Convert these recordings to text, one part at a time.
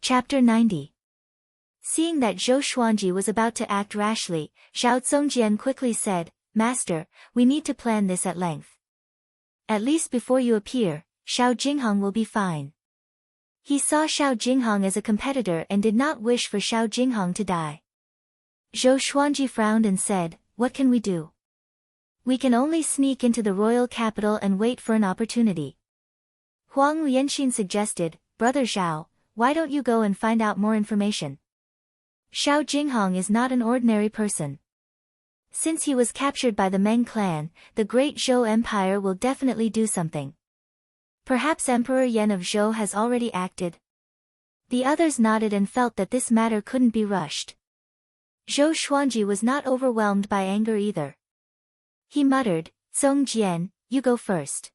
Chapter 90. Seeing that Zhou Xuanji was about to act rashly, Zhao Zongjian quickly said, "Master, we need to plan this at length. At least before you appear, Xiao Jinghong will be fine." He saw Xiao Jinghong as a competitor and did not wish for Xiao Jinghong to die. Zhou Xuanji frowned and said, "What can we do? We can only sneak into the royal capital and wait for an opportunity." Huang Lianxin suggested, "Brother Zhao, why don't you go and find out more information? Xiao Jinghong is not an ordinary person. Since he was captured by the Meng clan, the great Zhou Empire will definitely do something. Perhaps Emperor Yan of Zhou has already acted." The others nodded and felt that this matter couldn't be rushed. Zhou Xuanji was not overwhelmed by anger either. He muttered, "Zongjian, you go first.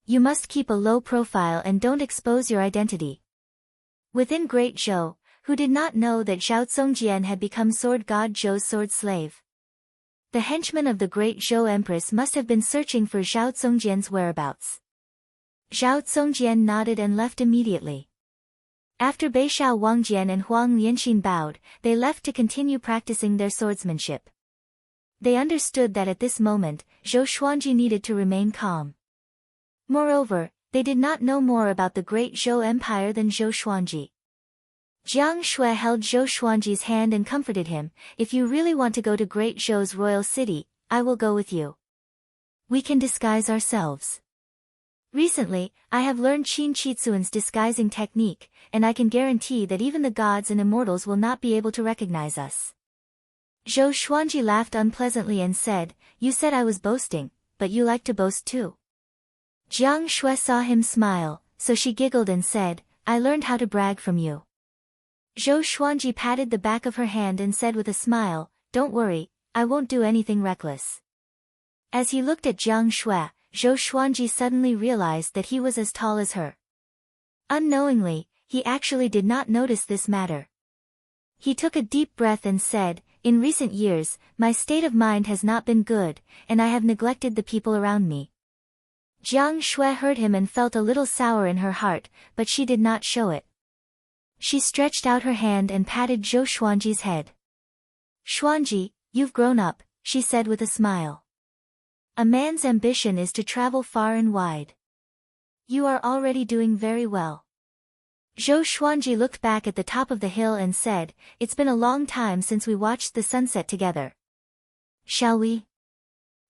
You must keep a low profile and don't expose your identity." Within Great Zhou, who did not know that Zhao Zongjian had become Sword God Zhou's sword slave. The henchmen of the Great Zhou Empress must have been searching for Zhao Zongjian's whereabouts. Zhao Zongjian nodded and left immediately. After Beishao Wangjian and Huang Lianxin bowed, they left to continue practicing their swordsmanship. They understood that at this moment, Zhou Xuanji needed to remain calm. Moreover, they did not know more about the Great Zhou Empire than Zhou Xuanji. Jiang Shui held Zhou Xuanji's hand and comforted him, "If you really want to go to Great Zhou's royal city, I will go with you. We can disguise ourselves. Recently, I have learned Qin Chitsuan's disguising technique, and I can guarantee that even the gods and immortals will not be able to recognize us." Zhou Xuanji laughed unpleasantly and said, "You said I was boasting, but you like to boast too." Jiang Shui saw him smile, so she giggled and said, "I learned how to brag from you." Zhou Xuanji patted the back of her hand and said with a smile, "Don't worry, I won't do anything reckless." As he looked at Jiang Shui, Zhou Xuanji suddenly realized that he was as tall as her. Unknowingly, he actually did not notice this matter. He took a deep breath and said, "In recent years, my state of mind has not been good, and I have neglected the people around me." Jiang Shui heard him and felt a little sour in her heart, but she did not show it. She stretched out her hand and patted Zhou Xuanji's head. "Xuanji, you've grown up," she said with a smile. "A man's ambition is to travel far and wide. You are already doing very well." Zhou Xuanji looked back at the top of the hill and said, "It's been a long time since we watched the sunset together. Shall we?"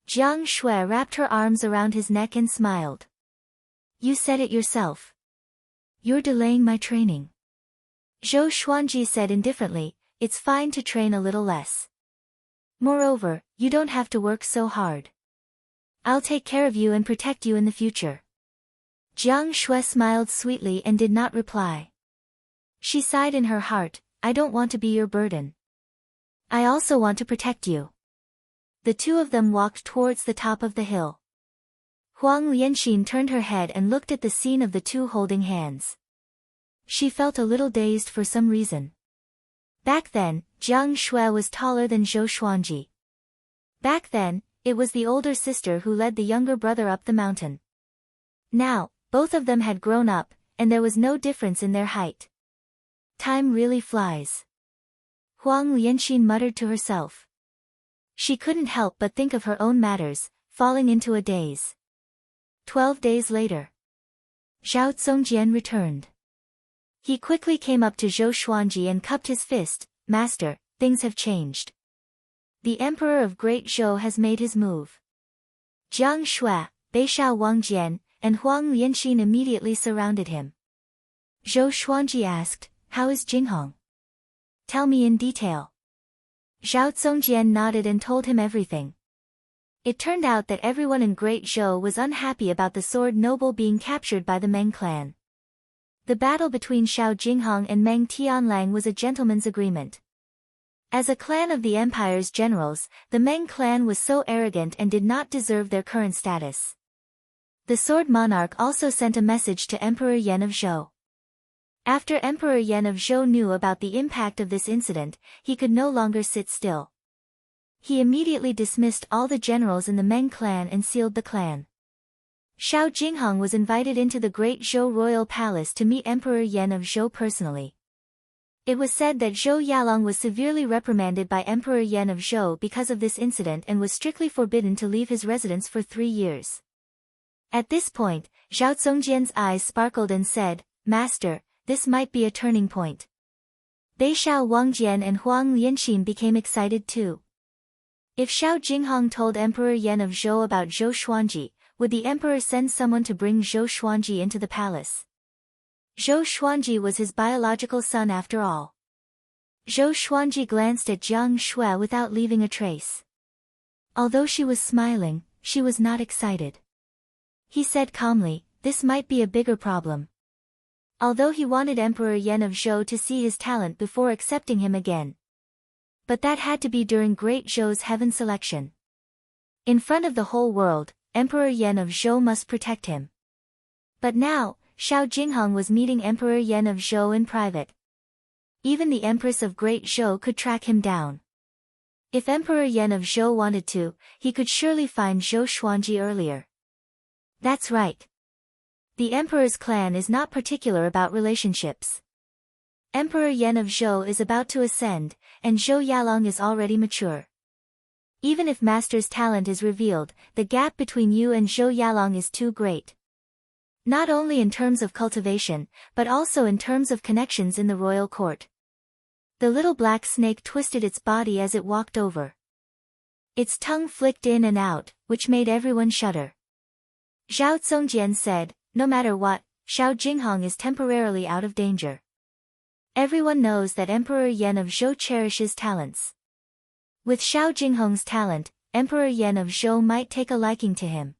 Jiang Shui wrapped her arms around his neck and smiled. "You said it yourself. You're delaying my training." Zhou Xuanji said indifferently, "It's fine to train a little less. Moreover, you don't have to work so hard. I'll take care of you and protect you in the future." Jiang Shui smiled sweetly and did not reply. She sighed in her heart, "I don't want to be your burden. I also want to protect you." The two of them walked towards the top of the hill. Huang Lianxin turned her head and looked at the scene of the two holding hands. She felt a little dazed for some reason. Back then, Jiang Shui was taller than Zhou Xuanji. Back then, it was the older sister who led the younger brother up the mountain. Now, both of them had grown up, and there was no difference in their height. Time really flies. Huang Lianxin muttered to herself. She couldn't help but think of her own matters, falling into a daze. 12 days later. Zhao Zongjian returned. He quickly came up to Zhou Xuanji and cupped his fist, "Master, things have changed. The Emperor of Great Zhou has made his move." Jiang Shui, Beishao Wangjian, and Huang Lianxin immediately surrounded him. Zhou Xuanji asked, "How is Jinghong? Tell me in detail." Zhao Zongjian nodded and told him everything. It turned out that everyone in Great Zhou was unhappy about the sword noble being captured by the Meng clan. The battle between Xiao Jinghong and Meng Tianlang was a gentleman's agreement. As a clan of the empire's generals, the Meng clan was so arrogant and did not deserve their current status. The sword monarch also sent a message to Emperor Yan of Zhou. After Emperor Yan of Zhou knew about the impact of this incident, he could no longer sit still. He immediately dismissed all the generals in the Meng clan and sealed the clan. Xiao Jinghong was invited into the Great Zhou royal palace to meet Emperor Yan of Zhou personally. It was said that Zhou Yalong was severely reprimanded by Emperor Yan of Zhou because of this incident and was strictly forbidden to leave his residence for 3 years. At this point, Zhao Zongjian's eyes sparkled and said, "Master, this might be a turning point." Beishao Wangjian and Huang Lianqin became excited too. If Xiao Jinghong told Emperor Yan of Zhou about Zhou Xuanji, would the emperor send someone to bring Zhou Xuanji into the palace? Zhou Xuanji was his biological son after all. Zhou Xuanji glanced at Jiang Shui without leaving a trace. Although she was smiling, she was not excited. He said calmly, "This might be a bigger problem." Although he wanted Emperor Yan of Zhou to see his talent before accepting him again. But that had to be during Great Zhou's heaven selection. In front of the whole world, Emperor Yan of Zhou must protect him. But now, Xiao Jinghong was meeting Emperor Yan of Zhou in private. Even the Empress of Great Zhou could track him down. If Emperor Yan of Zhou wanted to, he could surely find Zhou Xuanji earlier. That's right. The Emperor's clan is not particular about relationships. Emperor Yan of Zhou is about to ascend, and Zhou Yalong is already mature. Even if Master's talent is revealed, the gap between you and Zhou Yalong is too great. Not only in terms of cultivation, but also in terms of connections in the royal court. The little black snake twisted its body as it walked over. Its tongue flicked in and out, which made everyone shudder. Zhao Zongjian said, "No matter what, Xiao Jinghong is temporarily out of danger." Everyone knows that Emperor Yan of Zhou cherishes talents. With Xiao Jinghong's talent, Emperor Yan of Zhou might take a liking to him.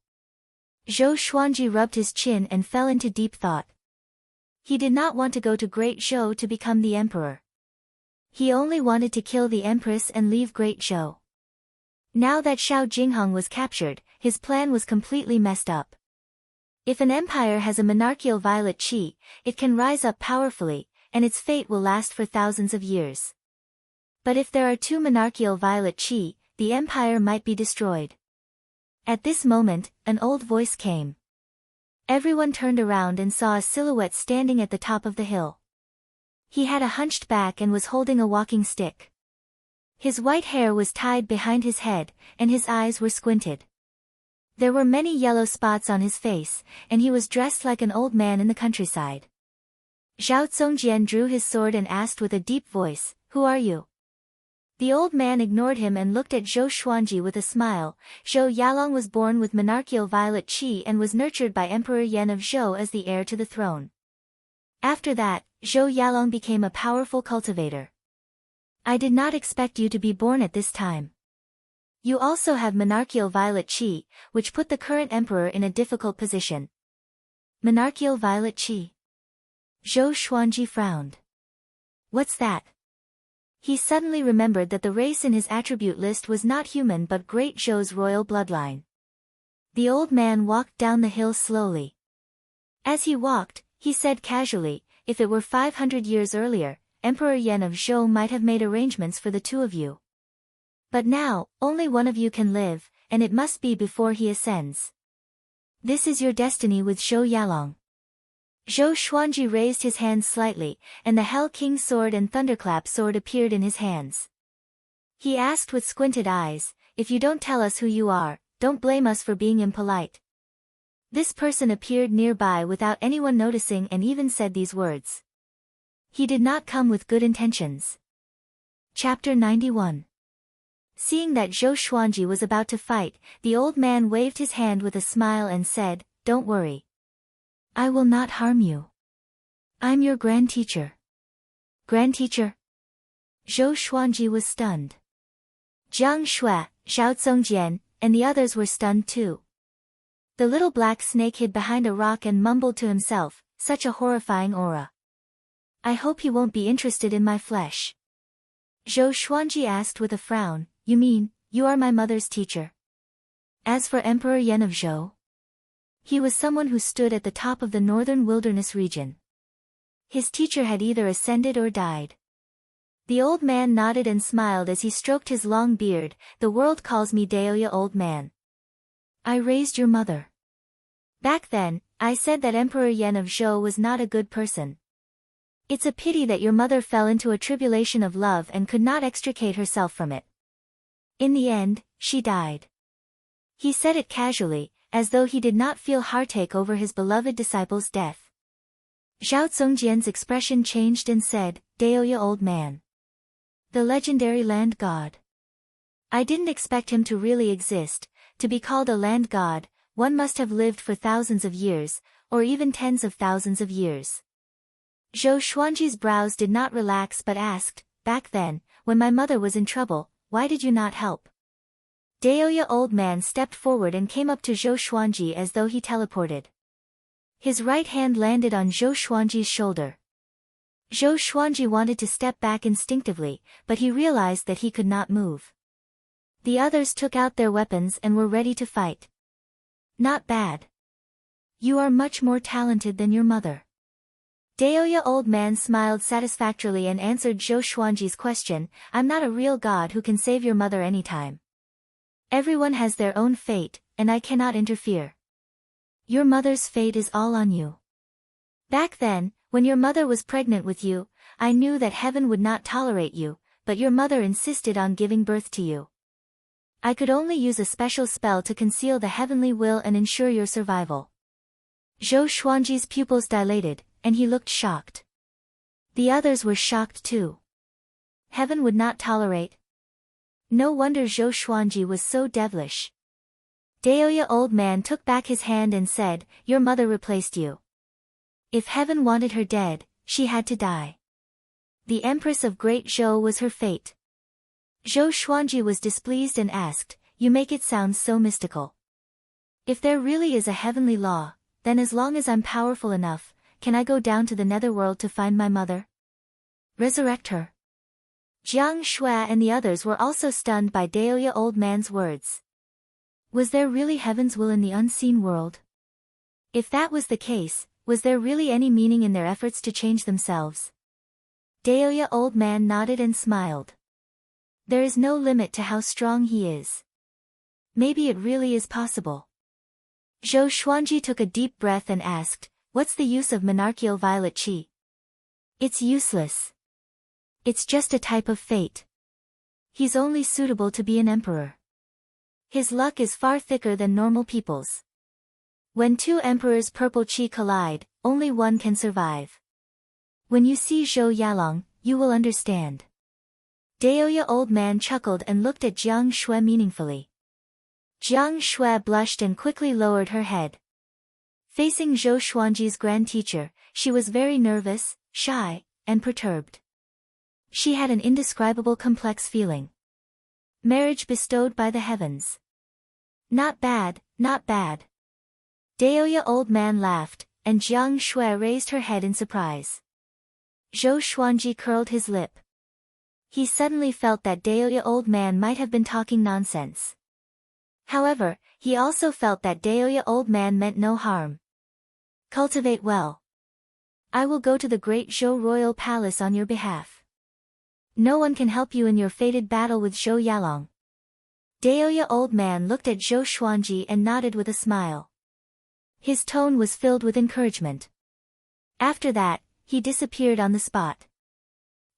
Zhou Xuanji rubbed his chin and fell into deep thought. He did not want to go to Great Zhou to become the emperor. He only wanted to kill the empress and leave Great Zhou. Now that Xiao Jinghong was captured, his plan was completely messed up. If an empire has a monarchical violet qi, it can rise up powerfully, and its fate will last for thousands of years. But if there are 2 monarchical violet qi, the empire might be destroyed. At this moment, an old voice came. Everyone turned around and saw a silhouette standing at the top of the hill. He had a hunched back and was holding a walking stick. His white hair was tied behind his head, and his eyes were squinted. There were many yellow spots on his face, and he was dressed like an old man in the countryside. Zhao Zongjian drew his sword and asked with a deep voice, "Who are you?" The old man ignored him and looked at Zhou Xuanji with a smile. Zhou Yalong was born with monarchical violet qi and was nurtured by Emperor Yan of Zhou as the heir to the throne. After that, Zhou Yalong became a powerful cultivator. I did not expect you to be born at this time. You also have monarchical violet qi, which put the current emperor in a difficult position. Monarchical violet qi. Zhou Xuanji frowned. What's that? He suddenly remembered that the race in his attribute list was not human but Great Zhou's royal bloodline. The old man walked down the hill slowly. As he walked, he said casually, "If it were 500 years earlier, Emperor Yan of Zhou might have made arrangements for the 2 of you. But now, only one of you can live, and it must be before he ascends. This is your destiny with Zhou Yalong." Zhou Xuanji raised his hands slightly, and the Hell King's sword and Thunderclap sword appeared in his hands. He asked with squinted eyes, "If you don't tell us who you are, don't blame us for being impolite." This person appeared nearby without anyone noticing and even said these words. He did not come with good intentions. Chapter 91. Seeing that Zhou Xuanji was about to fight, the old man waved his hand with a smile and said, "Don't worry. I will not harm you. I'm your grand teacher." Grand teacher? Zhou Xuanji was stunned. Jiang Shui, Zhao Zongjian, and the others were stunned too. The little black snake hid behind a rock and mumbled to himself, "Such a horrifying aura. I hope he won't be interested in my flesh." Zhou Xuanji asked with a frown, "You mean, you are my mother's teacher?" As for Emperor Yan of Zhou, he was someone who stood at the top of the northern wilderness region. His teacher had either ascended or died. The old man nodded and smiled as he stroked his long beard. "The world calls me Daoya old man. I raised your mother. Back then, I said that Emperor Yan of Zhou was not a good person. It's a pity that your mother fell into a tribulation of love and could not extricate herself from it. In the end, she died. He said it casually, as though he did not feel heartache over his beloved disciple's death. Zhao Zongjian's expression changed and said, Daoya old man. The legendary land god. I didn't expect him to really exist. To be called a land god, one must have lived for thousands of years, or even tens of thousands of years. Zhou Xuanji's brows did not relax but asked, back then, when my mother was in trouble, why did you not help? Daoya old man stepped forward and came up to Zhou Xuanji as though he teleported. His right hand landed on Zhou Xuanji's shoulder. Zhou Xuanji wanted to step back instinctively, but he realized that he could not move. The others took out their weapons and were ready to fight. Not bad. You are much more talented than your mother. Daoya old man smiled satisfactorily and answered Zhou Xuanji's question, I'm not a real god who can save your mother anytime. Everyone has their own fate, and I cannot interfere. Your mother's fate is all on you. Back then, when your mother was pregnant with you, I knew that heaven would not tolerate you, but your mother insisted on giving birth to you. I could only use a special spell to conceal the heavenly will and ensure your survival. Zhou Xuanji's pupils dilated, and he looked shocked. The others were shocked too. Heaven would not tolerate. No wonder Zhou Xuanji was so devilish. Daoya old man took back his hand and said, your mother replaced you. If heaven wanted her dead, she had to die. The Empress of Great Zhou was her fate. Zhou Xuanji was displeased and asked, you make it sound so mystical. If there really is a heavenly law, then as long as I'm powerful enough, can I go down to the netherworld to find my mother? Resurrect her. Jiang Shui and the others were also stunned by Daoya old man's words. Was there really heaven's will in the unseen world? If that was the case, was there really any meaning in their efforts to change themselves? Daoya old man nodded and smiled. There is no limit to how strong he is. Maybe it really is possible. Zhou Xuanji took a deep breath and asked, what's the use of monarchical violet qi? It's useless. It's just a type of fate. He's only suitable to be an emperor. His luck is far thicker than normal people's. When two emperors' purple qi collide, only one can survive. When you see Zhou Yalong, you will understand. Daoya old man chuckled and looked at Jiang Shui meaningfully. Jiang Shui blushed and quickly lowered her head. Facing Zhou Xuanji's grand teacher, she was very nervous, shy, and perturbed. She had an indescribable complex feeling. Marriage bestowed by the heavens. Not bad, not bad. Daoya old man laughed, and Jiang Shui raised her head in surprise. Zhou Xuanji curled his lip. He suddenly felt that Daoya old man might have been talking nonsense. However, he also felt that Daoya old man meant no harm. Cultivate well. I will go to the great Zhou royal palace on your behalf. No one can help you in your fated battle with Zhou Yalong. Daoya old man looked at Zhou Xuanji and nodded with a smile. His tone was filled with encouragement. After that, he disappeared on the spot.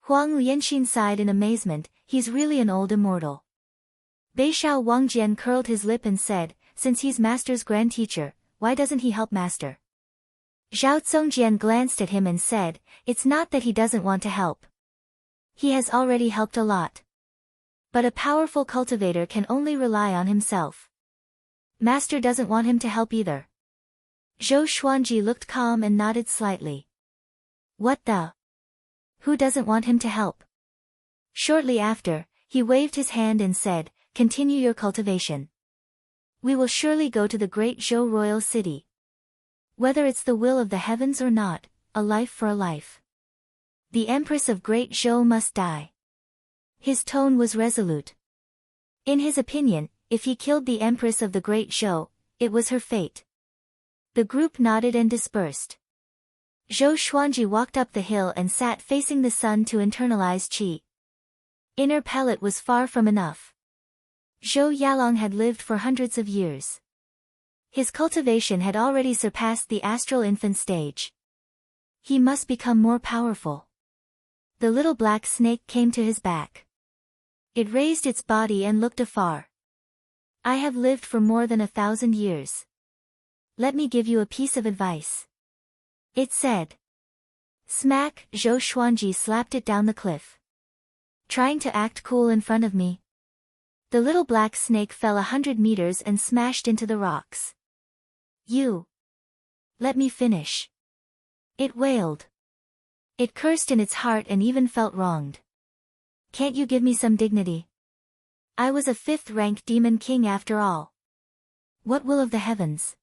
Huang Lianxin sighed in amazement, he's really an old immortal. Beishao Wangjian curled his lip and said, since he's Master's grand teacher, why doesn't he help Master? Zhao Zongjian glanced at him and said, it's not that he doesn't want to help. He has already helped a lot. But a powerful cultivator can only rely on himself. Master doesn't want him to help either. Zhou Xuanji looked calm and nodded slightly. What the? Who doesn't want him to help? Shortly after, he waved his hand and said, continue your cultivation. We will surely go to the great Zhou royal city. Whether it's the will of the heavens or not, a life for a life. The Empress of Great Zhou must die. His tone was resolute. In his opinion, if he killed the Empress of the Great Zhou, it was her fate. The group nodded and dispersed. Zhou Xuanji walked up the hill and sat facing the sun to internalize qi. Inner pellet was far from enough. Zhou Yalong had lived for hundreds of years. His cultivation had already surpassed the astral infant stage. He must become more powerful. The little black snake came to his back. It raised its body and looked afar. I have lived for more than 1,000 years. Let me give you a piece of advice. It said. Smack, Zhou Xuanji slapped it down the cliff. Trying to act cool in front of me. The little black snake fell 100 meters and smashed into the rocks. You. Let me finish. It wailed. It cursed in its heart and even felt wronged. Can't you give me some dignity? I was a 5th-rank demon king after all. What will of the heavens?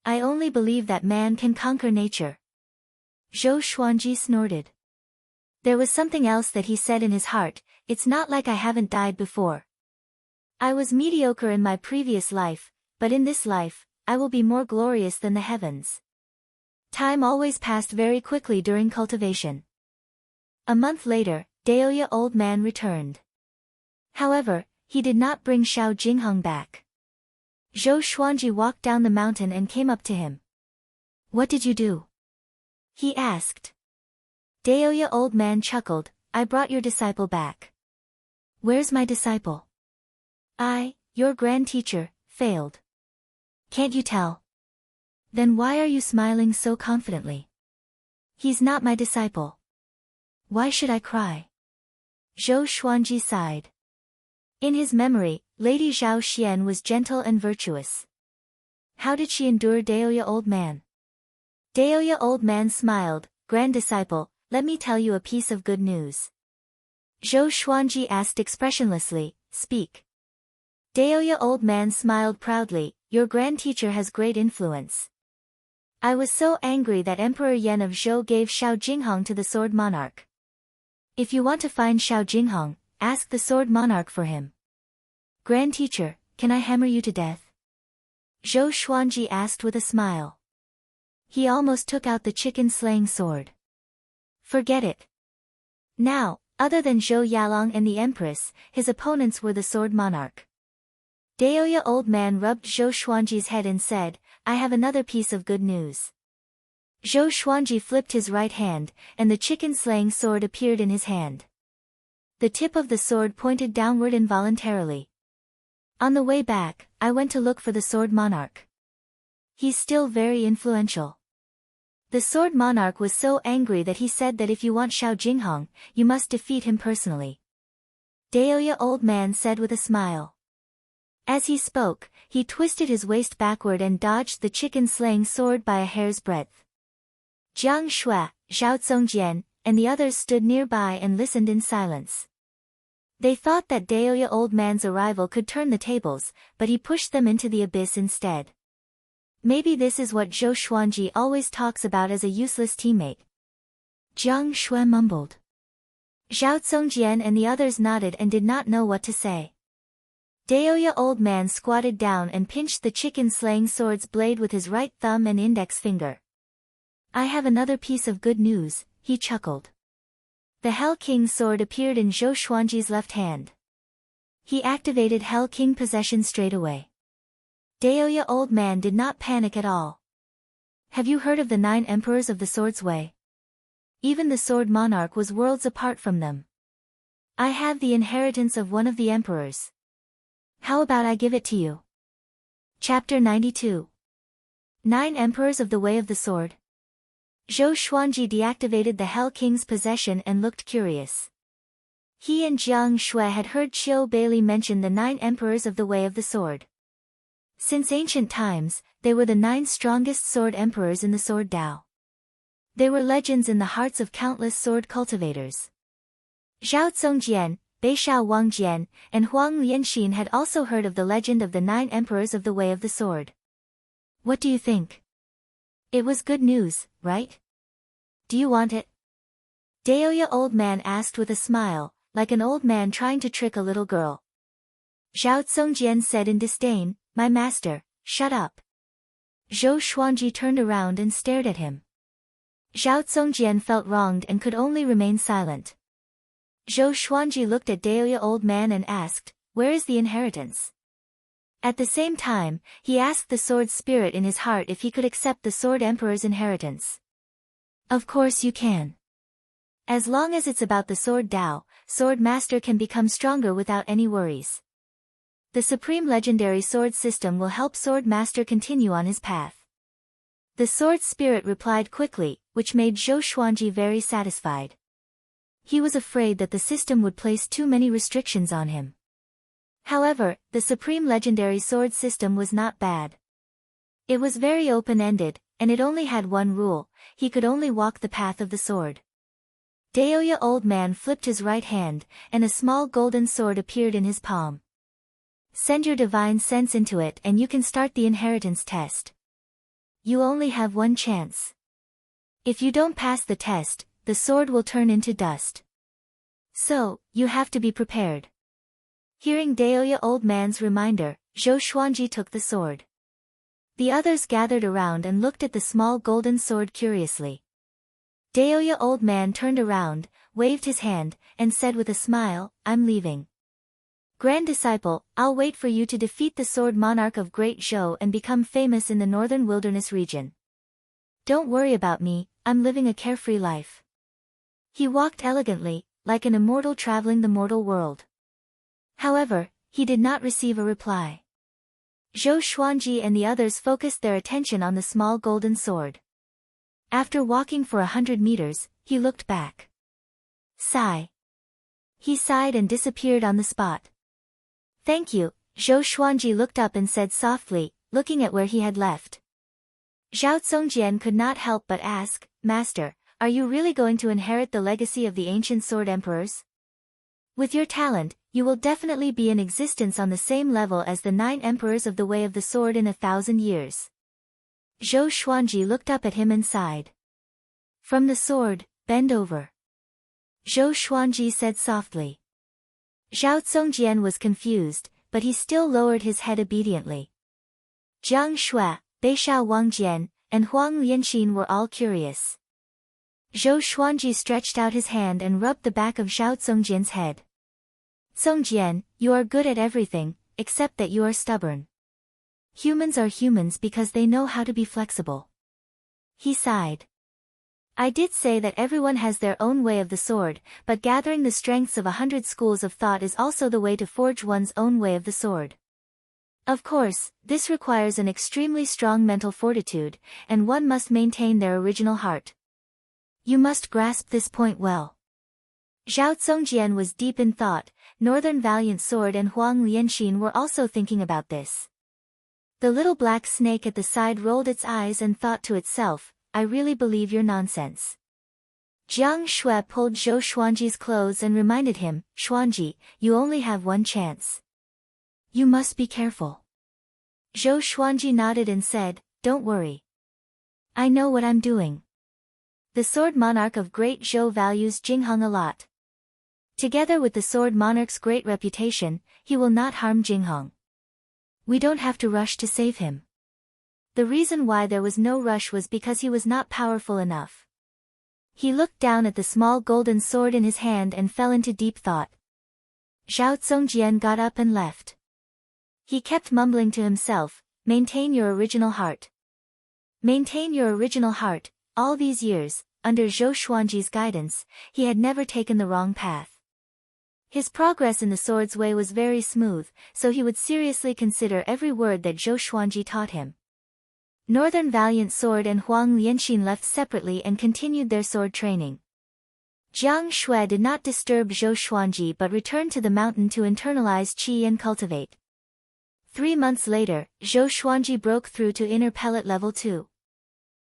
I only believe that man can conquer nature. Zhou Xuanji snorted. There was something else that he said in his heart, it's not like I haven't died before. I was mediocre in my previous life, but in this life, I will be more glorious than the heavens. Time always passed very quickly during cultivation. A month later, Daoya old man returned. However, he did not bring Xiao Jingheng back. Zhou Xuanji walked down the mountain and came up to him. What did you do? He asked. Daoya old man chuckled, I brought your disciple back. Where's my disciple? I, your grand teacher, failed. Can't you tell? Then why are you smiling so confidently? He's not my disciple. Why should I cry? Zhou Xuanji sighed. In his memory, Lady Zhao Xian was gentle and virtuous. How did she endure Daoya old man? Daoya old man smiled, Grand disciple, let me tell you a piece of good news. Zhou Xuanji asked expressionlessly, speak. Daoya old man smiled proudly, your grand teacher has great influence. I was so angry that Emperor Yan of Zhou gave Xiao Jingheng to the Sword Monarch. If you want to find Xiao Jingheng, ask the Sword Monarch for him. Grand teacher, can I hammer you to death? Zhou Xuanji asked with a smile. He almost took out the chicken-slaying sword. Forget it. Now, other than Zhou Yalong and the Empress, his opponents were the Sword Monarch. Daoya old man rubbed Zhou Xuanji's head and said, I have another piece of good news. Zhou Xuanji flipped his right hand, and the chicken-slaying sword appeared in his hand. The tip of the sword pointed downward involuntarily. On the way back, I went to look for the Sword Monarch. He's still very influential. The Sword Monarch was so angry that he said that if you want Xiao Jingheng, you must defeat him personally. Daoya old man said with a smile. As he spoke, he twisted his waist backward and dodged the chicken-slaying sword by a hair's breadth. Jiang Shui, Zhao Zongjian, and the others stood nearby and listened in silence. They thought that Daoya old man's arrival could turn the tables, but he pushed them into the abyss instead. Maybe this is what Zhou Xuanji always talks about as a useless teammate. Jiang Shui mumbled. Zhao Zongjian and the others nodded and did not know what to say. Daoya old man squatted down and pinched the chicken-slaying sword's blade with his right thumb and index finger. I have another piece of good news, he chuckled. The Hell King's sword appeared in Zhou Xuanji's left hand. He activated Hell King possession straight away. Daoya old man did not panic at all. Have you heard of the 9 emperors of the Sword's Way? Even the Sword Monarch was worlds apart from them. I have the inheritance of one of the emperors. How about I give it to you? Chapter 92. 9 Emperors of the Way of the Sword. Zhou Xuanji deactivated the Hell King's possession and looked curious. He and Jiang Shui had heard Qiu Bailey mention the 9 Emperors of the Way of the Sword. Since ancient times, they were the 9 strongest sword emperors in the Sword Dao. They were legends in the hearts of countless sword cultivators. Zhao Zongjian, Beishao Wangjian, and Huang Lianxin had also heard of the legend of the 9 Emperors of the Way of the Sword. What do you think? It was good news, right? Do you want it? Daoya old man asked with a smile, like an old man trying to trick a little girl. Zhao Zongjian said in disdain, my master, shut up. Zhou Xuanji turned around and stared at him. Zhao Zongjian felt wronged and could only remain silent. Zhou Xuanji looked at Daoya old man and asked, where is the inheritance? At the same time, he asked the sword spirit in his heart if he could accept the Sword Emperor's inheritance. Of course you can. As long as it's about the sword Dao, Sword Master can become stronger without any worries. The Supreme Legendary Sword System will help Sword Master continue on his path. The sword spirit replied quickly, which made Zhou Xuanji very satisfied. He was afraid that the system would place too many restrictions on him. However, the Supreme Legendary Sword System was not bad. It was very open-ended, and it only had one rule: he could only walk the path of the sword. Daoya Old Man flipped his right hand, and a small golden sword appeared in his palm. Send your divine sense into it and you can start the inheritance test. You only have one chance. If you don't pass the test, the sword will turn into dust. So, you have to be prepared. Hearing Daoya Old Man's reminder, Zhou Xuanji took the sword. The others gathered around and looked at the small golden sword curiously. Daoya Old Man turned around, waved his hand, and said with a smile, "I'm leaving. Grand Disciple, I'll wait for you to defeat the Sword Monarch of Great Zhou and become famous in the northern wilderness region. Don't worry about me, I'm living a carefree life." He walked elegantly, like an immortal traveling the mortal world. However, he did not receive a reply. Zhou Xuanji and the others focused their attention on the small golden sword. After walking for 100 meters, he looked back. Sigh. He sighed and disappeared on the spot. "Thank you," Zhou Xuanji looked up and said softly, looking at where he had left. Zhao Zongjian could not help but ask, "Master, are you really going to inherit the legacy of the ancient sword emperors? With your talent, you will definitely be in existence on the same level as the 9 emperors of the Way of the Sword in 1,000 years. Zhou Xuanji looked up at him and sighed. "From the sword, bend over," Zhou Xuanji said softly. Zhao Zongjian was confused, but he still lowered his head obediently. Jiang Shui, Beishao Wangjian, and Huang Lianxin were all curious. Zhou Xuanji stretched out his hand and rubbed the back of Zhao Zongjian's head. "Zongjian, you are good at everything, except that you are stubborn. Humans are humans because they know how to be flexible." He sighed. "I did say that everyone has their own way of the sword, but gathering the strengths of 100 schools of thought is also the way to forge one's own way of the sword. Of course, this requires an extremely strong mental fortitude, and one must maintain their original heart. You must grasp this point well." Zhao Zongjian was deep in thought. Northern Valiant Sword and Huang Lianxin were also thinking about this. The little black snake at the side rolled its eyes and thought to itself, "I really believe your nonsense." Jiang Shui pulled Zhou Xuanji's clothes and reminded him, "Xuanji, you only have one chance. You must be careful." Zhou Xuanji nodded and said, "Don't worry. I know what I'm doing." The Sword Monarch of Great Zhou values Jingheng a lot. Together with the Sword Monarch's great reputation, he will not harm Jingheng. We don't have to rush to save him. The reason why there was no rush was because he was not powerful enough. He looked down at the small golden sword in his hand and fell into deep thought. Zhao Zongjian got up and left. He kept mumbling to himself, "Maintain your original heart. Maintain your original heart." All these years, under Zhou Xuanji's guidance, he had never taken the wrong path. His progress in the sword's way was very smooth, so he would seriously consider every word that Zhou Xuanji taught him. Northern Valiant Sword and Huang Lianxin left separately and continued their sword training. Jiang Shui did not disturb Zhou Xuanji but returned to the mountain to internalize qi and cultivate. 3 months later, Zhou Xuanji broke through to inner pellet level 2.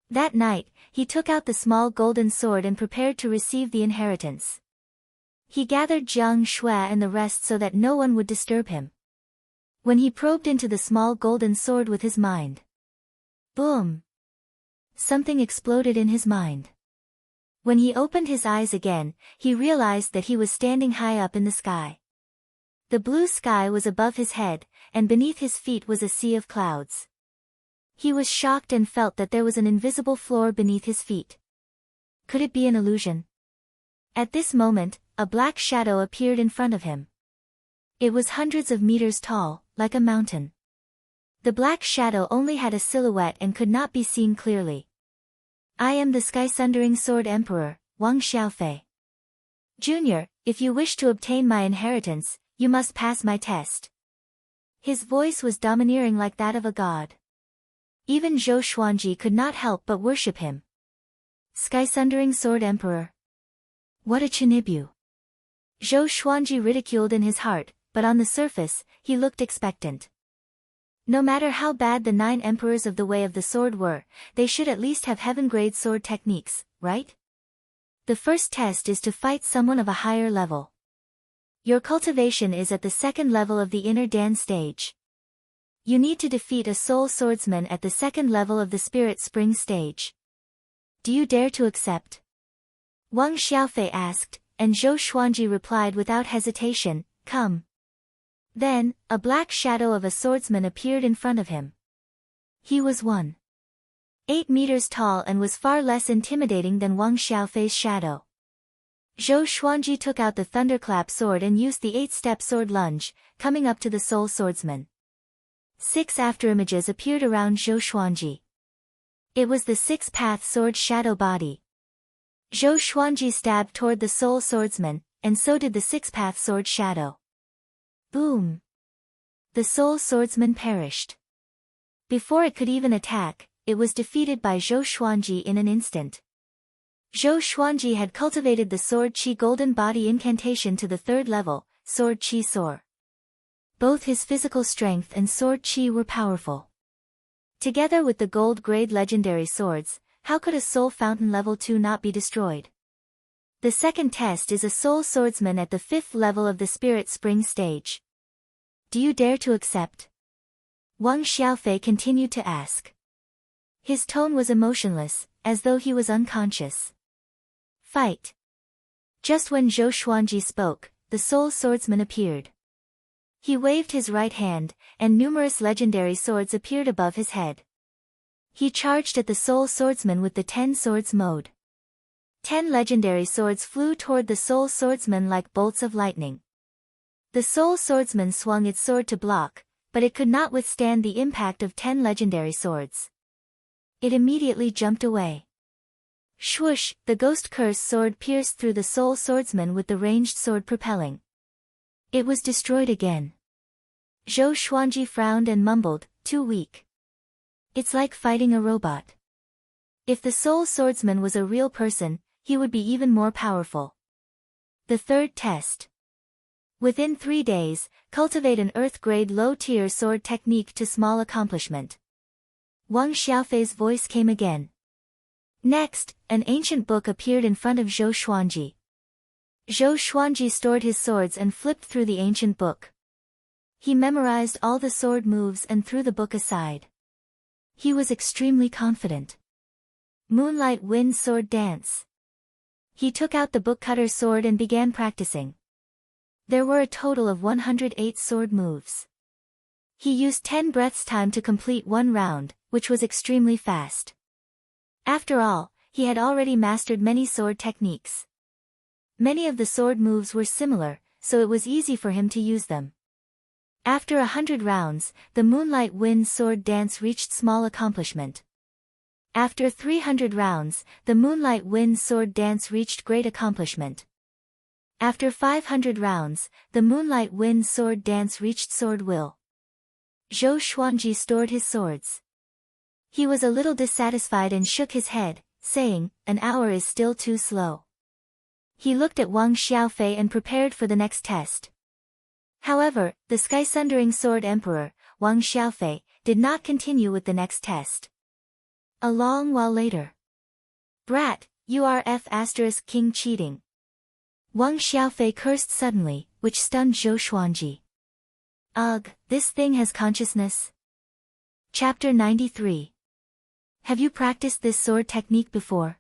That night, he took out the small golden sword and prepared to receive the inheritance. He gathered Jiang Shui and the rest so that no one would disturb him. When he probed into the small golden sword with his mind, boom! Something exploded in his mind. When he opened his eyes again, he realized that he was standing high up in the sky. The blue sky was above his head, and beneath his feet was a sea of clouds. He was shocked and felt that there was an invisible floor beneath his feet. Could it be an illusion? At this moment, a black shadow appeared in front of him. It was hundreds of meters tall, like a mountain. The black shadow only had a silhouette and could not be seen clearly. I am the sky-sundering sword emperor, Wang Xiaofei. Junior, if you wish to obtain my inheritance, you must pass my test. His voice was domineering like that of a god. Even Zhou Xuanji could not help but worship him. Sky-sundering sword emperor. What a chinibu. Zhou Xuanji ridiculed in his heart, but on the surface, he looked expectant. No matter how bad the 9 emperors of the Way of the Sword were, they should at least have heaven-grade sword techniques, right? The first test is to fight someone of a higher level. Your cultivation is at the 2nd level of the inner Dan stage. You need to defeat a soul swordsman at the 2nd level of the Spirit Spring stage. Do you dare to accept? Wang Xiaofei asked, and Zhou Xuanji replied without hesitation, come. Then, a black shadow of a swordsman appeared in front of him. He was 1.8 meters tall and was far less intimidating than Wang Xiaofei's shadow. Zhou Xuanji took out the thunderclap sword and used the 8-step sword lunge, coming up to the soul swordsman. 6 afterimages appeared around Zhou Xuanji. It was the 6-path sword shadow body. Zhou Xuanji stabbed toward the soul swordsman, and so did the 6-path sword shadow. Boom! The soul swordsman perished. Before it could even attack, it was defeated by Zhou Xuanji in an instant. Zhou Xuanji had cultivated the Sword Qi Golden Body incantation to the 3rd level, Sword Qi Soar. Both his physical strength and Sword Qi were powerful. Together with the gold-grade legendary swords, how could a Soul Fountain level 2 not be destroyed? The second test is a Soul Swordsman at the 5th level of the Spirit Spring stage. Do you dare to accept? Wang Xiaofei continued to ask. His tone was emotionless, as though he was unconscious. Fight! Just when Zhou Xuanji spoke, the Soul Swordsman appeared. He waved his right hand, and numerous legendary swords appeared above his head. He charged at the Soul Swordsman with the 10 swords mode. 10 legendary swords flew toward the Soul Swordsman like bolts of lightning. The Soul Swordsman swung its sword to block, but it could not withstand the impact of 10 legendary swords. It immediately jumped away. Swoosh! The Ghost Curse sword pierced through the Soul Swordsman with the ranged sword propelling. It was destroyed again. Zhou Xuanji frowned and mumbled, too weak. It's like fighting a robot. If the Soul Swordsman was a real person, he would be even more powerful. The third test. Within 3 days, cultivate an Earth-grade low-tier sword technique to small accomplishment. Wang Xiaofei's voice came again. Next, an ancient book appeared in front of Zhou Xuanji. Zhou Xuanji stored his swords and flipped through the ancient book. He memorized all the sword moves and threw the book aside. He was extremely confident. Moonlight Wind Sword Dance. He took out the book-cutter sword and began practicing. There were a total of 108 sword moves. He used 10 breaths time to complete 1 round, which was extremely fast. After all, he had already mastered many sword techniques. Many of the sword moves were similar, so it was easy for him to use them. After 100 rounds, the Moonlight Wind Sword Dance reached small accomplishment. After 300 rounds, the Moonlight Wind Sword Dance reached great accomplishment. After 500 rounds, the Moonlight Wind Sword Dance reached Sword Will. Zhou Xuanji stored his swords. He was a little dissatisfied and shook his head, saying, an hour is still too slow. He looked at Wang Xiaofei and prepared for the next test. However, the sky-sundering sword emperor, Wang Xiaofei, did not continue with the next test. A long while later. Brat, you are King cheating. Wang Xiaofei cursed suddenly, which stunned Zhou Xuanji. Ugh, this thing has consciousness. Chapter 93. Have you practiced this sword technique before?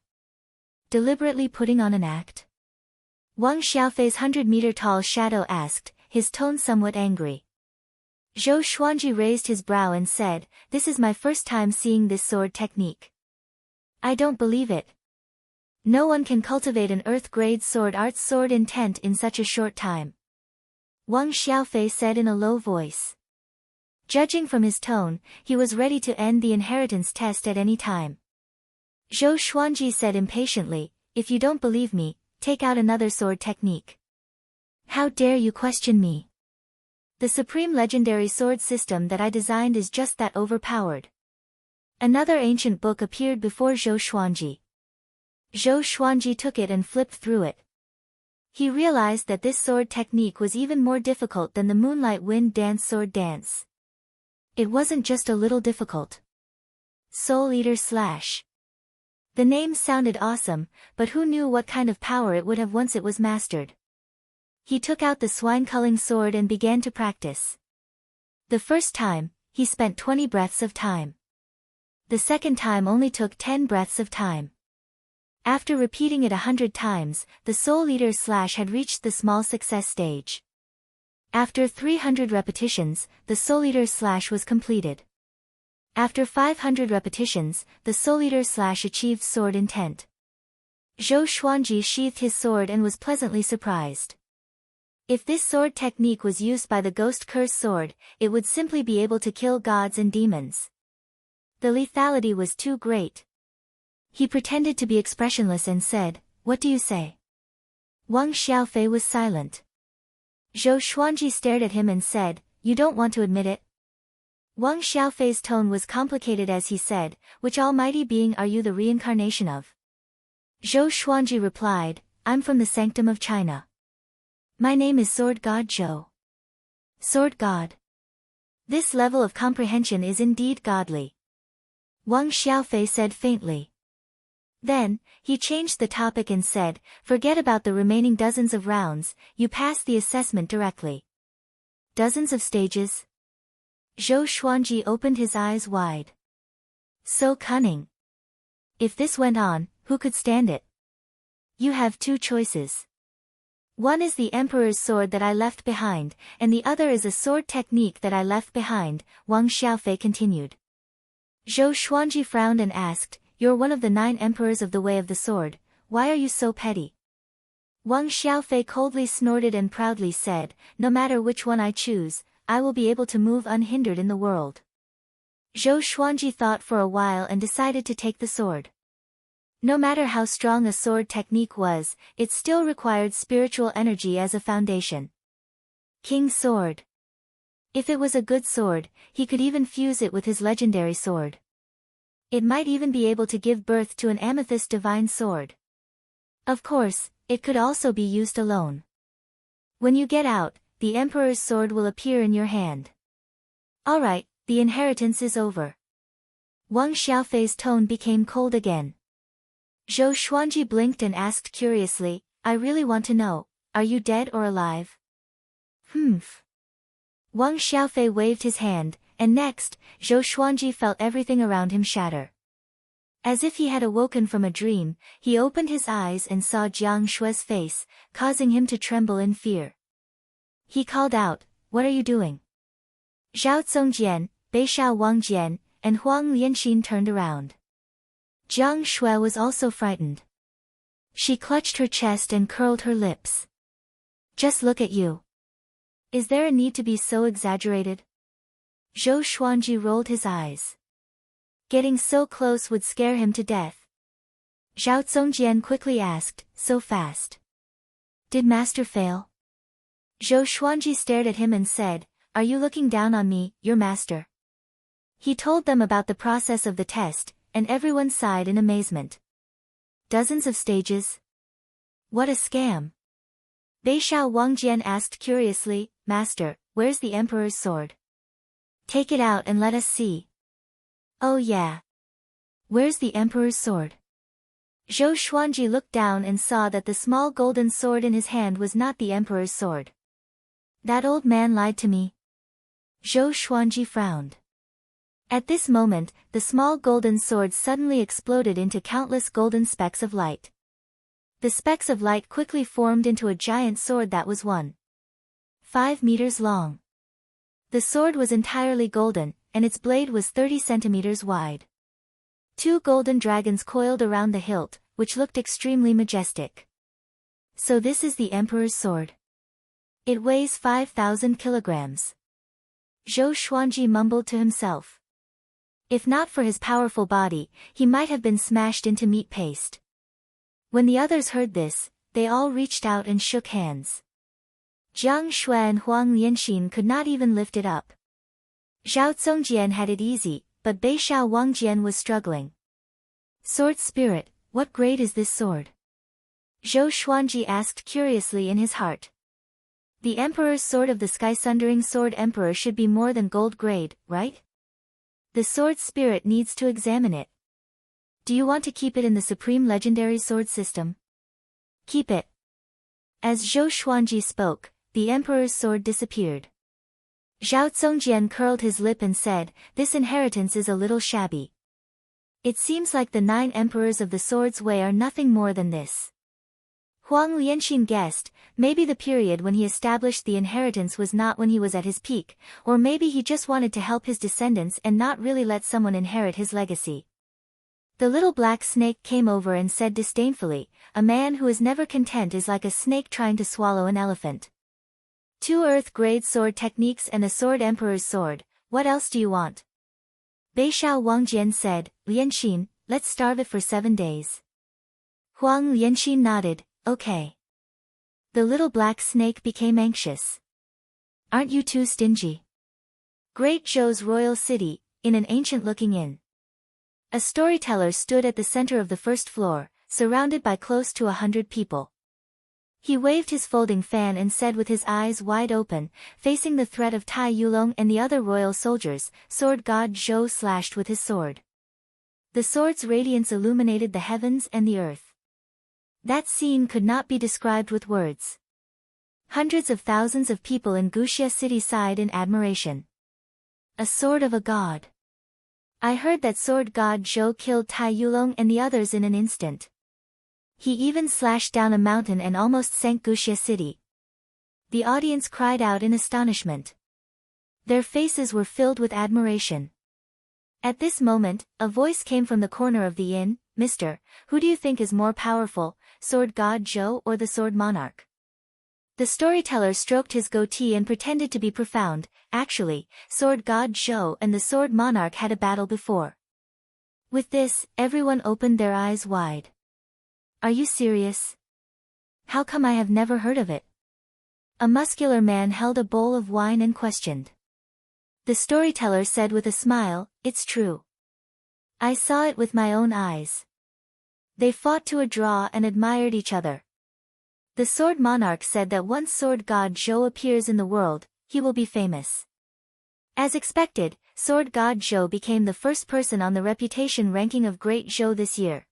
Deliberately putting on an act? Wang Xiaofei's 100-meter-tall shadow asked, his tone somewhat angry. Zhou Xuanji raised his brow and said, this is my first time seeing this sword technique. I don't believe it. No one can cultivate an earth-grade sword art's sword intent in such a short time. Wang Xiaofei said in a low voice. Judging from his tone, he was ready to end the inheritance test at any time. Zhou Xuanji said impatiently, if you don't believe me, take out another sword technique. How dare you question me? The supreme legendary sword system that I designed is just that overpowered. Another ancient book appeared before Zhou Xuanji. Zhou Xuanji took it and flipped through it. He realized that this sword technique was even more difficult than the Moonlight Wind Dance sword dance. It wasn't just a little difficult. Soul Eater Slash. The name sounded awesome, but who knew what kind of power it would have once it was mastered. He took out the swine-culling sword and began to practice. The first time, he spent 20 breaths of time. The second time only took 10 breaths of time. After repeating it 100 times, the Soul Eater Slash had reached the small success stage. After 300 repetitions, the Soul Eater Slash was completed. After 500 repetitions, the Soul Eater Slash achieved sword intent. Zhou Xuanji sheathed his sword and was pleasantly surprised. If this sword technique was used by the Ghost Curse sword, it would simply be able to kill gods and demons. The lethality was too great. He pretended to be expressionless and said, "What do you say?" Wang Xiaofei was silent. Zhou Xuanji stared at him and said, "You don't want to admit it?" Wang Xiaofei's tone was complicated as he said, "Which almighty being are you the reincarnation of?" Zhou Xuanji replied, "I'm from the sanctum of China. My name is Sword God Zhou." Sword God. This level of comprehension is indeed godly. Wang Xiaofei said faintly. Then, he changed the topic and said, "Forget about the remaining dozens of rounds, you passed the assessment directly." Dozens of stages? Zhou Xuanji opened his eyes wide. So cunning. If this went on, who could stand it? You have two choices. One is the Emperor's sword that I left behind, and the other is a sword technique that I left behind, Wang Xiaofei continued. Zhou Xuanji frowned and asked, "You're one of the 9 emperors of the Way of the Sword, why are you so petty?" Wang Xiaofei coldly snorted and proudly said, "No matter which one I choose, I will be able to move unhindered in the world." Zhou Xuanji thought for a while and decided to take the sword. No matter how strong a sword technique was, it still required spiritual energy as a foundation. King's Sword. If it was a good sword, he could even fuse it with his legendary sword. It might even be able to give birth to an amethyst divine sword. Of course, it could also be used alone. When you get out, the Emperor's sword will appear in your hand. Alright, the inheritance is over. Wang Xiaofei's tone became cold again. Zhou Xuanji blinked and asked curiously, "I really want to know, are you dead or alive?" Humph. Wang Xiaofei waved his hand, and next, Zhou Xuanji felt everything around him shatter. As if he had awoken from a dream, he opened his eyes and saw Jiang Shue's face, causing him to tremble in fear. He called out, "What are you doing?" Zhao Zongjian, Beishao Wangjian, and Huang Lianxin turned around. Jiang Shui was also frightened. She clutched her chest and curled her lips. "Just look at you. Is there a need to be so exaggerated?" Zhou Xuanji rolled his eyes. Getting so close would scare him to death. Zhao Zongjian quickly asked, "So fast? Did Master fail?" Zhou Xuanji stared at him and said, "Are you looking down on me, your master?" He told them about the process of the test, and everyone sighed in amazement. Dozens of stages? What a scam! Beishao Wangjian asked curiously, "Master, where's the Emperor's sword? Take it out and let us see." "Oh yeah. Where's the Emperor's sword?" Zhou Xuanji looked down and saw that the small golden sword in his hand was not the Emperor's sword. That old man lied to me. Zhou Xuanji frowned. At this moment, the small golden sword suddenly exploded into countless golden specks of light. The specks of light quickly formed into a giant sword that was 1.5 meters long. The sword was entirely golden, and its blade was 30 centimeters wide. 2 golden dragons coiled around the hilt, which looked extremely majestic. So this is the Emperor's sword. It weighs 5,000 kilograms. Zhou Xuanji mumbled to himself. If not for his powerful body, he might have been smashed into meat paste. When the others heard this, they all reached out and shook hands. Jiang Shui and Huang Lianxin could not even lift it up. Zhao Zongjian had it easy, but Beishao Wangjian was struggling. Sword spirit, what grade is this sword? Zhou Xuanji asked curiously in his heart. The Emperor's sword of the Sky Sundering Sword Emperor should be more than gold grade, right? The sword spirit needs to examine it. Do you want to keep it in the Supreme Legendary Sword System? Keep it. As Zhou Xuanji spoke, the Emperor's sword disappeared. Zhao Zongjian curled his lip and said, "This inheritance is a little shabby. It seems like the 9 emperors of the Sword's Way are nothing more than this." Huang Lianxin guessed, maybe the period when he established the inheritance was not when he was at his peak, or maybe he just wanted to help his descendants and not really let someone inherit his legacy. The little black snake came over and said disdainfully, "A man who is never content is like a snake trying to swallow an elephant. 2 Earth-grade sword techniques and a sword emperor's sword, what else do you want?" Beishao Wangjian said, "Lianxin, let's starve it for 7 days." Huang Lianxin nodded, "Okay." The little black snake became anxious. "Aren't you too stingy?" Great Zhou's royal city, in an ancient-looking inn. A storyteller stood at the center of the first floor, surrounded by close to 100 people. He waved his folding fan and said with his eyes wide open, facing the threat of Tai Yulong and the other royal soldiers, "Sword God Zhou slashed with his sword." The sword's radiance illuminated the heavens and the earth. That scene could not be described with words. Hundreds of thousands of people in Guxia City sighed in admiration. A sword of a god. I heard that sword god Zhou killed Tai Yulong and the others in an instant. He even slashed down a mountain and almost sank Guxia City. The audience cried out in astonishment. Their faces were filled with admiration. At this moment, a voice came from the corner of the inn, "Mister, who do you think is more powerful, Sword God Zhou or the Sword Monarch?" The storyteller stroked his goatee and pretended to be profound. Actually, Sword God Zhou and the Sword Monarch had a battle before. With this, everyone opened their eyes wide. Are you serious? How come I have never heard of it? A muscular man held a bowl of wine and questioned. The storyteller said with a smile, "It's true. I saw it with my own eyes." They fought to a draw and admired each other. The Sword Monarch said that once Sword God Zhou appears in the world, he will be famous. As expected, Sword God Zhou became the first person on the reputation ranking of Great Zhou this year.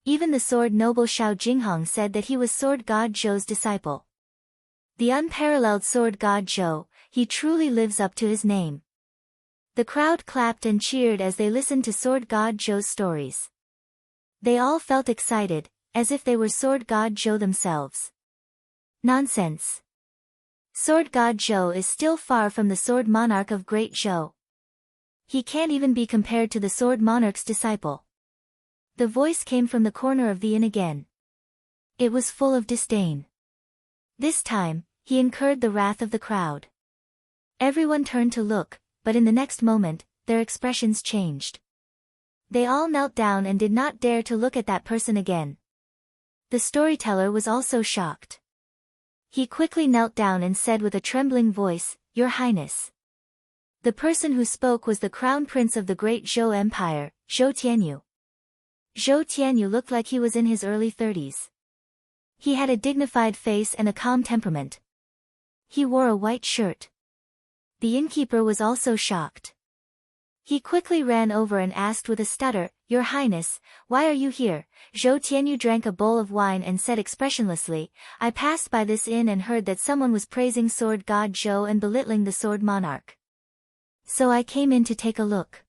Even the sword noble Xiao Jinghong said that he was Sword God Zhou's disciple. The unparalleled Sword God Zhou, he truly lives up to his name. The crowd clapped and cheered as they listened to Sword God Zhou's stories. They all felt excited, as if they were Sword God Zhou themselves. Nonsense. Sword God Zhou is still far from the Sword Monarch of Great Zhou. He can't even be compared to the Sword Monarch's disciple. The voice came from the corner of the inn again. It was full of disdain. This time, he incurred the wrath of the crowd. Everyone turned to look, but in the next moment, their expressions changed. They all knelt down and did not dare to look at that person again. The storyteller was also shocked. He quickly knelt down and said with a trembling voice, "Your Highness." The person who spoke was the Crown Prince of the Great Zhou Empire, Zhou Tianyu. Zhou Tianyu looked like he was in his early 30s. He had a dignified face and a calm temperament. He wore a white shirt. The innkeeper was also shocked. He quickly ran over and asked with a stutter, "Your Highness, why are you here?" Zhou Tianyu drank a bowl of wine and said expressionlessly, "I passed by this inn and heard that someone was praising Sword God Zhou and belittling the Sword Monarch. So I came in to take a look."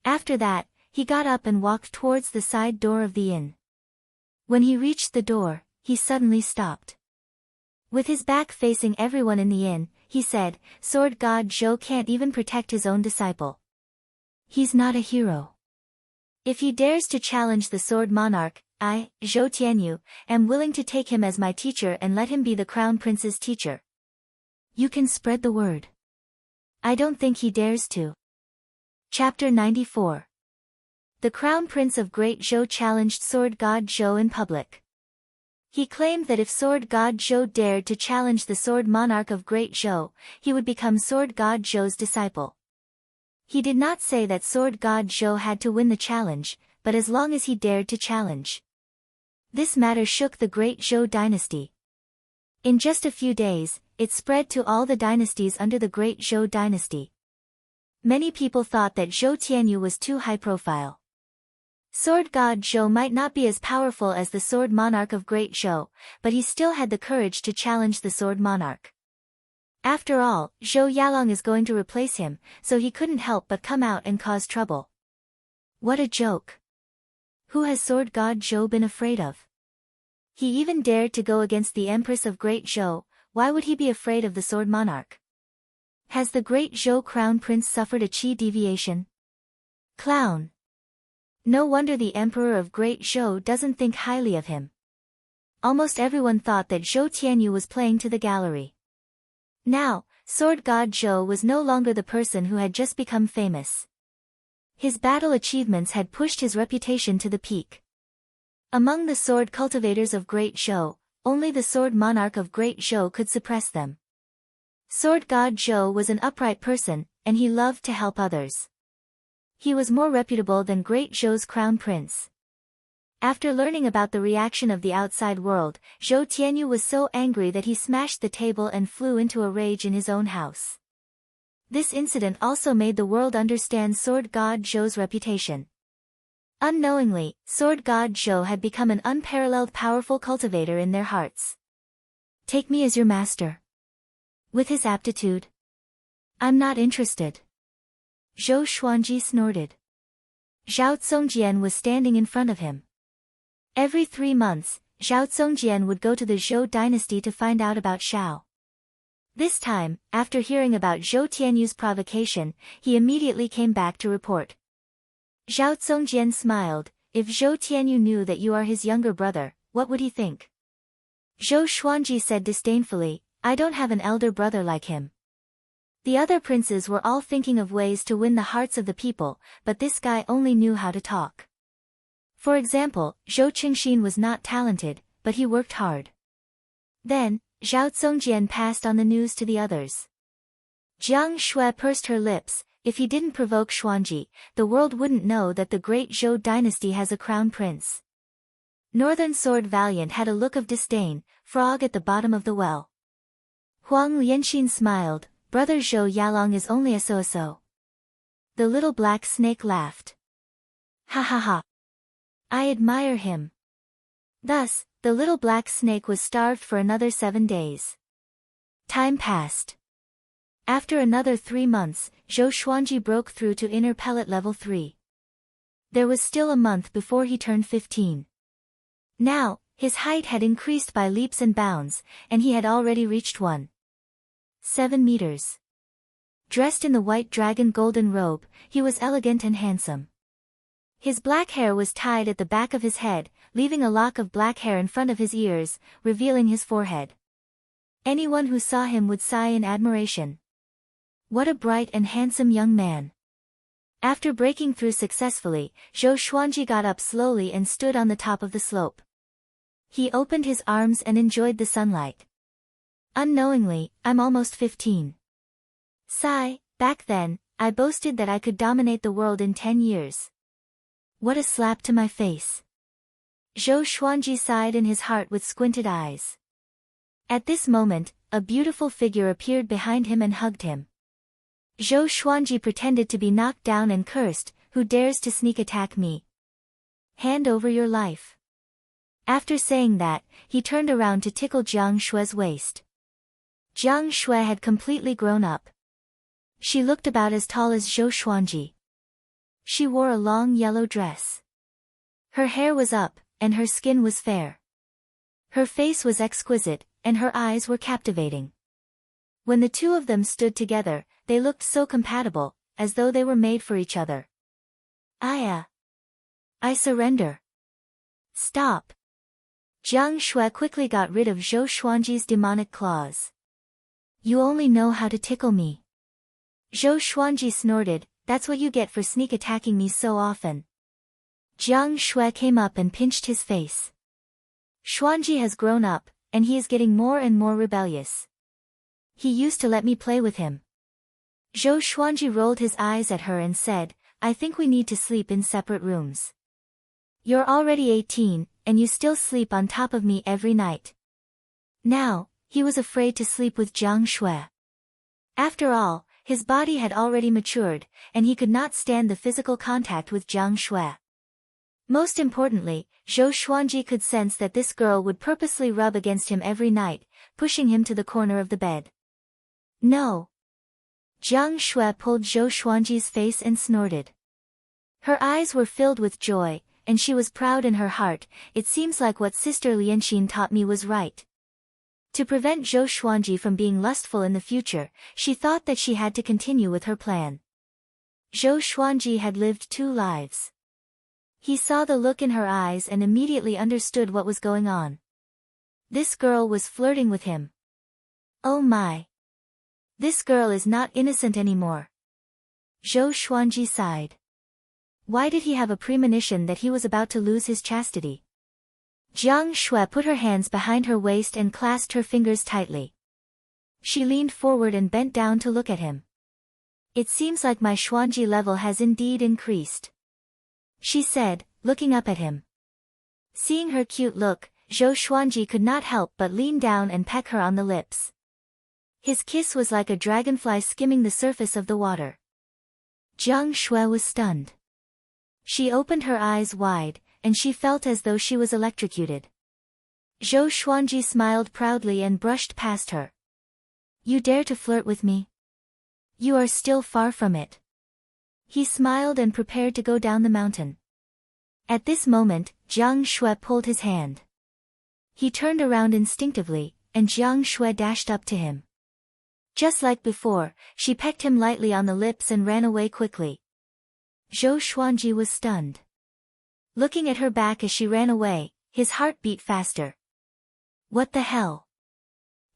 After that, he got up and walked towards the side door of the inn. When he reached the door, he suddenly stopped. With his back facing everyone in the inn, he said, "Sword God Zhou can't even protect his own disciple. He's not a hero. If he dares to challenge the Sword Monarch, I, Zhou Tianyu, am willing to take him as my teacher and let him be the Crown Prince's teacher. You can spread the word." "I don't think he dares to." Chapter 94. The Crown Prince of Great Zhou challenged Sword God Zhou in public. He claimed that if Sword God Zhou dared to challenge the Sword Monarch of Great Zhou, he would become Sword God Zhou's disciple. He did not say that Sword God Zhou had to win the challenge, but as long as he dared to challenge. This matter shook the Great Zhou dynasty. In just a few days, it spread to all the dynasties under the Great Zhou dynasty. Many people thought that Zhou Tianyu was too high profile. Sword God Zhou might not be as powerful as the Sword Monarch of Great Zhou, but he still had the courage to challenge the Sword Monarch. After all, Zhou Yalong is going to replace him, so he couldn't help but come out and cause trouble. What a joke! Who has Sword God Zhou been afraid of? He even dared to go against the Empress of Great Zhou. Why would he be afraid of the Sword Monarch? Has the Great Zhou Crown Prince suffered a chi deviation? Clown! No wonder the Emperor of Great Zhou doesn't think highly of him. Almost everyone thought that Zhou Tianyu was playing to the gallery. Now, Sword God Zhou was no longer the person who had just become famous. His battle achievements had pushed his reputation to the peak. Among the sword cultivators of Great Zhou, only the Sword Monarch of Great Zhou could suppress them. Sword God Zhou was an upright person, and he loved to help others. He was more reputable than Great Zhou's crown prince. After learning about the reaction of the outside world, Zhou Tianyu was so angry that he smashed the table and flew into a rage in his own house. This incident also made the world understand Sword God Zhou's reputation. Unknowingly, Sword God Zhou had become an unparalleled powerful cultivator in their hearts. Take me as your master. With his aptitude? I'm not interested. Zhou Xuanji snorted. Zhao Zongjian was standing in front of him. Every 3 months, Zhao Zongjian would go to the Zhou dynasty to find out about Xiao. This time, after hearing about Zhou Tianyu's provocation, he immediately came back to report. Zhao Zongjian smiled. If Zhou Tianyu knew that you are his younger brother, what would he think? Zhou Xuanji said disdainfully, I don't have an elder brother like him. The other princes were all thinking of ways to win the hearts of the people, but this guy only knew how to talk. For example, Zhou Qingxin was not talented, but he worked hard. Then, Zhao Zongjian passed on the news to the others. Jiang Shui pursed her lips. If he didn't provoke Xuanji, the world wouldn't know that the Great Zhou dynasty has a crown prince. Northern Sword Valiant had a look of disdain, frog at the bottom of the well. Huang Lianxin smiled, brother Zhou Yalong is only a so-so. The little black snake laughed. Ha ha ha. I admire him. Thus, the little black snake was starved for another 7 days. Time passed. After another 3 months, Zhou Xuanji broke through to inner pellet level 3. There was still a month before he turned 15. Now, his height had increased by leaps and bounds, and he had already reached 1.7 meters. Dressed in the white dragon golden robe, he was elegant and handsome. His black hair was tied at the back of his head, leaving a lock of black hair in front of his ears, revealing his forehead. Anyone who saw him would sigh in admiration. What a bright and handsome young man. After breaking through successfully, Zhou Xuanji got up slowly and stood on the top of the slope. He opened his arms and enjoyed the sunlight. Unknowingly, I'm almost 15. Sigh, back then, I boasted that I could dominate the world in 10 years. What a slap to my face. Zhou Xuanji sighed in his heart with squinted eyes. At this moment, a beautiful figure appeared behind him and hugged him. Zhou Xuanji pretended to be knocked down and cursed, who dares to sneak attack me? Hand over your life. After saying that, he turned around to tickle Jiang Shui's waist. Jiang Shui had completely grown up. She looked about as tall as Zhou Xuanji. She wore a long yellow dress. Her hair was up, and her skin was fair. Her face was exquisite, and her eyes were captivating. When the two of them stood together, they looked so compatible, as though they were made for each other. I surrender. Stop. Jiang Shui quickly got rid of Zhou Xuanji's demonic claws. You only know how to tickle me. Zhou Xuanji snorted, that's what you get for sneak attacking me so often. Jiang Shui came up and pinched his face. Xuanji has grown up, and he is getting more and more rebellious. He used to let me play with him. Zhou Xuanji rolled his eyes at her and said, I think we need to sleep in separate rooms. You're already 18, and you still sleep on top of me every night. Now, he was afraid to sleep with Jiang Shui. After all, his body had already matured, and he could not stand the physical contact with Jiang Shui. Most importantly, Zhou Xuanji could sense that this girl would purposely rub against him every night, pushing him to the corner of the bed. No. Jiang Shui pulled Zhou Xuanji's face and snorted. Her eyes were filled with joy, and she was proud in her heart. It seems like what Sister Lianxin taught me was right. To prevent Zhou Xuanji from being lustful in the future, she thought that she had to continue with her plan. Zhou Xuanji had lived 2 lives. He saw the look in her eyes and immediately understood what was going on. This girl was flirting with him. Oh my! This girl is not innocent anymore. Zhou Xuanji sighed. Why did he have a premonition that he was about to lose his chastity? Jiang Shui put her hands behind her waist and clasped her fingers tightly. She leaned forward and bent down to look at him. It seems like my Xuanji level has indeed increased, she said, looking up at him. Seeing her cute look, Zhou Xuanji could not help but lean down and peck her on the lips. His kiss was like a dragonfly skimming the surface of the water. Jiang Shui was stunned. She opened her eyes wide, and she felt as though she was electrocuted. Zhou Xuanji smiled proudly and brushed past her. You dare to flirt with me? You are still far from it. He smiled and prepared to go down the mountain. At this moment, Jiang Shui pulled his hand. He turned around instinctively, and Jiang Shui dashed up to him. Just like before, she pecked him lightly on the lips and ran away quickly. Zhou Xuanji was stunned. Looking at her back as she ran away, his heart beat faster. What the hell?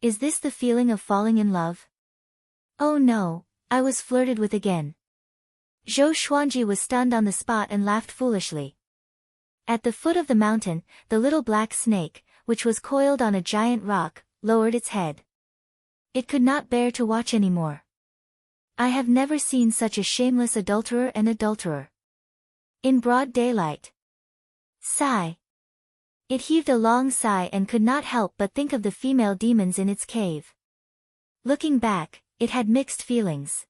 Is this the feeling of falling in love? Oh no, I was flirted with again. Zhou Xuanji was stunned on the spot and laughed foolishly. At the foot of the mountain, the little black snake, which was coiled on a giant rock, lowered its head. It could not bear to watch anymore. I have never seen such a shameless adulterer and adulterer. In broad daylight. Sigh. It heaved a long sigh and could not help but think of the female demons in its cave. Looking back, it had mixed feelings.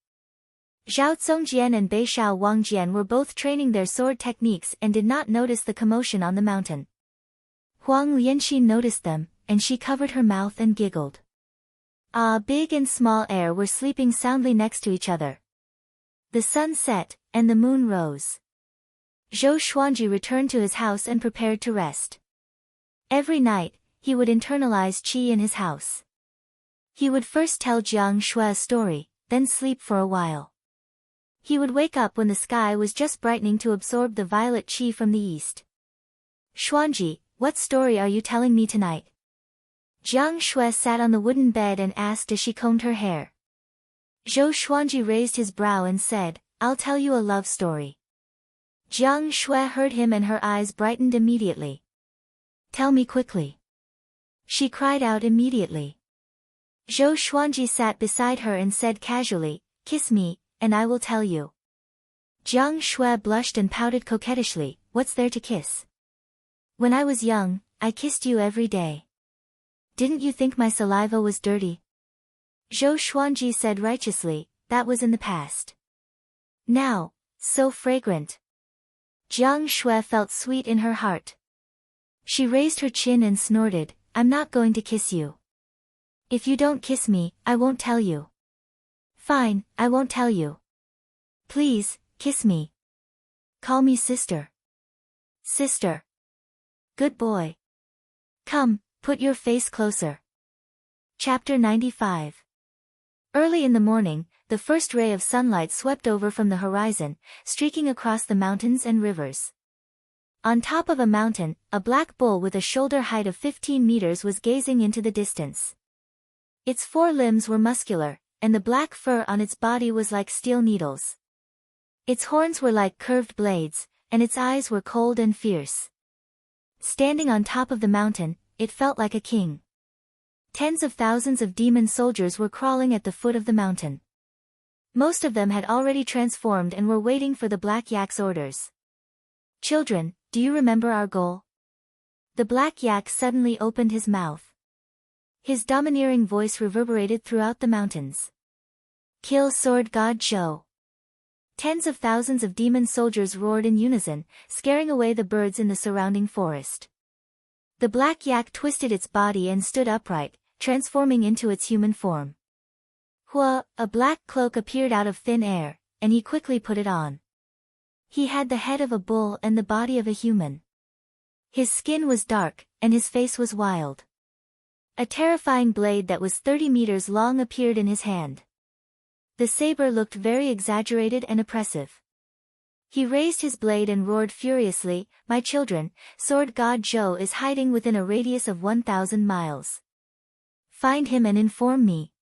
Zhao Zongjian and Beishao Wangjian were both training their sword techniques and did not notice the commotion on the mountain. Huang Lianxin noticed them, and she covered her mouth and giggled. Big and small air were sleeping soundly next to each other. The sun set, and the moon rose. Zhou Xuanji returned to his house and prepared to rest. Every night, he would internalize qi in his house. He would first tell Jiang Shui a story, then sleep for a while. He would wake up when the sky was just brightening to absorb the violet qi from the east. Xuanji, what story are you telling me tonight? Jiang Shui sat on the wooden bed and asked as she combed her hair. Zhou Xuanji raised his brow and said, I'll tell you a love story. Jiang Shui heard him and her eyes brightened immediately. Tell me quickly. She cried out immediately. Zhou Xuanji sat beside her and said casually, Kiss me, and I will tell you. Jiang Shui blushed and pouted coquettishly, What's there to kiss? When I was young, I kissed you every day. Didn't you think my saliva was dirty? Zhou Xuanji said righteously, That was in the past. Now, so fragrant. Jiang Shui felt sweet in her heart. She raised her chin and snorted, I'm not going to kiss you. If you don't kiss me, I won't tell you. Fine, I won't tell you. Please, kiss me. Call me sister. Sister. Good boy. Come, put your face closer. Chapter 95. Early in the morning, the first ray of sunlight swept over from the horizon, streaking across the mountains and rivers. On top of a mountain, a black bull with a shoulder height of 15 meters was gazing into the distance. Its 4 limbs were muscular, and the black fur on its body was like steel needles. Its horns were like curved blades, and its eyes were cold and fierce. Standing on top of the mountain, it felt like a king. Tens of thousands of demon soldiers were crawling at the foot of the mountain. Most of them had already transformed and were waiting for the Black Yak's orders. "Children, do you remember our goal?" The Black Yak suddenly opened his mouth. His domineering voice reverberated throughout the mountains. "Kill Sword God Zhou." Tens of thousands of demon soldiers roared in unison, scaring away the birds in the surrounding forest. The Black Yak twisted its body and stood upright, transforming into its human form. Hua, a black cloak appeared out of thin air, and he quickly put it on. He had the head of a bull and the body of a human. His skin was dark, and his face was wild. A terrifying blade that was 30 meters long appeared in his hand. The saber looked very exaggerated and oppressive. He raised his blade and roared furiously, "My children, Sword God Zhou is hiding within a radius of 1,000 miles. Find him and inform me."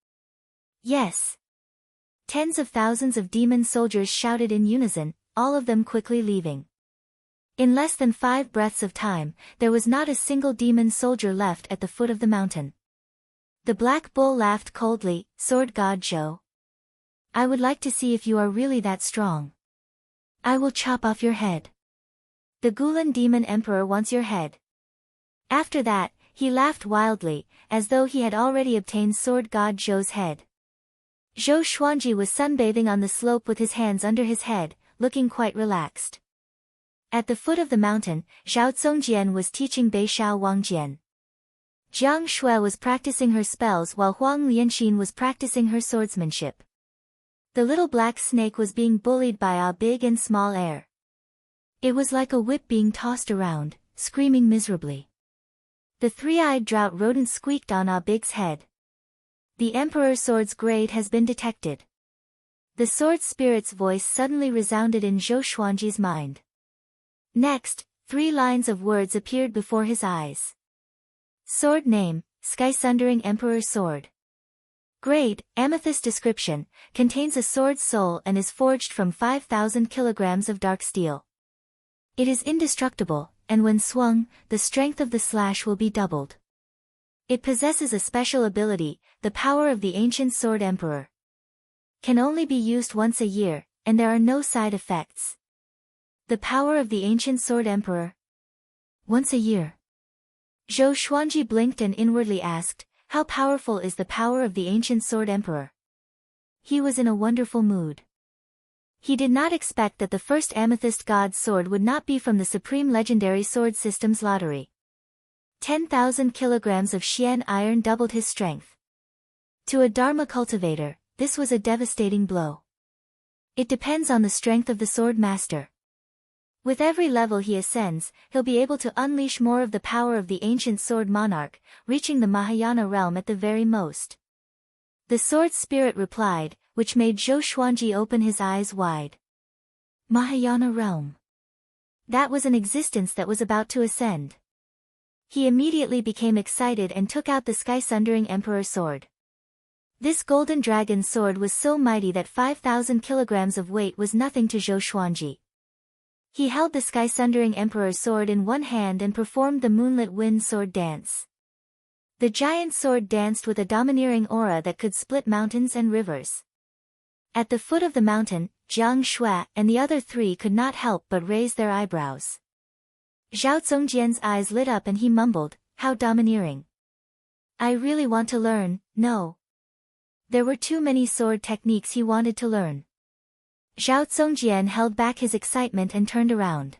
"Yes." Tens of thousands of demon soldiers shouted in unison, all of them quickly leaving. In less than 5 breaths of time, there was not a single demon soldier left at the foot of the mountain. The Black Bull laughed coldly, "Sword God Zhou, I would like to see if you are really that strong. I will chop off your head. The Gulan Demon Emperor wants your head." After that, he laughed wildly, as though he had already obtained Sword God Zhou's head. Zhou Xuanji was sunbathing on the slope with his hands under his head, looking quite relaxed. At the foot of the mountain, Zhao Zongjian was teaching Bei Shao Wangjian. Jiang Shui was practicing her spells while Huang Lianxin was practicing her swordsmanship. The little black snake was being bullied by a big and small air. It was like a whip being tossed around, screaming miserably. The three-eyed drought rodent squeaked on a big's head. "The Emperor's sword's grade has been detected." The sword spirit's voice suddenly resounded in Zhou Xuanji's mind. Next, 3 lines of words appeared before his eyes. Sword name, Sky-Sundering Emperor's Sword. Grade, Amethyst. Description, contains a sword's soul and is forged from 5,000 kilograms of dark steel. It is indestructible, and when swung, the strength of the slash will be doubled. It possesses a special ability, the power of the ancient sword emperor. Can only be used once a year, and there are no side effects. The power of the ancient sword emperor. Once a year. Zhou Xuanji blinked and inwardly asked, "How powerful is the power of the ancient sword emperor?" He was in a wonderful mood. He did not expect that the first amethyst god's sword would not be from the supreme legendary sword system's lottery. 10,000 kilograms of Xian iron doubled his strength. To a Dharma cultivator, this was a devastating blow. It depends on the strength of the sword master. With every level he ascends, he'll be able to unleash more of the power of the ancient sword monarch, reaching the Mahayana realm at the very most. The sword spirit replied, which made Zhou Xuanji open his eyes wide. Mahayana realm. That was an existence that was about to ascend. He immediately became excited and took out the Sky-Sundering Emperor sword. This golden dragon sword was so mighty that 5,000 kilograms of weight was nothing to Zhou Xuanji. He held the Sky-Sundering Emperor's sword in one hand and performed the Moonlit Wind sword dance. The giant sword danced with a domineering aura that could split mountains and rivers. At the foot of the mountain, Jiang Shui and the other 3 could not help but raise their eyebrows. Zhao Zongjian's eyes lit up and he mumbled, "How domineering. I really want to learn." No. There were too many sword techniques he wanted to learn. Zhao Zongjian held back his excitement and turned around.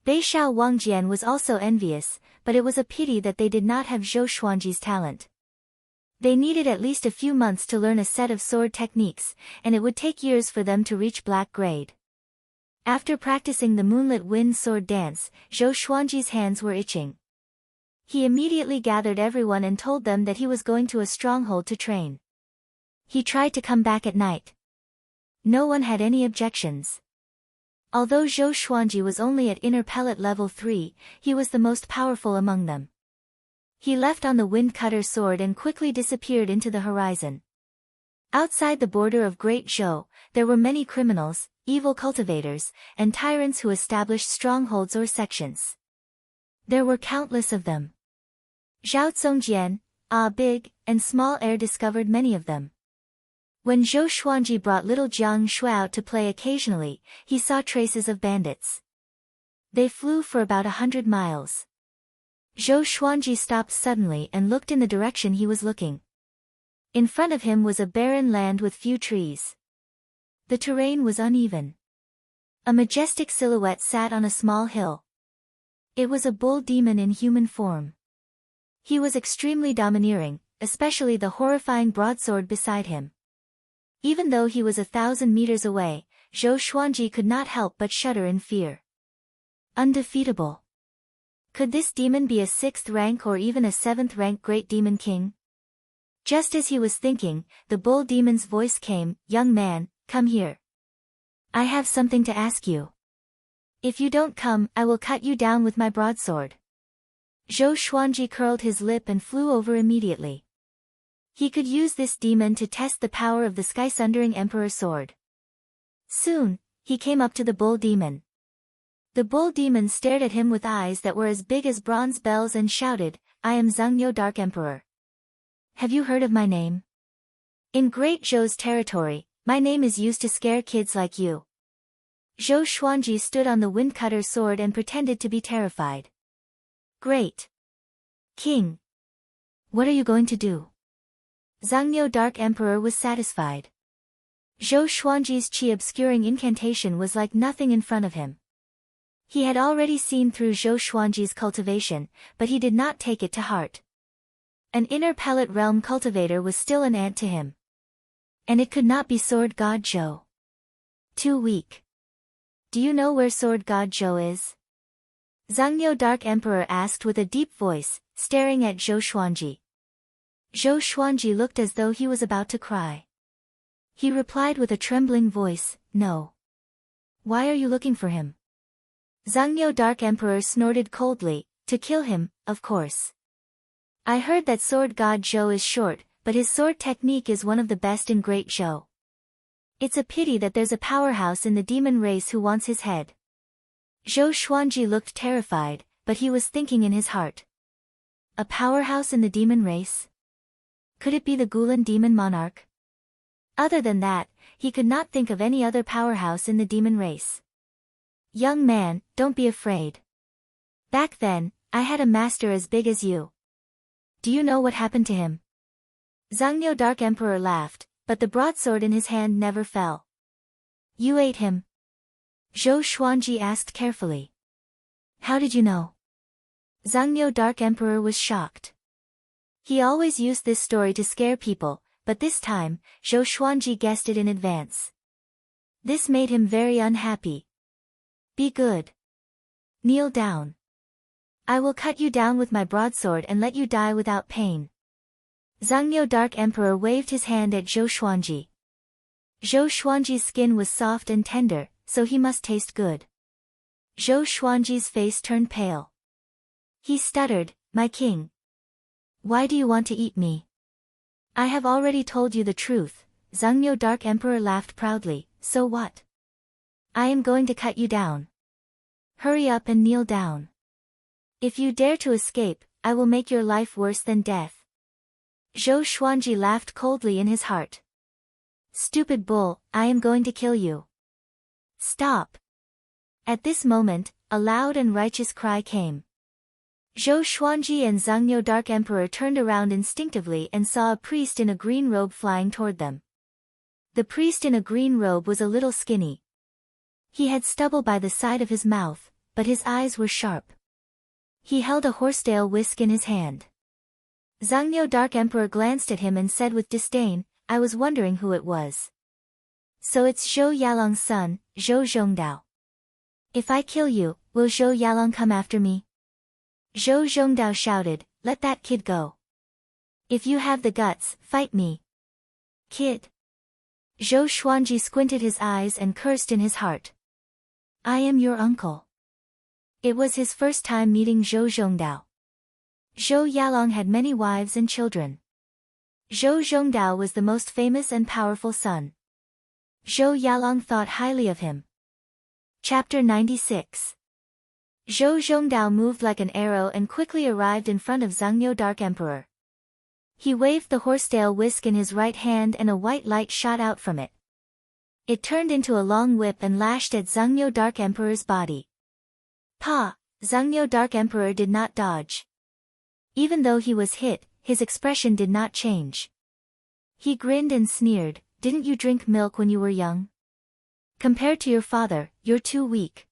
Bei Shao Wangjian was also envious, but it was a pity that they did not have Zhou Xuanji's talent. They needed at least a few months to learn a set of sword techniques, and it would take years for them to reach black grade. After practicing the Moonlit Wind sword dance, Zhou Xuanji's hands were itching. He immediately gathered everyone and told them that he was going to a stronghold to train. He tried to come back at night. No one had any objections. Although Zhou Xuanji was only at inner pellet level 3, he was the most powerful among them. He left on the wind cutter sword and quickly disappeared into the horizon. Outside the border of Great Zhou, there were many criminals, evil cultivators, and tyrants who established strongholds or sections. There were countless of them. Zhao Zongjian, big and small heir discovered many of them. When Zhou Xuanji brought little Jiang Shui out to play occasionally, he saw traces of bandits. They flew for about 100 miles. Zhou Xuanji stopped suddenly and looked in the direction he was looking. In front of him was a barren land with few trees. The terrain was uneven. A majestic silhouette sat on a small hill. It was a bull demon in human form. He was extremely domineering, especially the horrifying broadsword beside him. Even though he was 1,000 meters away, Zhou Xuanji could not help but shudder in fear. Undefeatable. Could this demon be a 6th rank or even a 7th rank great demon king? Just as he was thinking, the bull demon's voice came, "Young man, come here. I have something to ask you. If you don't come, I will cut you down with my broadsword." Zhou Xuanji curled his lip and flew over immediately. He could use this demon to test the power of the sky-sundering emperor sword. Soon, he came up to the bull demon. The bull demon stared at him with eyes that were as big as bronze bells and shouted, "I am Zhangyo Dark Emperor. Have you heard of my name? In Great Zhou's territory, my name is used to scare kids like you." Zhou Xuanji stood on the windcutter sword and pretended to be terrified. "Great King! What are you going to do?" Zhangyo Dark Emperor was satisfied. Zhou Xuanji's chi-obscuring incantation was like nothing in front of him. He had already seen through Zhou Xuanji's cultivation, but he did not take it to heart. An inner pellet realm cultivator was still an ant to him. And it could not be Sword God Zhou. Too weak. "Do you know where Sword God Zhou is?" Zhangyo Dark Emperor asked with a deep voice, staring at Zhou Xuanji. Zhou Xuanji looked as though he was about to cry. He replied with a trembling voice, "No." "Why are you looking for him?" Zhangyo Dark Emperor snorted coldly, "To kill him, of course. I heard that Sword God Zhou is short, but his sword technique is one of the best in Great Zhou. It's a pity that there's a powerhouse in the demon race who wants his head." Zhou Xuanji looked terrified, but he was thinking in his heart. A powerhouse in the demon race? Could it be the Gulan demon monarch? Other than that, he could not think of any other powerhouse in the demon race. "Young man, don't be afraid. Back then, I had a master as big as you. Do you know what happened to him?" Zhangyo Dark Emperor laughed, but the broadsword in his hand never fell. "You ate him?" Zhou Xuanji asked carefully. "How did you know?" Zhangyo Dark Emperor was shocked. He always used this story to scare people, but this time, Zhou Xuanji guessed it in advance. This made him very unhappy. "Be good. Kneel down. I will cut you down with my broadsword and let you die without pain." Zhangyo Dark Emperor waved his hand at Zhou Xuanji. Zhou Xuanji's skin was soft and tender, so he must taste good. Zhou Xuanji's face turned pale. He stuttered, "My king. Why do you want to eat me?" "I have already told you the truth," Zhangyo Dark Emperor laughed proudly, "so what? I am going to cut you down. Hurry up and kneel down. If you dare to escape, I will make your life worse than death." Zhou Xuanji laughed coldly in his heart. "Stupid bull, I am going to kill you. Stop." At this moment, a loud and righteous cry came. Zhou Xuanji and Zhangyo Dark Emperor turned around instinctively and saw a priest in a green robe flying toward them. The priest in a green robe was a little skinny. He had stubble by the side of his mouth, but his eyes were sharp. He held a horsetail whisk in his hand. Zhangyo Dark Emperor glanced at him and said with disdain, "I was wondering who it was. So it's Zhou Yalong's son, Zhou Zhongdao. If I kill you, will Zhou Yalong come after me?" Zhou Zhongdao shouted, "Let that kid go. If you have the guts, fight me." "Kid?" Zhou Xuanji squinted his eyes and cursed in his heart. "I am your uncle." It was his first time meeting Zhou Zhongdao. Zhou Yalong had many wives and children. Zhou Zhongdao was the most famous and powerful son. Zhou Yalong thought highly of him. Chapter 96. Zhou Zhongdao moved like an arrow and quickly arrived in front of Zhangyo Dark Emperor. He waved the horsetail whisk in his right hand and a white light shot out from it. It turned into a long whip and lashed at Zhangyo Dark Emperor's body. Pa! Zhangyo Dark Emperor did not dodge. Even though he was hit, his expression did not change. He grinned and sneered, "Didn't you drink milk when you were young? Compared to your father, you're too weak."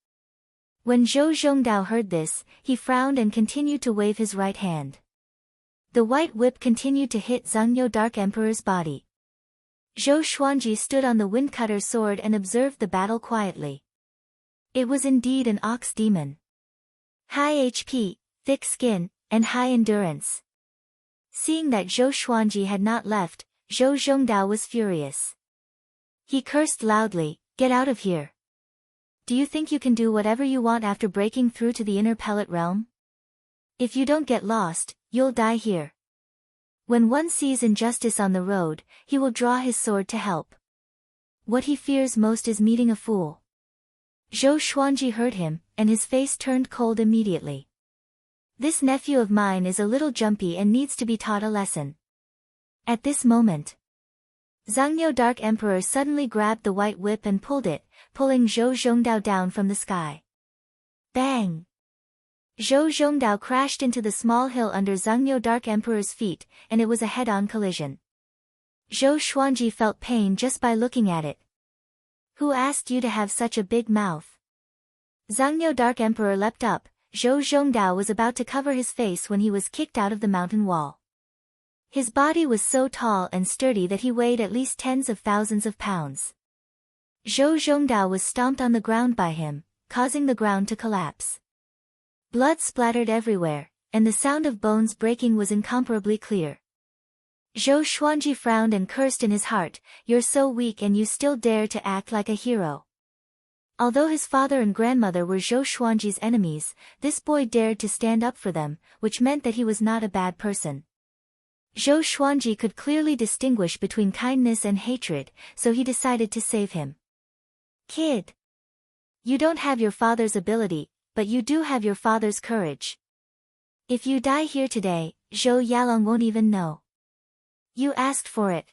When Zhou Zhongdao heard this, he frowned and continued to wave his right hand. The white whip continued to hit Zhangyo Dark Emperor's body. Zhou Xuanji stood on the windcutter sword and observed the battle quietly. It was indeed an ox demon. High HP, thick skin, and high endurance. Seeing that Zhou Xuanji had not left, Zhou Zhongdao was furious. He cursed loudly, "Get out of here. Do you think you can do whatever you want after breaking through to the inner pellet realm? If you don't get lost, you'll die here." When one sees injustice on the road, he will draw his sword to help. What he fears most is meeting a fool. Zhou Xuanji heard him, and his face turned cold immediately. This nephew of mine is a little jumpy and needs to be taught a lesson. At this moment, Zhangyo Dark Emperor suddenly grabbed the white whip and pulled it, pulling Zhou Zhongdao down from the sky. Bang! Zhou Zhongdao crashed into the small hill under Zhangyo Dark Emperor's feet, and it was a head-on collision. Zhou Xuanji felt pain just by looking at it. "Who asked you to have such a big mouth?" Zhangyo Dark Emperor leapt up. Zhou Zhongdao was about to cover his face when he was kicked out of the mountain wall. His body was so tall and sturdy that he weighed at least tens of thousands of pounds. Zhou Zhongdao was stomped on the ground by him, causing the ground to collapse. Blood splattered everywhere, and the sound of bones breaking was incomparably clear. Zhou Xuanji frowned and cursed in his heart, "You're so weak and you still dare to act like a hero." Although his father and grandmother were Zhou Xuanji's enemies, this boy dared to stand up for them, which meant that he was not a bad person. Zhou Xuanji could clearly distinguish between kindness and hatred, so he decided to save him. "Kid, you don't have your father's ability, but you do have your father's courage. If you die here today, Zhou Yalong won't even know. You asked for it."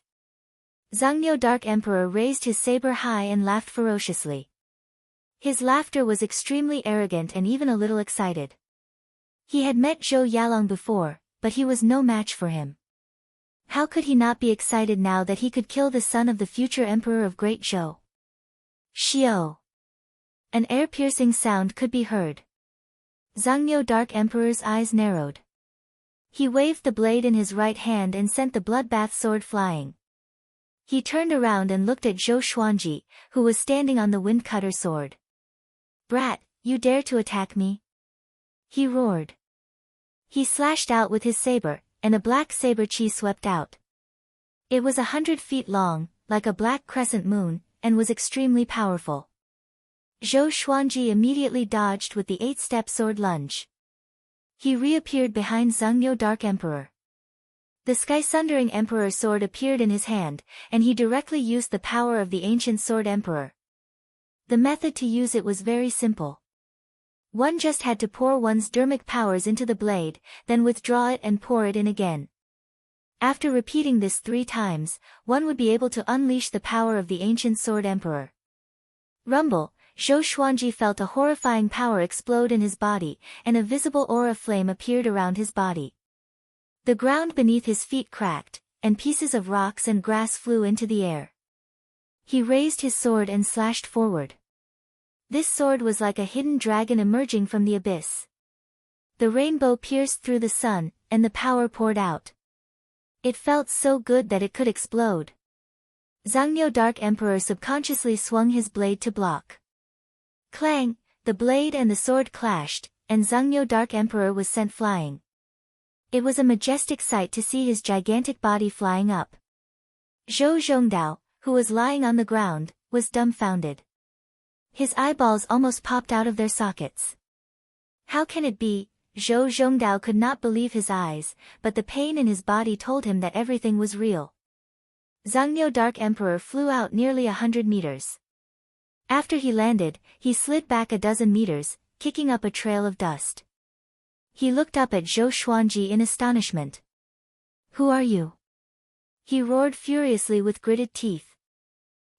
Zhangyo Dark Emperor raised his saber high and laughed ferociously. His laughter was extremely arrogant and even a little excited. He had met Zhou Yalong before, but he was no match for him. How could he not be excited now that he could kill the son of the future emperor of Great Zhou? Xiao! An ear-piercing sound could be heard. Zhangyo Dark Emperor's eyes narrowed. He waved the blade in his right hand and sent the bloodbath sword flying. He turned around and looked at Zhou Xuanji, who was standing on the windcutter sword. "Brat, you dare to attack me?" he roared. He slashed out with his saber, and a black saber chi swept out. It was 100 feet long, like a black crescent moon, and was extremely powerful. Zhou Xuanji immediately dodged with the 8-step sword lunge. He reappeared behind Zhangyo Dark Emperor. The Sky-Sundering Emperor sword appeared in his hand, and he directly used the power of the ancient sword emperor. The method to use it was very simple. One just had to pour one's dermic powers into the blade, then withdraw it and pour it in again. After repeating this 3 times, one would be able to unleash the power of the ancient sword emperor. Rumble! Zhou Xuanji felt a horrifying power explode in his body, and a visible aura flame appeared around his body. The ground beneath his feet cracked, and pieces of rocks and grass flew into the air. He raised his sword and slashed forward. This sword was like a hidden dragon emerging from the abyss. The rainbow pierced through the sun, and the power poured out. It felt so good that it could explode. Zhangyo Dark Emperor subconsciously swung his blade to block. Clang! The blade and the sword clashed, and Zhangyo Dark Emperor was sent flying. It was a majestic sight to see his gigantic body flying up. Zhou Zhongdao, who was lying on the ground, was dumbfounded. His eyeballs almost popped out of their sockets. How can it be? Zhou Zhongdao could not believe his eyes, but the pain in his body told him that everything was real. Zhongnyo Dark Emperor flew out nearly 100 meters. After he landed, he slid back a dozen meters, kicking up a trail of dust. He looked up at Zhou Xuanji in astonishment. "Who are you?" he roared furiously with gritted teeth.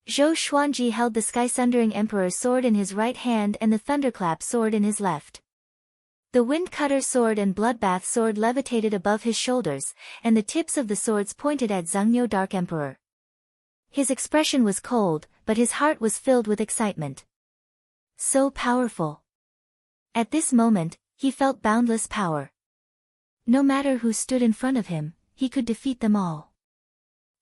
Zhou Xuanji held the Sky-Sundering Emperor's sword in his right hand and the Thunderclap sword in his left. The Wind-Cutter sword and Bloodbath sword levitated above his shoulders, and the tips of the swords pointed at Zhongnyo Dark Emperor. His expression was cold, but his heart was filled with excitement. So powerful. At this moment, he felt boundless power. No matter who stood in front of him, he could defeat them all.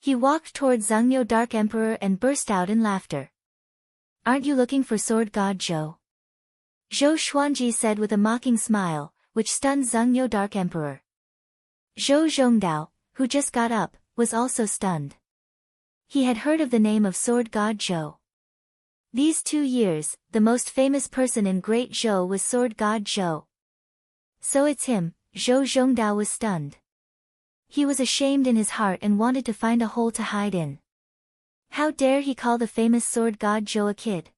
He walked toward Zhongnyo Dark Emperor and burst out in laughter. "Aren't you looking for Sword God Zhou?" Zhou Xuanji said with a mocking smile, which stunned Zhongnyo Dark Emperor. Zhou Zhongdao, who just got up, was also stunned. He had heard of the name of Sword God Zhou. These 2 years, the most famous person in Great Zhou was Sword God Zhou. So it's him. Zhou Zhongdao was stunned. He was ashamed in his heart and wanted to find a hole to hide in. How dare he call the famous Sword God Zhou a kid?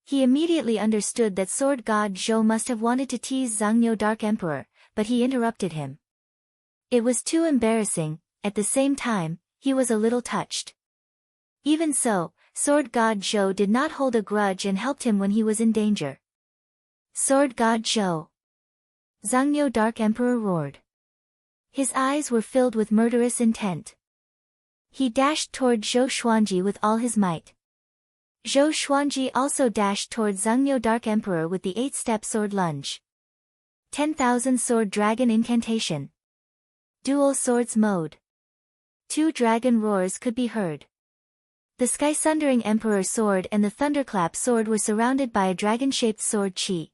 He immediately understood that Sword God Zhou must have wanted to tease Zhongnyo Dark Emperor, but he interrupted him. It was too embarrassing. At the same time, he was a little touched. Even so, Sword God Zhou did not hold a grudge and helped him when he was in danger. "Sword God Zhou!" Zhongnyo Dark Emperor roared. His eyes were filled with murderous intent. He dashed toward Zhou Xuanji with all his might. Zhou Xuanji also dashed toward Zhongnyo Dark Emperor with the 8-step sword lunge. 10,000 Sword Dragon Incantation. Dual Swords Mode. 2 dragon roars could be heard. The Sky-Sundering Emperor's sword and the Thunderclap sword were surrounded by a dragon-shaped sword chi.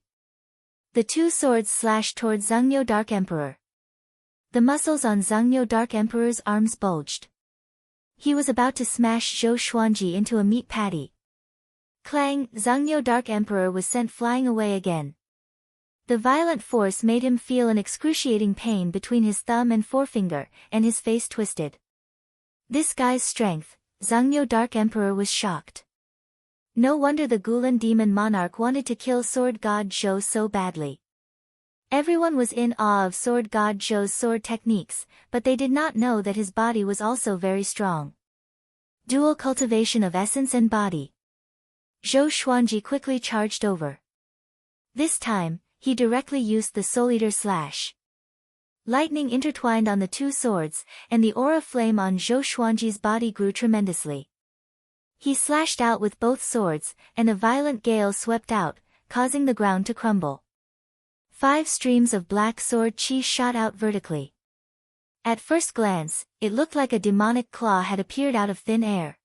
The 2 swords slashed toward Zhongnyo Dark Emperor. The muscles on Zhongnyo Dark Emperor's arms bulged. He was about to smash Zhou Xuanji into a meat patty. Clang! Zhongnyo Dark Emperor was sent flying away again. The violent force made him feel an excruciating pain between his thumb and forefinger, and his face twisted. This guy's strength. Zhongnyo Dark Emperor was shocked. No wonder the Gulan Demon Monarch wanted to kill Sword God Zhou so badly. Everyone was in awe of Sword God Zhou's sword techniques, but they did not know that his body was also very strong. Dual cultivation of essence and body. Zhou Xuanji quickly charged over. This time, he directly used the Soul Eater Slash. Lightning intertwined on the 2 swords, and the aura flame on Zhou Xuanji's body grew tremendously. He slashed out with both swords, and a violent gale swept out, causing the ground to crumble. 5 streams of black sword chi shot out vertically. At first glance, it looked like a demonic claw had appeared out of thin air.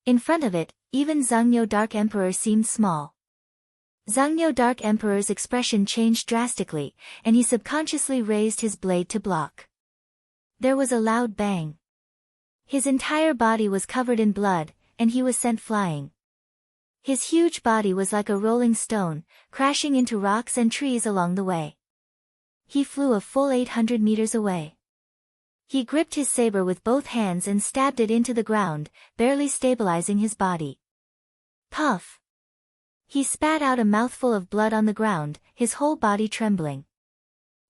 In front of it, even Zhongnyo Dark Emperor seemed small. Zhongnyo Dark Emperor's expression changed drastically, and he subconsciously raised his blade to block. There was a loud bang. His entire body was covered in blood, and he was sent flying. His huge body was like a rolling stone, crashing into rocks and trees along the way. He flew a full 800 meters away. He gripped his saber with both hands and stabbed it into the ground, barely stabilizing his body. Puff! He spat out a mouthful of blood on the ground, his whole body trembling.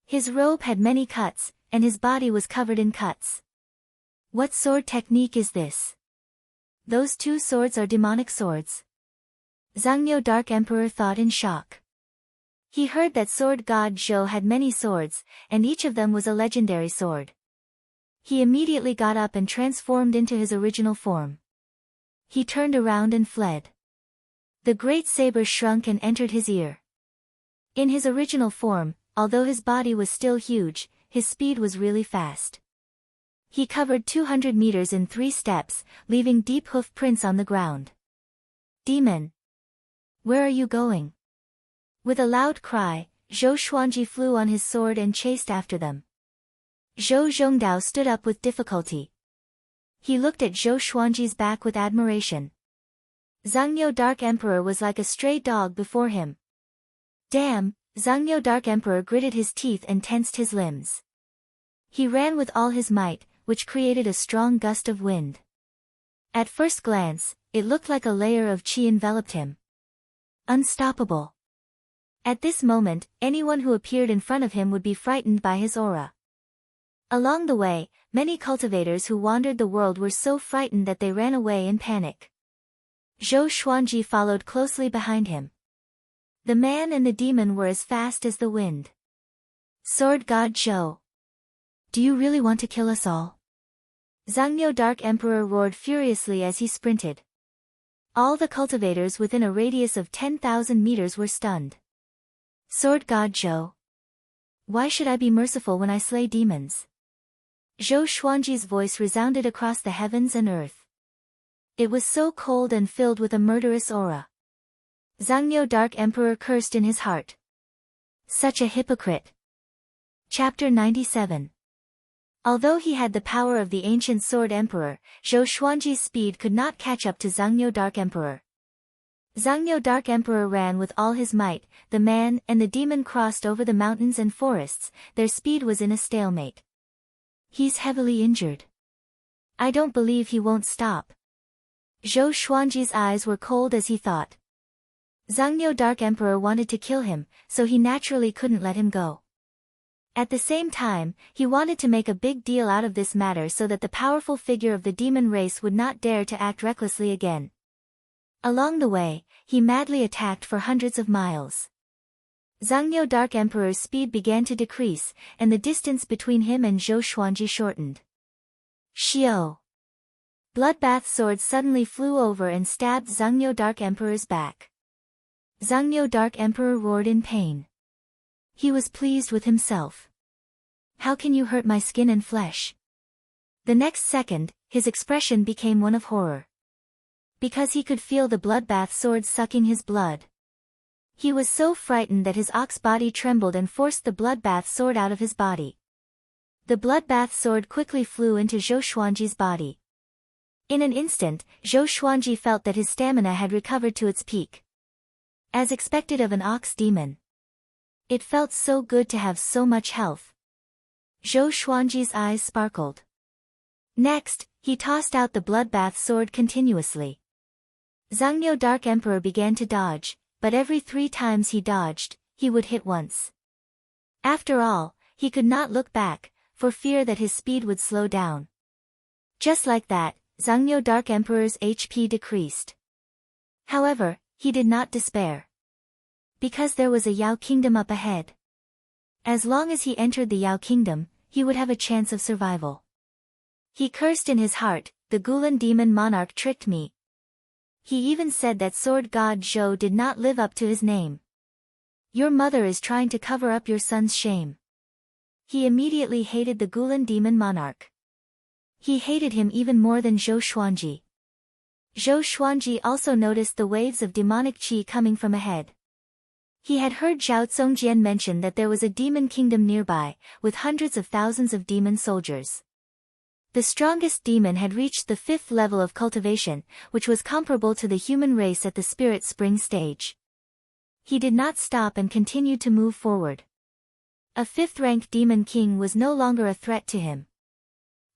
His robe had many cuts, and his body was covered in cuts. What sword technique is this? Those 2 swords are demonic swords. Zhongnyo Dark Emperor thought in shock. He heard that Sword God Zhou had many swords, and each of them was a legendary sword. He immediately got up and transformed into his original form. He turned around and fled. The great saber shrunk and entered his ear. In his original form, although his body was still huge, his speed was really fast. He covered 200 meters in 3 steps, leaving deep hoof prints on the ground. Demon! Where are you going? With a loud cry, Zhou Xuanji flew on his sword and chased after them. Zhou Zhongdao stood up with difficulty. He looked at Zhou Xuanji's back with admiration. Zhongnyo Dark Emperor was like a stray dog before him. Damn! Zhongnyo Dark Emperor gritted his teeth and tensed his limbs. He ran with all his might, which created a strong gust of wind. At first glance, it looked like a layer of chi enveloped him. Unstoppable. At this moment, anyone who appeared in front of him would be frightened by his aura. Along the way, many cultivators who wandered the world were so frightened that they ran away in panic. Zhou Xuanji followed closely behind him. The man and the demon were as fast as the wind. Sword God Zhou. Do you really want to kill us all? Zhangniu Dark Emperor roared furiously as he sprinted. All the cultivators within a radius of 10,000 meters were stunned. Sword God Zhou. Why should I be merciful when I slay demons? Zhou Xuanji's voice resounded across the heavens and earth. It was so cold and filled with a murderous aura. Zhangniu Dark Emperor cursed in his heart. Such a hypocrite. Chapter 97. Although he had the power of the ancient Sword Emperor, Zhou Xuanji's speed could not catch up to Zhangniu Dark Emperor. Zhangniu Dark Emperor ran with all his might, the man and the demon crossed over the mountains and forests, their speed was in a stalemate. He's heavily injured. I don't believe he won't stop. Zhou Xuanji's eyes were cold as he thought. Zhangniu Dark Emperor wanted to kill him, so he naturally couldn't let him go. At the same time, he wanted to make a big deal out of this matter so that the powerful figure of the demon race would not dare to act recklessly again. Along the way, he madly attacked for hundreds of miles. Zhangniu Dark Emperor's speed began to decrease, and the distance between him and Zhou Xuanji shortened. Xiao! Bloodbath sword suddenly flew over and stabbed Zhangniu Dark Emperor's back. Zhangniu Dark Emperor roared in pain. He was pleased with himself. How can you hurt my skin and flesh? The next second, his expression became one of horror. Because he could feel the bloodbath sword sucking his blood. He was so frightened that his ox body trembled and forced the bloodbath sword out of his body. The bloodbath sword quickly flew into Zhou Xuanji's body. In an instant, Zhou Xuanji felt that his stamina had recovered to its peak. As expected of an ox demon. It felt so good to have so much health. Zhou Xuanji's eyes sparkled. Next, he tossed out the bloodbath sword continuously. Zhangniu Dark Emperor began to dodge, but every 3 times he dodged, he would hit once. After all, he could not look back, for fear that his speed would slow down. Just like that, Zhangniu Dark Emperor's HP decreased. However, he did not despair. Because there was a Yao Kingdom up ahead. As long as he entered the Yao Kingdom, he would have a chance of survival. He cursed in his heart, the Gulan demon monarch tricked me. He even said that sword god Zhou did not live up to his name. Your mother is trying to cover up your son's shame. He immediately hated the Gulan demon monarch. He hated him even more than Zhou Xuanji. Zhou Xuanji also noticed the waves of demonic qi coming from ahead. He had heard Zhao Zongjian mention that there was a demon kingdom nearby, with hundreds of thousands of demon soldiers. The strongest demon had reached the 5th level of cultivation, which was comparable to the human race at the spirit spring stage. He did not stop and continued to move forward. A 5th-rank demon king was no longer a threat to him.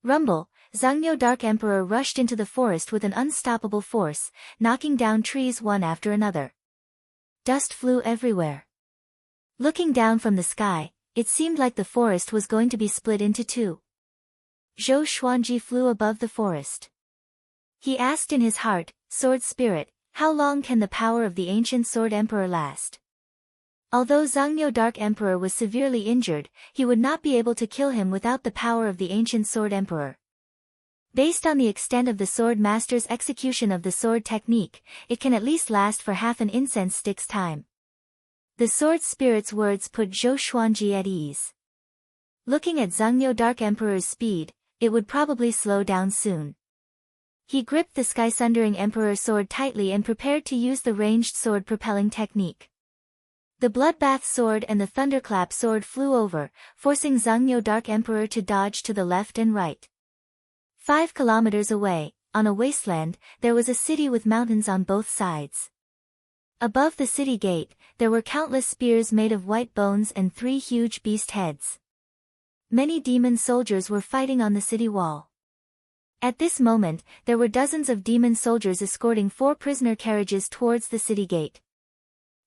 Rumble, Zhangniu Dark Emperor rushed into the forest with an unstoppable force, knocking down trees one after another. Dust flew everywhere. Looking down from the sky, it seemed like the forest was going to be split into 2. Zhou Xuanji flew above the forest. He asked in his heart, Sword Spirit, how long can the power of the ancient Sword Emperor last? Although Zhangniu Dark Emperor was severely injured, he would not be able to kill him without the power of the ancient Sword Emperor. Based on the extent of the Sword Master's execution of the sword technique, it can at least last for half an incense stick's time. The Sword Spirit's words put Zhou Xuanji at ease. Looking at Zhangniu Dark Emperor's speed, it would probably slow down soon. He gripped the Sky-Sundering Emperor sword tightly and prepared to use the ranged sword propelling technique. The Bloodbath sword and the Thunderclap sword flew over, forcing Zhangniu Dark Emperor to dodge to the left and right. 5 kilometers away, on a wasteland, there was a city with mountains on both sides. Above the city gate, there were countless spears made of white bones and 3 huge beast heads. Many demon soldiers were fighting on the city wall. At this moment, there were dozens of demon soldiers escorting 4 prisoner carriages towards the city gate.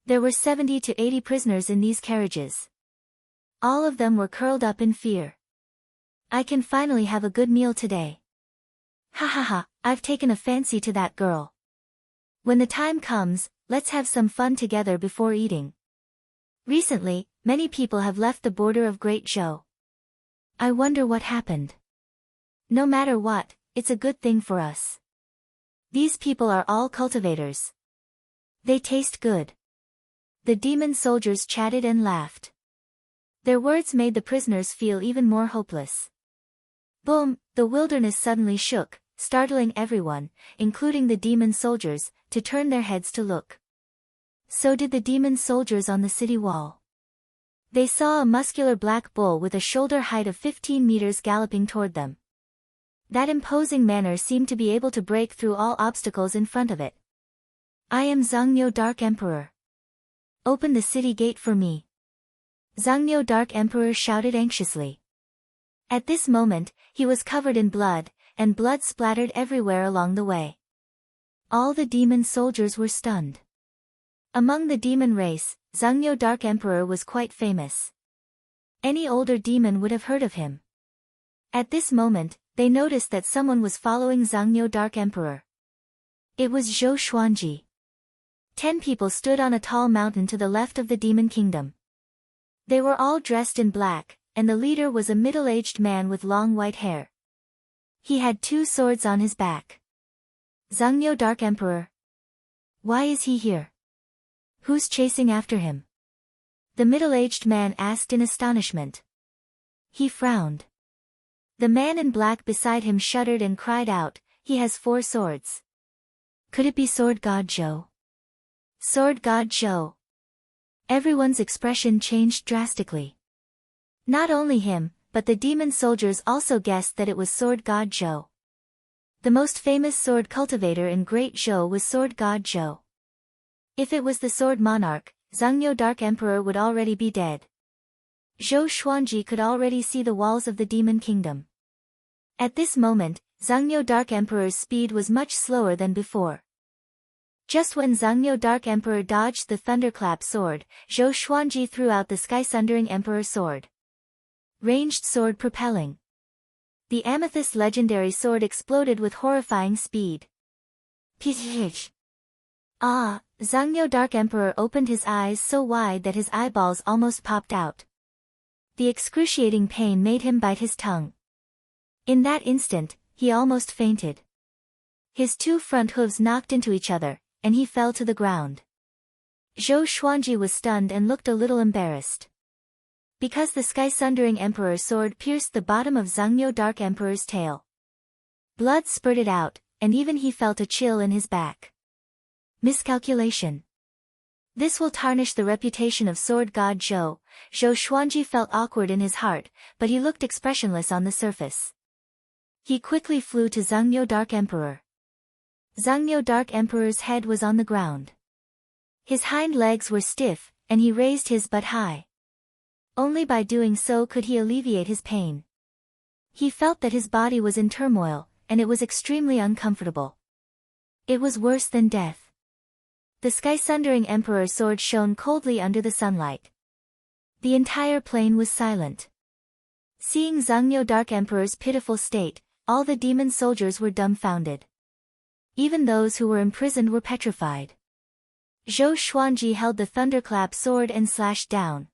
There were 70 to 80 prisoners in these carriages. All of them were curled up in fear. I can finally have a good meal today. Ha ha ha, I've taken a fancy to that girl. When the time comes, let's have some fun together before eating. Recently, many people have left the border of Great Zhou. I wonder what happened. No matter what, it's a good thing for us. These people are all cultivators. They taste good. The demon soldiers chatted and laughed. Their words made the prisoners feel even more hopeless. Boom, the wilderness suddenly shook, startling everyone, including the demon soldiers, to turn their heads to look. So did the demon soldiers on the city wall. They saw a muscular black bull with a shoulder height of 15 meters galloping toward them. That imposing manner seemed to be able to break through all obstacles in front of it. I am Zhongnyo Dark Emperor. Open the city gate for me. Zhongnyo Dark Emperor shouted anxiously. At this moment, he was covered in blood, and blood splattered everywhere along the way. All the demon soldiers were stunned. Among the demon race, Zhongnyo Dark Emperor was quite famous. Any older demon would have heard of him. At this moment, they noticed that someone was following Zhongnyo Dark Emperor. It was Zhou Xuanji. 10 people stood on a tall mountain to the left of the demon kingdom. They were all dressed in black, and the leader was a middle-aged man with long white hair. He had 2 swords on his back. Zhongnyo Dark Emperor. Why is he here? Who's chasing after him? The middle-aged man asked in astonishment. He frowned. The man in black beside him shuddered and cried out, he has 4 swords. Could it be Sword God Zhou? Sword God Zhou. Everyone's expression changed drastically. Not only him, but the demon soldiers also guessed that it was Sword God Zhou. The most famous sword cultivator in Great Zhou was Sword God Zhou. If it was the Sword Monarch, Zhongnyo Dark Emperor would already be dead. Zhou Xuanji could already see the walls of the demon kingdom. At this moment, Zhongnyo Dark Emperor's speed was much slower than before. Just when Zhongnyo Dark Emperor dodged the thunderclap sword, Zhou Xuanji threw out the sky-sundering Emperor sword. Ranged sword propelling. The amethyst legendary sword exploded with horrifying speed. Psh! Ah! Zhongnyo Dark Emperor opened his eyes so wide that his eyeballs almost popped out. The excruciating pain made him bite his tongue. In that instant, he almost fainted. His 2 front hooves knocked into each other, and he fell to the ground. Zhou Xuanji was stunned and looked a little embarrassed. Because the sky-sundering Emperor's sword pierced the bottom of Zhongnyo Dark Emperor's tail. Blood spurted out, and even he felt a chill in his back. Miscalculation. This will tarnish the reputation of Sword God Zhou. Zhou Xuanji felt awkward in his heart, but he looked expressionless on the surface. He quickly flew to Zhongnyo Dark Emperor. Zhongnyo Dark Emperor's head was on the ground. His hind legs were stiff, and he raised his butt high. Only by doing so could he alleviate his pain. He felt that his body was in turmoil, and it was extremely uncomfortable. It was worse than death. The sky-sundering Emperor's sword shone coldly under the sunlight. The entire plain was silent. Seeing Zhongnyo Dark Emperor's pitiful state, all the demon soldiers were dumbfounded. Even those who were imprisoned were petrified. Zhou Xuanji held the thunderclap sword and slashed down.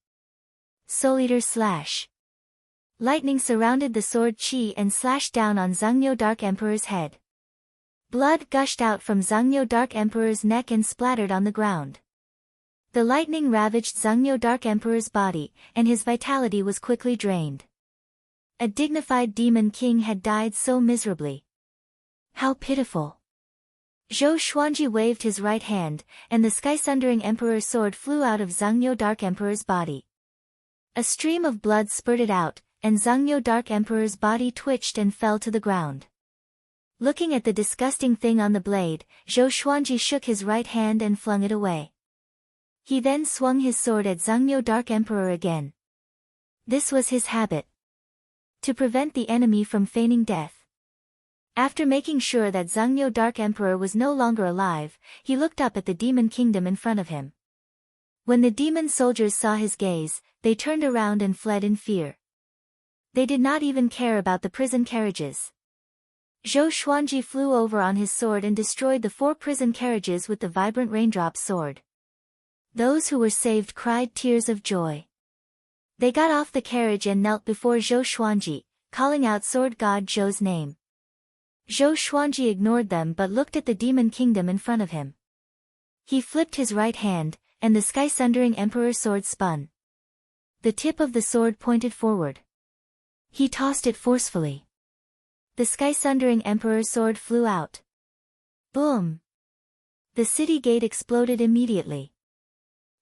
Soul Eater slash. Lightning surrounded the sword chi and slashed down on Zhongnyo Dark Emperor's head. Blood gushed out from Zhongnyo Dark Emperor's neck and splattered on the ground. The lightning ravaged Zhongnyo Dark Emperor's body, and his vitality was quickly drained. A dignified demon king had died so miserably. How pitiful. Zhou Xuanji waved his right hand, and the sky-sundering Emperor's sword flew out of Zhongnyo Dark Emperor's body. A stream of blood spurted out, and Zhongnyo Dark Emperor's body twitched and fell to the ground. Looking at the disgusting thing on the blade, Zhou Xuanji shook his right hand and flung it away. He then swung his sword at Zhongnyo Dark Emperor again. This was his habit. To prevent the enemy from feigning death. After making sure that Zhengyo Dark Emperor was no longer alive, he looked up at the demon kingdom in front of him. When the demon soldiers saw his gaze, they turned around and fled in fear. They did not even care about the prison carriages. Zhou Xuanji flew over on his sword and destroyed the 4 prison carriages with the vibrant raindrop sword. Those who were saved cried tears of joy. They got off the carriage and knelt before Zhou Xuanji, calling out Sword God Zhou's name. Zhou Xuanji ignored them but looked at the demon kingdom in front of him. He flipped his right hand, and the sky-sundering emperor's sword spun. The tip of the sword pointed forward. He tossed it forcefully. The sky-sundering emperor's sword flew out. Boom! The city gate exploded immediately.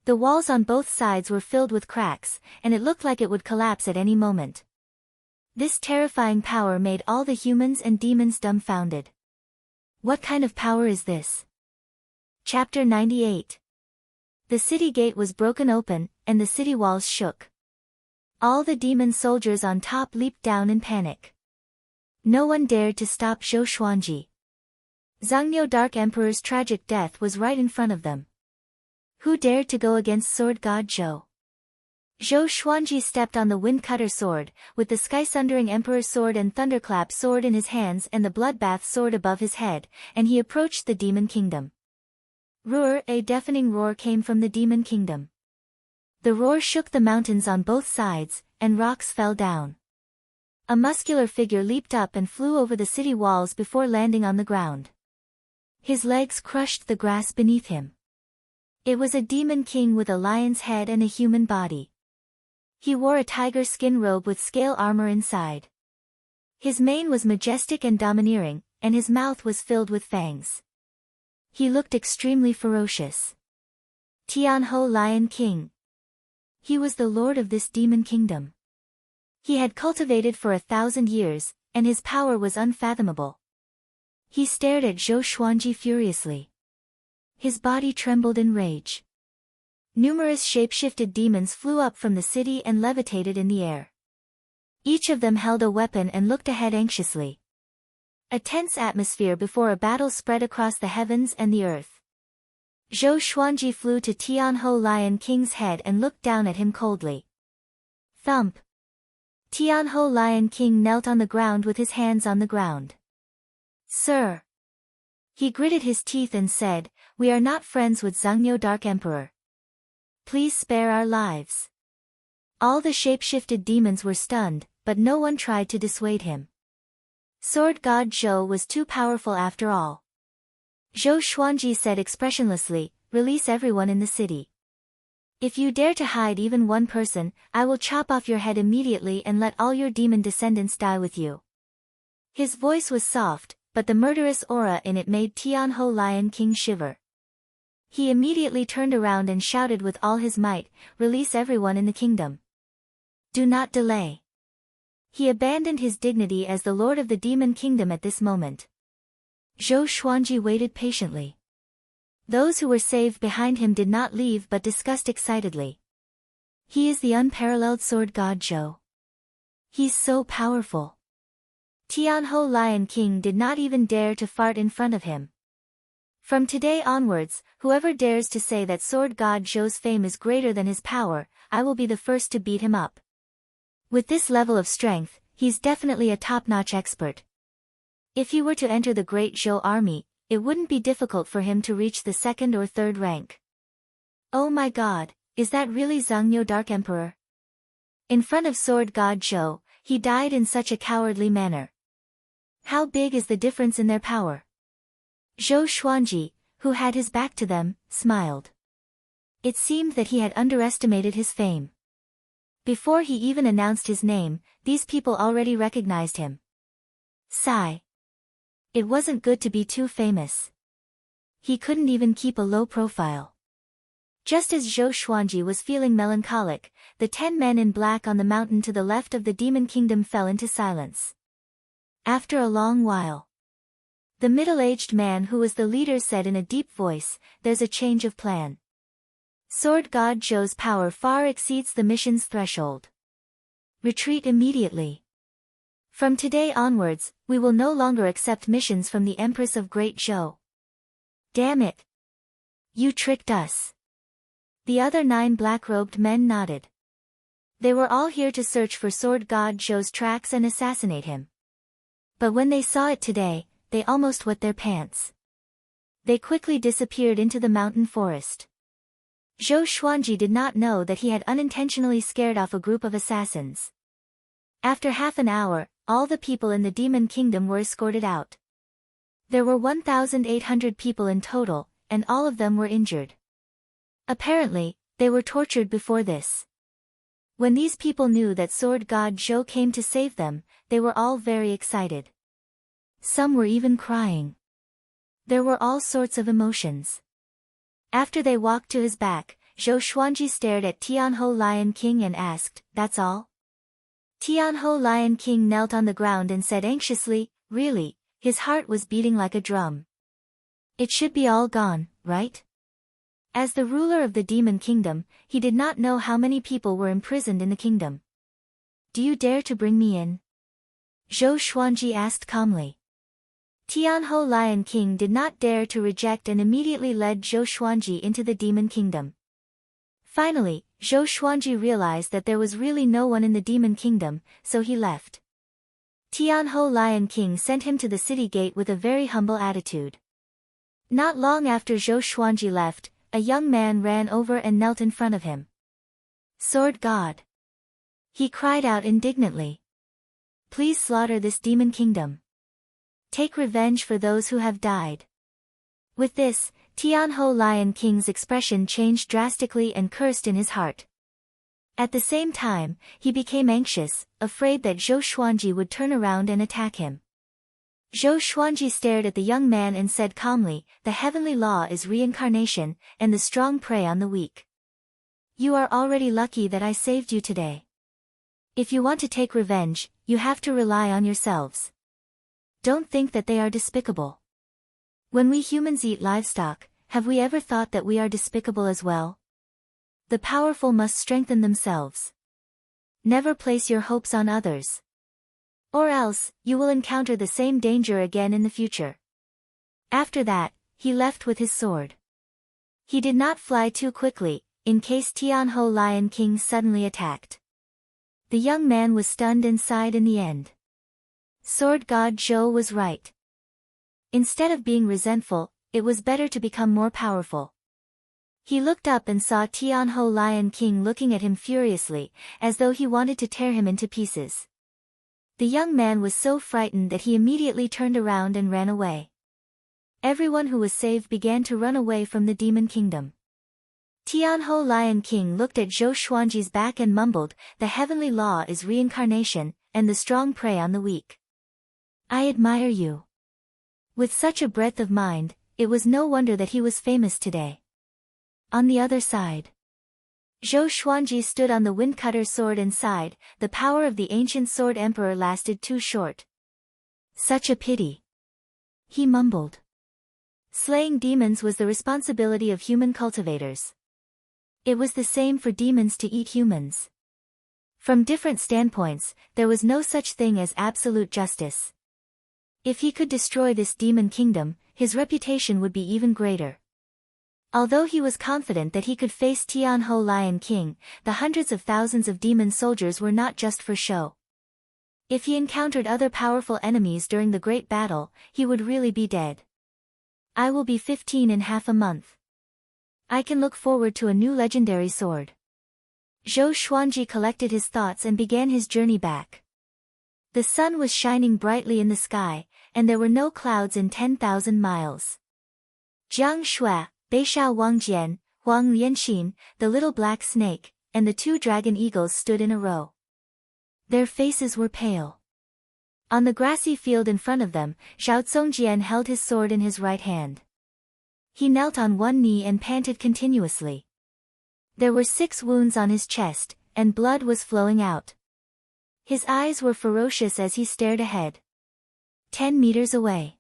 The walls on both sides were filled with cracks, and it looked like it would collapse at any moment. This terrifying power made all the humans and demons dumbfounded. What kind of power is this? Chapter 98. The city gate was broken open, and the city walls shook. All the demon soldiers on top leaped down in panic. No one dared to stop Zhou Xuanji. Zhengyo Dark Emperor's tragic death was right in front of them. Who dared to go against Sword God Zhou? Zhou Xuanji stepped on the Wind-Cutter sword, with the Sky-Sundering Emperor's sword and Thunderclap sword in his hands and the Bloodbath sword above his head, and he approached the Demon Kingdom. Roar! A deafening roar came from the Demon Kingdom. The roar shook the mountains on both sides, and rocks fell down. A muscular figure leaped up and flew over the city walls before landing on the ground. His legs crushed the grass beneath him. It was a demon king with a lion's head and a human body. He wore a tiger skin robe with scale armor inside. His mane was majestic and domineering, and his mouth was filled with fangs. He looked extremely ferocious. Tianhou Lion King. He was the lord of this demon kingdom. He had cultivated for 1,000 years, and his power was unfathomable. He stared at Zhou Xuanji furiously. His body trembled in rage. Numerous shape-shifted demons flew up from the city and levitated in the air. Each of them held a weapon and looked ahead anxiously. A tense atmosphere before a battle spread across the heavens and the earth. Zhou Xuanji flew to Tianhou Lion King's head and looked down at him coldly. Thump! Tianhou Lion King knelt on the ground with his hands on the ground. Sir! He gritted his teeth and said, "We are not friends with Zhengyo Dark Emperor. Please spare our lives." All the shape-shifted demons were stunned, but no one tried to dissuade him. Sword God Zhou was too powerful after all. Zhou Xuanji said expressionlessly, "Release everyone in the city. If you dare to hide even one person, I will chop off your head immediately and let all your demon descendants die with you." His voice was soft, but the murderous aura in it made Tianhou Lion King shiver. He immediately turned around and shouted with all his might, "Release everyone in the kingdom. Do not delay." He abandoned his dignity as the lord of the demon kingdom at this moment. Zhou Xuanji waited patiently. Those who were saved behind him did not leave but discussed excitedly. He is the unparalleled sword god Zhou. He's so powerful. Tianhou Lion King did not even dare to fart in front of him. From today onwards, whoever dares to say that Sword God Zhou's fame is greater than his power, I will be the first to beat him up. With this level of strength, he's definitely a top-notch expert. If he were to enter the great Zhou army, it wouldn't be difficult for him to reach the 2nd or 3rd rank. Oh my god, is that really Zhengyo Dark Emperor? In front of Sword God Zhou, he died in such a cowardly manner. How big is the difference in their power? Zhou Xuanji, who had his back to them, smiled. It seemed that he had underestimated his fame. Before he even announced his name, these people already recognized him. Sigh. It wasn't good to be too famous. He couldn't even keep a low profile. Just as Zhou Xuanji was feeling melancholic, the 10 men in black on the mountain to the left of the Demon Kingdom fell into silence. After a long while, the middle-aged man who was the leader said in a deep voice, "There's a change of plan. Sword God Zhou's power far exceeds the mission's threshold. Retreat immediately." From today onwards, we will no longer accept missions from the Empress of Great Zhou. Damn it! You tricked us. The other 9 black-robed men nodded. They were all here to search for Sword God Zhou's tracks and assassinate him. But when they saw it today, they almost wet their pants. They quickly disappeared into the mountain forest. Zhou Xuanji did not know that he had unintentionally scared off a group of assassins. After half an hour, all the people in the Demon Kingdom were escorted out. There were 1,800 people in total, and all of them were injured. Apparently, they were tortured before this. When these people knew that Sword God Zhou came to save them, they were all very excited. Some were even crying. There were all sorts of emotions. After they walked to his back, Zhou Xuanji stared at Tianhou Lion King and asked, "That's all?" Tianhou Lion King knelt on the ground and said anxiously, "Really?" His heart was beating like a drum. "It should be all gone, right?" As the ruler of the Demon Kingdom, he did not know how many people were imprisoned in the kingdom. "Do you dare to bring me in?" Zhou Xuanji asked calmly. Tianhou Lion King did not dare to reject and immediately led Zhou Xuanji into the Demon Kingdom. Finally, Zhou Xuanji realized that there was really no one in the Demon Kingdom, so he left. Tianhou Lion King sent him to the city gate with a very humble attitude. Not long after Zhou Xuanji left, a young man ran over and knelt in front of him. "Sword God!" he cried out indignantly. "Please slaughter this Demon Kingdom. Take revenge for those who have died." With this, Tianhou Lion King's expression changed drastically and cursed in his heart. At the same time, he became anxious, afraid that Zhou Xuanji would turn around and attack him. Zhou Xuanji stared at the young man and said calmly, "The heavenly law is reincarnation, and the strong prey on the weak. You are already lucky that I saved you today. If you want to take revenge, you have to rely on yourselves. Don't think that they are despicable. When we humans eat livestock, have we ever thought that we are despicable as well? The powerful must strengthen themselves. Never place your hopes on others. Or else, you will encounter the same danger again in the future." After that, he left with his sword. He did not fly too quickly, in case Tianhou Lion King suddenly attacked. The young man was stunned and sighed in the end. Sword God Zhou was right. Instead of being resentful, it was better to become more powerful. He looked up and saw Tianhou Lion King looking at him furiously, as though he wanted to tear him into pieces. The young man was so frightened that he immediately turned around and ran away. Everyone who was saved began to run away from the Demon Kingdom. Tianhou Lion King looked at Zhou Xuanji's back and mumbled, "The heavenly law is reincarnation, and the strong prey on the weak. I admire you." With such a breadth of mind, it was no wonder that he was famous today. On the other side, Zhou Xuanji stood on the windcutter sword and sighed, "The power of the ancient sword emperor lasted too short. Such a pity." He mumbled. Slaying demons was the responsibility of human cultivators. It was the same for demons to eat humans. From different standpoints, there was no such thing as absolute justice. If he could destroy this demon kingdom, his reputation would be even greater. Although he was confident that he could face Tianhou Lion King, the hundreds of thousands of demon soldiers were not just for show. If he encountered other powerful enemies during the great battle, he would really be dead. "I will be 15 in half a month. I can look forward to a new legendary sword." Zhou Xuanji collected his thoughts and began his journey back. The sun was shining brightly in the sky, and there were no clouds in 10,000 miles. Jiang Shui, Beishao Wangjian, Huang Lianxin, the little black snake, and the 2 dragon eagles stood in a row. Their faces were pale. On the grassy field in front of them, Xiao Zongjian held his sword in his right hand. He knelt on one knee and panted continuously. There were 6 wounds on his chest, and blood was flowing out. His eyes were ferocious as he stared ahead. 10 meters away,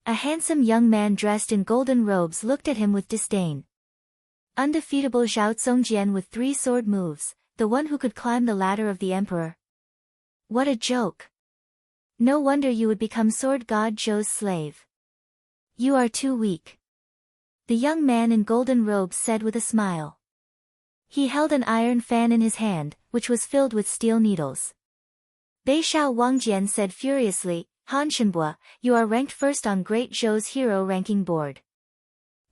a handsome young man dressed in golden robes looked at him with disdain. Undefeatable Zhao Zongjian with 3 sword moves, the one who could climb the ladder of the emperor. What a joke! No wonder you would become Sword God Zhou's slave. You are too weak. The young man in golden robes said with a smile. He held an iron fan in his hand, which was filled with steel needles. Beishao Wangjian said furiously, Han Shenbua, you are ranked first on Great Zhou's hero ranking board.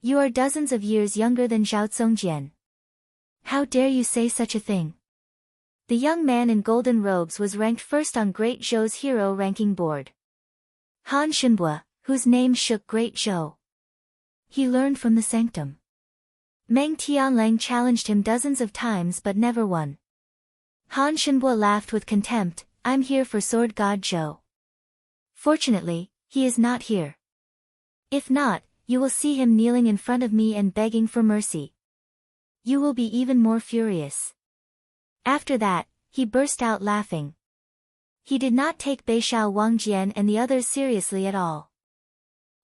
You are dozens of years younger than Zhao Zongjian. How dare you say such a thing? The young man in golden robes was ranked first on Great Zhou's hero ranking board. Han Shenbua, whose name shook Great Zhou. He learned from the sanctum. Meng Tianlang challenged him dozens of times but never won. Han Shenbua laughed with contempt, I'm here for Sword God Zhou. Fortunately, he is not here. If not, you will see him kneeling in front of me and begging for mercy. You will be even more furious. After that, he burst out laughing. He did not take Beishao Wangjian and the others seriously at all.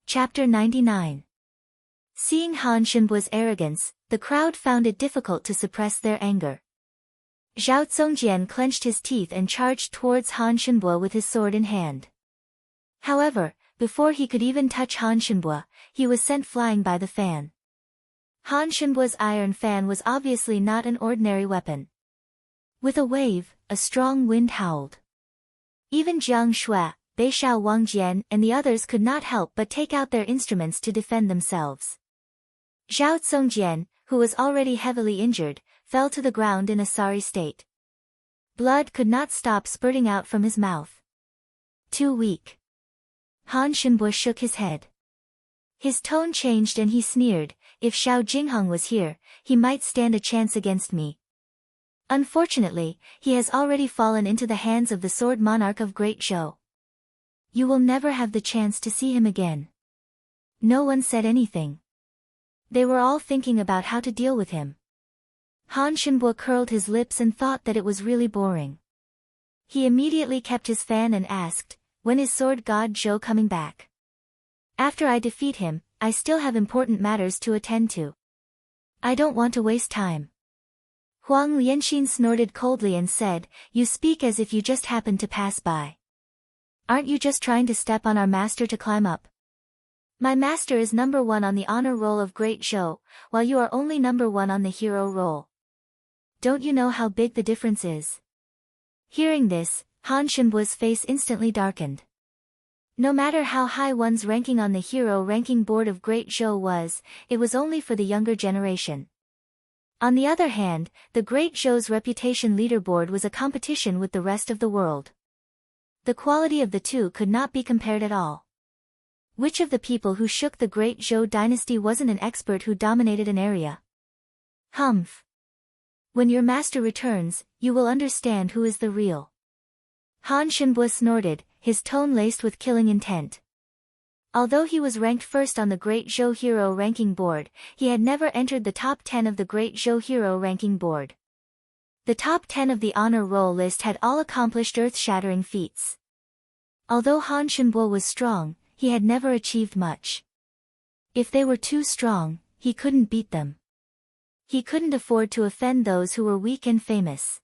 Chapter 99. Seeing Han Shenbua's arrogance, the crowd found it difficult to suppress their anger. Zhao Zongjian clenched his teeth and charged towards Han Shenbua with his sword in hand. However, before he could even touch Han Shenbua, he was sent flying by the fan. Han Shenbua's iron fan was obviously not an ordinary weapon. With a wave, a strong wind howled. Even Jiang Shui, Beishao Wangjian and the others could not help but take out their instruments to defend themselves. Zhao Zongjian, who was already heavily injured, fell to the ground in a sorry state. Blood could not stop spurting out from his mouth. Too weak. Han Shenbua shook his head. His tone changed and he sneered, if Xiao Jingheng was here, he might stand a chance against me. Unfortunately, he has already fallen into the hands of the Sword Monarch of Great Zhou. You will never have the chance to see him again. No one said anything. They were all thinking about how to deal with him. Han Shenbua curled his lips and thought that it was really boring. He immediately kept his fan and asked, when is Sword God Zhou coming back? After I defeat him, I still have important matters to attend to. I don't want to waste time. Huang Lianxin snorted coldly and said, you speak as if you just happened to pass by. Aren't you just trying to step on our master to climb up? My master is number 1 on the honor roll of Great Zhou, while you are only number 1 on the hero roll. Don't you know how big the difference is? Hearing this, Han Shenbua's face instantly darkened. No matter how high one's ranking on the hero ranking board of Great Zhou was, it was only for the younger generation. On the other hand, the Great Zhou's reputation leaderboard was a competition with the rest of the world. The quality of the two could not be compared at all. Which of the people who shook the Great Zhou dynasty wasn't an expert who dominated an area? Humph. When your master returns, you will understand who is the real. Han Shenbua snorted, his tone laced with killing intent. Although he was ranked first on the Great Zhou Hero ranking board, he had never entered the top 10 of the Great Zhou Hero ranking board. The top 10 of the honor roll list had all accomplished earth-shattering feats. Although Han Shenbua was strong, he had never achieved much. If they were too strong, he couldn't beat them. He couldn't afford to offend those who were weak and famous.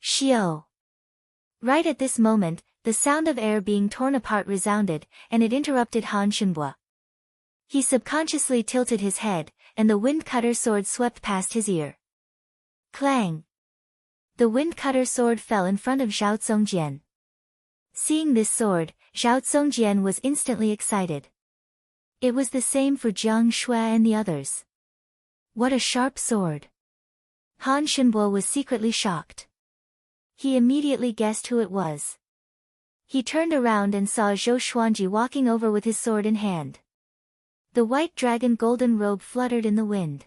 Xiao. Right at this moment, the sound of air being torn apart resounded, and it interrupted Han Shenbua. He subconsciously tilted his head, and the wind-cutter sword swept past his ear. Clang! The wind-cutter sword fell in front of Zhao Zongjian. Seeing this sword, Zhao Zongjian was instantly excited. It was the same for Jiang Shui and the others. What a sharp sword! Han Shenbua was secretly shocked. He immediately guessed who it was. He turned around and saw Zhou Xuanji walking over with his sword in hand. The white dragon golden robe fluttered in the wind.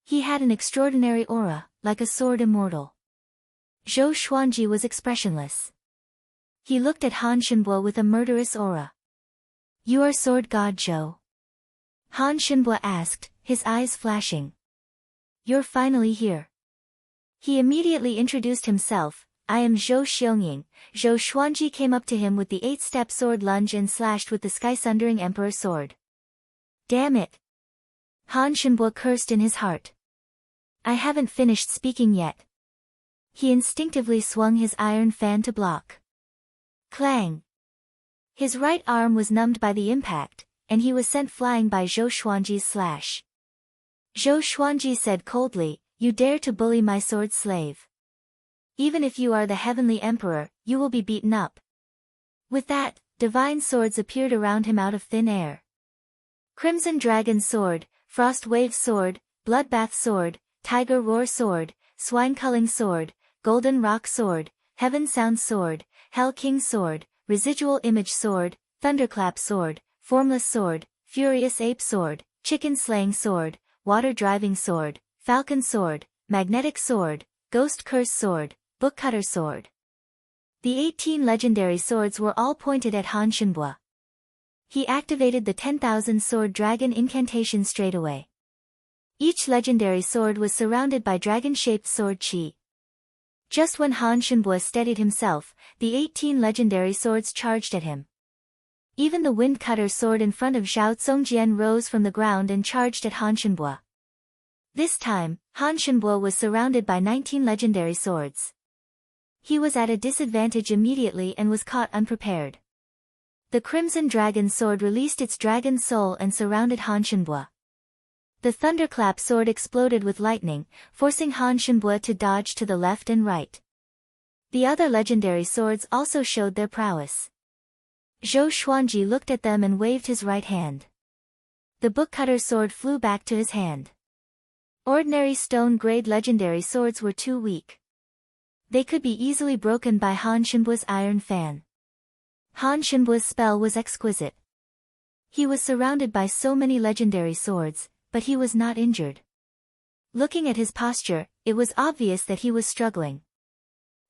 He had an extraordinary aura, like a sword immortal. Zhou Xuanji was expressionless. He looked at Han Shenbua with a murderous aura. You are Sword God Zhou? Han Shenbua asked, his eyes flashing. You're finally here. He immediately introduced himself, I am Zhou Xionying. Zhou Xuanji came up to him with the 8-step sword lunge and slashed with the sky-sundering emperor sword. Damn it! Han Shenbua cursed in his heart. I haven't finished speaking yet. He instinctively swung his iron fan to block. Clang! His right arm was numbed by the impact, and he was sent flying by Zhou Xuanji's slash. Zhou Xuanji said coldly, "You dare to bully my sword slave. Even if you are the heavenly emperor, you will be beaten up." With that, divine swords appeared around him out of thin air. Crimson Dragon Sword, Frost Wave Sword, Bloodbath Sword, Tiger Roar Sword, Swine Culling Sword, Golden Rock Sword, Heaven Sound Sword, Hell King Sword, Residual Image Sword, Thunderclap Sword, Formless Sword, Furious Ape Sword, Chicken Slaying Sword, Water Driving Sword, Falcon Sword, Magnetic Sword, Ghost Curse Sword, Bookcutter Sword. The 18 legendary swords were all pointed at Han Shenbua. He activated the 10,000 Sword Dragon incantation straight away. Each legendary sword was surrounded by dragon-shaped sword chi. Just when Han Shenbua steadied himself, the 18 legendary swords charged at him. Even the Wind Cutter sword in front of Zhao Zongjian rose from the ground and charged at Han Shenbua. This time, Han Shenbua was surrounded by 19 legendary swords. He was at a disadvantage immediately and was caught unprepared. The Crimson Dragon Sword released its dragon soul and surrounded Han Shenbua. The Thunderclap Sword exploded with lightning, forcing Han Shenbua to dodge to the left and right. The other legendary swords also showed their prowess. Zhou Xuanji looked at them and waved his right hand. The Bookcutter Sword flew back to his hand. Ordinary stone-grade legendary swords were too weak. They could be easily broken by Han Shenbua's iron fan. Han Shenbua's spell was exquisite. He was surrounded by so many legendary swords, but he was not injured. Looking at his posture, it was obvious that he was struggling.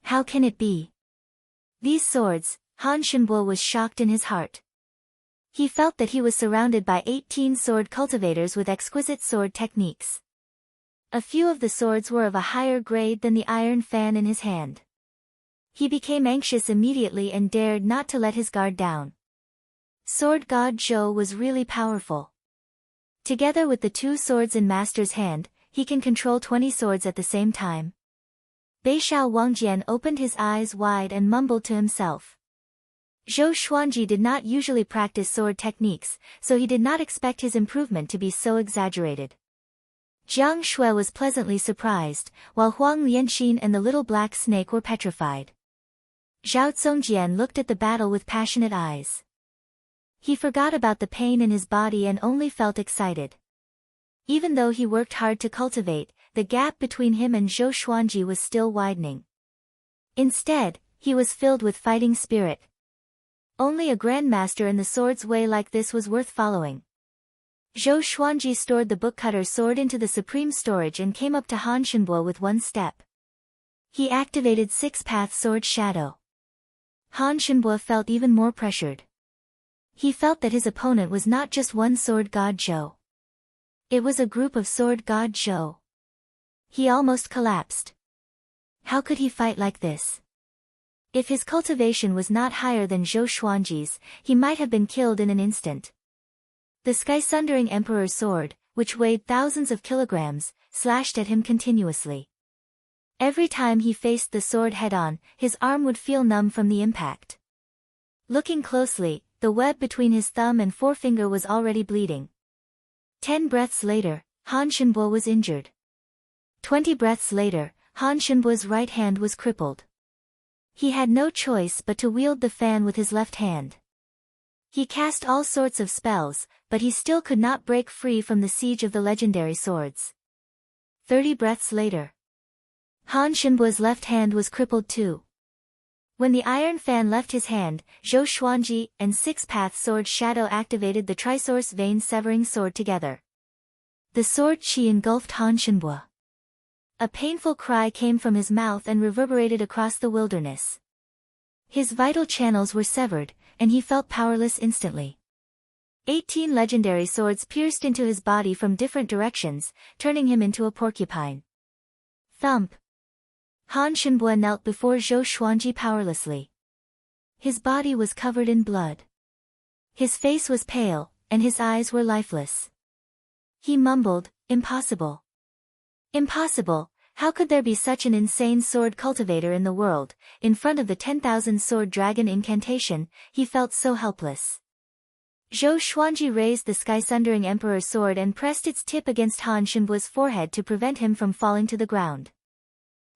How can it be? These swords, Han Shenbua was shocked in his heart. He felt that he was surrounded by 18 sword cultivators with exquisite sword techniques. A few of the swords were of a higher grade than the iron fan in his hand. He became anxious immediately and dared not to let his guard down. Sword God Zhou was really powerful. Together with the 2 swords in Master's hand, he can control 20 swords at the same time. Beixiao Wangjian opened his eyes wide and mumbled to himself. Zhou Xuanji did not usually practice sword techniques, so he did not expect his improvement to be so exaggerated. Jiang Shui was pleasantly surprised, while Huang Lianxin and the little black snake were petrified. Zhao Zongjian looked at the battle with passionate eyes. He forgot about the pain in his body and only felt excited. Even though he worked hard to cultivate, the gap between him and Zhou Xuanji was still widening. Instead, he was filled with fighting spirit. Only a grandmaster in the sword's way like this was worth following. Zhou Xuanji stored the Bookcutter sword into the supreme storage and came up to Han Shenbua with one step. He activated 6-path sword shadow. Han Shenbua felt even more pressured. He felt that his opponent was not just one sword god Zhou. It was a group of sword god Zhou. He almost collapsed. How could he fight like this? If his cultivation was not higher than Zhou Xuanji's, he might have been killed in an instant. The Sky-Sundering Emperor's sword, which weighed thousands of kilograms, slashed at him continuously. Every time he faced the sword head-on, his arm would feel numb from the impact. Looking closely, the web between his thumb and forefinger was already bleeding. 10 breaths later, Han Shenbua was injured. 20 breaths later, Han Shenbua's right hand was crippled. He had no choice but to wield the fan with his left hand. He cast all sorts of spells, but he still could not break free from the siege of the legendary swords. 30 breaths later, Han Shenbua's left hand was crippled too. When the iron fan left his hand, Zhou Xuanji and 6-path sword shadow activated the Trisource Vein Severing Sword together. The sword chi engulfed Han Shenbua. A painful cry came from his mouth and reverberated across the wilderness. His vital channels were severed, and he felt powerless instantly. 18 legendary swords pierced into his body from different directions, turning him into a porcupine. Thump! Han Shenbua knelt before Zhou Xuanji powerlessly. His body was covered in blood. His face was pale, and his eyes were lifeless. He mumbled, "Impossible. Impossible, How could there be such an insane sword cultivator in the world? In front of the 10,000 sword dragon incantation, he felt so helpless. Zhou Xuanji raised the sky-sundering emperor's sword and pressed its tip against Han Shenbua's forehead to prevent him from falling to the ground.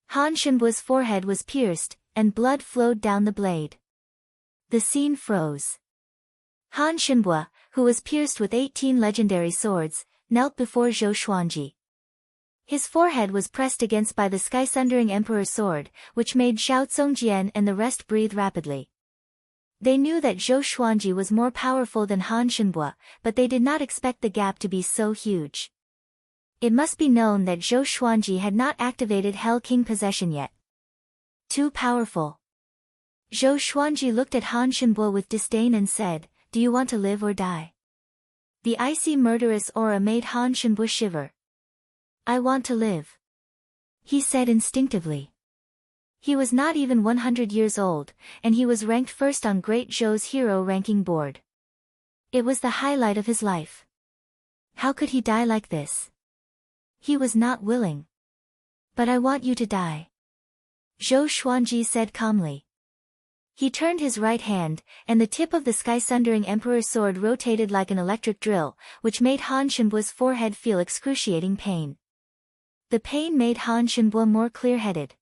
Han Shenbua's forehead was pierced, and blood flowed down the blade. The scene froze. Han Shenbua, who was pierced with 18 legendary swords, knelt before Zhou Xuanji. His forehead was pressed against by the sky-sundering emperor's sword, which made Xiao Zongjian and the rest breathe rapidly. They knew that Zhou Xuanji was more powerful than Han Shenbua, but they did not expect the gap to be so huge. It must be known that Zhou Xuanji had not activated Hell King possession yet. Too powerful. Zhou Xuanji looked at Han Shenbua with disdain and said, "Do you want to live or die?" The icy murderous aura made Han Shenbua shiver. "I want to live," he said instinctively. He was not even 100 years old, and he was ranked first on Great Zhou's hero ranking board. It was the highlight of his life. How could he die like this? He was not willing. "But I want you to die," Zhou Xuanji said calmly. He turned his right hand, and the tip of the sky-sundering emperor's sword rotated like an electric drill, which made Han Shenbua's forehead feel excruciating pain. The pain made Han Shenbua more clear-headed.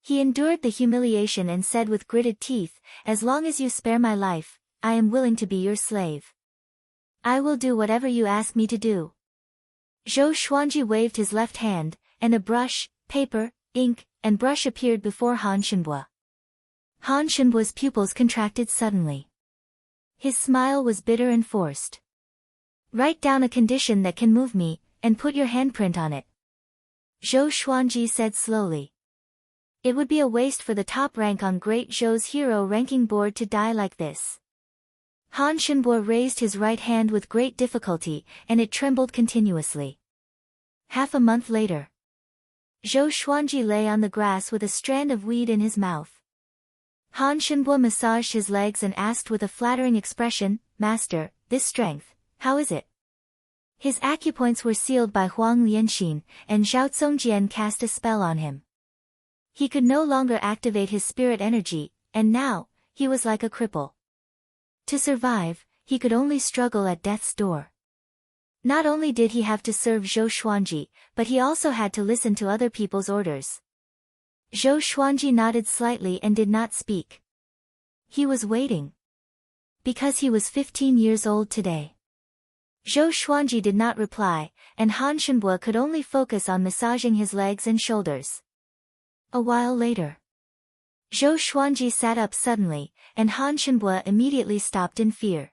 He endured the humiliation and said with gritted teeth, "As long as you spare my life, I am willing to be your slave. I will do whatever you ask me to do." Zhou Xuanji waved his left hand, and a brush, paper, ink, and brush appeared before Han Shenbua. Han Shenbua's pupils contracted suddenly. His smile was bitter and forced. "Write down a condition that can move me, and put your handprint on it," Zhou Xuanji said slowly. It would be a waste for the top rank on Great Zhou's hero ranking board to die like this. Han Shenbua raised his right hand with great difficulty, and it trembled continuously. Half a month later, Zhou Xuanji lay on the grass with a strand of weed in his mouth. Han Shenbua massaged his legs and asked with a flattering expression, "Master, this strength, how is it?" His acupoints were sealed by Huang Lianxin, and Xiao Zongjian cast a spell on him. He could no longer activate his spirit energy, and now, he was like a cripple. To survive, he could only struggle at death's door. Not only did he have to serve Zhou Xuanji, but he also had to listen to other people's orders. Zhou Xuanji nodded slightly and did not speak. He was waiting. Because he was 15 years old today. Zhou Xuanji did not reply, and Han Shenbua could only focus on massaging his legs and shoulders. A while later, Zhou Xuanji sat up suddenly, and Han Shenbua immediately stopped in fear.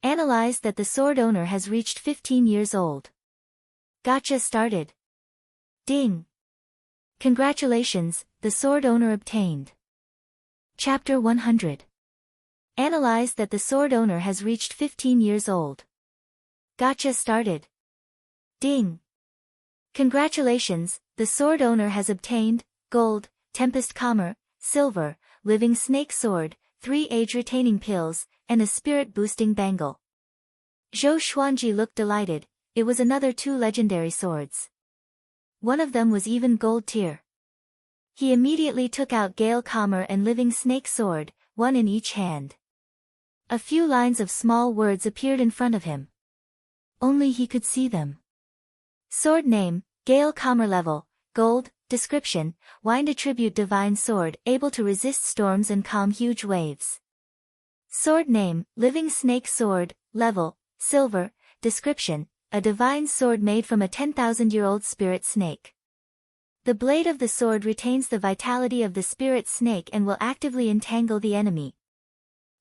Analyzed that the sword owner has reached 15 years old. Gotcha started. Ding! Congratulations, the sword owner obtained. Chapter 100. Analyzed that the sword owner has reached 15 years old. Gotcha started. Ding! Congratulations, the sword owner has obtained gold, tempest commer, silver, living snake sword, 3 age-retaining pills, and a spirit-boosting bangle. Zhou Xuanji looked delighted. It was another 2 legendary swords. One of them was even gold tier. He immediately took out Gale Commer and living snake sword, one in each hand. A few lines of small words appeared in front of him. Only he could see them. Sword name, Gale Commer level, gold, description, wind attribute divine sword, able to resist storms and calm huge waves. Sword name, living snake sword, level, silver, description, a divine sword made from a 10,000-year-old spirit snake. The blade of the sword retains the vitality of the spirit snake and will actively entangle the enemy.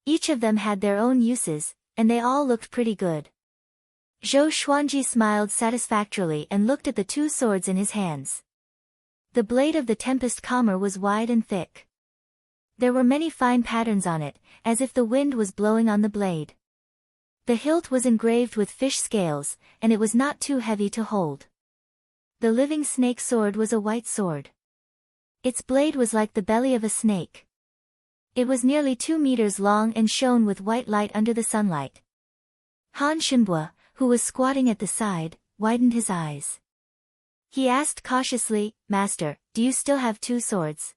Each of them had their own uses, and they all looked pretty good. Zhou Xuanji smiled satisfactorily and looked at the 2 swords in his hands. The blade of the Tempest Commer was wide and thick. There were many fine patterns on it, as if the wind was blowing on the blade. The hilt was engraved with fish scales, and it was not too heavy to hold. The living snake sword was a white sword. Its blade was like the belly of a snake. It was nearly 2 meters long and shone with white light under the sunlight. Han Shenbua, who was squatting at the side, widened his eyes. He asked cautiously, Master, do you still have 2 swords?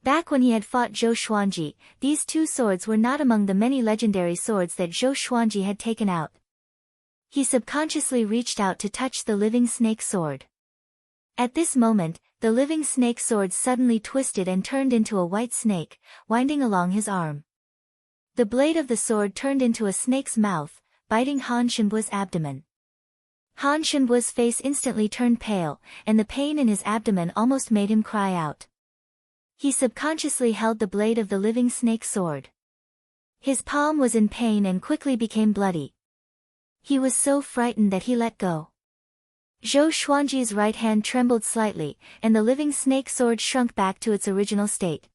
Back when he had fought Zhou Xuanji, these 2 swords were not among the many legendary swords that Zhou Xuanji had taken out. He subconsciously reached out to touch the living snake sword. At this moment, the living snake sword suddenly twisted and turned into a white snake, winding along his arm. The blade of the sword turned into a snake's mouth, biting Han Shenbua's abdomen. Han Shenbua's face instantly turned pale, and the pain in his abdomen almost made him cry out. He subconsciously held the blade of the living snake sword. His palm was in pain and quickly became bloody. He was so frightened that he let go. Zhou Xuanji's right hand trembled slightly, and the living snake sword shrunk back to its original state.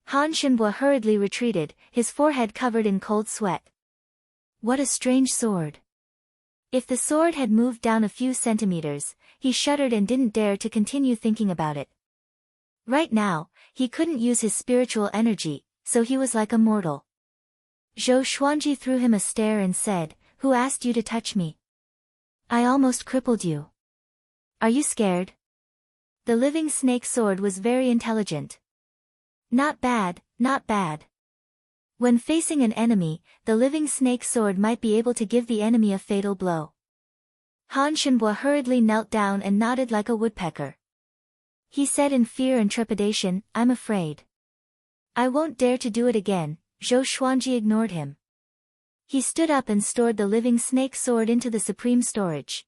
Han Shenbua hurriedly retreated, his forehead covered in cold sweat. What a strange sword. If the sword had moved down a few centimeters, he shuddered and didn't dare to continue thinking about it. Right now, he couldn't use his spiritual energy, so he was like a mortal. Zhou Xuanji threw him a stare and said, Who asked you to touch me? I almost crippled you. Are you scared? The living snake sword was very intelligent. Not bad, not bad. When facing an enemy, the living snake sword might be able to give the enemy a fatal blow. Han Shenbua hurriedly knelt down and nodded like a woodpecker. He said in fear and trepidation, I'm afraid. I won't dare to do it again. Zhou Xuanji ignored him. He stood up and stored the living snake sword into the supreme storage.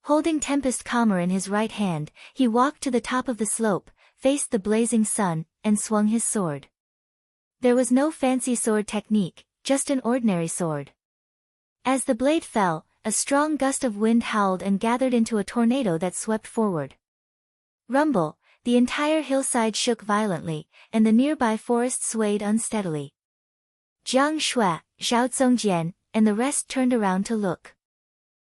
Holding Tempest Calmer in his right hand, he walked to the top of the slope, faced the blazing sun, and swung his sword. There was no fancy sword technique, just an ordinary sword. As the blade fell, a strong gust of wind howled and gathered into a tornado that swept forward. Rumble, the entire hillside shook violently, and the nearby forest swayed unsteadily. Jiang Shui, Zhao Zongjian, and the rest turned around to look.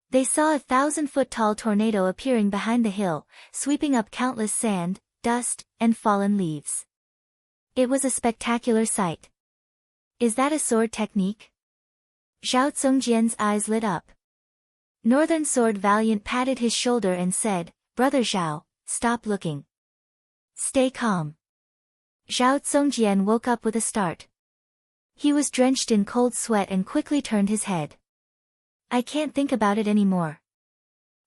They saw a 1,000-foot-tall tornado appearing behind the hill, sweeping up countless sand, dust, and fallen leaves. It was a spectacular sight. Is that a sword technique? Zhao Zongjian's eyes lit up. Northern Sword Valiant patted his shoulder and said, Brother Zhao, stop looking. Stay calm. Zhao Zongjian woke up with a start. He was drenched in cold sweat and quickly turned his head. I can't think about it anymore.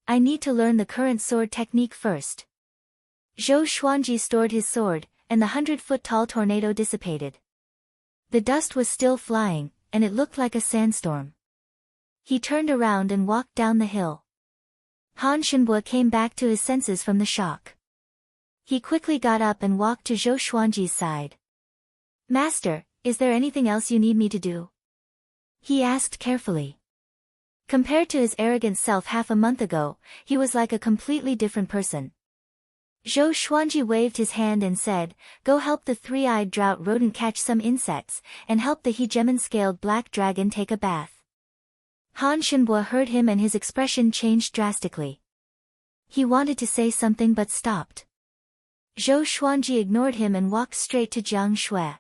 I need to learn the current sword technique first. Zhou Xuanji stored his sword, and the 100-foot-tall tornado dissipated. The dust was still flying, and it looked like a sandstorm. He turned around and walked down the hill. Han Shenbua came back to his senses from the shock. He quickly got up and walked to Zhou Xuanji's side. Master, is there anything else you need me to do? He asked carefully. Compared to his arrogant self half a month ago, he was like a completely different person. Zhou Xuanji waved his hand and said, Go help the 3-eyed drought rodent catch some insects, and help the hegemon-scaled black dragon take a bath. Han Shenbua heard him and his expression changed drastically. He wanted to say something but stopped. Zhou Xuanji ignored him and walked straight to Jiang Shui.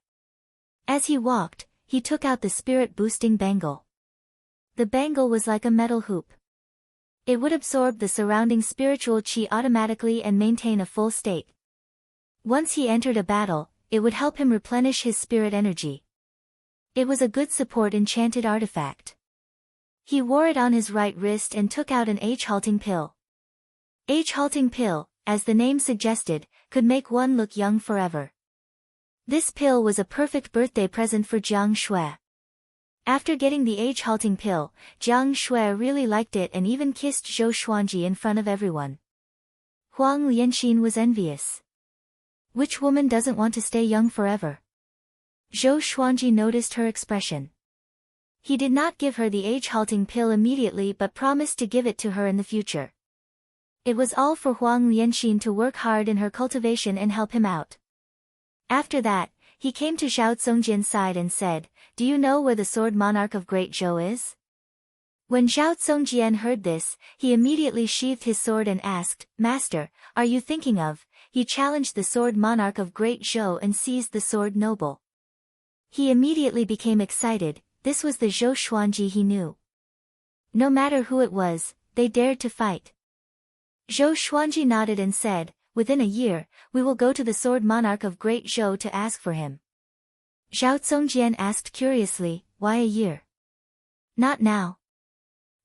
As he walked, he took out the spirit-boosting bangle. The bangle was like a metal hoop. It would absorb the surrounding spiritual qi automatically and maintain a full state. Once he entered a battle, it would help him replenish his spirit energy. It was a good support enchanted artifact. He wore it on his right wrist and took out an age-halting pill. Age-halting pill, as the name suggested, could make one look young forever. This pill was a perfect birthday present for Jiang Shui. After getting the age-halting pill, Jiang Shui really liked it and even kissed Zhou Xuanji in front of everyone. Huang Lianxin was envious. Which woman doesn't want to stay young forever? Zhou Xuanji noticed her expression. He did not give her the age-halting pill immediately but promised to give it to her in the future. It was all for Huang Lianxin to work hard in her cultivation and help him out. After that, he came to Zhao Zongjian's side and said, Do you know where the sword monarch of Great Zhou is? When Zhao Zongjian heard this, he immediately sheathed his sword and asked, Master, are you thinking of? He challenged the sword monarch of Great Zhou and seized the sword noble. He immediately became excited. This was the Zhou Xuanji he knew. No matter who it was, they dared to fight. Zhou Xuanji nodded and said, "Within a year, we will go to the sword monarch of Great Zhou to ask for him." Zhao Zongjian asked curiously, "Why a year? Not now."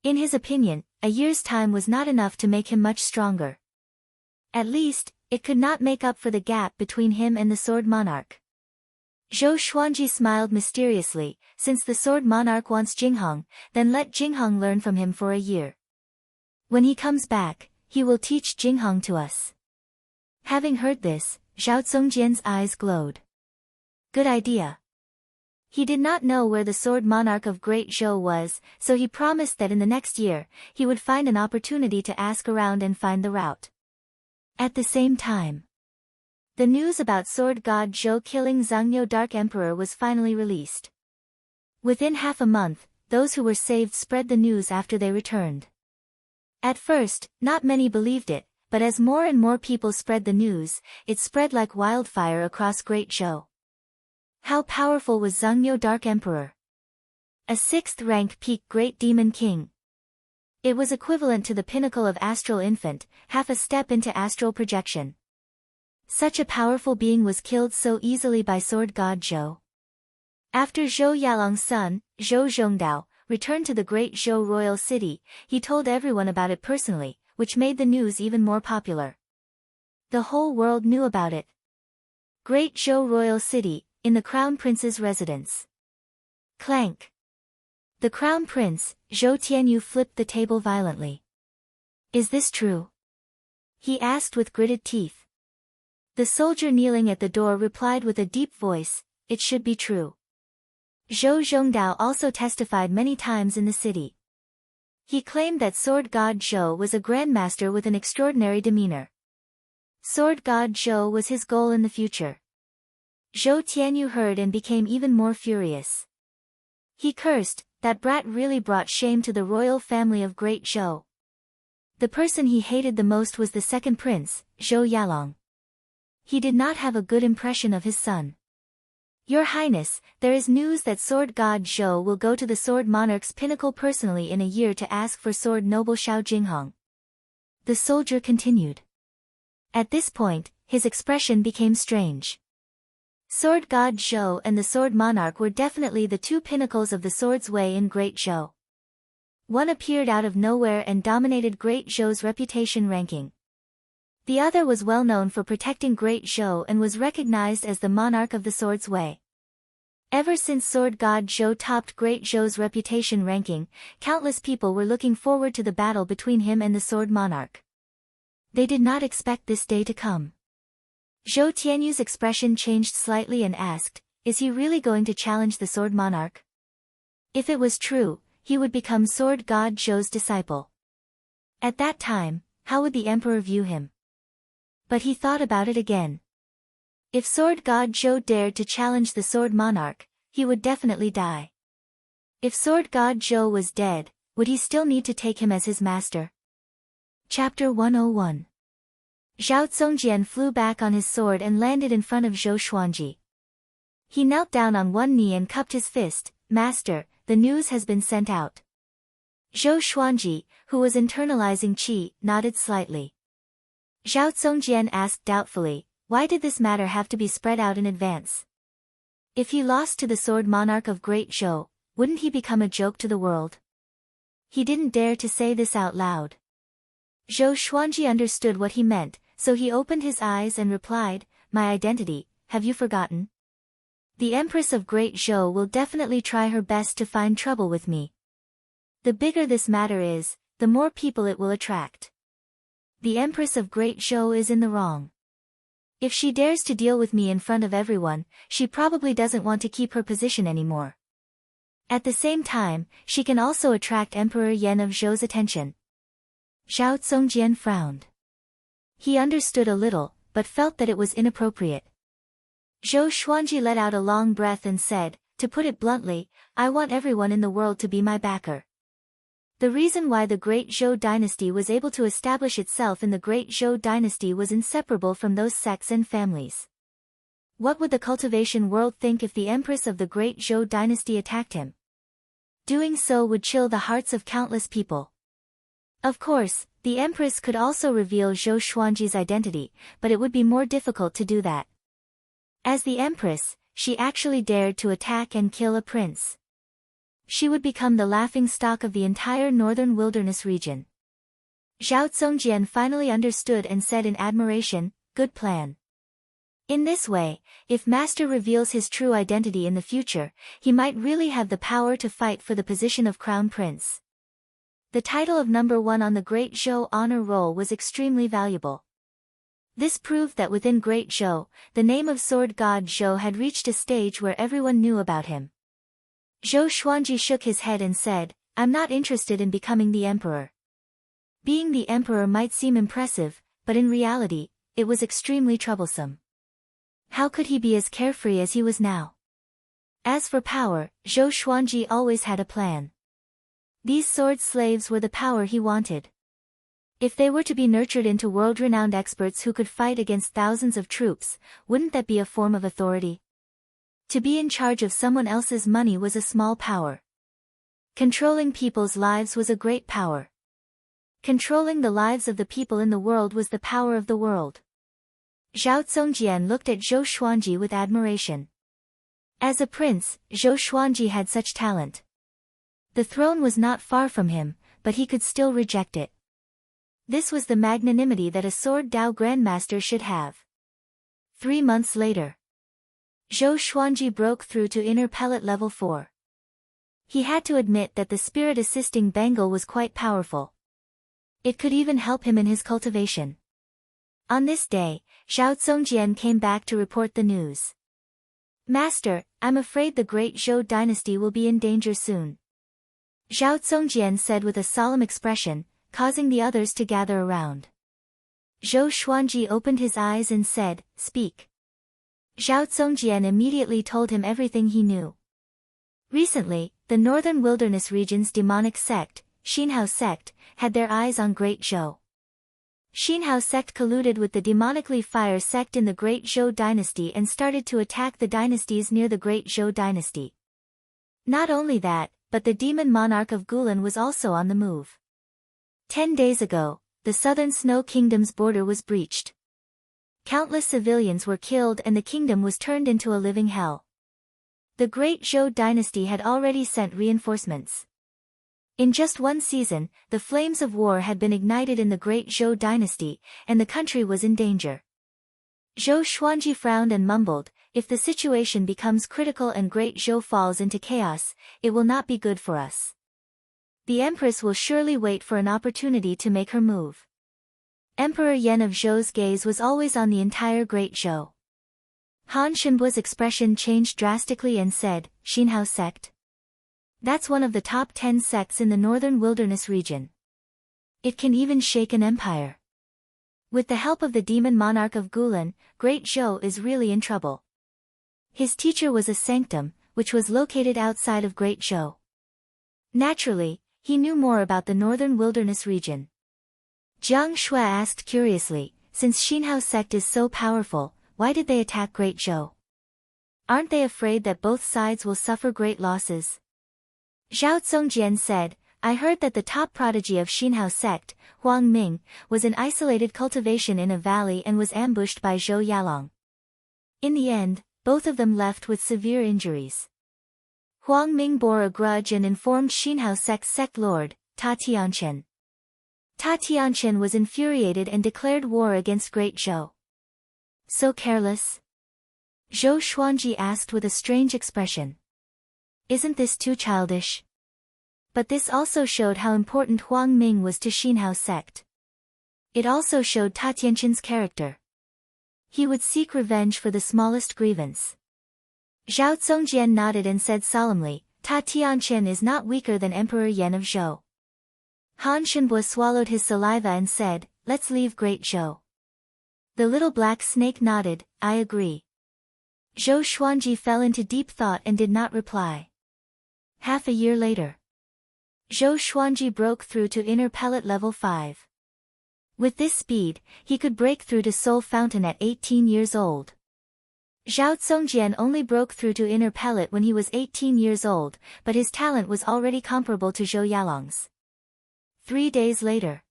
In his opinion, a year's time was not enough to make him much stronger. At least, it could not make up for the gap between him and the sword monarch. Zhou Xuanji smiled mysteriously, "Since the sword monarch wants Jinghong, then let Jinghong learn from him for a year. When he comes back, he will teach Jinghong to us." Having heard this, Zhao Zongjian's eyes glowed. Good idea. He did not know where the sword monarch of Great Zhou was, so he promised that in the next year, he would find an opportunity to ask around and find the route. At the same time, the news about sword god Zhou killing Zhangyo Dark Emperor was finally released. Within half a month, those who were saved spread the news after they returned. At first, not many believed it, but as more and more people spread the news, it spread like wildfire across Great Zhou. How powerful was Zhangyo Dark Emperor? A 6th rank peak Great Demon King. It was equivalent to the pinnacle of Astral Infant, half a step into astral projection. Such a powerful being was killed so easily by sword god Zhou. After Zhou Yalong's son, Zhou Zhongdao, returned to the Great Zhou royal city, he told everyone about it personally, which made the news even more popular. The whole world knew about it. Great Zhou royal city, in the Crown Prince's residence. Clank. The Crown Prince, Zhou Tianyu, flipped the table violently. "Is this true?" he asked with gritted teeth. The soldier kneeling at the door replied with a deep voice, "It should be true." Zhou Zhongdao also testified many times in the city. He claimed that sword god Zhou was a grandmaster with an extraordinary demeanor. Sword god Zhou was his goal in the future. Zhou Tianyu heard and became even more furious. He cursed, "That brat really brought shame to the royal family of Great Zhou." The person he hated the most was the second prince, Zhou Yalong. He did not have a good impression of his son. "Your Highness, there is news that sword god Zhou will go to the sword monarch's pinnacle personally in a year to ask for sword noble Xiao Jinghong." The soldier continued. At this point, his expression became strange. Sword god Zhou and the sword monarch were definitely the two pinnacles of the sword's way in Great Zhou. One appeared out of nowhere and dominated Great Zhou's reputation ranking. The other was well known for protecting Great Zhou and was recognized as the monarch of the sword's way. Ever since sword god Zhou topped Great Zhou's reputation ranking, countless people were looking forward to the battle between him and the sword monarch. They did not expect this day to come. Zhou Tianyu's expression changed slightly and asked, "Is he really going to challenge the sword monarch?" If it was true, he would become sword god Zhou's disciple. At that time, how would the emperor view him? But he thought about it again. If sword god Zhou dared to challenge the sword monarch, he would definitely die. If sword god Zhou was dead, would he still need to take him as his master? Chapter 101. Zhao Zongjian flew back on his sword and landed in front of Zhou Xuanji. He knelt down on one knee and cupped his fist. "Master, the news has been sent out." Zhou Xuanji, who was internalizing qi, nodded slightly. Zhao Zongjian asked doubtfully, "Why did this matter have to be spread out in advance? If he lost to the sword monarch of Great Zhou, wouldn't he become a joke to the world?" He didn't dare to say this out loud. Zhou Xuanji understood what he meant, so he opened his eyes and replied, "My identity, have you forgotten? The Empress of Great Zhou will definitely try her best to find trouble with me. The bigger this matter is, the more people it will attract. The Empress of Great Zhou is in the wrong. If she dares to deal with me in front of everyone, she probably doesn't want to keep her position anymore. At the same time, she can also attract Emperor Yan of Zhou's attention." Zhao Zongjian frowned. He understood a little, but felt that it was inappropriate. Zhou Xuanji let out a long breath and said, "To put it bluntly, I want everyone in the world to be my backer." The reason why the Great Zhou dynasty was able to establish itself in the Great Zhou dynasty was inseparable from those sects and families. What would the cultivation world think if the Empress of the Great Zhou dynasty attacked him? Doing so would chill the hearts of countless people. Of course, The Empress could also reveal Zhou Xuanji's identity, but it would be more difficult to do that. As the Empress, she actually dared to attack and kill a prince. She would become the laughingstock of the entire northern wilderness region. Zhao Zongjian finally understood and said in admiration, "Good plan." In this way, if Master reveals his true identity in the future, he might really have the power to fight for the position of Crown Prince. The title of number 1 on the Great Zhou honor roll was extremely valuable. This proved that within Great Zhou, the name of sword god Zhou had reached a stage where everyone knew about him. Zhou Xuanji shook his head and said, "I'm not interested in becoming the emperor." Being the emperor might seem impressive, but in reality, it was extremely troublesome. How could he be as carefree as he was now? As for power, Zhou Xuanji always had a plan. These sword slaves were the power he wanted. If they were to be nurtured into world-renowned experts who could fight against thousands of troops, wouldn't that be a form of authority? To be in charge of someone else's money was a small power. Controlling people's lives was a great power. Controlling the lives of the people in the world was the power of the world. Zhao Zongjian looked at Zhou Xuanji with admiration. As a prince, Zhou Xuanji had such talent. The throne was not far from him, but he could still reject it. This was the magnanimity that a sword Dao Grandmaster should have. 3 months later, Zhou Xuanji broke through to inner pellet level 4. He had to admit that the spirit assisting Bengal was quite powerful. It could even help him in his cultivation. On this day, Zhao Zongjian came back to report the news. "Master, I'm afraid the great Zhou dynasty will be in danger soon," Zhao Zongjian said with a solemn expression, causing the others to gather around. Zhou Xuanji opened his eyes and said, "Speak." Zhao Zongjian immediately told him everything he knew. Recently, the northern wilderness region's demonic sect, Xinhao sect, had their eyes on Great Zhou. Xinhao sect colluded with the demonically fire sect in the Great Zhou dynasty and started to attack the dynasties near the Great Zhou dynasty. Not only that, but the demon monarch of Gulan was also on the move. 10 days ago, the southern Snow Kingdom's border was breached. Countless civilians were killed and the kingdom was turned into a living hell. The Great Zhou dynasty had already sent reinforcements. In just 1 season, the flames of war had been ignited in the Great Zhou dynasty, and the country was in danger. Zhou Xuanji frowned and mumbled, "If the situation becomes critical and Great Zhou falls into chaos, it will not be good for us. The Empress will surely wait for an opportunity to make her move." Emperor Yan of Zhou's gaze was always on the entire Great Zhou. Han Shenbu's expression changed drastically and said, "Xinhao sect? That's one of the top 10 sects in the northern wilderness region. It can even shake an empire. With the help of the demon monarch of Gulan, Great Zhou is really in trouble." His teacher was a sanctum, which was located outside of Great Zhou. Naturally, he knew more about the northern wilderness region. Jiang Shui asked curiously, "Since Xinhao sect is so powerful, why did they attack Great Zhou? Aren't they afraid that both sides will suffer great losses?" Zhao Zongjian said, "I heard that the top prodigy of Xinhao sect, Huang Ming, was in isolated cultivation in a valley and was ambushed by Zhou Yalong. In the end, both of them left with severe injuries. Huang Ming bore a grudge and informed Xinhao sect's sect lord, Ta Tianchen. Ta Tianchen was infuriated and declared war against Great Zhou." "So careless?" Zhou Xuanji asked with a strange expression. "Isn't this too childish?" But this also showed how important Huang Ming was to Xinhao sect. It also showed Ta Tianchen's character. He would seek revenge for the smallest grievance. Zhao Zongjian nodded and said solemnly, "Ta Tianchen is not weaker than Emperor Yan of Zhou." Han Shenbu swallowed his saliva and said, "Let's leave Great Zhou." The little black snake nodded, "I agree." Zhou Xuanji fell into deep thought and did not reply. Half a year later, Zhou Xuanji broke through to inner pellet level 5. With this speed, he could break through to Soul Fountain at 18 years old. Zhao Zongjian only broke through to inner pellet when he was 18 years old, but his talent was already comparable to Zhou Yalong's. 3 days later,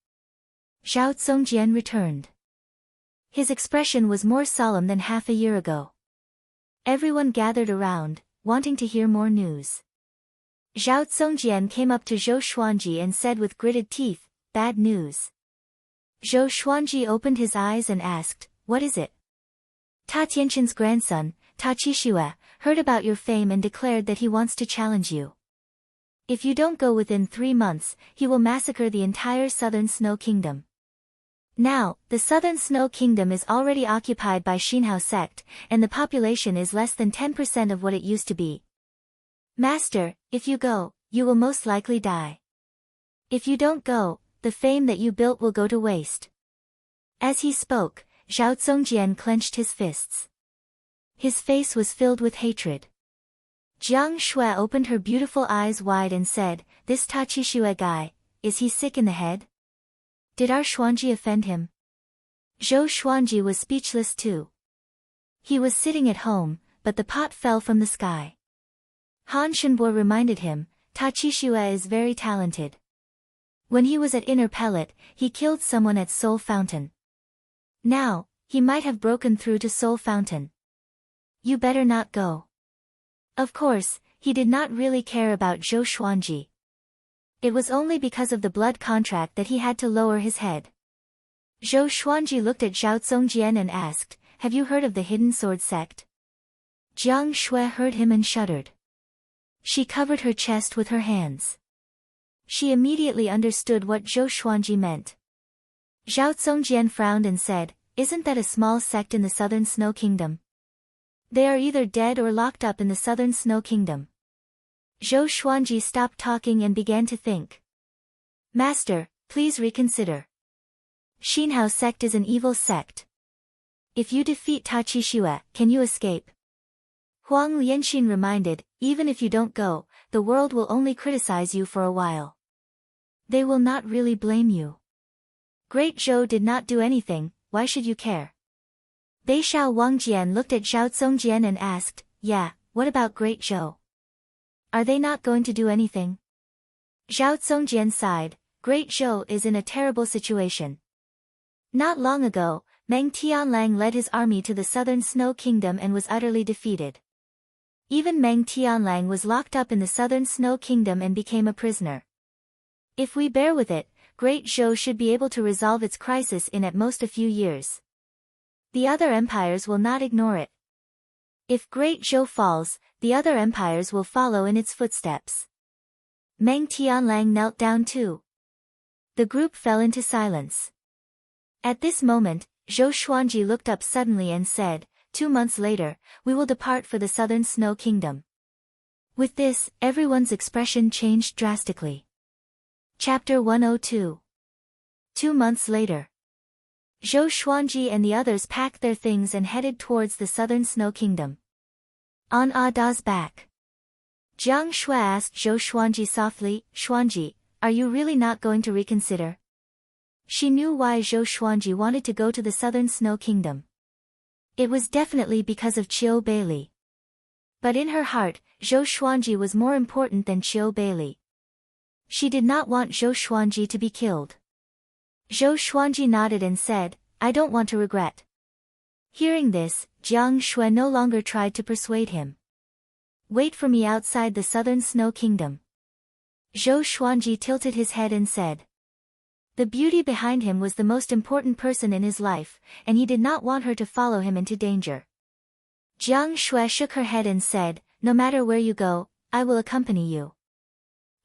Zhao Zongjian returned. His expression was more solemn than half a year ago. Everyone gathered around, wanting to hear more news. Zhao Zongjian came up to Zhou Xuanji and said with gritted teeth, "Bad news." Zhou Xuanji opened his eyes and asked, "What is it?" "Ta Tianqin's grandson, Ta Qixue, heard about your fame and declared that he wants to challenge you. If you don't go within 3 months, he will massacre the entire Southern Snow Kingdom." Now, the Southern Snow Kingdom is already occupied by Xinhao sect, and the population is less than 10% of what it used to be. "Master, if you go, you will most likely die. If you don't go, the fame that you built will go to waste." As he spoke, Zhao Zongjian clenched his fists. His face was filled with hatred. Jiang Shui opened her beautiful eyes wide and said, "This Ta Qixue guy, is he sick in the head? Did our Xuanji offend him?" Zhou Xuanji was speechless too. He was sitting at home, but the pot fell from the sky. Han Shenbo reminded him, "Ta Qixue is very talented. When he was at Inner Pellet, he killed someone at Soul Fountain. Now, he might have broken through to Soul Fountain. You better not go." Of course, he did not really care about Zhou Xuanji. It was only because of the blood contract that he had to lower his head. Zhou Xuanji looked at Zhao Zongjian and asked, "Have you heard of the Hidden Sword sect?" Jiang Shui heard him and shuddered. She covered her chest with her hands. She immediately understood what Zhou Xuanji meant. Zhao Zongjian frowned and said, "Isn't that a small sect in the Southern Snow Kingdom? They are either dead or locked up in the Southern Snow Kingdom." Zhou Xuanji stopped talking and began to think. "Master, please reconsider. Xinhao sect is an evil sect. If you defeat Ta Qixue, can you escape?" Huang Lianxin reminded, "Even if you don't go, the world will only criticize you for a while. They will not really blame you. Great Zhou did not do anything, why should you care?" Beixiao Wangjian looked at Zhao Zongjian and asked, "Yeah, what about Great Zhou? Are they not going to do anything?" Zhao Zongjian sighed, "Great Zhou is in a terrible situation. Not long ago, Meng Tianlang led his army to the Southern Snow Kingdom and was utterly defeated. Even Meng Tianlang was locked up in the Southern Snow Kingdom and became a prisoner. If we bear with it, Great Zhou should be able to resolve its crisis in at most a few years. The other empires will not ignore it. If Great Zhou falls, the other empires will follow in its footsteps." Meng Tianlang knelt down too. The group fell into silence. At this moment, Zhou Xuanji looked up suddenly and said, 2 months later, we will depart for the Southern Snow Kingdom." With this, everyone's expression changed drastically. Chapter 102. 2 months later. Zhou Xuanji and the others packed their things and headed towards the Southern Snow Kingdom. On Da's back, Jiang Shui asked Zhou Xuanji softly, "Xuanji, are you really not going to reconsider?" She knew why Zhou Xuanji wanted to go to the Southern Snow Kingdom. It was definitely because of Qiu Beili. But in her heart, Zhou Xuanji was more important than Qiu Beili. She did not want Zhou Xuanji to be killed. Zhou Xuanji nodded and said, "I don't want to regret." Hearing this, Jiang Shui no longer tried to persuade him. "Wait for me outside the Southern Snow Kingdom." Zhou Xuanji tilted his head and said. The beauty behind him was the most important person in his life, and he did not want her to follow him into danger. Jiang Shui shook her head and said, "No matter where you go, I will accompany you.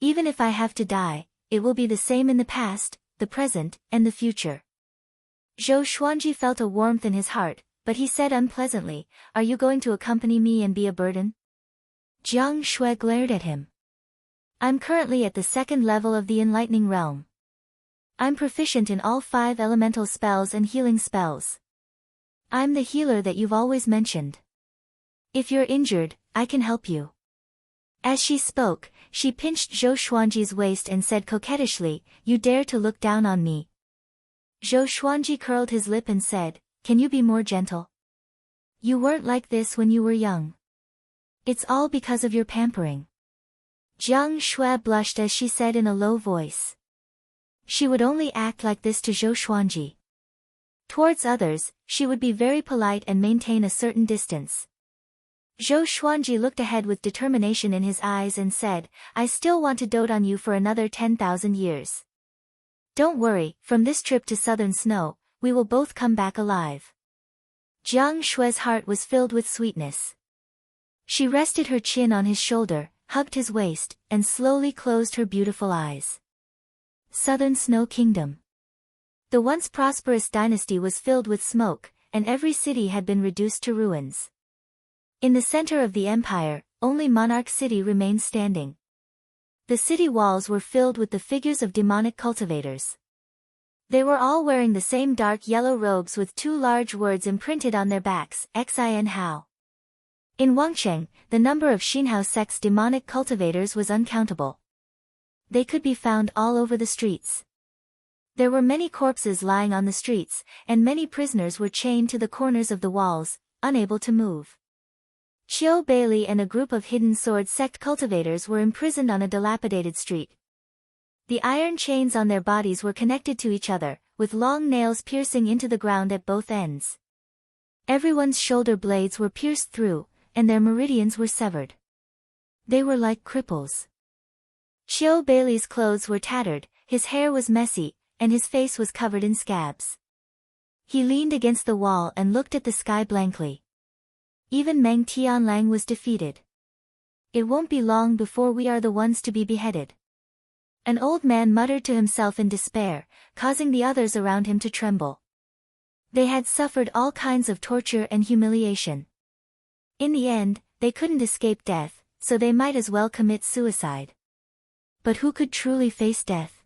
Even if I have to die, it will be the same in the past, the present, and the future." Zhou Xuanji felt a warmth in his heart, but he said unpleasantly, "Are you going to accompany me and be a burden?" Jiang Shui glared at him. "I'm currently at the 2nd level of the Enlightening Realm. I'm proficient in all 5 elemental spells and healing spells. I'm the healer that you've always mentioned. If you're injured, I can help you." As she spoke, she pinched Zhou Xuanji's waist and said coquettishly, "You dare to look down on me?" Zhou Xuanji curled his lip and said, "Can you be more gentle? You weren't like this when you were young. It's all because of your pampering." Jiang Shui blushed as she said in a low voice, She would only act like this to Zhou Xuanji. Towards others, she would be very polite and maintain a certain distance. Zhou Xuanji looked ahead with determination in his eyes and said, I still want to dote on you for another 10,000 years. Don't worry, from this trip to southern snow, we will both come back alive. Jiang Shui's heart was filled with sweetness. She rested her chin on his shoulder, hugged his waist, and slowly closed her beautiful eyes. Southern Snow Kingdom. The once prosperous dynasty was filled with smoke, and every city had been reduced to ruins. In the center of the empire, only Monarch City remained standing. The city walls were filled with the figures of demonic cultivators. They were all wearing the same dark yellow robes with two large words imprinted on their backs, Xin Hao. In Wangcheng, the number of Xinhao sect's demonic cultivators was uncountable. They could be found all over the streets. There were many corpses lying on the streets, and many prisoners were chained to the corners of the walls, unable to move. Qiu Bailey and a group of hidden sword sect cultivators were imprisoned on a dilapidated street. The iron chains on their bodies were connected to each other, with long nails piercing into the ground at both ends. Everyone's shoulder blades were pierced through, and their meridians were severed. They were like cripples. Qiu Bailey's clothes were tattered, his hair was messy, and his face was covered in scabs. He leaned against the wall and looked at the sky blankly. Even Meng Tianlang was defeated. It won't be long before we are the ones to be beheaded. An old man muttered to himself in despair, causing the others around him to tremble. They had suffered all kinds of torture and humiliation. In the end, they couldn't escape death, so they might as well commit suicide. But who could truly face death?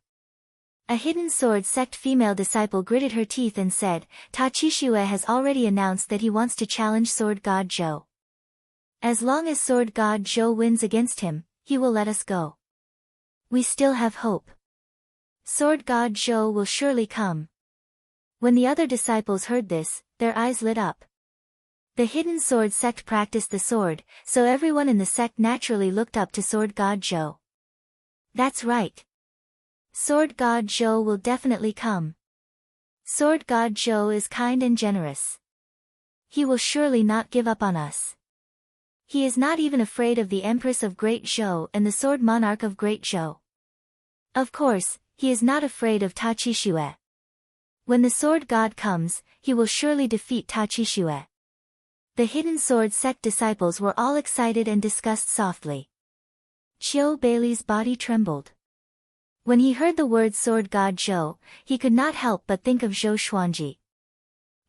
A hidden sword sect female disciple gritted her teeth and said, Ta Qishue has already announced that he wants to challenge Sword God Zhou. As long as Sword God Zhou wins against him, he will let us go. We still have hope. Sword God Zhou will surely come. When the other disciples heard this, their eyes lit up. The hidden sword sect practiced the sword, so everyone in the sect naturally looked up to Sword God Zhou. That's right. Sword God Zhou will definitely come. Sword God Zhou is kind and generous. He will surely not give up on us. He is not even afraid of the Empress of Great Zhou and the Sword Monarch of Great Zhou. Of course, he is not afraid of Ta Qishue. When the Sword God comes, he will surely defeat Ta Qishue. The hidden sword sect disciples were all excited and discussed softly. Qiu Bailey's body trembled. When he heard the word Sword God Zhou, he could not help but think of Zhou Xuanji.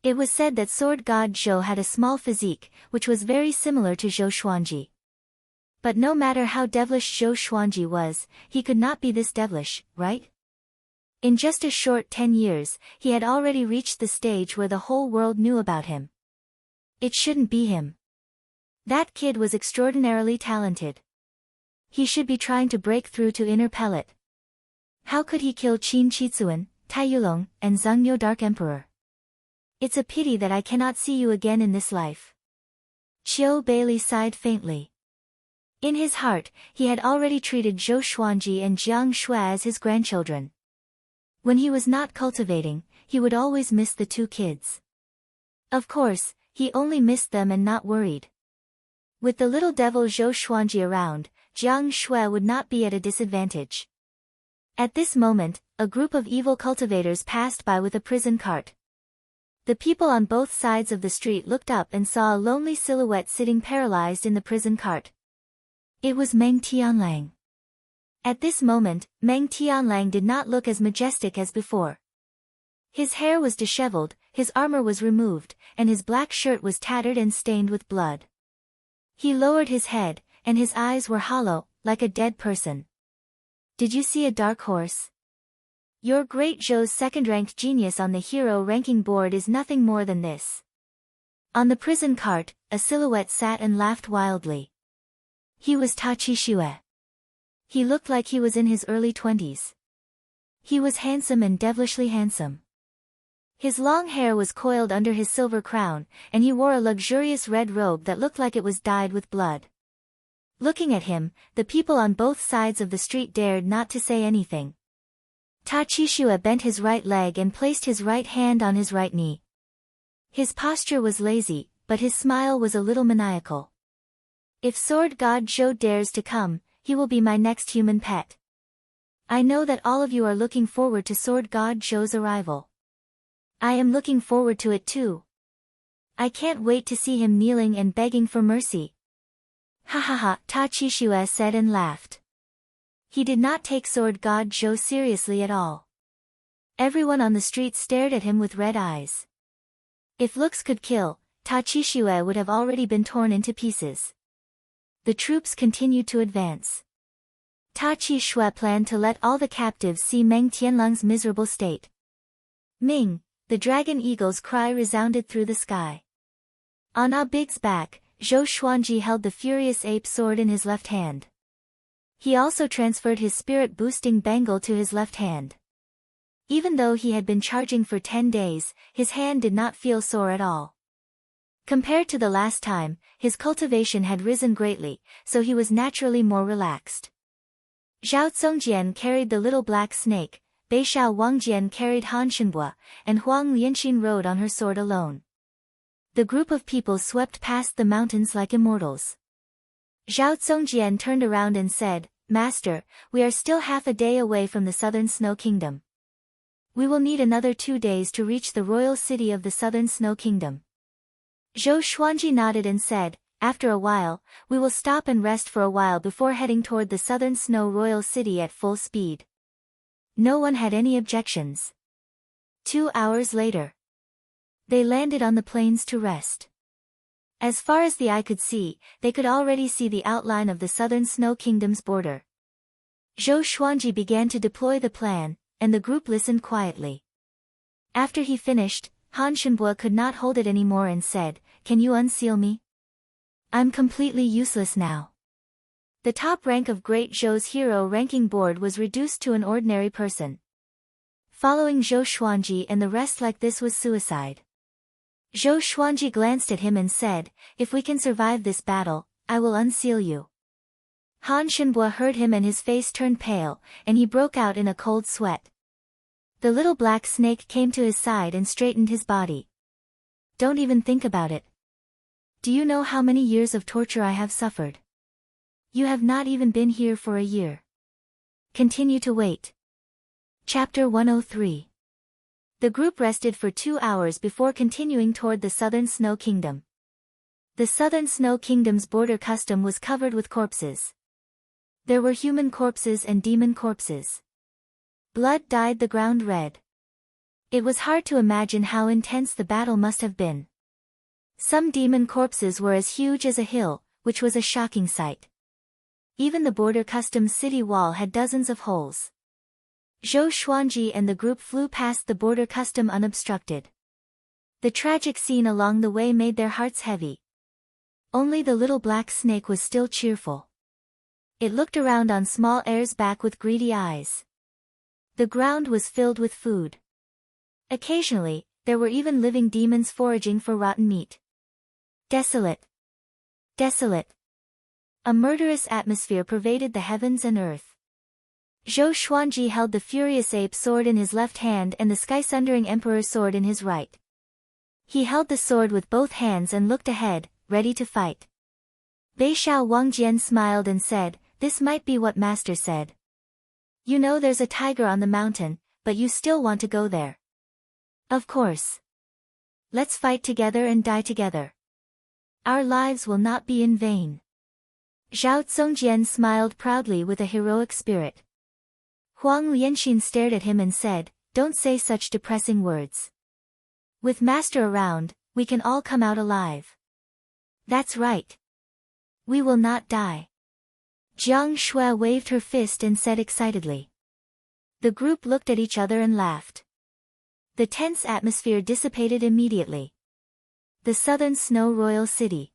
It was said that Sword God Zhou had a small physique, which was very similar to Zhou Xuanji. But no matter how devilish Zhou Xuanji was, he could not be this devilish, right? In just a short 10 years, he had already reached the stage where the whole world knew about him. It shouldn't be him. That kid was extraordinarily talented. He should be trying to break through to Inner Pellet. How could he kill Qin Qizuan, Tai Yulong, and Zhengyo Dark Emperor? It's a pity that I cannot see you again in this life. Qiu Bailey sighed faintly. In his heart, he had already treated Zhou Xuanji and Jiang Shui as his grandchildren. When he was not cultivating, he would always miss the two kids. Of course, he only missed them and not worried. With the little devil Zhou Xuanji around, Jiang Shui would not be at a disadvantage. At this moment, a group of evil cultivators passed by with a prison cart. The people on both sides of the street looked up and saw a lonely silhouette sitting paralyzed in the prison cart. It was Meng Tianlang. At this moment, Meng Tianlang did not look as majestic as before. His hair was disheveled, his armor was removed, and his black shirt was tattered and stained with blood. He lowered his head, and his eyes were hollow, like a dead person. Did you see a dark horse? Your great Zhou's second-ranked genius on the hero ranking board is nothing more than this. On the prison cart, a silhouette sat and laughed wildly. He was Ta Qishue. He looked like he was in his early 20s. He was handsome and devilishly handsome. His long hair was coiled under his silver crown, and he wore a luxurious red robe that looked like it was dyed with blood. Looking at him, the people on both sides of the street dared not to say anything. Tachishua bent his right leg and placed his right hand on his right knee. His posture was lazy, but his smile was a little maniacal. If Sword God Zhou dares to come, he will be my next human pet. I know that all of you are looking forward to Sword God Zhou's arrival. I am looking forward to it too. I can't wait to see him kneeling and begging for mercy. Ha ha ha, Tachishua said and laughed. He did not take Sword God Zhou seriously at all. Everyone on the street stared at him with red eyes. If looks could kill, Tachishua would have already been torn into pieces. The troops continued to advance. Tachishua planned to let all the captives see Meng Tianlang's miserable state. Ming, the dragon eagle's cry resounded through the sky. On Ah Big's back, Zhou Xuanji held the furious ape sword in his left hand. He also transferred his spirit-boosting bangle to his left hand. Even though he had been charging for 10 days, his hand did not feel sore at all. Compared to the last time, his cultivation had risen greatly, so he was naturally more relaxed. Zhao Zongjian carried the little black snake, Beishao Wangjian carried Han Shenbua, and Huang Lianxin rode on her sword alone. The group of people swept past the mountains like immortals. Zhao Zongjian turned around and said, "Master, we are still half a day away from the Southern Snow Kingdom. We will need another 2 days to reach the royal city of the Southern Snow Kingdom." Zhou Xuanji nodded and said, "After a while, we will stop and rest for a while before heading toward the Southern Snow Royal City at full speed." No one had any objections. 2 hours later, they landed on the plains to rest. As far as the eye could see, they could already see the outline of the Southern Snow Kingdom's border. Zhou Xuanji began to deploy the plan, and the group listened quietly. After he finished, Han Shenbua could not hold it anymore and said, "Can you unseal me? I'm completely useless now." The top rank of Great Zhou's hero ranking board was reduced to an ordinary person. Following Zhou Xuanji and the rest like this was suicide. Zhou Xuanji glanced at him and said, "If we can survive this battle, I will unseal you." Han Shenbua heard him and his face turned pale, and he broke out in a cold sweat. The little black snake came to his side and straightened his body. "Don't even think about it. Do you know how many years of torture I have suffered? You have not even been here for a year. Continue to wait." Chapter 103. The group rested for 2 hours before continuing toward the Southern Snow Kingdom. The Southern Snow Kingdom's border custom was covered with corpses. There were human corpses and demon corpses. Blood dyed the ground red. It was hard to imagine how intense the battle must have been. Some demon corpses were as huge as a hill, which was a shocking sight. Even the border customs city wall had dozens of holes. Zhou Xuanji and the group flew past the border custom unobstructed. The tragic scene along the way made their hearts heavy. Only the little black snake was still cheerful. It looked around on small Air's back with greedy eyes. The ground was filled with food. Occasionally, there were even living demons foraging for rotten meat. Desolate. Desolate. A murderous atmosphere pervaded the heavens and earth. Zhou Xuanji held the furious ape sword in his left hand and the sky-sundering emperor sword in his right. He held the sword with both hands and looked ahead, ready to fight. Beishao Wangjian smiled and said, "This might be what Master said. You know there's a tiger on the mountain, but you still want to go there. Of course. Let's fight together and die together. Our lives will not be in vain." Zhao Zongjian smiled proudly with a heroic spirit. Huang Lianxin stared at him and said, "Don't say such depressing words. With Master around, we can all come out alive." "That's right. We will not die." Jiang Shui waved her fist and said excitedly. The group looked at each other and laughed. The tense atmosphere dissipated immediately. The Southern Snow Royal City.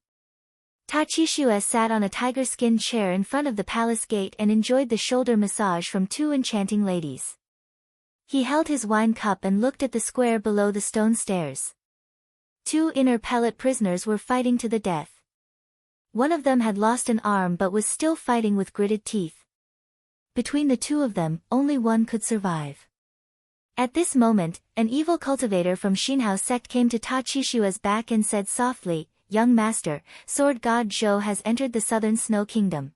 Tachishua sat on a tiger-skin chair in front of the palace gate and enjoyed the shoulder massage from 2 enchanting ladies. He held his wine cup and looked at the square below the stone stairs. 2 inner pellet prisoners were fighting to the death. One of them had lost an arm but was still fighting with gritted teeth. Between the 2 of them, only one could survive. At this moment, an evil cultivator from Xinhao sect came to Ta Chishua's back and said softly, "Young master, sword god Zhou has entered the southern snow kingdom."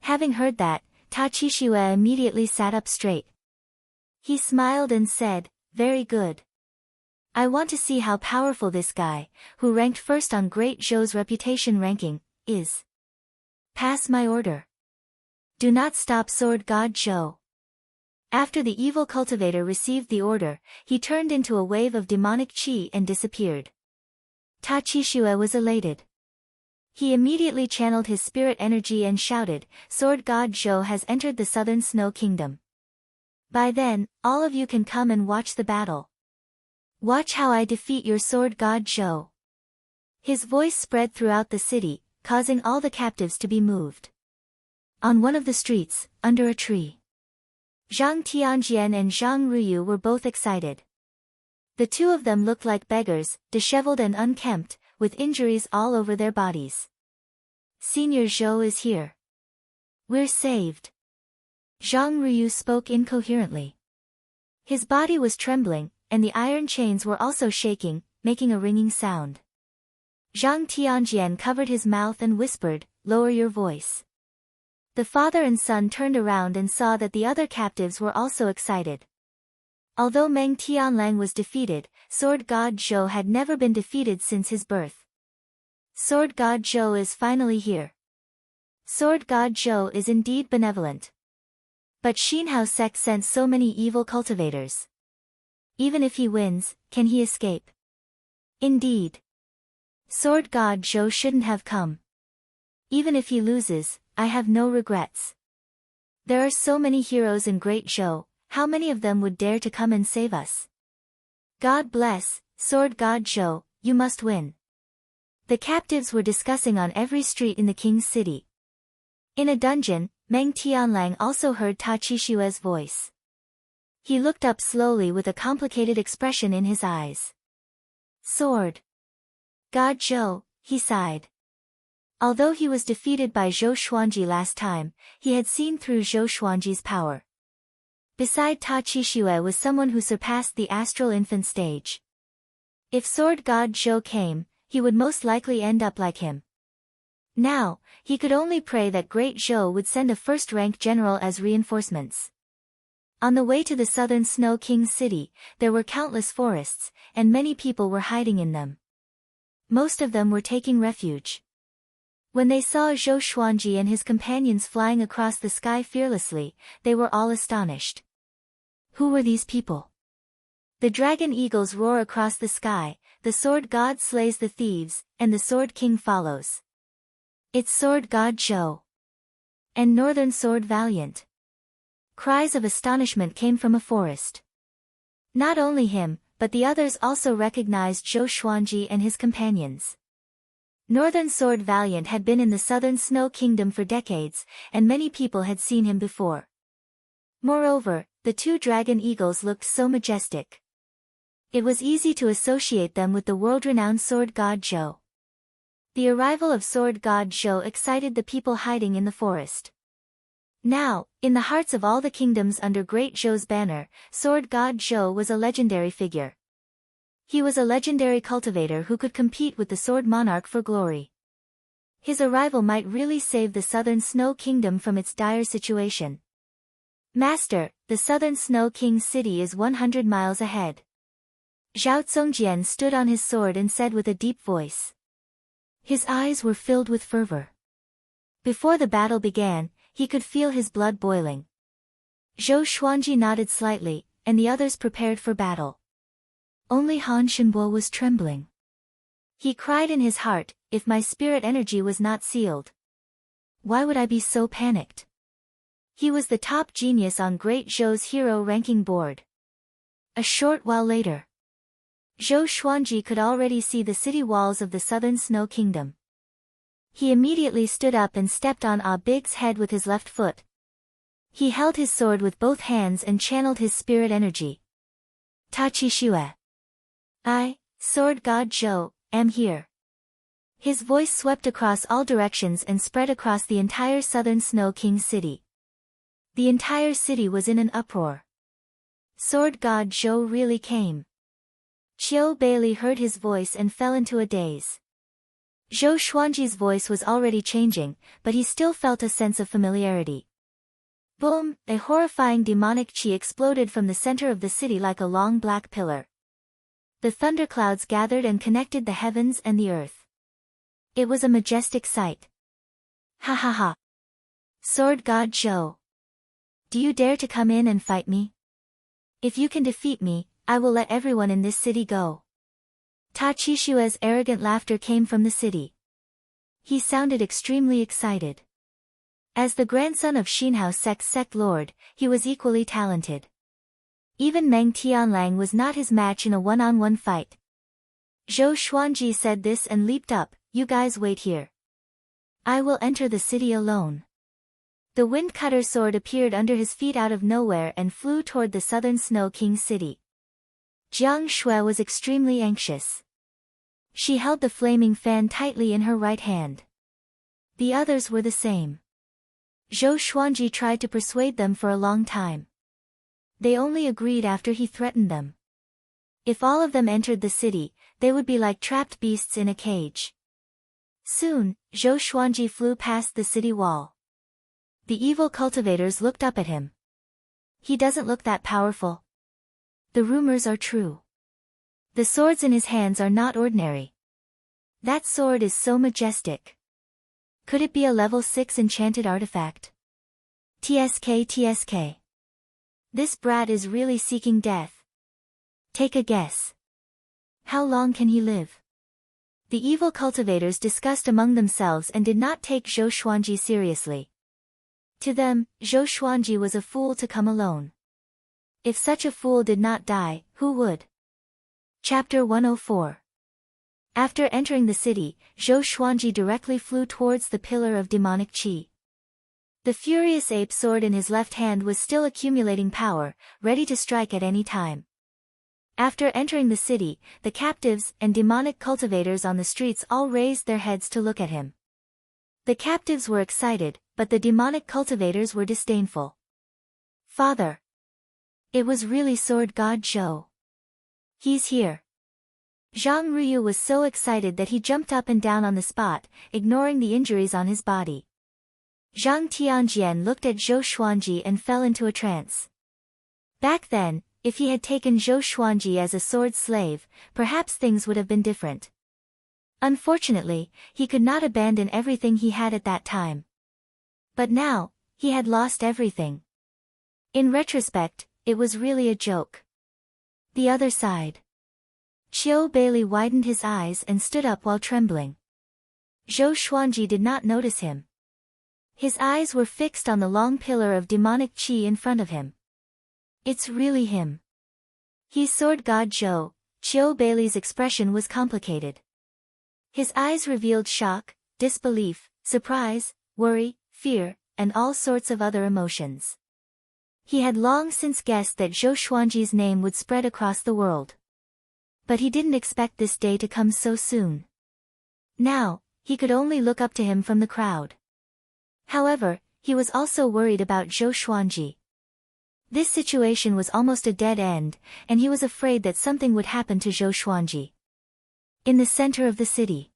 Having heard that, Ta Chishua immediately sat up straight. He smiled and said, "Very good. I want to see how powerful this guy, who ranked first on Great Zhou's reputation ranking, is. Pass my order. Do not stop sword god Zhou." After the evil cultivator received the order, he turned into a wave of demonic qi and disappeared. Ta Chishua was elated. He immediately channeled his spirit energy and shouted, "Sword god Zhou has entered the southern snow kingdom. By then, all of you can come and watch the battle. Watch how I defeat your sword god Zhou." His voice spread throughout the city, causing all the captives to be moved. On one of the streets, under a tree, Zhang Tianjian and Zhang Ruyu were both excited. The two of them looked like beggars, disheveled and unkempt, with injuries all over their bodies. "Senior Zhou is here. We're saved." Zhang Ruyu spoke incoherently. His body was trembling, and the iron chains were also shaking, making a ringing sound. Zhang Tianjian covered his mouth and whispered, "Lower your voice." The father and son turned around and saw that the other captives were also excited. Although Meng Tianlang was defeated, sword god Zhou had never been defeated since his birth. Sword god Zhou is finally here. Sword god Zhou is indeed benevolent. But Xinhao sect sent so many evil cultivators. Even if he wins, can he escape? Indeed. Sword god Zhou shouldn't have come. Even if he loses, I have no regrets. There are so many heroes in Great Zhou, how many of them would dare to come and save us? God bless, sword god Zhou, you must win. The captives were discussing on every street in the king's city. In a dungeon, Meng Tianlang also heard Ta Chishua's voice. He looked up slowly with a complicated expression in his eyes. "Sword god Zhou," he sighed. Although he was defeated by Zhou Xuanji last time, he had seen through Zhou Xuanji's power. Beside Ta Chishua was someone who surpassed the astral infant stage. If sword god Zhou came, he would most likely end up like him. Now, he could only pray that Great Zhou would send a first-rank general as reinforcements. On the way to the southern Snow King's city, there were countless forests, and many people were hiding in them. Most of them were taking refuge. When they saw Zhou Xuanji and his companions flying across the sky fearlessly, they were all astonished. Who were these people? The dragon eagles roar across the sky, the sword god slays the thieves, and the sword king follows. It's sword god Zhou. And northern sword valiant. Cries of astonishment came from a forest. Not only him, but the others also recognized Zhou Xuanji and his companions. Northern Sword Valiant had been in the Southern Snow Kingdom for decades, and many people had seen him before. Moreover, the two dragon eagles looked so majestic. It was easy to associate them with the world-renowned sword god Zhou. The arrival of sword god Zhou excited the people hiding in the forest. Now, in the hearts of all the kingdoms under Great Zhou's banner, sword god Zhou was a legendary figure. He was a legendary cultivator who could compete with the Sword Monarch for glory. His arrival might really save the Southern Snow Kingdom from its dire situation. "Master, the Southern Snow King's city is 100 miles ahead." Zhao Zongjian stood on his sword and said with a deep voice. His eyes were filled with fervor. Before the battle began, he could feel his blood boiling. Zhou Xuanji nodded slightly, and the others prepared for battle. Only Han Shenbo was trembling. He cried in his heart, if my spirit energy was not sealed. Why would I be so panicked? He was the top genius on Great Zhou's hero ranking board. A short while later, Zhou Xuanji could already see the city walls of the Southern Snow Kingdom. He immediately stood up and stepped on Ah Big's head with his left foot. He held his sword with both hands and channeled his spirit energy. Ta Chishua. I, sword god Zhou, am here. His voice swept across all directions and spread across the entire Southern Snow King city. The entire city was in an uproar. Sword God Zhou really came. Qiu Beili heard his voice and fell into a daze. Zhou Xuanji's voice was already changing, but he still felt a sense of familiarity. Boom! A horrifying demonic qi exploded from the center of the city like a long black pillar. The thunderclouds gathered and connected the heavens and the earth. It was a majestic sight. Ha ha ha! Sword God Zhou. Do you dare to come in and fight me? If you can defeat me, I will let everyone in this city go. Ta Qishue's arrogant laughter came from the city. He sounded extremely excited. As the grandson of Xinhao Sect's sect lord, he was equally talented. Even Meng Tianlang was not his match in a one-on-one fight. Zhou Xuanji said this and leaped up. You guys wait here. I will enter the city alone. The wind cutter sword appeared under his feet out of nowhere and flew toward the southern Snow King city. Jiang Shui was extremely anxious. She held the flaming fan tightly in her right hand. The others were the same. Zhou Xuanji tried to persuade them for a long time. They only agreed after he threatened them. If all of them entered the city, they would be like trapped beasts in a cage. Soon, Zhou Xuanji flew past the city wall. The evil cultivators looked up at him. He doesn't look that powerful. The rumors are true. The swords in his hands are not ordinary. That sword is so majestic. Could it be a level 6 enchanted artifact? TSK. This brat is really seeking death. Take a guess. How long can he live? The evil cultivators discussed among themselves and did not take Zhou Xuanji seriously. To them, Zhou Xuanji was a fool to come alone. If such a fool did not die, who would? Chapter 104. After entering the city, Zhou Xuanji directly flew towards the pillar of demonic qi. The furious ape sword in his left hand was still accumulating power, ready to strike at any time. After entering the city, the captives and demonic cultivators on the streets all raised their heads to look at him. The captives were excited, but the demonic cultivators were disdainful. Father! It was really Sword God Zhou. He's here. Zhang Ruyu was so excited that he jumped up and down on the spot, ignoring the injuries on his body. Zhang Tianjian looked at Zhou Xuanji and fell into a trance. Back then, if he had taken Zhou Xuanji as a sword slave, perhaps things would have been different. Unfortunately, he could not abandon everything he had at that time. But now, he had lost everything. In retrospect, it was really a joke. The other side. Qiu Beili widened his eyes and stood up while trembling. Zhou Xuanji did not notice him. His eyes were fixed on the long pillar of demonic qi in front of him. It's really him. He's Sword God Zhou. Qiu Beili's expression was complicated. His eyes revealed shock, disbelief, surprise, worry, fear, and all sorts of other emotions. He had long since guessed that Zhou Xuanji's name would spread across the world. But he didn't expect this day to come so soon. Now, he could only look up to him from the crowd. However, he was also worried about Zhou Xuanji. This situation was almost a dead end, and he was afraid that something would happen to Zhou Xuanji. In the center of the city.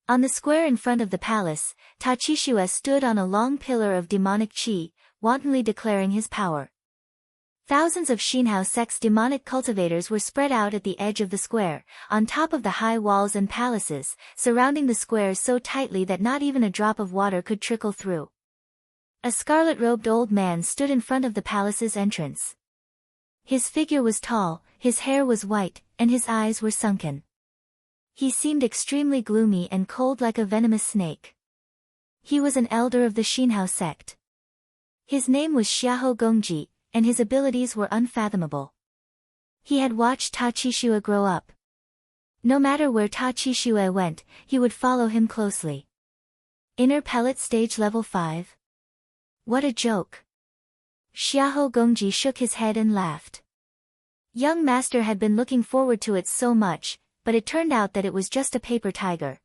On the square in front of the palace, Ta Qishue stood on a long pillar of demonic qi, wantonly declaring his power. Thousands of Xinhao Sect's demonic cultivators were spread out at the edge of the square, on top of the high walls and palaces, surrounding the square so tightly that not even a drop of water could trickle through. A scarlet-robed old man stood in front of the palace's entrance. His figure was tall, his hair was white, and his eyes were sunken. He seemed extremely gloomy and cold like a venomous snake. He was an elder of the Xinhao sect. His name was Xiahou Gongji, and his abilities were unfathomable. He had watched Ta Qishue grow up. No matter where Ta Qishue went, he would follow him closely. Inner pellet stage level 5? What a joke. Xiahou Gongji shook his head and laughed. Young master had been looking forward to it so much, but it turned out that it was just a paper tiger.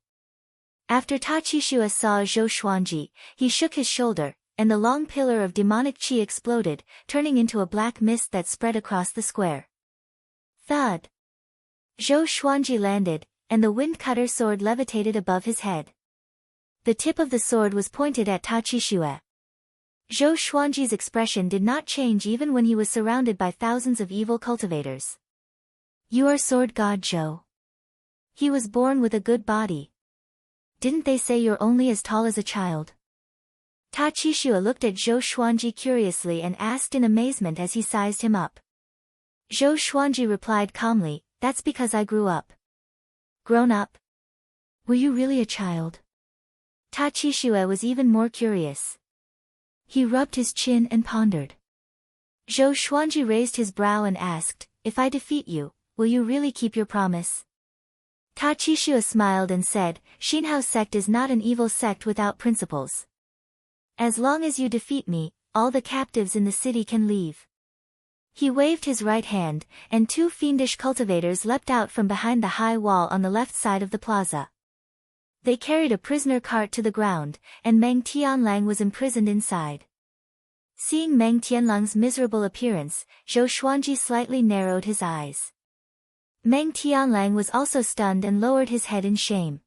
After Ta Qishue saw Zhou Xuanji, he shook his shoulder, and the long pillar of demonic chi exploded, turning into a black mist that spread across the square. Thud! Zhou Xuanji landed, and the wind cutter sword levitated above his head. The tip of the sword was pointed at Ta Qixue. Zhou Xuanji's expression did not change even when he was surrounded by thousands of evil cultivators. You are Sword God Zhou. He was born with a good body. Didn't they say you're only as tall as a child? Ta Qixue looked at Zhou Xuanji curiously and asked in amazement as he sized him up. Zhou Xuanji replied calmly, that's because I grew up. Grown up? Were you really a child? Ta Qixue was even more curious. He rubbed his chin and pondered. Zhou Xuanji raised his brow and asked, if I defeat you, will you really keep your promise? Ta Qixue smiled and said, Xinhao sect is not an evil sect without principles. As long as you defeat me, all the captives in the city can leave. He waved his right hand, and two fiendish cultivators leapt out from behind the high wall on the left side of the plaza. They carried a prisoner cart to the ground, and Meng Tianlang was imprisoned inside. Seeing Meng Tianlang's miserable appearance, Zhou Xuanji slightly narrowed his eyes. Meng Tianlang was also stunned and lowered his head in shame.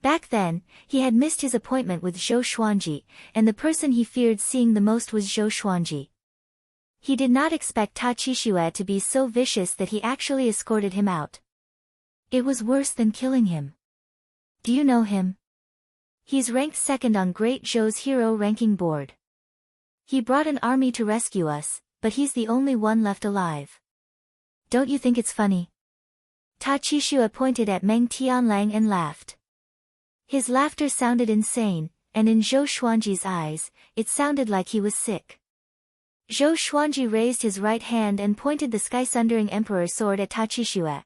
Back then, he had missed his appointment with Zhou Xuanji, and the person he feared seeing the most was Zhou Xuanji. He did not expect Ta Qixue to be so vicious that he actually escorted him out. It was worse than killing him. Do you know him? He's ranked second on Great Zhou's hero ranking board. He brought an army to rescue us, but he's the only one left alive. Don't you think it's funny? Ta Qixue pointed at Meng Tianlang and laughed. His laughter sounded insane, and in Zhou Xuanji's eyes, it sounded like he was sick. Zhou Xuanji raised his right hand and pointed the sky-sundering emperor sword at Ta Qixue.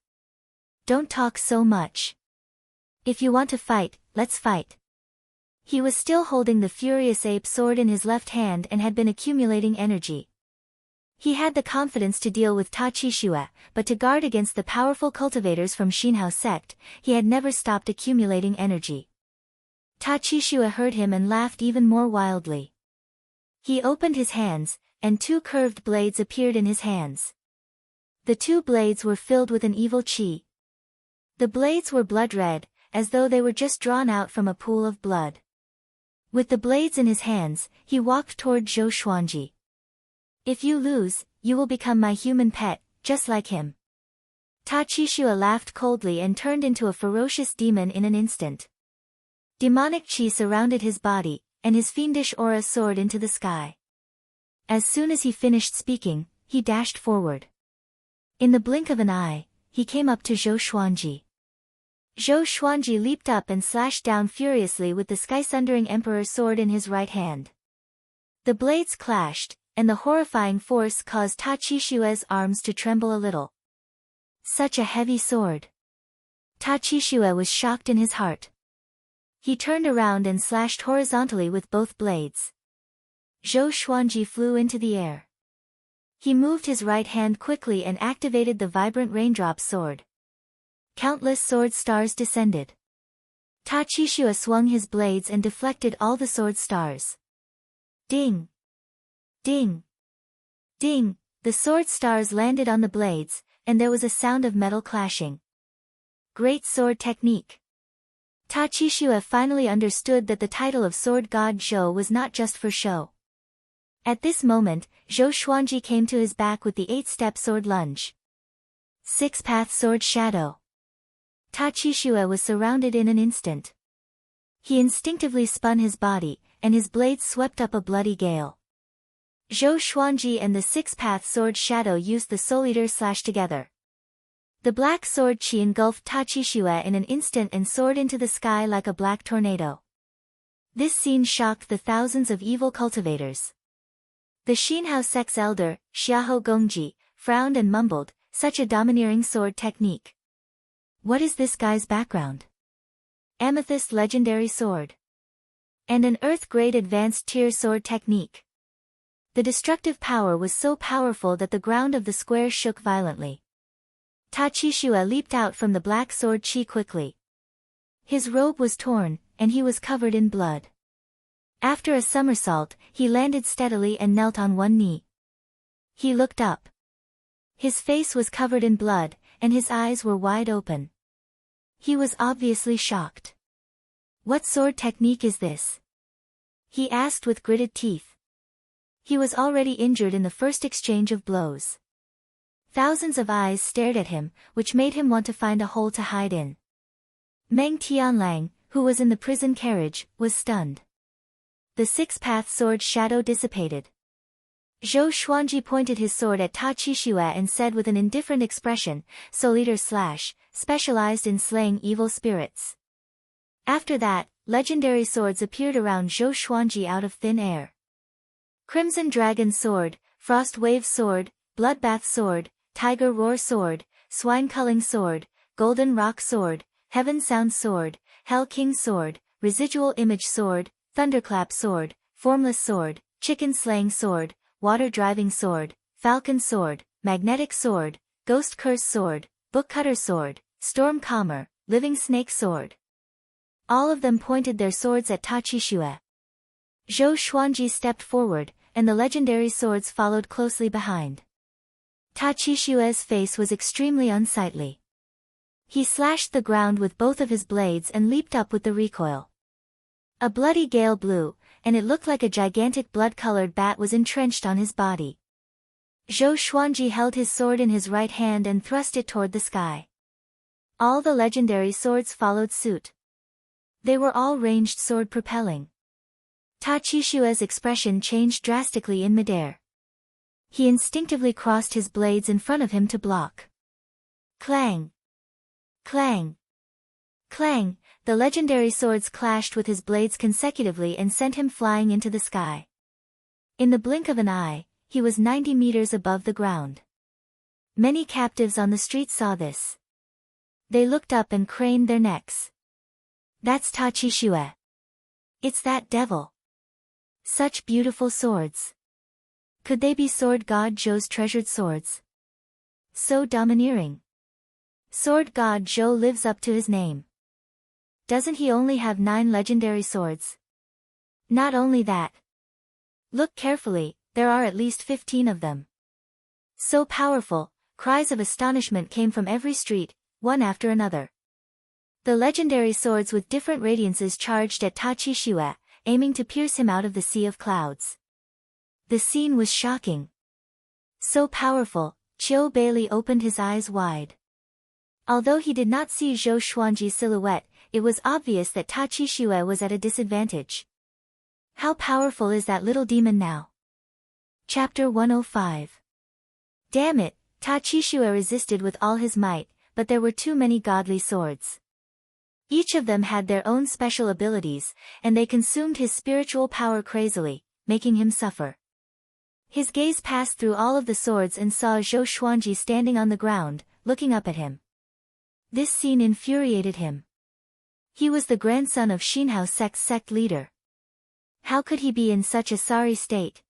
Don't talk so much. If you want to fight, let's fight. He was still holding the furious ape sword in his left hand and had been accumulating energy. He had the confidence to deal with Ta Qixue, but to guard against the powerful cultivators from Xinhao sect, he had never stopped accumulating energy. Ta Qixue heard him and laughed even more wildly. He opened his hands, and two curved blades appeared in his hands. The two blades were filled with an evil qi. The blades were blood red, as though they were just drawn out from a pool of blood. With the blades in his hands, he walked toward Zhou Xuanji. If you lose, you will become my human pet, just like him. Ta Qixue laughed coldly and turned into a ferocious demon in an instant. Demonic qi surrounded his body, and his fiendish aura soared into the sky. As soon as he finished speaking, he dashed forward. In the blink of an eye, he came up to Zhou Xuanji. Zhou Xuanji leaped up and slashed down furiously with the sky-sundering emperor sword in his right hand. The blades clashed, and the horrifying force caused Ta Qixue's arms to tremble a little. Such a heavy sword. Ta Qixue was shocked in his heart. He turned around and slashed horizontally with both blades. Zhou Xuanji flew into the air. He moved his right hand quickly and activated the vibrant raindrop sword. Countless sword stars descended. Ta Qixue swung his blades and deflected all the sword stars. Ding! Ding! Ding! The sword stars landed on the blades, and there was a sound of metal clashing. Great sword technique. Ta Qixue finally understood that the title of Sword God Zhou was not just for show. At this moment, Zhou Xuanji came to his back with the 8-step sword lunge. 6-path sword shadow. Ta Qixue was surrounded in an instant. He instinctively spun his body, and his blades swept up a bloody gale. Zhou Xuanji and the 6-path sword shadow used the Soul Eater slash together. The black sword qi engulfed Ta Qixue in an instant and soared into the sky like a black tornado. This scene shocked the thousands of evil cultivators. The Xinhao sect's elder, Xiahou Gongji, frowned and mumbled, such a domineering sword technique. What is this guy's background? Amethyst legendary sword. And an earth-grade advanced tier sword technique. The destructive power was so powerful that the ground of the square shook violently. Ta Qixue leaped out from the black sword qi quickly. His robe was torn, and he was covered in blood. After a somersault, he landed steadily and knelt on one knee. He looked up. His face was covered in blood, and his eyes were wide open. He was obviously shocked. "What sword technique is this?" he asked with gritted teeth. He was already injured in the first exchange of blows. Thousands of eyes stared at him, which made him want to find a hole to hide in. Meng Tianlang, who was in the prison carriage, was stunned. The six-path sword shadow dissipated. Zhou Xuanji pointed his sword at Ta Qixue and said with an indifferent expression, "Soul Eater Slash, specialized in slaying evil spirits." After that, legendary swords appeared around Zhou Xuanji out of thin air. Crimson Dragon Sword, Frost Wave Sword, Bloodbath Sword, Tiger Roar Sword, Swine Culling Sword, Golden Rock Sword, Heaven Sound Sword, Hell King Sword, Residual Image Sword, Thunderclap Sword, Formless Sword, Chicken Slaying Sword, Water Driving Sword, Falcon Sword, Magnetic Sword, Ghost Curse Sword, Book Cutter Sword, Storm Calmer, Living Snake Sword. All of them pointed their swords at Ta Qixue. Zhou Xuanji stepped forward, and the legendary swords followed closely behind. Ta Qixue's face was extremely unsightly. He slashed the ground with both of his blades and leaped up with the recoil. A bloody gale blew, and it looked like a gigantic blood-colored bat was entrenched on his body. Zhou Xuanji held his sword in his right hand and thrust it toward the sky. All the legendary swords followed suit. They were all ranged sword propelling. Ta Qixue's expression changed drastically in midair. He instinctively crossed his blades in front of him to block. Clang! Clang! Clang! The legendary swords clashed with his blades consecutively and sent him flying into the sky. In the blink of an eye, he was 90 meters above the ground. Many captives on the street saw this. They looked up and craned their necks. "That's Ta Qixue. It's that devil. Such beautiful swords. Could they be Sword God Zhou's treasured swords? So domineering. Sword God Zhou lives up to his name. Doesn't he only have 9 legendary swords? Not only that. Look carefully, there are at least 15 of them. So powerful." Cries of astonishment came from every street, one after another. The legendary swords with different radiances charged at Ta Qixue, aiming to pierce him out of the sea of clouds. The scene was shocking. So powerful, Qiu Bailey opened his eyes wide. Although he did not see Zhou Xuanji's silhouette, it was obvious that Ta Qixue was at a disadvantage. How powerful is that little demon now? Chapter 105. Damn it, Ta Qixue resisted with all his might, but there were too many godly swords. Each of them had their own special abilities, and they consumed his spiritual power crazily, making him suffer. His gaze passed through all of the swords and saw Zhou Xuanji standing on the ground, looking up at him. This scene infuriated him. He was the grandson of Xinhao sect's sect leader. How could he be in such a sorry state?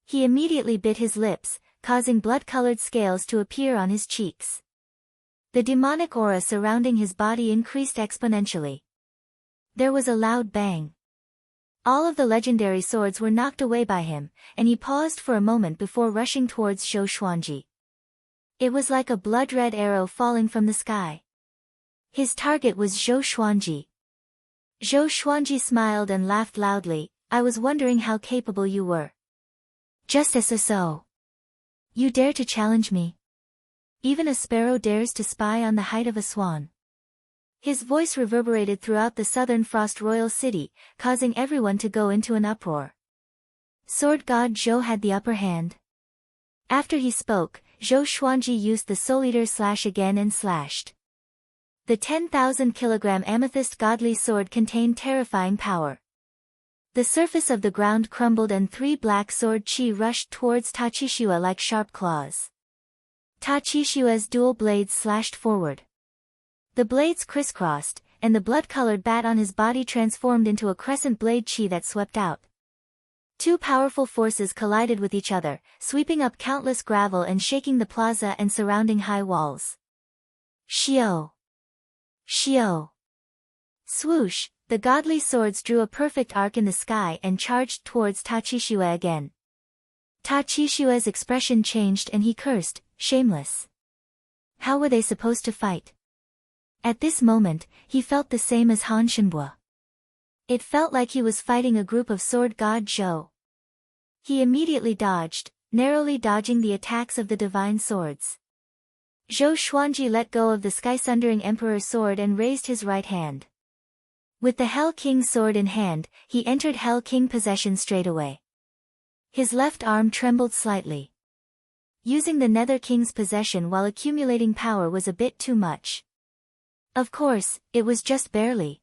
He immediately bit his lips, causing blood-colored scales to appear on his cheeks. The demonic aura surrounding his body increased exponentially. There was a loud bang. All of the legendary swords were knocked away by him, and he paused for a moment before rushing towards Zhou Xuanji. It was like a blood-red arrow falling from the sky. His target was Zhou Xuanji. Zhou Xuanji smiled and laughed loudly. "I was wondering how capable you were. Just as so. You dare to challenge me? Even a sparrow dares to spy on the height of a swan." His voice reverberated throughout the southern Frost Royal City, causing everyone to go into an uproar. Sword God Zhou had the upper hand. After he spoke, Zhou Xuanji used the Soul Eater Slash again and slashed. The 10,000-kilogram amethyst godly sword contained terrifying power. The surface of the ground crumbled and 3 black sword chi rushed towards Ta Qixue like sharp claws. Ta Qixue's dual blades slashed forward. The blades crisscrossed, and the blood-colored bat on his body transformed into a crescent blade chi that swept out. 2 powerful forces collided with each other, sweeping up countless gravel and shaking the plaza and surrounding high walls. Xiao! Xiao! Swoosh! The godly swords drew a perfect arc in the sky and charged towards Tachishiwa again. Tachishiwa's expression changed and he cursed, shameless. How were they supposed to fight? At this moment, he felt the same as Han Shenbua. It felt like he was fighting a group of sword god Zhou. He immediately dodged, narrowly dodging the attacks of the divine swords. Zhou Xuanji let go of the sky-sundering emperor sword and raised his right hand. With the Hell King's sword in hand, he entered Hell King possession straight away. His left arm trembled slightly. Using the Nether King's possession while accumulating power was a bit too much. Of course, it was just barely.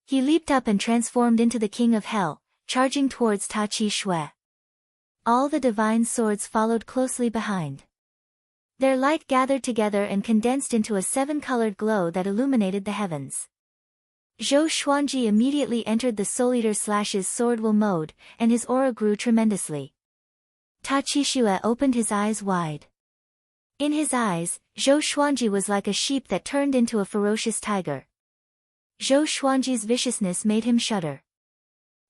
He leaped up and transformed into the King of Hell, charging towards Tachishiwa. All the divine swords followed closely behind. Their light gathered together and condensed into a seven-colored glow that illuminated the heavens. Zhou Xuanji immediately entered the Soul Eater/'s sword will mode, and his aura grew tremendously. Tachishiwa opened his eyes wide. In his eyes, Zhou Xuanji was like a sheep that turned into a ferocious tiger. Zhou Xuanji's viciousness made him shudder.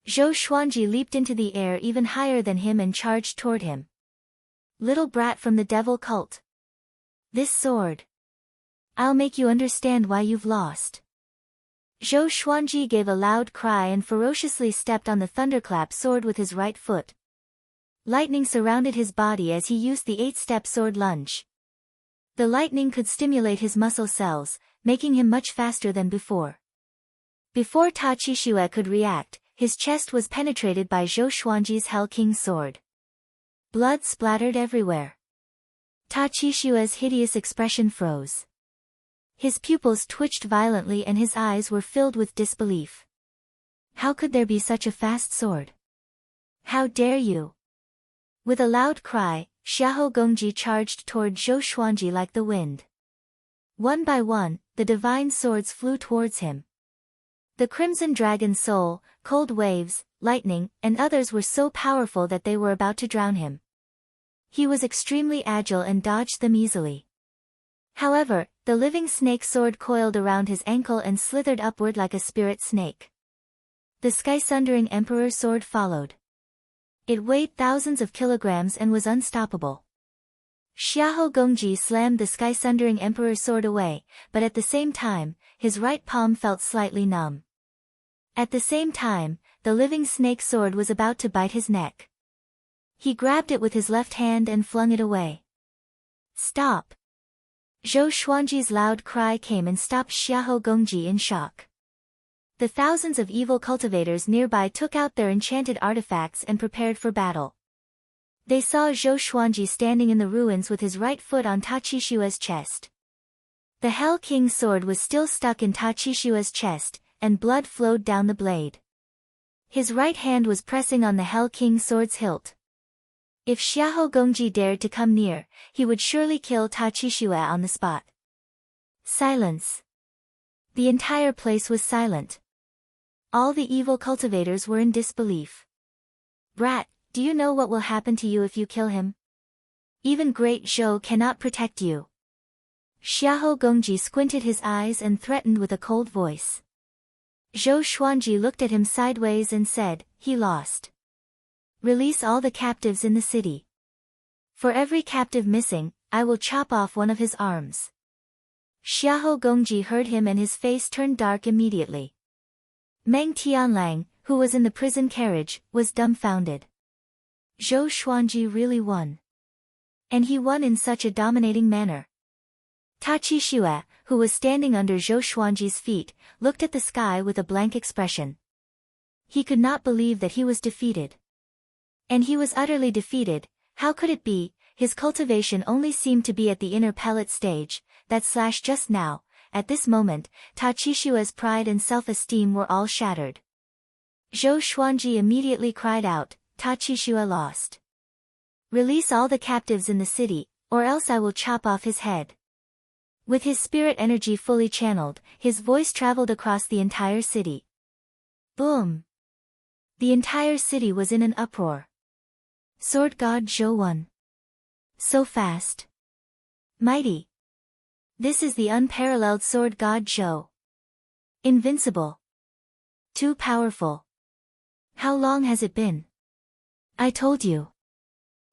Zhou Xuanji leaped into the air even higher than him and charged toward him. Little brat from the devil cult. This sword. I'll make you understand why you've lost. Zhou Xuanji gave a loud cry and ferociously stepped on the thunderclap sword with his right foot. Lightning surrounded his body as he used the 8-step sword lunge. The lightning could stimulate his muscle cells, making him much faster than before. Before Tachishiwa could react, his chest was penetrated by Zhou Xuanji's Hell King sword. Blood splattered everywhere. Tachishiwa's hideous expression froze. His pupils twitched violently and his eyes were filled with disbelief. How could there be such a fast sword? How dare you? With a loud cry, Xiahou Gongji charged toward Zhou Xuanji like the wind. One by one, the divine swords flew towards him. The Crimson Dragon Soul, Cold Waves, Lightning, and others were so powerful that they were about to drown him. He was extremely agile and dodged them easily. However, the living snake sword coiled around his ankle and slithered upward like a spirit snake. The sky-sundering emperor sword followed. It weighed thousands of kilograms and was unstoppable. Xiahou Gongji slammed the sky-sundering emperor sword away, but at the same time, his right palm felt slightly numb. At the same time, the living snake sword was about to bite his neck. He grabbed it with his left hand and flung it away. Stop! Zhou Xuanji's loud cry came and stopped Xiahou Gongji in shock. The thousands of evil cultivators nearby took out their enchanted artifacts and prepared for battle. They saw Zhou Xuanji standing in the ruins with his right foot on Tachishiwa's chest. The Hell King's sword was still stuck in Tachishiwa's chest, and blood flowed down the blade. His right hand was pressing on the Hell King's sword's hilt. If Xiahou Gongji dared to come near, he would surely kill Tachishiwa on the spot. Silence. The entire place was silent. All the evil cultivators were in disbelief. Brat, do you know what will happen to you if you kill him? Even great Zhou cannot protect you. Xiahou Gongji squinted his eyes and threatened with a cold voice. Zhou Xuanji looked at him sideways and said, he lost. Release all the captives in the city. For every captive missing, I will chop off one of his arms. Xiahou Gongji heard him and his face turned dark immediately. Meng Tianlang, who was in the prison carriage, was dumbfounded. Zhou Xuanji really won. And he won in such a dominating manner. Tachishiwa, who was standing under Zhou Xuanji's feet, looked at the sky with a blank expression. He could not believe that he was defeated. And he was utterly defeated. How could it be? His cultivation only seemed to be at the inner pellet stage, just now. At this moment, Tachishiwa's pride and self-esteem were all shattered. Zhou Xuanji immediately cried out, Tachishiwa lost. Release all the captives in the city, or else I will chop off his head. With his spirit energy fully channeled, his voice traveled across the entire city. Boom! The entire city was in an uproar. Sword God Zhou won. So fast. Mighty. This is the unparalleled Sword God Zhou. Invincible. Too powerful. How long has it been? I told you.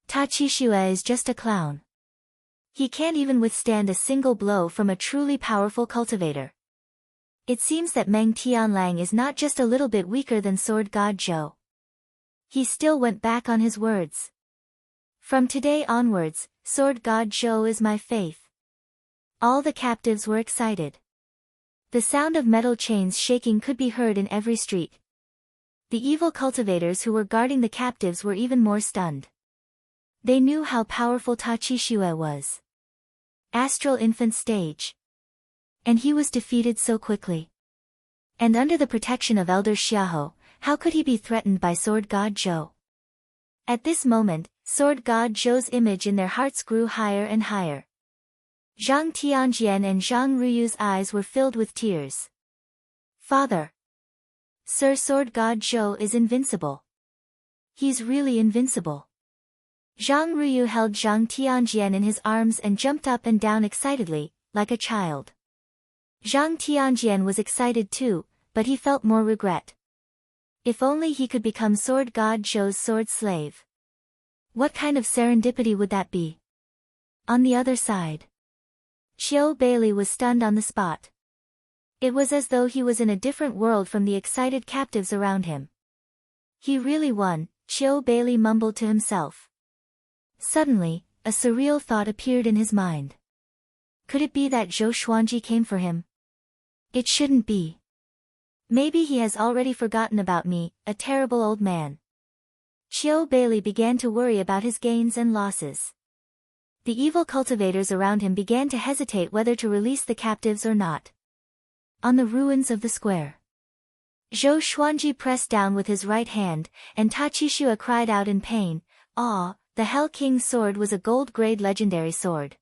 Ta Qixue is just a clown. He can't even withstand a single blow from a truly powerful cultivator. It seems that Meng Tianlang is not just a little bit weaker than Sword God Zhou. He still went back on his words. From today onwards, Sword God Zhou is my faith. All the captives were excited. The sound of metal chains shaking could be heard in every street. The evil cultivators who were guarding the captives were even more stunned. They knew how powerful Ta Qixue was. Astral infant stage. And he was defeated so quickly. And under the protection of Elder Xiahou, how could he be threatened by Sword God Zhou? At this moment, Sword God Zhou's image in their hearts grew higher and higher. Zhang Tianjian and Zhang Ruyu's eyes were filled with tears. Father. Sir, Sword God Zhou is invincible. He's really invincible. Zhang Ruyu held Zhang Tianjian in his arms and jumped up and down excitedly, like a child. Zhang Tianjian was excited too, but he felt more regret. If only he could become Sword God Zhou's sword slave. What kind of serendipity would that be? On the other side, Qiu Bailey was stunned on the spot. It was as though he was in a different world from the excited captives around him. He really won, Qiu Bailey mumbled to himself. Suddenly, a surreal thought appeared in his mind. Could it be that Zhou Xuanji came for him? It shouldn't be. Maybe he has already forgotten about me, a terrible old man. Qiu Bailey began to worry about his gains and losses. The evil cultivators around him began to hesitate whether to release the captives or not. On the ruins of the square, Zhou Xuanji pressed down with his right hand, and Ta Qixue cried out in pain. Ah, the Hell King's sword was a gold-grade legendary sword.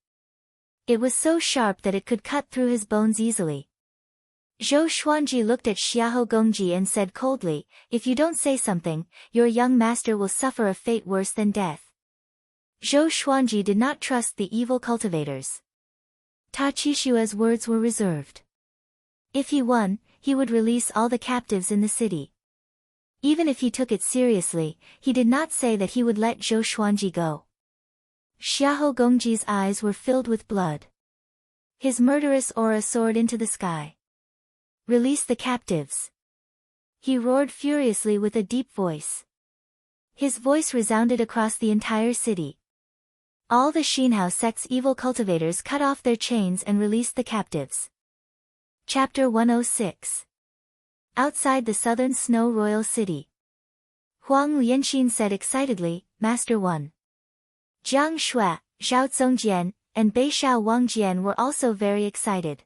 It was so sharp that it could cut through his bones easily. Zhou Xuanji looked at Xiahou Gongji and said coldly, if you don't say something, your young master will suffer a fate worse than death. Zhou Xuanji did not trust the evil cultivators. Ta Qixue's words were reserved. If he won, he would release all the captives in the city. Even if he took it seriously, he did not say that he would let Zhou Xuanji go. Xiahou Gongji's eyes were filled with blood. His murderous aura soared into the sky. Release the captives. He roared furiously with a deep voice. His voice resounded across the entire city. All the Xinhao sect's evil cultivators cut off their chains and released the captives. Chapter 106. Outside the southern Snow Royal City. Huang Lianxin said excitedly, Master 1. Jiang Shui, Zhao Zongjian, and Beishao Wangjian were also very excited.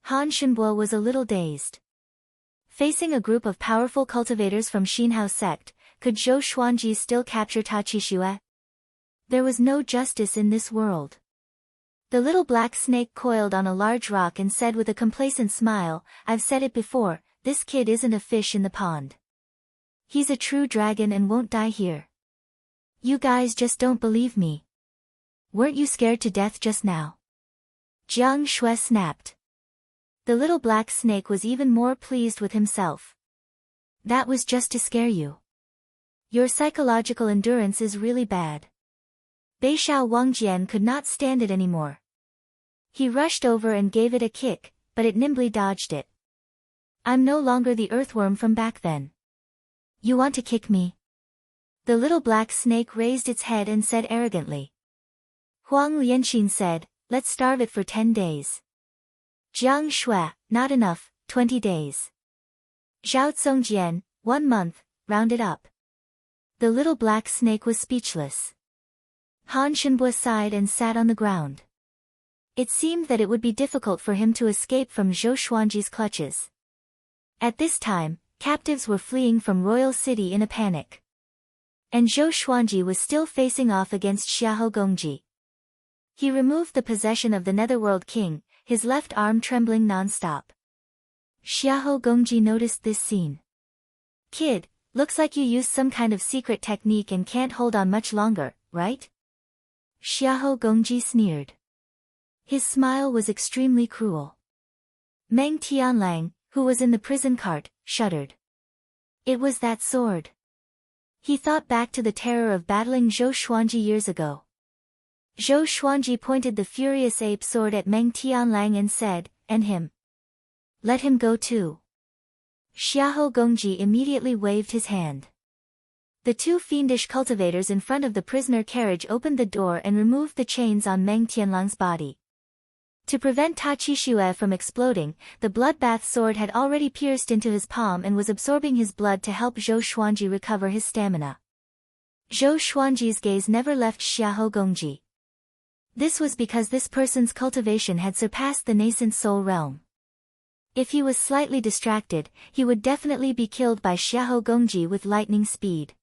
Han Shenbo was a little dazed. Facing a group of powerful cultivators from Xinhao sect, could Zhou Xuanji still capture Ta Qixue? There was no justice in this world. The little black snake coiled on a large rock and said with a complacent smile, I've said it before, this kid isn't a fish in the pond. He's a true dragon and won't die here. You guys just don't believe me. Weren't you scared to death just now? Jiang Shui snapped. The little black snake was even more pleased with himself. That was just to scare you. Your psychological endurance is really bad. Beishao Wangjian could not stand it anymore. He rushed over and gave it a kick, but it nimbly dodged it. I'm no longer the earthworm from back then. You want to kick me? The little black snake raised its head and said arrogantly. Huang Lianxin said, let's starve it for 10 days. Jiang Shui, not enough, 20 days. Zhao Zongjian, 1 month, round it up. The little black snake was speechless. Han Shenbo sighed and sat on the ground. It seemed that it would be difficult for him to escape from Zhou Xuanji's clutches. At this time, captives were fleeing from Royal City in a panic. And Zhou Xuanji was still facing off against Xiahou Gongji. He removed the possession of the Netherworld King, his left arm trembling non-stop. Xiahou Gongji noticed this scene. Kid, looks like you used some kind of secret technique and can't hold on much longer, right? Xiahou Gongji sneered. His smile was extremely cruel. Meng Tianlang, who was in the prison cart, shuddered. It was that sword. He thought back to the terror of battling Zhou Xuanji years ago. Zhou Xuanji pointed the furious ape sword at Meng Tianlang and said, "And him. Let him go too." Xiahou Gongji immediately waved his hand. The two fiendish cultivators in front of the prisoner carriage opened the door and removed the chains on Meng Tianlang's body. To prevent Ta Qixue from exploding, the bloodbath sword had already pierced into his palm and was absorbing his blood to help Zhou Xuanji recover his stamina. Zhou Xuanji's gaze never left Xiahou Gongji. This was because this person's cultivation had surpassed the nascent soul realm. If he was slightly distracted, he would definitely be killed by Xiahou Gongji with lightning speed.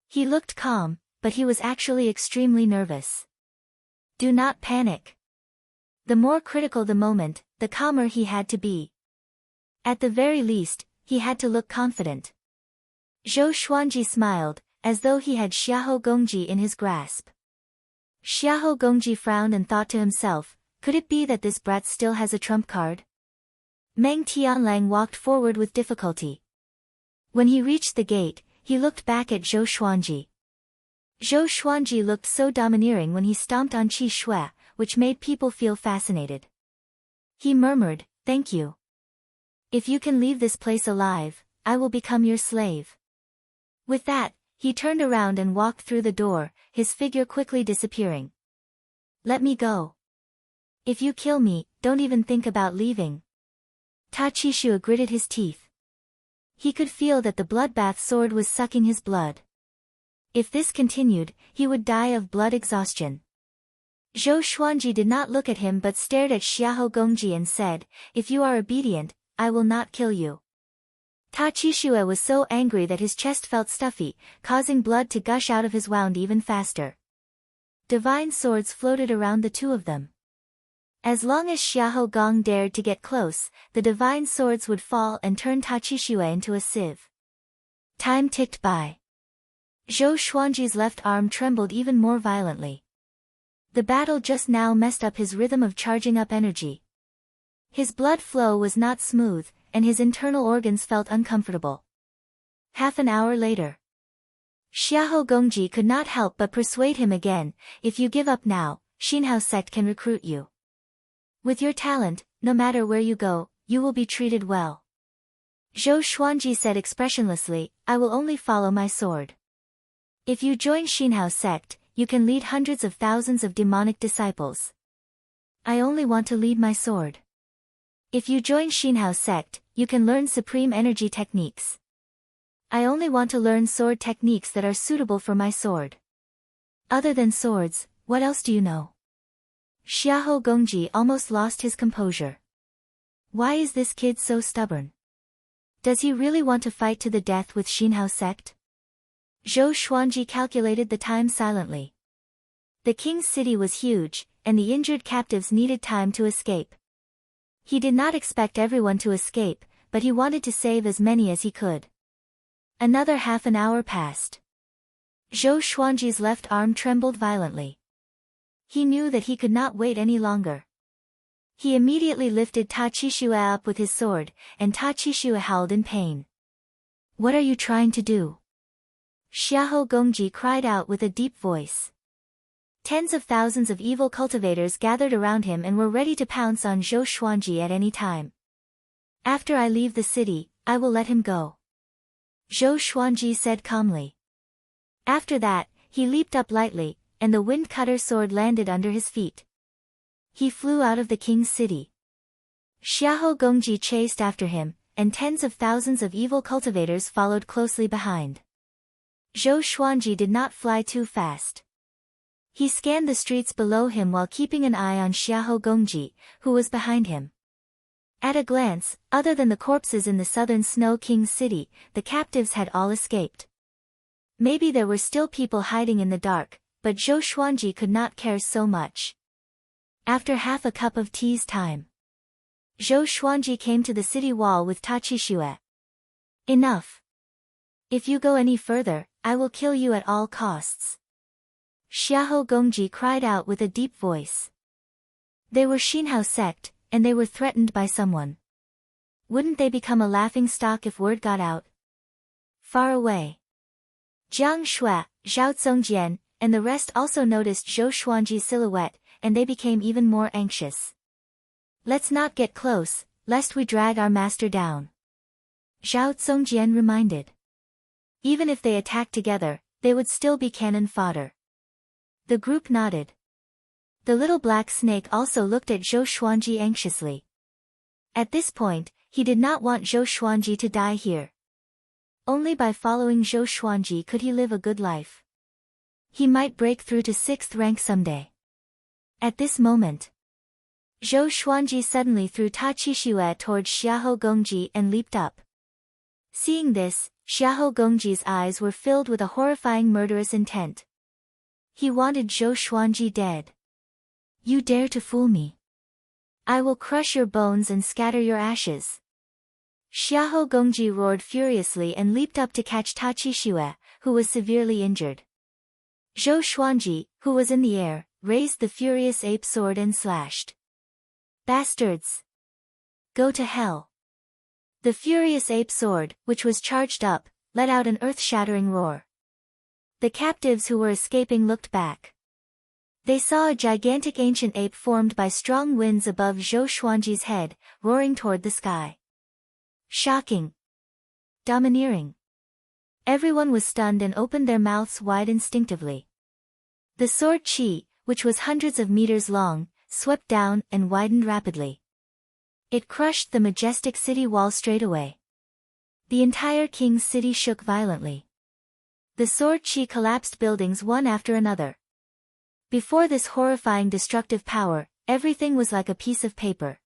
He looked calm, but he was actually extremely nervous. Do not panic. The more critical the moment, the calmer he had to be. At the very least, he had to look confident. Zhou Xuanji smiled, as though he had Xiahou Gongji in his grasp. Xiahou Gongji frowned and thought to himself, could it be that this brat still has a trump card? Meng Tianlang walked forward with difficulty. When he reached the gate, he looked back at Zhou Xuanji. Zhou Xuanji looked so domineering when he stomped on Qi Shui, which made people feel fascinated. He murmured, "Thank you. If you can leave this place alive, I will become your slave." With that, he turned around and walked through the door, his figure quickly disappearing. "Let me go. If you kill me, don't even think about leaving." Ta Qixue gritted his teeth. He could feel that the bloodbath sword was sucking his blood. If this continued, he would die of blood exhaustion. Zhou Xuanji did not look at him but stared at Xiahou Gongji and said, "If you are obedient, I will not kill you." Ta Qixue was so angry that his chest felt stuffy, causing blood to gush out of his wound even faster. Divine swords floated around the two of them. As long as Xiahou Gong dared to get close, the divine swords would fall and turn Ta Qixue into a sieve. Time ticked by. Zhou Xuanji's left arm trembled even more violently. The battle just now messed up his rhythm of charging up energy. His blood flow was not smooth, and his internal organs felt uncomfortable. Half an hour later. Xiahou Gongji could not help but persuade him again, "If you give up now, Xinhao sect can recruit you. With your talent, no matter where you go, you will be treated well." Zhou Xuanji said expressionlessly, "I will only follow my sword. If you join Xinhao sect, you can lead hundreds of thousands of demonic disciples. I only want to lead my sword. If you join Xinhao sect, you can learn supreme energy techniques. I only want to learn sword techniques that are suitable for my sword. Other than swords, what else do you know?" Xiahou Gongji almost lost his composure. Why is this kid so stubborn? Does he really want to fight to the death with Xinhao sect? Zhou Xuanji calculated the time silently. The king's city was huge, and the injured captives needed time to escape. He did not expect everyone to escape, but he wanted to save as many as he could. Another half an hour passed. Zhou Xuanji's left arm trembled violently. He knew that he could not wait any longer. He immediately lifted Ta Qixue up with his sword, and Ta Qixue howled in pain. "What are you trying to do?" Xiahou Gongji cried out with a deep voice. Tens of thousands of evil cultivators gathered around him and were ready to pounce on Zhou Xuanji at any time. "After I leave the city, I will let him go," Zhou Xuanji said calmly. After that, he leaped up lightly, and the wind cutter sword landed under his feet. He flew out of the king's city. Xiahou Gongji chased after him, and tens of thousands of evil cultivators followed closely behind. Zhou Xuanji did not fly too fast. He scanned the streets below him while keeping an eye on Xiahou Gongji, who was behind him. At a glance, other than the corpses in the southern Snow King's city, the captives had all escaped. Maybe there were still people hiding in the dark, but Zhou Xuanji could not care so much. After half a cup of tea's time, Zhou Xuanji came to the city wall with Ta Qixue. "Enough. If you go any further, I will kill you at all costs," Xiahou Gongji cried out with a deep voice. They were Xinhao sect, and they were threatened by someone. Wouldn't they become a laughingstock if word got out? Far away, Jiang Shui, Zhao Zongjian, and the rest also noticed Zhou Xuanji's silhouette, and they became even more anxious. Let's not get close, lest we drag our master down, Zhao Zongjian reminded. Even if they attacked together, they would still be cannon fodder. The group nodded. The little black snake also looked at Zhou Xuanji anxiously. At this point, he did not want Zhou Xuanji to die here. Only by following Zhou Xuanji could he live a good life. He might break through to 6th rank someday. At this moment, Zhou Xuanji suddenly threw Ta Qixue towards Xiahou Gongji and leaped up. Seeing this, Xiahou Gongji's eyes were filled with a horrifying murderous intent. He wanted Zhou Xuanji dead. You dare to fool me? I will crush your bones and scatter your ashes. Xiahou Gongji roared furiously and leaped up to catch Ta Qixue, who was severely injured. Zhou Xuanji, who was in the air, raised the furious ape sword and slashed. Bastards! Go to hell! The furious ape sword, which was charged up, let out an earth-shattering roar. The captives who were escaping looked back. They saw a gigantic ancient ape formed by strong winds above Zhou Xuanji's head, roaring toward the sky. Shocking! Domineering! Everyone was stunned and opened their mouths wide instinctively. The sword Qi, which was hundreds of meters long, swept down and widened rapidly. It crushed the majestic city wall straight away. The entire king's city shook violently. The sword Qi collapsed buildings one after another. Before this horrifying destructive power, everything was like a piece of paper.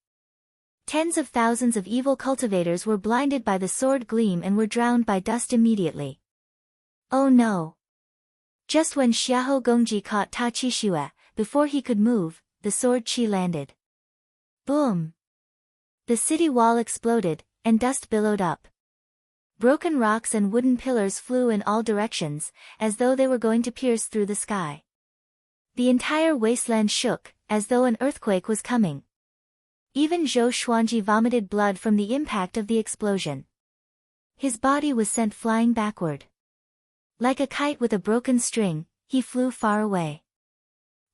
Tens of thousands of evil cultivators were blinded by the sword gleam and were drowned by dust immediately. Oh no! Just when Xiahou Gongji caught Ta Qixue, before he could move, the sword Qi landed. Boom! The city wall exploded, and dust billowed up. Broken rocks and wooden pillars flew in all directions, as though they were going to pierce through the sky. The entire wasteland shook, as though an earthquake was coming. Even Zhou Xuanji vomited blood from the impact of the explosion. His body was sent flying backward. Like a kite with a broken string, he flew far away.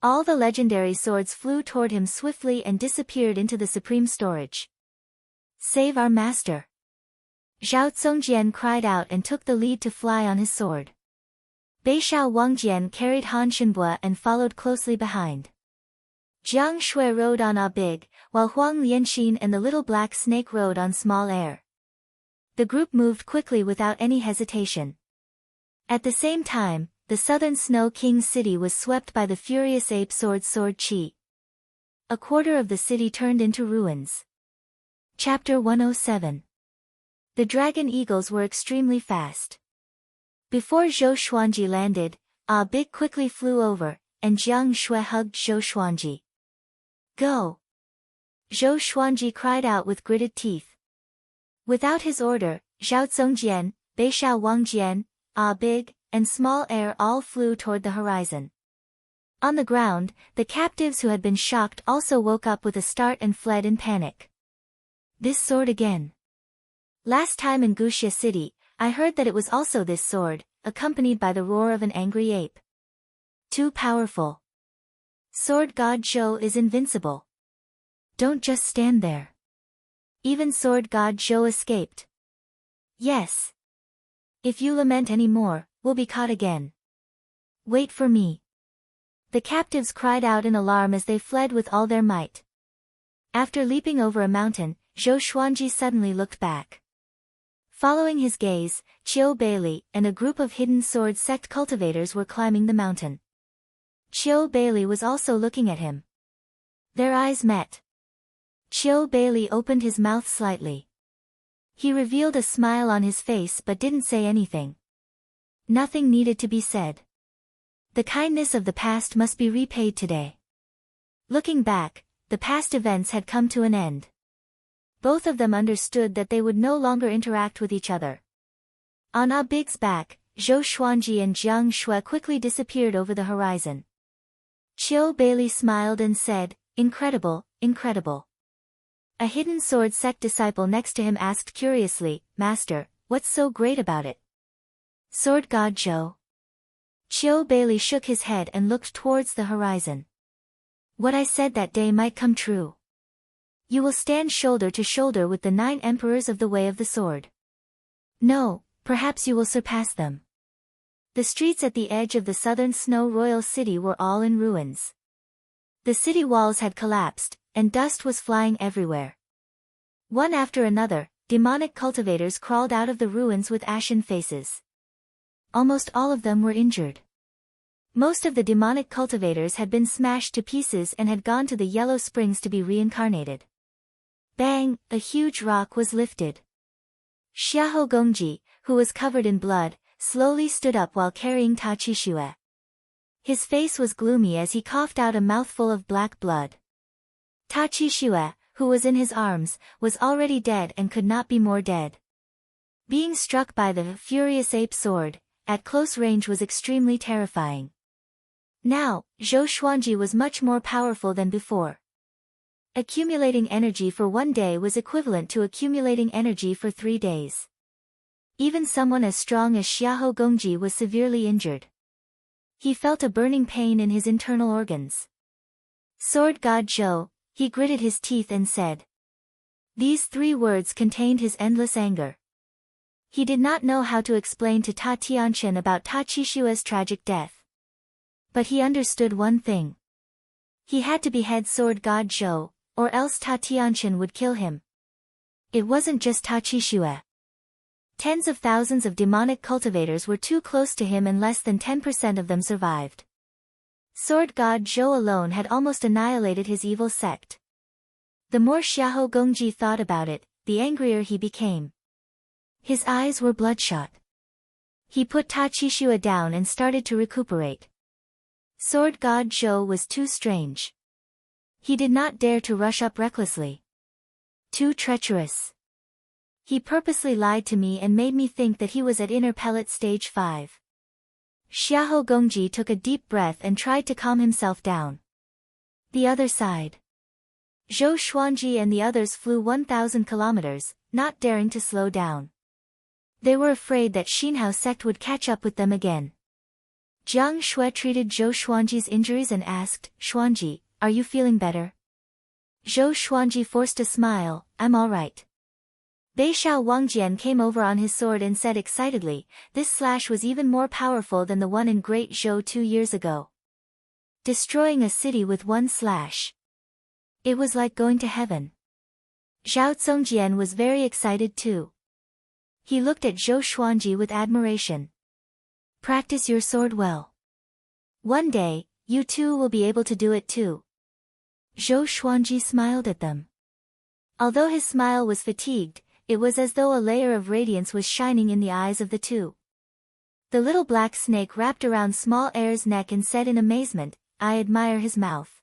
All the legendary swords flew toward him swiftly and disappeared into the supreme storage. Save our master! Zhao Zongjian cried out and took the lead to fly on his sword. Beixiao Wangjian carried Han Shenbue and followed closely behind. Jiang Shui rode on A Big, while Huang Lianxin and the little black snake rode on Small Air. The group moved quickly without any hesitation. At the same time, the southern Snow King's city was swept by the furious ape sword Qi. A quarter of the city turned into ruins. Chapter 107. The dragon eagles were extremely fast. Before Zhou Xuanji landed, A Big quickly flew over, and Jiang Shui hugged Zhou Xuanji. Go! Zhou Xuanji cried out with gritted teeth. Without his order, Zhao Zongjian, Beixiao Wangjian, A Big, and Small Air all flew toward the horizon. On the ground, the captives who had been shocked also woke up with a start and fled in panic. This sword again. Last time in Guxia City, I heard that it was also this sword, accompanied by the roar of an angry ape. Too powerful. Sword God Zhou is invincible. Don't just stand there. Even Sword God Zhou escaped. Yes. If you lament any more, we'll be caught again. Wait for me. The captives cried out in alarm as they fled with all their might. After leaping over a mountain, Zhou Xuanji suddenly looked back. Following his gaze, Qiu Beili and a group of hidden sword sect cultivators were climbing the mountain. Qiu Beili was also looking at him. Their eyes met. Qiu Beili opened his mouth slightly. He revealed a smile on his face but didn't say anything. Nothing needed to be said. The kindness of the past must be repaid today. Looking back, the past events had come to an end. Both of them understood that they would no longer interact with each other. On A Big's back, Zhou Xuanji and Jiang Shui quickly disappeared over the horizon. Qiu Beili smiled and said, "Incredible, incredible. A hidden sword sect disciple next to him asked curiously, Master, what's so great about it? Sword God Zhou. Chiu Bailey shook his head and looked towards the horizon. What I said that day might come true. You will stand shoulder to shoulder with the 9 emperors of the Way of the Sword. No, perhaps you will surpass them. The streets at the edge of the southern Snow Royal City were all in ruins. The city walls had collapsed, and dust was flying everywhere. One after another, demonic cultivators crawled out of the ruins with ashen faces. Almost all of them were injured. Most of the demonic cultivators had been smashed to pieces and had gone to the Yellow Springs to be reincarnated. Bang! A huge rock was lifted. Xiahou Gongji, who was covered in blood, slowly stood up while carrying Ta Qixue. His face was gloomy as he coughed out a mouthful of black blood. Ta Qixue, who was in his arms, was already dead and could not be more dead. Being struck by the furious ape sword, at close range was extremely terrifying. Now, Zhou Xuanji was much more powerful than before. Accumulating energy for 1 day was equivalent to accumulating energy for 3 days. Even someone as strong as Xiahou Gongji was severely injured. He felt a burning pain in his internal organs. Sword God Zhou, he gritted his teeth and said. These 3 words contained his endless anger. He did not know how to explain to Ta Tianchen about Ta Qixue's tragic death. But he understood one thing. He had to behead Sword God Zhou, or else Ta Tianchen would kill him. It wasn't just Ta Qixue. Tens of thousands of demonic cultivators were too close to him and less than 10% of them survived. Sword God Zhou alone had almost annihilated his evil sect. The more Xiahou Gongji thought about it, the angrier he became. His eyes were bloodshot. He put Ta Qixue down and started to recuperate. Sword God Zhou was too strange. He did not dare to rush up recklessly. Too treacherous. He purposely lied to me and made me think that he was at inner pellet stage 5. Xiahou Gongji took a deep breath and tried to calm himself down. The other side. Zhou Xuanji and the others flew 1,000 kilometers, not daring to slow down. They were afraid that Xinhao sect would catch up with them again. Jiang Shui treated Zhou Xuanji's injuries and asked, Xuanji, are you feeling better? Zhou Xuanji forced a smile, I'm all right. Beixiao Wangjian came over on his sword and said excitedly, this slash was even more powerful than the one in Great Zhou 2 years ago. Destroying a city with one slash. It was like going to heaven. Zhao Zongjian was very excited too. He looked at Zhou Xuanji with admiration. Practice your sword well. One day, you too will be able to do it too. Zhou Xuanji smiled at them. Although his smile was fatigued, it was as though a layer of radiance was shining in the eyes of the two. The little black snake wrapped around Small Air's neck and said in amazement, I admire his mouth.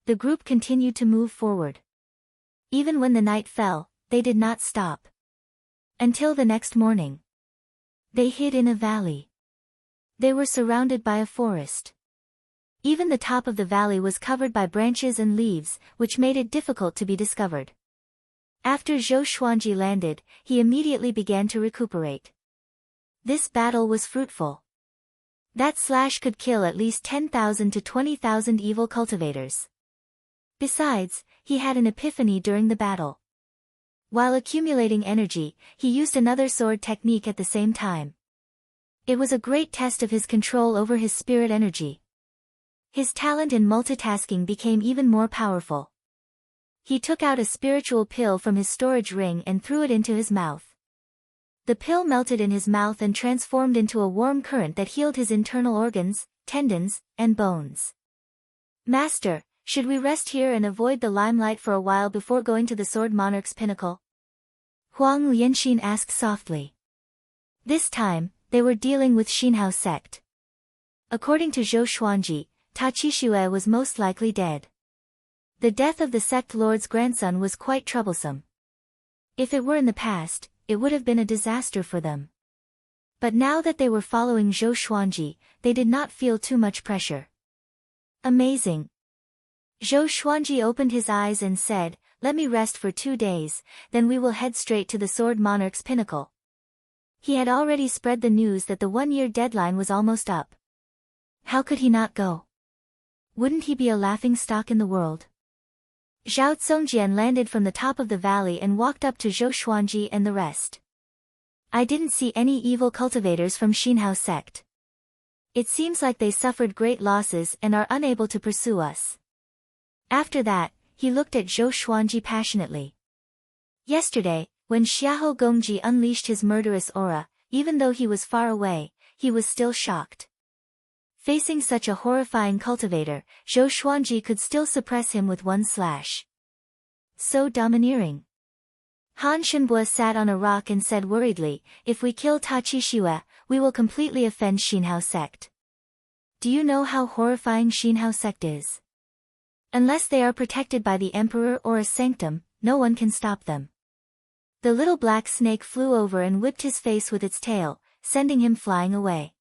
The group continued to move forward. Even when the night fell, they did not stop. Until the next morning. They hid in a valley. They were surrounded by a forest. Even the top of the valley was covered by branches and leaves, which made it difficult to be discovered. After Zhou Xuanji landed, he immediately began to recuperate. This battle was fruitful. That slash could kill at least 10,000 to 20,000 evil cultivators. Besides, he had an epiphany during the battle. While accumulating energy, he used another sword technique at the same time. It was a great test of his control over his spirit energy. His talent in multitasking became even more powerful. He took out a spiritual pill from his storage ring and threw it into his mouth. The pill melted in his mouth and transformed into a warm current that healed his internal organs, tendons, and bones. Master, should we rest here and avoid the limelight for a while before going to the Sword Monarch's pinnacle? Huang Lianxin asked softly. This time, they were dealing with Xinhao sect. According to Zhou Xuanji, Ta Qixue was most likely dead. The death of the sect lord's grandson was quite troublesome. If it were in the past, it would have been a disaster for them. But now that they were following Zhou Xuanji, they did not feel too much pressure. Amazing. Zhou Xuanji opened his eyes and said, let me rest for 2 days, then we will head straight to the Sword Monarch's pinnacle. He had already spread the news that the 1-year deadline was almost up. How could he not go? Wouldn't he be a laughingstock in the world? Zhao Zongjian landed from the top of the valley and walked up to Zhou Xuanji and the rest. I didn't see any evil cultivators from Xinhao sect. It seems like they suffered great losses and are unable to pursue us. After that, he looked at Zhou Xuanji passionately. Yesterday, when Xiahou Gongji unleashed his murderous aura, even though he was far away, he was still shocked. Facing such a horrifying cultivator, Zhou Xuanji could still suppress him with one slash. So domineering. Han Shenbua sat on a rock and said worriedly, if we kill Ta Qixue, we will completely offend Xinhao sect. Do you know how horrifying Xinhao sect is? Unless they are protected by the emperor or a sanctum, no one can stop them. The little black snake flew over and whipped his face with its tail, sending him flying away.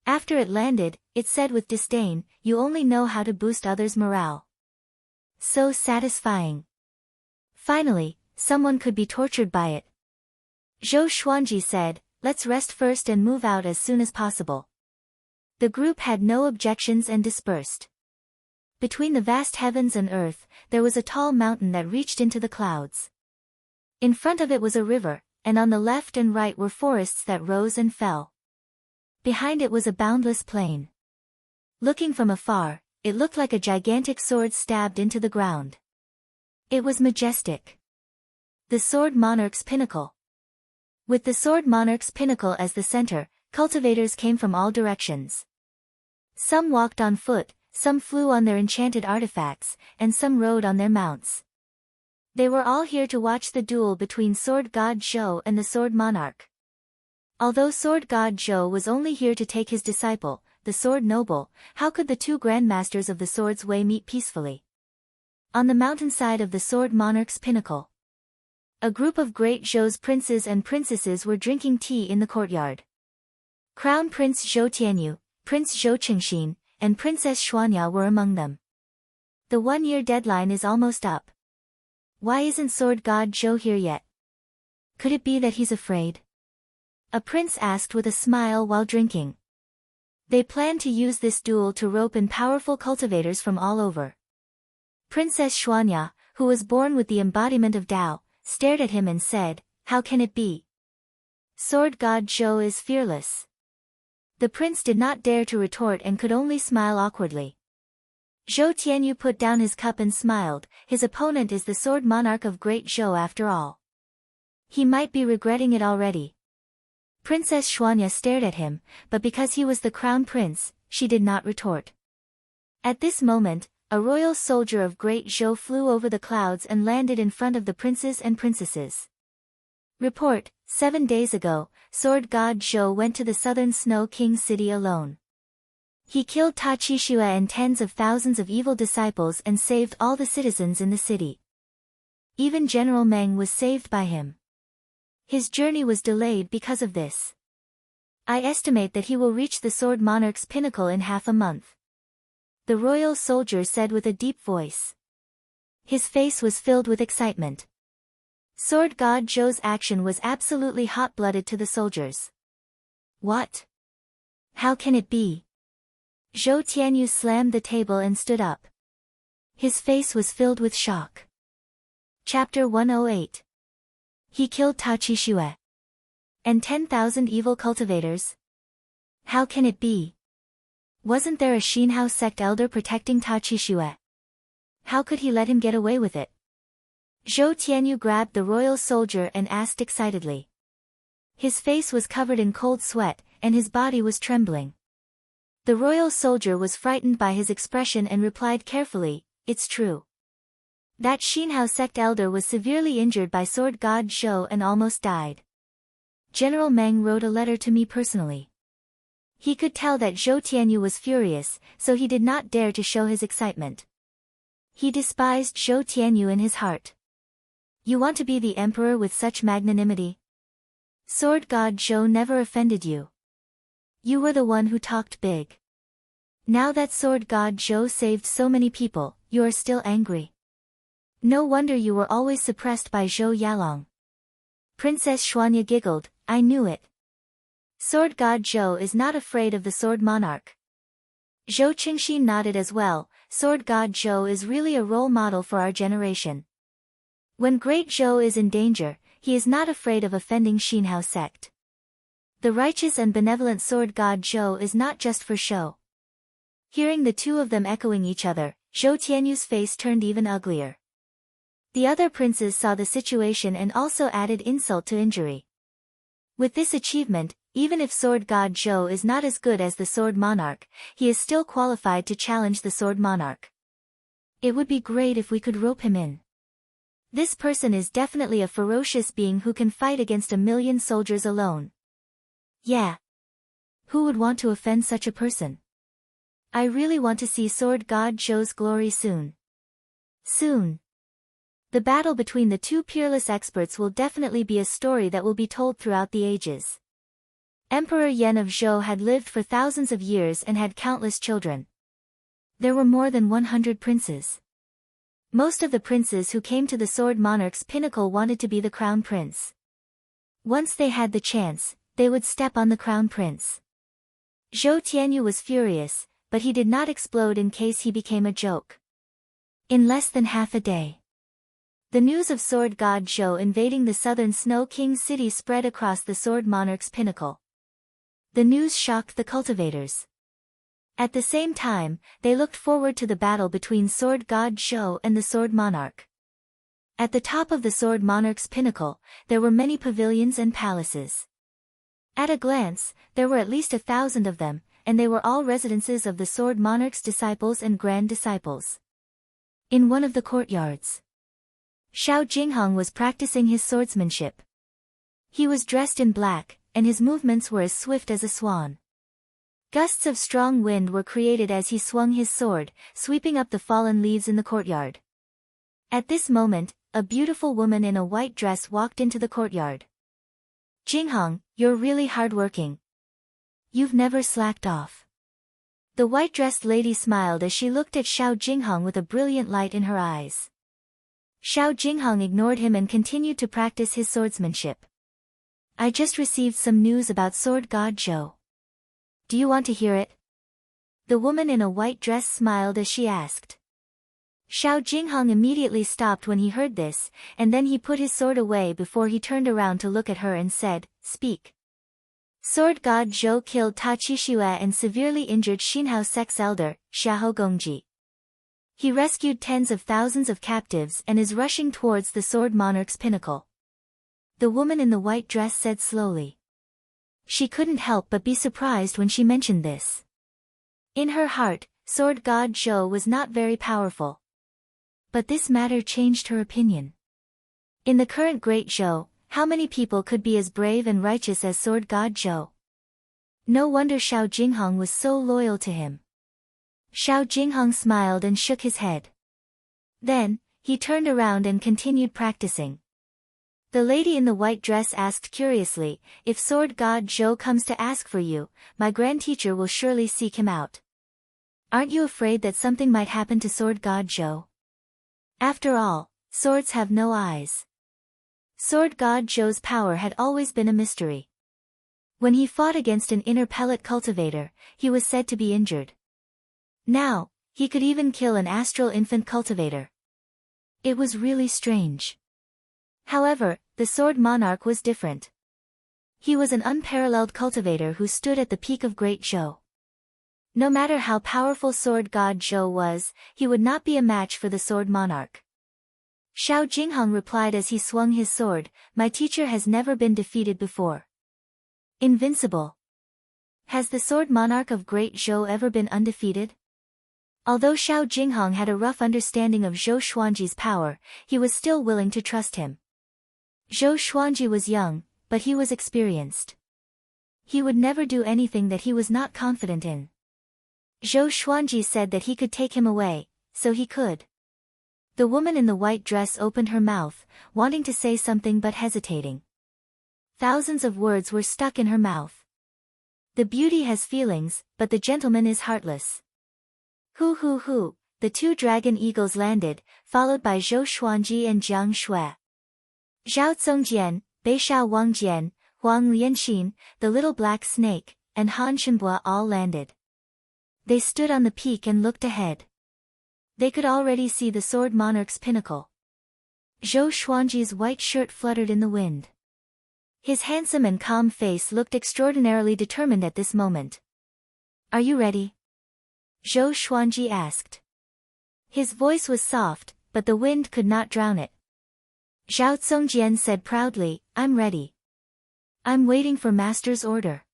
After it landed, it said with disdain, you only know how to boost others' morale. So satisfying. Finally, someone could be tortured by it. Zhou Xuanji said, let's rest first and move out as soon as possible. The group had no objections and dispersed. Between the vast heavens and earth, there was a tall mountain that reached into the clouds. In front of it was a river, and on the left and right were forests that rose and fell. Behind it was a boundless plain. Looking from afar, it looked like a gigantic sword stabbed into the ground. It was majestic. The Sword Monarch's pinnacle. With the Sword Monarch's pinnacle as the center, cultivators came from all directions. Some walked on foot, some flew on their enchanted artifacts, and some rode on their mounts. They were all here to watch the duel between Sword God Zhou and the Sword Monarch. Although Sword God Zhou was only here to take his disciple, the Sword Noble, how could the two grandmasters of the Sword's Way meet peacefully? On the mountainside of the Sword Monarch's pinnacle, a group of great Zhou's princes and princesses were drinking tea in the courtyard. Crown Prince Zhou Tianyu, Prince Zhou Qingxin, and Princess Xuanya were among them. The 1-year deadline is almost up. Why isn't Sword God Zhou here yet? Could it be that he's afraid? A prince asked with a smile while drinking. They planned to use this duel to rope in powerful cultivators from all over. Princess Xuanya, who was born with the embodiment of Tao, stared at him and said, how can it be? Sword God Zhou is fearless. The prince did not dare to retort and could only smile awkwardly. Zhou Tianyu put down his cup and smiled, his opponent is the Sword Monarch of Great Zhou after all. He might be regretting it already. Princess Xuanya stared at him, but because he was the crown prince, she did not retort. At this moment, a royal soldier of Great Zhou flew over the clouds and landed in front of the princes and princesses. Report, 7 days ago, Sword God Zhou went to the southern Snow King city alone. He killed Ta Qixue and tens of thousands of evil disciples and saved all the citizens in the city. Even General Meng was saved by him. His journey was delayed because of this. I estimate that he will reach the Sword Monarch's pinnacle in half a month. The royal soldier said with a deep voice. His face was filled with excitement. Sword God Zhou's action was absolutely hot-blooded to the soldiers. What? How can it be? Zhou Tianyu slammed the table and stood up. His face was filled with shock. Chapter 108. He killed Ta Qixue. And 10,000 evil cultivators? How can it be? Wasn't there a Xinhao sect elder protecting Ta Qixue? How could he let him get away with it? Zhou Tianyu grabbed the royal soldier and asked excitedly. His face was covered in cold sweat, and his body was trembling. The royal soldier was frightened by his expression and replied carefully, it's true. That Xinhao sect elder was severely injured by Sword God Zhou and almost died. General Meng wrote a letter to me personally. He could tell that Zhou Tianyu was furious, so he did not dare to show his excitement. He despised Zhou Tianyu in his heart. You want to be the emperor with such magnanimity? Sword God Zhou never offended you. You were the one who talked big. Now that Sword God Zhou saved so many people, you are still angry. No wonder you were always suppressed by Zhou Yalong. Princess Xuanya giggled, I knew it. Sword god Zhou is not afraid of the sword monarch. Zhou Qingxi nodded as well. Sword god Zhou is really a role model for our generation. When great Zhou is in danger, he is not afraid of offending Xinhao sect. The righteous and benevolent sword god Zhou is not just for show. Hearing the two of them echoing each other, Zhou Tianyu's face turned even uglier. The other princes saw the situation and also added insult to injury. With this achievement, even if sword god Zhou is not as good as the sword monarch, he is still qualified to challenge the sword monarch. It would be great if we could rope him in. This person is definitely a ferocious being who can fight against 1,000,000 soldiers alone. Yeah. Who would want to offend such a person? I really want to see sword god Zhou's glory soon. Soon. The battle between the two peerless experts will definitely be a story that will be told throughout the ages. Emperor Yan of Zhou had lived for thousands of years and had countless children. There were more than 100 princes. Most of the princes who came to the sword monarch's pinnacle wanted to be the crown prince. Once they had the chance, they would step on the crown prince. Zhou Tianyu was furious, but he did not explode in case he became a joke. In less than half a day, the news of sword god Zhou invading the southern Snow King city spread across the sword monarch's pinnacle. The news shocked the cultivators. At the same time, they looked forward to the battle between sword god Zhou and the sword monarch. At the top of the sword monarch's pinnacle, there were many pavilions and palaces. At a glance, there were at least 1,000 of them, and they were all residences of the sword monarch's disciples and grand disciples. In one of the courtyards, Xiao Jinghong was practicing his swordsmanship. He was dressed in black, and his movements were as swift as a swan. Gusts of strong wind were created as he swung his sword, sweeping up the fallen leaves in the courtyard. At this moment, a beautiful woman in a white dress walked into the courtyard. Jinghong, you're really hardworking. You've never slacked off. The white-dressed lady smiled as she looked at Xiao Jinghong with a brilliant light in her eyes. Xiao Jinghong ignored him and continued to practice his swordsmanship. I just received some news about sword god Zhou. Do you want to hear it? The woman in a white dress smiled as she asked. Xiao Jinghong immediately stopped when he heard this, and then he put his sword away before he turned around to look at her and said, Speak. Sword god Zhou killed Ta Qixue and severely injured Xinhao sect's elder, Xiahou Gongji. He rescued tens of thousands of captives and is rushing towards the sword monarch's pinnacle. The woman in the white dress said slowly. She couldn't help but be surprised when she mentioned this. In her heart, sword god Zhou was not very powerful. But this matter changed her opinion. In the current great Zhou, how many people could be as brave and righteous as sword god Zhou? No wonder Xiao Jinghong was so loyal to him. Xiao Jinghong smiled and shook his head. Then, he turned around and continued practicing. The lady in the white dress asked curiously, if sword god Zhou comes to ask for you, my grand teacher will surely seek him out. Aren't you afraid that something might happen to sword god Zhou? After all, swords have no eyes. Sword god Zhou's power had always been a mystery. When he fought against an inner pellet cultivator, he was said to be injured. Now, he could even kill an astral infant cultivator. It was really strange. However, the sword monarch was different. He was an unparalleled cultivator who stood at the peak of great Zhou. No matter how powerful sword god Zhou was, he would not be a match for the sword monarch. Xiao Jinghong replied as he swung his sword, my teacher has never been defeated before. Invincible. Has the sword monarch of great Zhou ever been undefeated? Although Xiao Jinghong had a rough understanding of Zhou Xuanji's power, he was still willing to trust him. Zhou Xuanji was young, but he was experienced. He would never do anything that he was not confident in. Zhou Xuanji said that he could take him away, so he could. The woman in the white dress opened her mouth, wanting to say something but hesitating. Thousands of words were stuck in her mouth. The beauty has feelings, but the gentleman is heartless. Hoo, the two dragon eagles landed, followed by Zhou Xuanji and Jiang Shui. Zhao Zongjian, Beishao Wangjian, Huang Lianxin, the little black snake, and Han Shenbua all landed. They stood on the peak and looked ahead. They could already see the sword monarch's pinnacle. Zhou Xuanji's white shirt fluttered in the wind. His handsome and calm face looked extraordinarily determined at this moment. "Are you ready?" Zhou Xuanji asked. His voice was soft, but the wind could not drown it. Zhao Zongjian said proudly, "I'm ready. I'm waiting for master's order."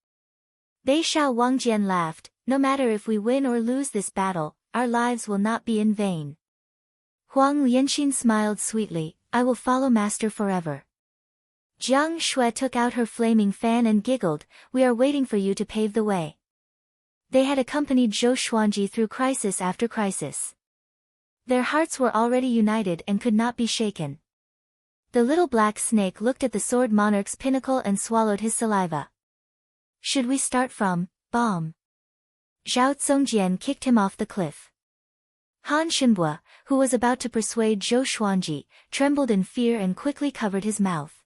Beishao Wangjian laughed, "No matter if we win or lose this battle, our lives will not be in vain." Huang Lianxin smiled sweetly, "I will follow master forever." Jiang Shui took out her flaming fan and giggled, "We are waiting for you to pave the way." They had accompanied Zhou Xuanji through crisis after crisis. Their hearts were already united and could not be shaken. The little black snake looked at the sword monarch's pinnacle and swallowed his saliva. "Should we start from bomb?" Zhao Zongjian kicked him off the cliff. Han Shenbua, who was about to persuade Zhou Xuanji, trembled in fear and quickly covered his mouth.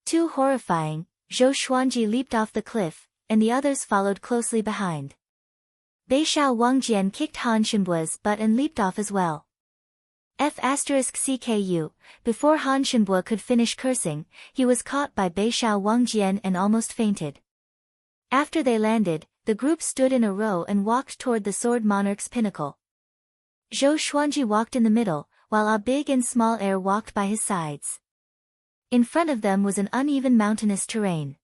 Too horrifying, Zhou Xuanji leaped off the cliff, and the others followed closely behind. Beishao Wangjian kicked Han Shenbua's butt and leaped off as well. F***CKU, before Han Shenbua could finish cursing, he was caught by Beishao Wangjian and almost fainted. After they landed, the group stood in a row and walked toward the sword monarch's pinnacle. Zhou Xuanji walked in the middle, while a big and small heir walked by his sides. In front of them was an uneven mountainous terrain.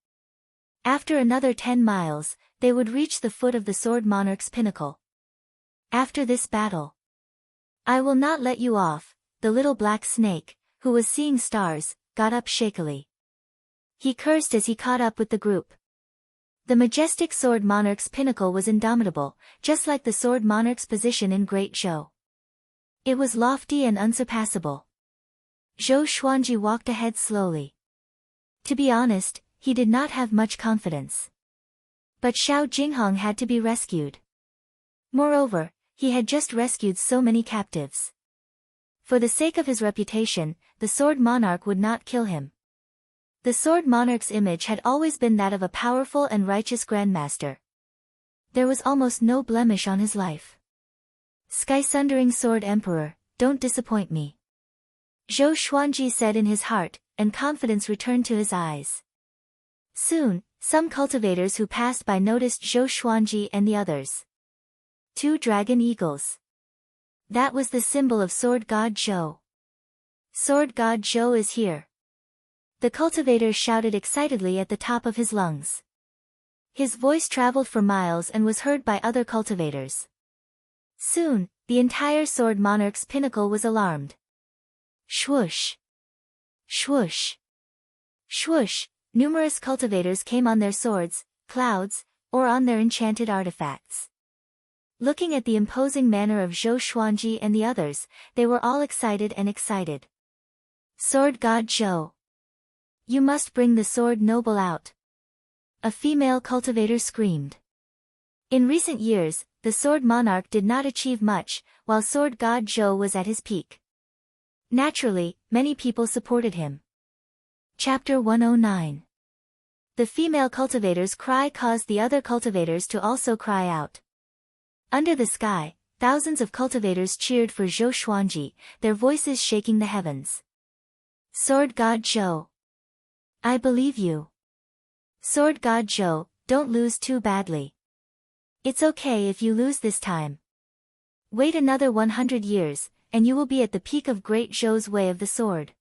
After another 10 miles, they would reach the foot of the sword monarch's pinnacle. After this battle, "I will not let you off," the little black snake, who was seeing stars, got up shakily. He cursed as he caught up with the group. The majestic sword monarch's pinnacle was indomitable, just like the sword monarch's position in Great Zhou. It was lofty and unsurpassable. Zhou Xuanji walked ahead slowly. To be honest, he did not have much confidence. But Xiao Jinghong had to be rescued. Moreover, he had just rescued so many captives. For the sake of his reputation, the sword monarch would not kill him. The sword monarch's image had always been that of a powerful and righteous grandmaster. There was almost no blemish on his life. "Sky-sundering sword emperor, don't disappoint me," Zhou Xuanji said in his heart, and confidence returned to his eyes. Soon, some cultivators who passed by noticed Zhou Xuanji and the others. 2 dragon eagles. That was the symbol of sword god Zhou. "Sword god Zhou is here," the cultivator shouted excitedly at the top of his lungs. His voice traveled for miles and was heard by other cultivators. Soon, the entire sword monarch's pinnacle was alarmed. Swoosh! Swoosh! Swoosh! Numerous cultivators came on their swords, clouds, or on their enchanted artifacts. Looking at the imposing manner of Zhou Xuanji and the others, they were all excited and excited. "Sword god Zhou! You must bring the sword noble out," a female cultivator screamed. In recent years, the sword monarch did not achieve much, while sword god Zhou was at his peak. Naturally, many people supported him. Chapter 109. The female cultivator's cry caused the other cultivators to also cry out. Under the sky, thousands of cultivators cheered for Zhou Xuanji, their voices shaking the heavens. "Sword god Zhou! I believe you. Sword god Zhou, don't lose too badly. It's okay if you lose this time. Wait another 100 years, and you will be at the peak of Great Zhou's way of the sword.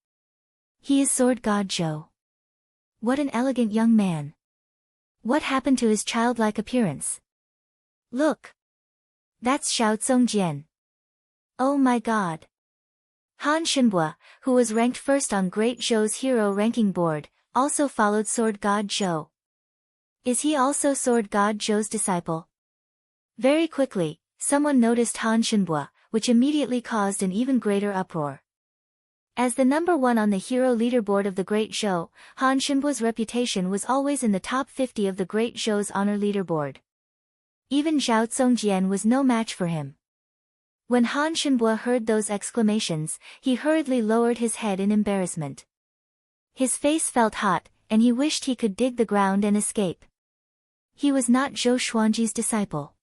He is sword god Zhou. What an elegant young man. What happened to his childlike appearance? Look. That's Xiao Zongjian. Oh my god." Han Shenbua, who was ranked first on Great Zhou's hero ranking board, also followed sword god Zhou. Is he also sword god Zhou's disciple? Very quickly, someone noticed Han Shenbua, which immediately caused an even greater uproar. As the number 1 on the hero leaderboard of the Great Zhou, Han Shenbua's reputation was always in the top 50 of the Great Zhou's honor leaderboard. Even Zhao Zongjian was no match for him. When Han Shenbua heard those exclamations, he hurriedly lowered his head in embarrassment. His face felt hot, and he wished he could dig the ground and escape. He was not Zhou Xuanji's disciple.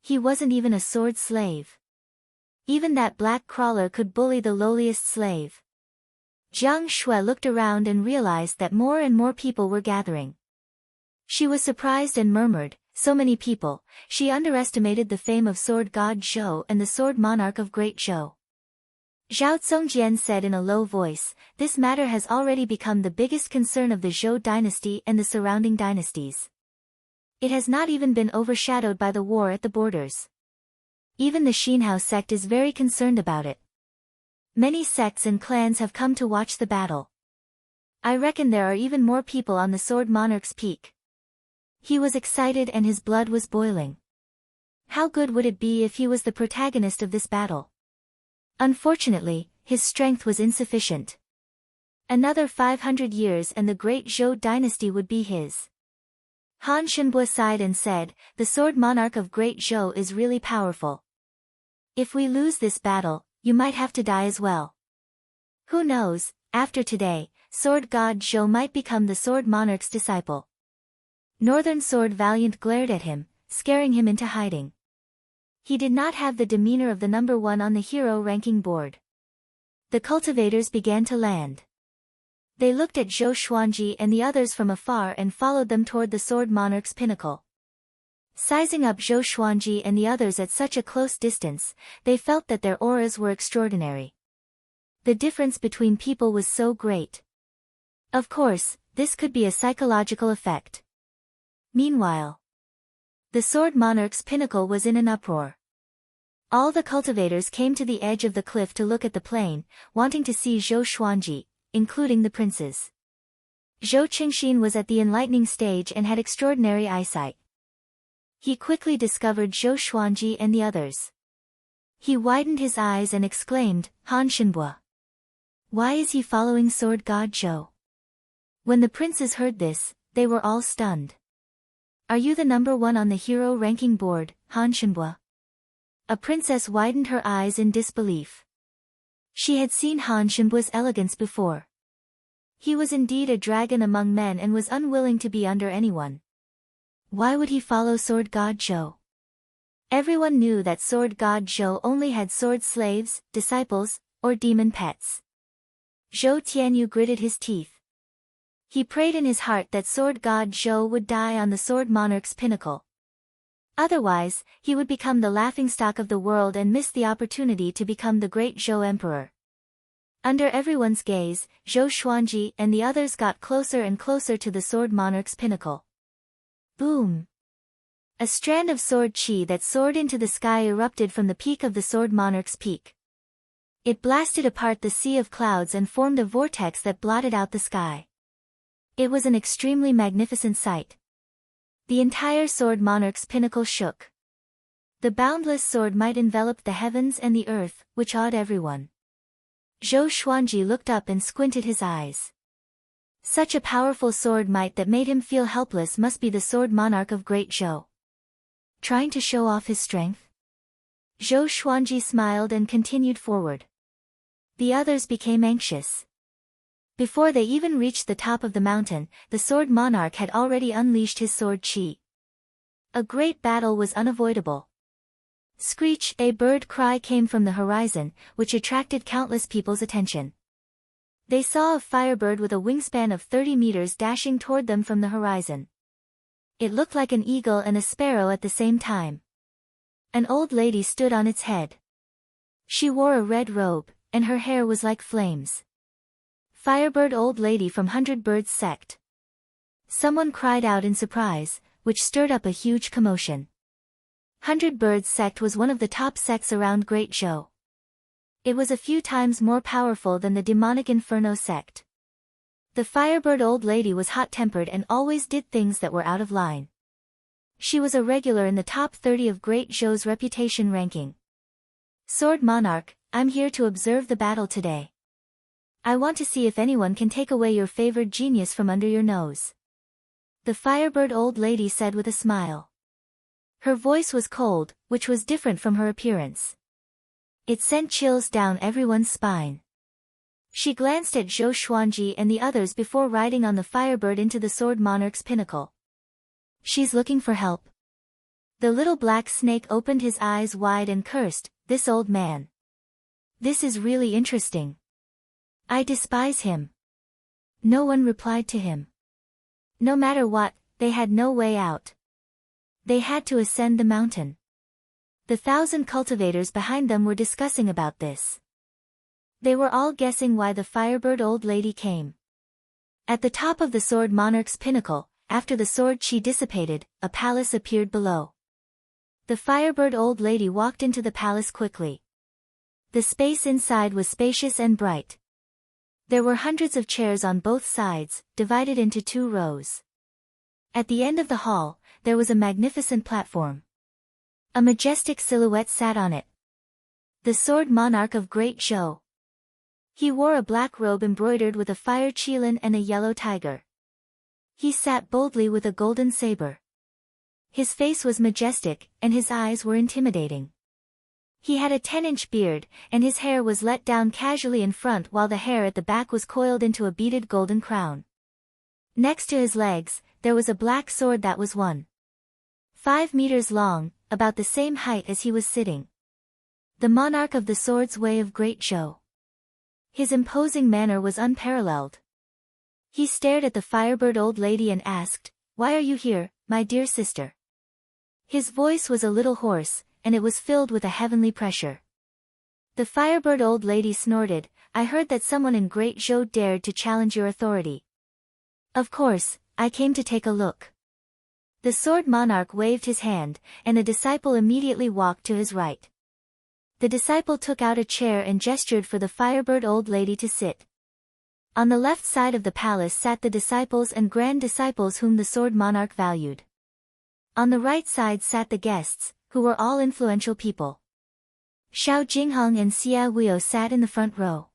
He wasn't even a sword slave. Even that black crawler could bully the lowliest slave. Jiang Shui looked around and realized that more and more people were gathering. She was surprised and murmured, "So many people." She underestimated the fame of Sword God Zhou and the Sword Monarch of Great Zhou. Zhao Zongjian said in a low voice, "This matter has already become the biggest concern of the Zhou dynasty and the surrounding dynasties. It has not even been overshadowed by the war at the borders. Even the Xinhao sect is very concerned about it. Many sects and clans have come to watch the battle. I reckon there are even more people on the Sword Monarch's peak." He was excited and his blood was boiling. How good would it be if he was the protagonist of this battle? Unfortunately, his strength was insufficient. Another 500 years and the great Zhou dynasty would be his. Han Shenbua sighed and said, "The Sword Monarch of Great Zhou is really powerful. If we lose this battle, you might have to die as well. Who knows, after today, Sword God Zhou might become the Sword Monarch's disciple." Northern Sword Valiant glared at him, scaring him into hiding. He did not have the demeanor of the number one on the hero ranking board. The cultivators began to land. They looked at Zhou Xuanji and the others from afar and followed them toward the Sword Monarch's pinnacle. Sizing up Zhou Xuanji and the others at such a close distance, they felt that their auras were extraordinary. The difference between people was so great. Of course, this could be a psychological effect. Meanwhile, the Sword Monarch's pinnacle was in an uproar. All the cultivators came to the edge of the cliff to look at the plain, wanting to see Zhou Xuanji, including the princes. Zhou Qingxin was at the enlightening stage and had extraordinary eyesight. He quickly discovered Zhou Xuanji and the others. He widened his eyes and exclaimed, "Han Shenbua. Why is he following Sword God Zhou?" When the princes heard this, they were all stunned. "Are you the number one on the hero ranking board, Han Shenbua?" A princess widened her eyes in disbelief. She had seen Han Shenbua's elegance before. He was indeed a dragon among men and was unwilling to be under anyone. Why would he follow Sword God Zhou? Everyone knew that Sword God Zhou only had sword slaves, disciples, or demon pets. Zhou Tianyu gritted his teeth. He prayed in his heart that Sword God Zhou would die on the Sword Monarch's pinnacle. Otherwise, he would become the laughingstock of the world and miss the opportunity to become the great Zhou Emperor. Under everyone's gaze, Zhou Xuanji and the others got closer and closer to the Sword Monarch's pinnacle. Boom! A strand of sword chi that soared into the sky erupted from the peak of the Sword Monarch's peak. It blasted apart the sea of clouds and formed a vortex that blotted out the sky. It was an extremely magnificent sight. The entire Sword Monarch's pinnacle shook. The boundless sword might enveloped the heavens and the earth, which awed everyone. Zhou Xuanji looked up and squinted his eyes. Such a powerful sword might that made him feel helpless must be the Sword Monarch of Great Zhou. Trying to show off his strength? Zhou Xuanji smiled and continued forward. The others became anxious. Before they even reached the top of the mountain, the Sword Monarch had already unleashed his sword chi. A great battle was unavoidable. Screech, a bird cry came from the horizon, which attracted countless people's attention. They saw a firebird with a wingspan of 30 meters dashing toward them from the horizon. It looked like an eagle and a sparrow at the same time. An old lady stood on its head. She wore a red robe, and her hair was like flames. Firebird old lady from 100 Birds sect. Someone cried out in surprise, which stirred up a huge commotion. 100 Birds sect was one of the top sects around Great Zhou. It was a few times more powerful than the demonic Inferno sect. The Firebird old lady was hot-tempered and always did things that were out of line. She was a regular in the top 30 of Great Zhou's reputation ranking. Sword Monarch, I'm here to observe the battle today. I want to see if anyone can take away your favored genius from under your nose. The Firebird old lady said with a smile. Her voice was cold, which was different from her appearance. It sent chills down everyone's spine. She glanced at Zhou Xuanji and the others before riding on the Firebird into the Sword Monarch's pinnacle. She's looking for help. The little black snake opened his eyes wide and cursed, "This old man. This is really interesting. I despise him." No one replied to him. No matter what, they had no way out. They had to ascend the mountain. The 1,000 cultivators behind them were discussing about this. They were all guessing why the Firebird old lady came. At the top of the Sword Monarch's pinnacle, after the sword chi dissipated, a palace appeared below. The Firebird old lady walked into the palace quickly. The space inside was spacious and bright. There were hundreds of chairs on both sides, divided into 2 rows. At the end of the hall, there was a magnificent platform. A majestic silhouette sat on it. The Sword Monarch of Great Zhou. He wore a black robe embroidered with a fire qilin and a yellow tiger. He sat boldly with a golden saber. His face was majestic, and his eyes were intimidating. He had a 10-inch beard, and his hair was let down casually in front while the hair at the back was coiled into a beaded golden crown. Next to his legs, there was a black sword that was 1.5 meters long, about the same height as he was sitting. The monarch of the Sword's Way of Great Zhou. His imposing manner was unparalleled. He stared at the Firebird old lady and asked, "Why are you here, my dear sister?" His voice was a little hoarse, and it was filled with a heavenly pressure. The Firebird old lady snorted, "I heard that someone in Great Zhou dared to challenge your authority. Of course, I came to take a look." The Sword Monarch waved his hand, and a disciple immediately walked to his right. The disciple took out a chair and gestured for the Firebird old lady to sit. On the left side of the palace sat the disciples and grand disciples whom the Sword Monarch valued. On the right side sat the guests, who were all influential people. Xiao Jingheng and Xia Huio sat in the front row.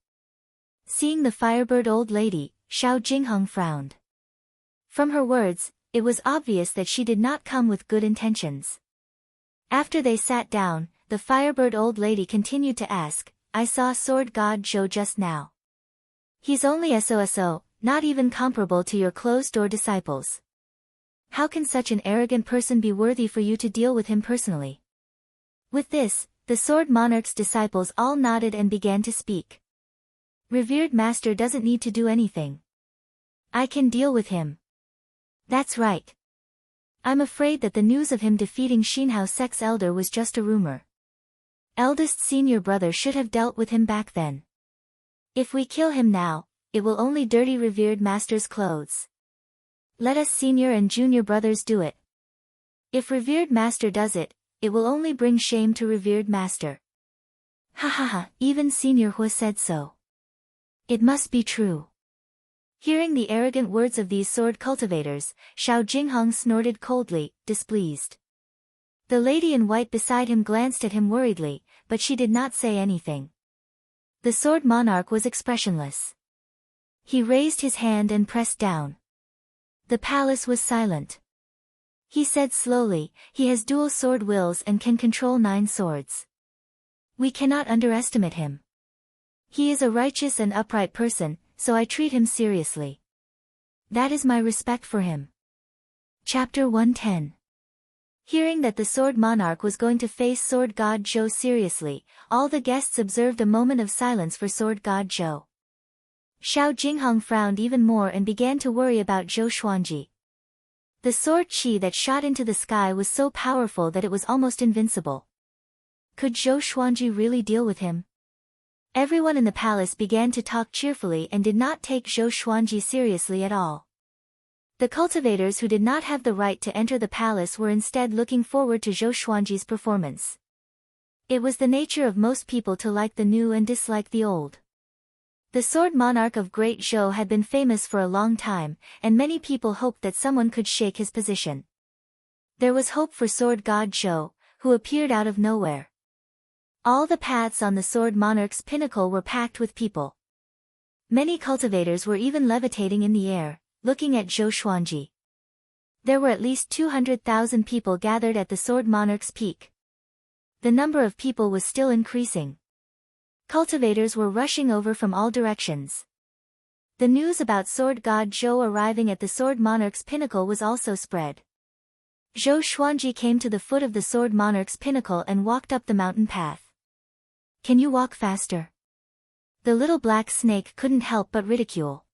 Seeing the Firebird old lady, Xiao Jingheng frowned. From her words, it was obvious that she did not come with good intentions. After they sat down, the Firebird old lady continued to ask, "I saw Sword God Zhou just now. He's only SOSO, not even comparable to your closed-door disciples. How can such an arrogant person be worthy for you to deal with him personally?" With this, the Sword Monarch's disciples all nodded and began to speak. "Revered Master doesn't need to do anything. I can deal with him." "That's right. I'm afraid that the news of him defeating Xinhao Sec's elder was just a rumor. Eldest senior brother should have dealt with him back then. If we kill him now, it will only dirty Revered Master's clothes. Let us senior and junior brothers do it. If Revered Master does it, it will only bring shame to Revered Master." "Ha ha ha, even Senior Hua said so. It must be true." Hearing the arrogant words of these sword cultivators, Xiao Jingheng snorted coldly, displeased. The lady in white beside him glanced at him worriedly, but she did not say anything. The Sword Monarch was expressionless. He raised his hand and pressed down. The palace was silent. He said slowly, "He has dual sword wills and can control 9 swords. We cannot underestimate him. He is a righteous and upright person, so I treat him seriously. That is my respect for him." Chapter 110. Hearing that the Sword Monarch was going to face Sword God Zhou seriously, all the guests observed a moment of silence for Sword God Zhou. Xiao Jingheng frowned even more and began to worry about Zhou Xuanji. The sword qi that shot into the sky was so powerful that it was almost invincible. Could Zhou Xuanji really deal with him? Everyone in the palace began to talk cheerfully and did not take Zhou Xuanji seriously at all. The cultivators who did not have the right to enter the palace were instead looking forward to Zhou Xuanji's performance. It was the nature of most people to like the new and dislike the old. The Sword Monarch of Great Zhou had been famous for a long time, and many people hoped that someone could shake his position. There was hope for Sword God Zhou, who appeared out of nowhere. All the paths on the Sword Monarch's pinnacle were packed with people. Many cultivators were even levitating in the air, looking at Zhou Xuanji. There were at least 200,000 people gathered at the Sword Monarch's peak. The number of people was still increasing. Cultivators were rushing over from all directions. The news about sword god Zhou arriving at the sword monarch's pinnacle was also spread. Zhou Xuanji came to the foot of the sword monarch's pinnacle and walked up the mountain path. "Can you walk faster?" The little black snake couldn't help but ridicule.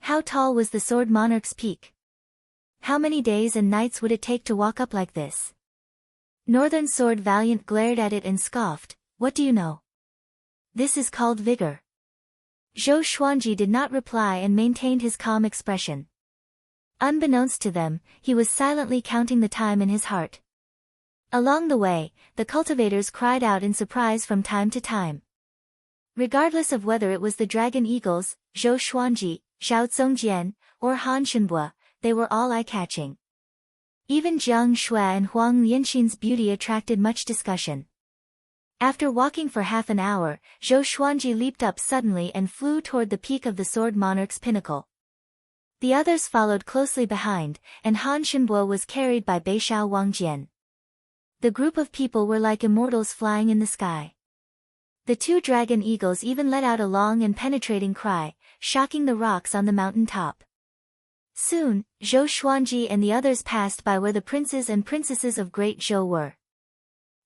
How tall was the sword monarch's peak? How many days and nights would it take to walk up like this? Northern Sword Valiant glared at it and scoffed, "What do you know? This is called vigor." Zhou Xuanji did not reply and maintained his calm expression. Unbeknownst to them, he was silently counting the time in his heart. Along the way, the cultivators cried out in surprise from time to time. Regardless of whether it was the dragon eagles, Zhou Xuanji, Xiao Zongjian, or Han Shenbua, they were all eye-catching. Even Jiang Shui and Huang Lianxin's beauty attracted much discussion. After walking for half an hour, Zhou Xuanji leaped up suddenly and flew toward the peak of the sword monarch's pinnacle. The others followed closely behind, and Han Shenbua was carried by Beishao Wangjian. The group of people were like immortals flying in the sky. The two dragon eagles even let out a long and penetrating cry, shocking the rocks on the mountain top. Soon, Zhou Xuanji and the others passed by where the princes and princesses of Great Zhou were.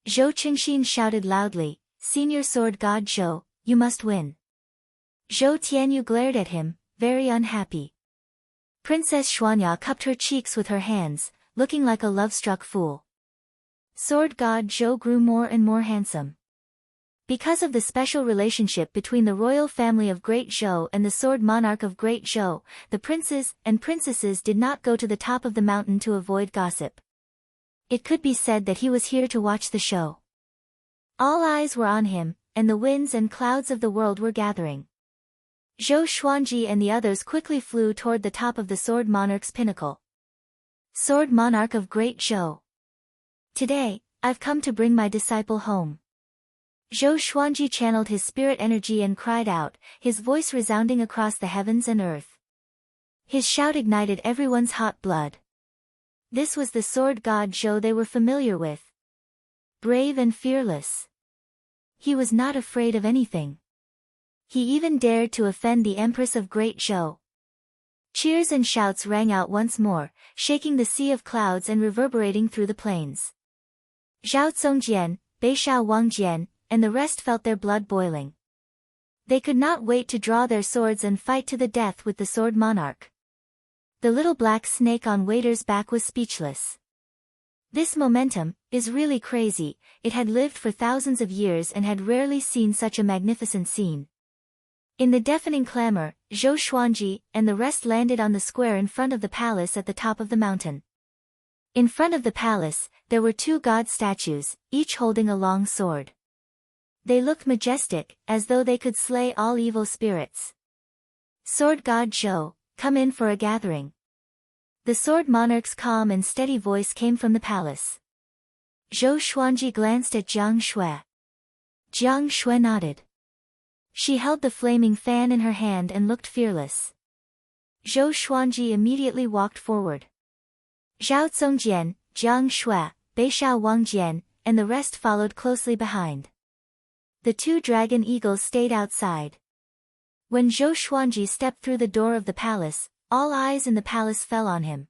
Zhou Qingxin shouted loudly, "Senior sword god Zhou, you must win." Zhou Tianyu glared at him, very unhappy. Princess Xuanya cupped her cheeks with her hands, looking like a love-struck fool. Sword god Zhou grew more and more handsome. Because of the special relationship between the royal family of Great Zhou and the sword monarch of Great Zhou, the princes and princesses did not go to the top of the mountain to avoid gossip. It could be said that he was here to watch the show. All eyes were on him, and the winds and clouds of the world were gathering. Zhou Xuanji and the others quickly flew toward the top of the sword monarch's pinnacle. "Sword monarch of Great Zhou. Today, I've come to bring my disciple home." Zhou Xuanji channeled his spirit energy and cried out, his voice resounding across the heavens and earth. His shout ignited everyone's hot blood. This was the sword god Zhou they were familiar with. Brave and fearless. He was not afraid of anything. He even dared to offend the Empress of Great Zhou. Cheers and shouts rang out once more, shaking the sea of clouds and reverberating through the plains. Zhao Zongjian, Beishao Wangjian, and the rest felt their blood boiling. They could not wait to draw their swords and fight to the death with the sword monarch. The little black snake on Waiter's back was speechless. This momentum is really crazy. It had lived for thousands of years and had rarely seen such a magnificent scene. In the deafening clamor, Zhou Xuanji and the rest landed on the square in front of the palace at the top of the mountain. In front of the palace, there were two god statues, each holding a long sword. They looked majestic, as though they could slay all evil spirits. "Sword god Zhou, come in for a gathering." The sword monarch's calm and steady voice came from the palace. Zhou Xuanji glanced at Jiang Shui. Jiang Shui nodded. She held the flaming fan in her hand and looked fearless. Zhou Xuanji immediately walked forward. Zhao Zongjian, Jiang Shui, Beishao Wangjian, and the rest followed closely behind. The two dragon eagles stayed outside. When Zhou Xuanji stepped through the door of the palace, all eyes in the palace fell on him.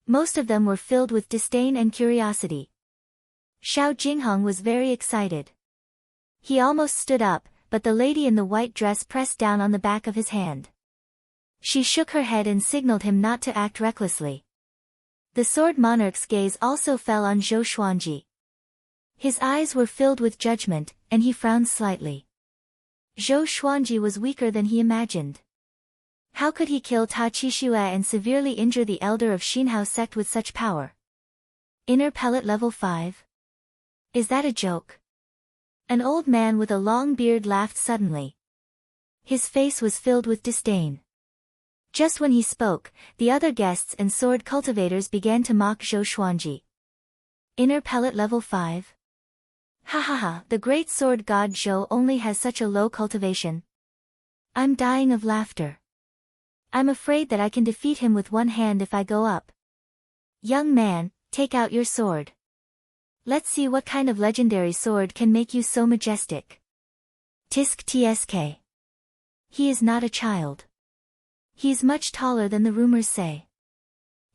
Most of them were filled with disdain and curiosity. Xiao Jingheng was very excited. He almost stood up, but the lady in the white dress pressed down on the back of his hand. She shook her head and signaled him not to act recklessly. The sword monarch's gaze also fell on Zhou Xuanji. His eyes were filled with judgment, and he frowned slightly. Zhou Xuanji was weaker than he imagined. How could he kill Ta Qixue and severely injure the elder of Xinhao sect with such power? Inner pellet level 5? Is that a joke? An old man with a long beard laughed suddenly. His face was filled with disdain. Just when he spoke, the other guests and sword cultivators began to mock Zhou Xuanji. Inner pellet level 5? Ha ha ha, the great sword god Zhou only has such a low cultivation. I'm dying of laughter. I'm afraid that I can defeat him with one hand if I go up. Young man, take out your sword. Let's see what kind of legendary sword can make you so majestic. Tisk tsk. He is not a child. He's much taller than the rumors say.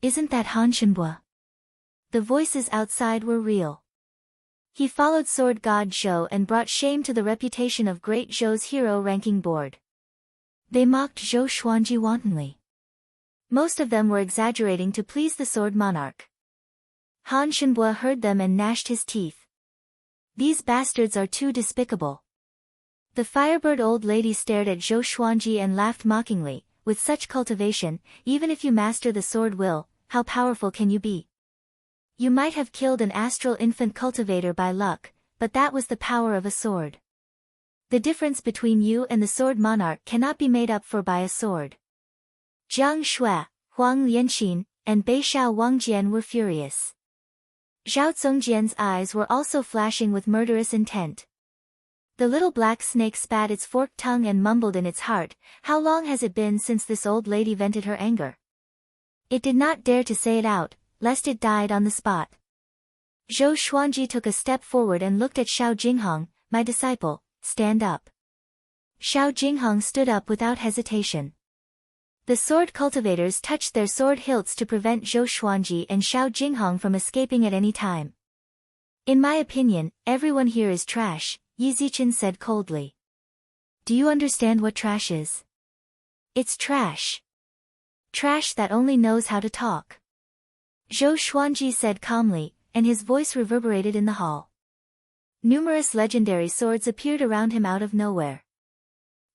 Isn't that Han Shenbua? The voices outside were real. He followed Sword God Zhou and brought shame to the reputation of Great Zhou's hero ranking board. They mocked Zhou Xuanji wantonly. Most of them were exaggerating to please the Sword Monarch. Han Shenbua heard them and gnashed his teeth. These bastards are too despicable. The Firebird old lady stared at Zhou Xuanji and laughed mockingly. With such cultivation, even if you master the sword will, how powerful can you be? You might have killed an astral infant cultivator by luck, but that was the power of a sword. The difference between you and the Sword Monarch cannot be made up for by a sword. Jiang Shui, Huang Lianqin, and Beishao Wangjian were furious. Zhao Zongjian's eyes were also flashing with murderous intent. The little black snake spat its forked tongue and mumbled in its heart, how long has it been since this old lady vented her anger? It did not dare to say it out, lest it died on the spot. Zhou Xuanji took a step forward and looked at Xiao Jinghong. My disciple, stand up. Xiao Jinghong stood up without hesitation. The sword cultivators touched their sword hilts to prevent Zhou Xuanji and Xiao Jinghong from escaping at any time. In my opinion, everyone here is trash, Yi Zichen said coldly. Do you understand what trash is? It's trash. Trash that only knows how to talk. Zhou Xuanji said calmly, and his voice reverberated in the hall. Numerous legendary swords appeared around him out of nowhere.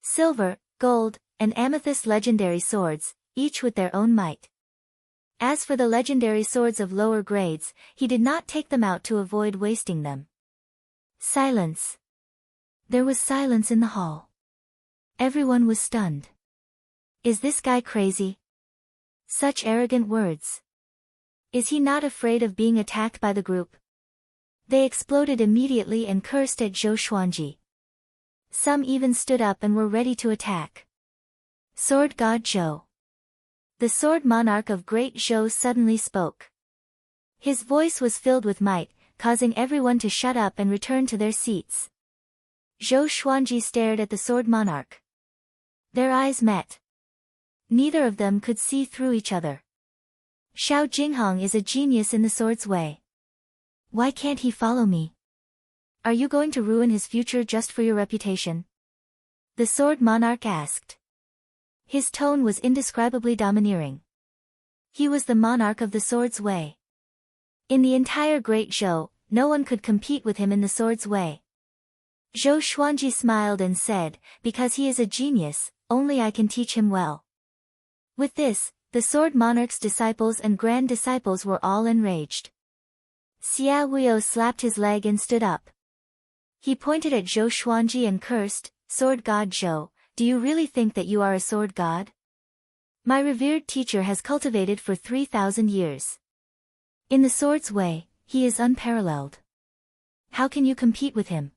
Silver, gold, and amethyst legendary swords, each with their own might. As for the legendary swords of lower grades, he did not take them out to avoid wasting them. Silence. There was silence in the hall. Everyone was stunned. Is this guy crazy? Such arrogant words. Is he not afraid of being attacked by the group? They exploded immediately and cursed at Zhou Xuanji. Some even stood up and were ready to attack. Sword God Zhou. The Sword Monarch of Great Zhou suddenly spoke. His voice was filled with might, causing everyone to shut up and return to their seats. Zhou Xuanji stared at the Sword Monarch. Their eyes met. Neither of them could see through each other. Xiao Jinghong is a genius in the sword's way. Why can't he follow me? Are you going to ruin his future just for your reputation? The Sword Monarch asked. His tone was indescribably domineering. He was the monarch of the sword's way. In the entire Great Zhou, no one could compete with him in the sword's way. Zhou Xuanji smiled and said, because he is a genius, only I can teach him well. With this, the Sword Monarch's disciples and grand disciples were all enraged. Xia Huio slapped his leg and stood up. He pointed at Zhou Xuanji and cursed, Sword God Zhou, do you really think that you are a sword god? My revered teacher has cultivated for 3,000 years. In the sword's way, he is unparalleled. How can you compete with him?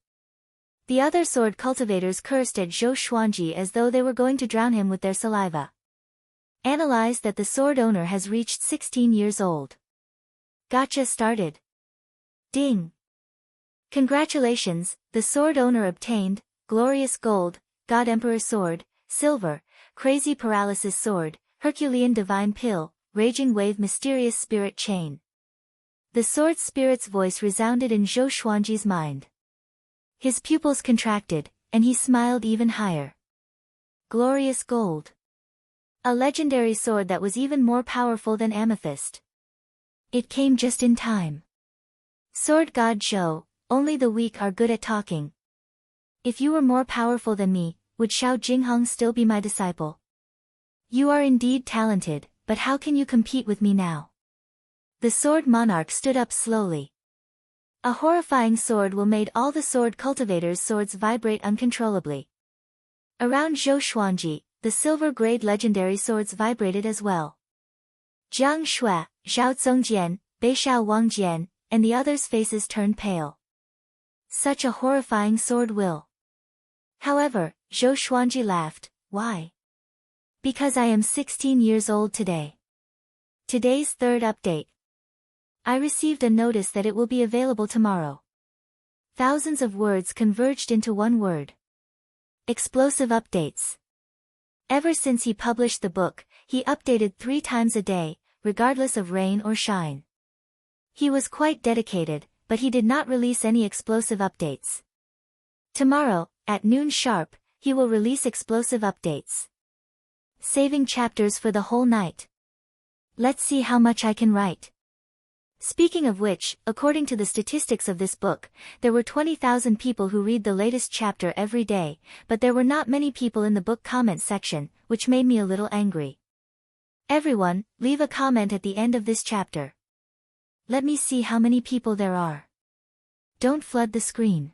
The other sword cultivators cursed at Zhou Xuanji as though they were going to drown him with their saliva. Analyze that the sword owner has reached 16 years old. Gotcha started. Ding. Congratulations, the sword owner obtained, glorious gold, God Emperor sword, silver, crazy paralysis sword, Herculean divine pill, raging wave mysterious spirit chain. The sword spirit's voice resounded in Zhou Xuanji's mind. His pupils contracted, and he smiled even higher. Glorious gold. A legendary sword that was even more powerful than amethyst. It came just in time. Sword God Zhou, only the weak are good at talking. If you were more powerful than me, would Xiao Jinghong still be my disciple? You are indeed talented, but how can you compete with me now? The Sword Monarch stood up slowly. A horrifying sword will made all the sword cultivators' swords vibrate uncontrollably. Around Zhou Xuanji, the silver-grade legendary swords vibrated as well. Jiang Shui, Zhao Zongjian, Beishao Wangjian, and the others' faces turned pale. Such a horrifying sword will. However, Zhou Xuanji laughed. Why? Because I am 16 years old today. Today's third update. I received a notice that it will be available tomorrow. Thousands of words converged into one word. Explosive updates. Ever since he published the book, he updated 3 times a day, regardless of rain or shine. He was quite dedicated, but he did not release any explosive updates. Tomorrow, at noon sharp, he will release explosive updates. Saving chapters for the whole night. Let's see how much I can write. Speaking of which, according to the statistics of this book, there were 20,000 people who read the latest chapter every day, but there were not many people in the book comment section, which made me a little angry. Everyone, leave a comment at the end of this chapter. Let me see how many people there are. Don't flood the screen.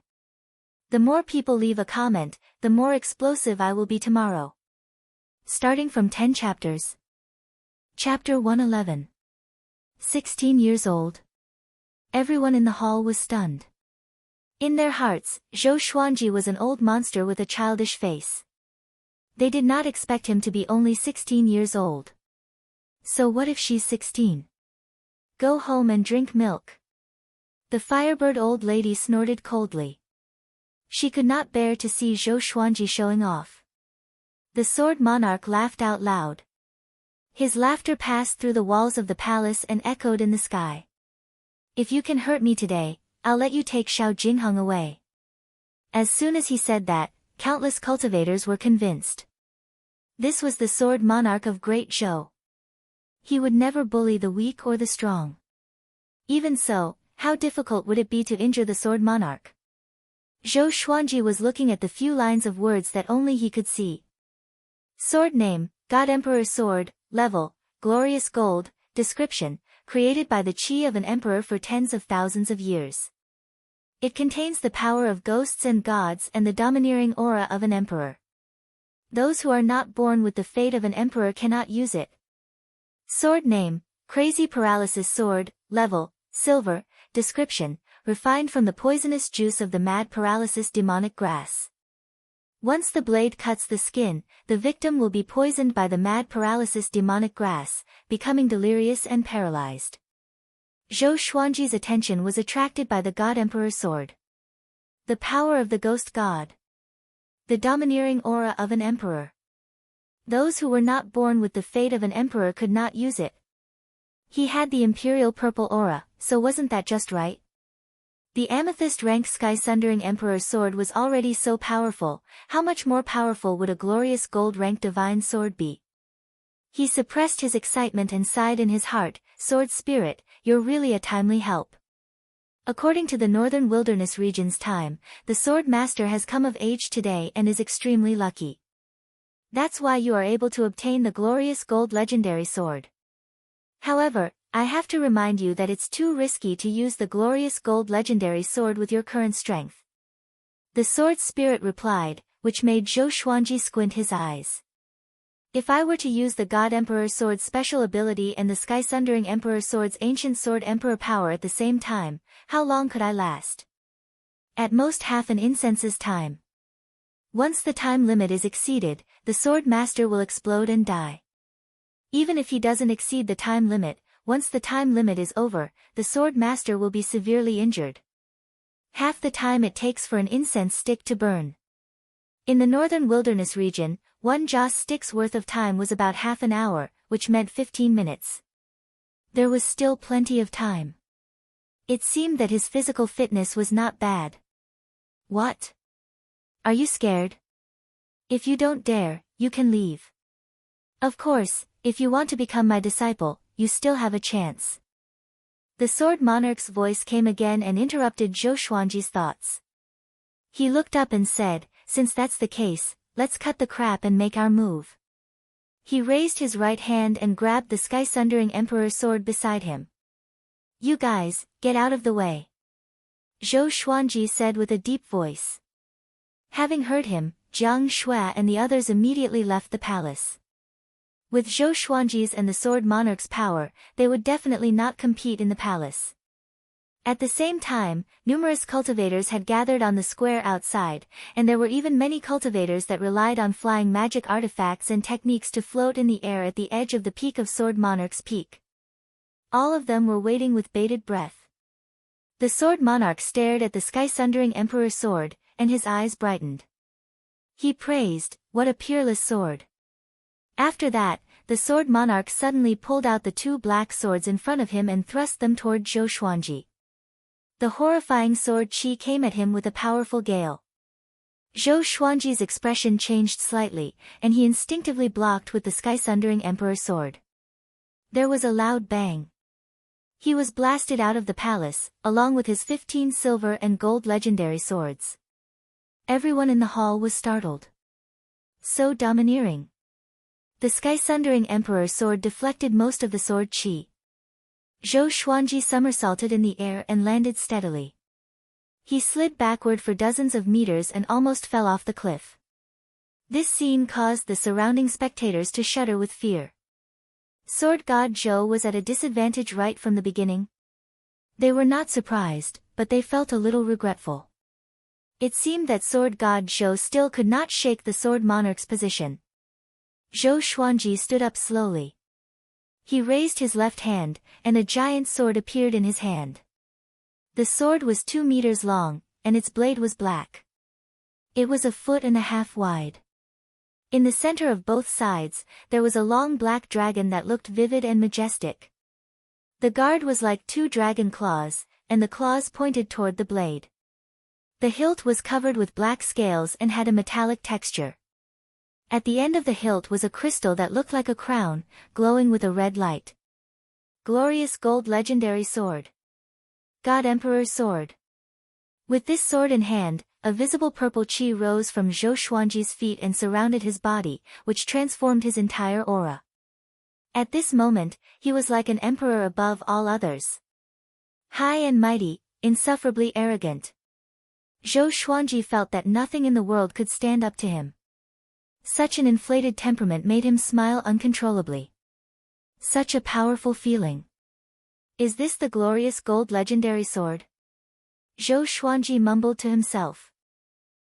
The more people leave a comment, the more explosive I will be tomorrow. Starting from 10 chapters. Chapter 111. 16 years old. Everyone in the hall was stunned. In their hearts, Zhou Xuanji was an old monster with a childish face. They did not expect him to be only 16 years old. So what if she's 16? Go home and drink milk. The Firebird old lady snorted coldly. She could not bear to see Zhou Xuanji showing off. The Sword Monarch laughed out loud. His laughter passed through the walls of the palace and echoed in the sky. If you can hurt me today, I'll let you take Xiao Jingheng away. As soon as he said that, countless cultivators were convinced. This was the Sword Monarch of Great Zhou. He would never bully the weak or the strong. Even so, how difficult would it be to injure the Sword Monarch? Zhou Xuanji was looking at the few lines of words that only he could see. Sword name, God Emperor Sword, level, glorious gold, description, created by the chi of an emperor for tens of thousands of years. It contains the power of ghosts and gods and the domineering aura of an emperor. Those who are not born with the fate of an emperor cannot use it. Sword name, crazy paralysis sword, level, silver, description, refined from the poisonous juice of the mad paralysis demonic grass. Once the blade cuts the skin, the victim will be poisoned by the mad paralysis demonic grass, becoming delirious and paralyzed. Zhou Xuanji's attention was attracted by the God Emperor sword. The power of the ghost god. The domineering aura of an emperor. Those who were not born with the fate of an emperor could not use it. He had the imperial purple aura, so wasn't that just right? The amethyst-rank sky-sundering Emperor's sword was already so powerful, how much more powerful would a glorious gold-rank divine sword be? He suppressed his excitement and sighed in his heart, Sword Spirit, you're really a timely help. According to the Northern Wilderness region's time, the Sword Master has come of age today and is extremely lucky. That's why you are able to obtain the glorious gold legendary sword. However, I have to remind you that it's too risky to use the glorious gold legendary sword with your current strength. The Sword Spirit replied, which made Zhou Xuanji squint his eyes. If I were to use the God Emperor Sword's special ability and the Sky-Sundering Emperor Sword's ancient sword Emperor power at the same time, how long could I last? At most half an incense's time. Once the time limit is exceeded, the Sword Master will explode and die. Even if he doesn't exceed the time limit, once the time limit is over, the Sword Master will be severely injured. Half the time it takes for an incense stick to burn. In the Northern Wilderness region, one joss stick's worth of time was about half an hour, which meant 15 minutes. There was still plenty of time. It seemed that his physical fitness was not bad. What? Are you scared? If you don't dare, you can leave. Of course, if you want to become my disciple, you still have a chance. The Sword Monarch's voice came again and interrupted Zhou Xuanji's thoughts. He looked up and said, since that's the case, let's cut the crap and make our move. He raised his right hand and grabbed the Sky-Sundering Emperor's sword beside him. You guys, get out of the way. Zhou Xuanji said with a deep voice. Having heard him, Jiang Shui and the others immediately left the palace. With Zhou Xuanji's and the Sword Monarch's power, they would definitely not compete in the palace. At the same time, numerous cultivators had gathered on the square outside, and there were even many cultivators that relied on flying magic artifacts and techniques to float in the air at the edge of the peak of Sword Monarch's peak. All of them were waiting with bated breath. The Sword Monarch stared at the Sky-Sundering Emperor's sword, and his eyes brightened. He praised, "What a peerless sword." After that, the sword monarch suddenly pulled out the two black swords in front of him and thrust them toward Zhou Xuanji. The horrifying sword qi came at him with a powerful gale. Zhou Xuanji's expression changed slightly, and he instinctively blocked with the sky-sundering emperor sword. There was a loud bang. He was blasted out of the palace, along with his 15 silver and gold legendary swords. Everyone in the hall was startled. So domineering. The sky-sundering emperor sword deflected most of the sword qi. Zhou Xuanji somersaulted in the air and landed steadily. He slid backward for dozens of meters and almost fell off the cliff. This scene caused the surrounding spectators to shudder with fear. Sword God Zhou was at a disadvantage right from the beginning. They were not surprised, but they felt a little regretful. It seemed that Sword God Zhou still could not shake the sword monarch's position. Zhou Xuanji stood up slowly. He raised his left hand, and a giant sword appeared in his hand. The sword was 2 meters long, and its blade was black. It was 1.5 feet wide. In the center of both sides, there was a long black dragon that looked vivid and majestic. The guard was like 2 dragon claws, and the claws pointed toward the blade. The hilt was covered with black scales and had a metallic texture. At the end of the hilt was a crystal that looked like a crown, glowing with a red light. Glorious gold legendary sword. God Emperor's sword. With this sword in hand, a visible purple qi rose from Zhou Xuanji's feet and surrounded his body, which transformed his entire aura. At this moment, he was like an emperor above all others. High and mighty, insufferably arrogant. Zhou Xuanji felt that nothing in the world could stand up to him. Such an inflated temperament made him smile uncontrollably. Such a powerful feeling. Is this the glorious gold legendary sword? Zhou Xuanji mumbled to himself.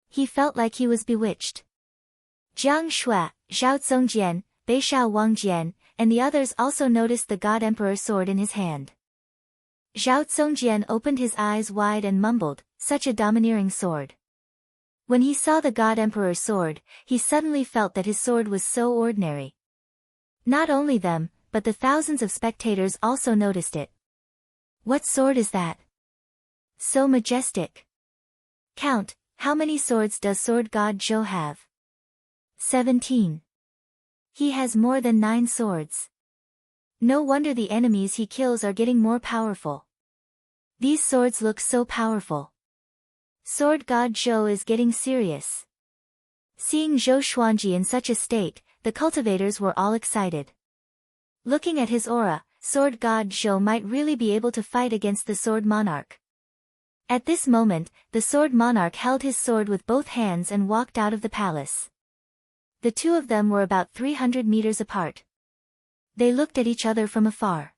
He felt like he was bewitched. Jiang Shui, Zhao Zongjian, Beishao Wangjian, and the others also noticed the God Emperor sword in his hand. Zhao Zongjian opened his eyes wide and mumbled, "Such a domineering sword." When he saw the God Emperor's sword, he suddenly felt that his sword was so ordinary. Not only them, but the thousands of spectators also noticed it. What sword is that? So majestic. Count, how many swords does Sword God Zhou have? 17. He has more than 9 swords. No wonder the enemies he kills are getting more powerful. These swords look so powerful. Sword God Zhou is getting serious. Seeing Zhou Xuanji in such a state, the cultivators were all excited. Looking at his aura, Sword God Zhou might really be able to fight against the Sword Monarch. At this moment, the Sword Monarch held his sword with both hands and walked out of the palace. The two of them were about 300 meters apart. They looked at each other from afar.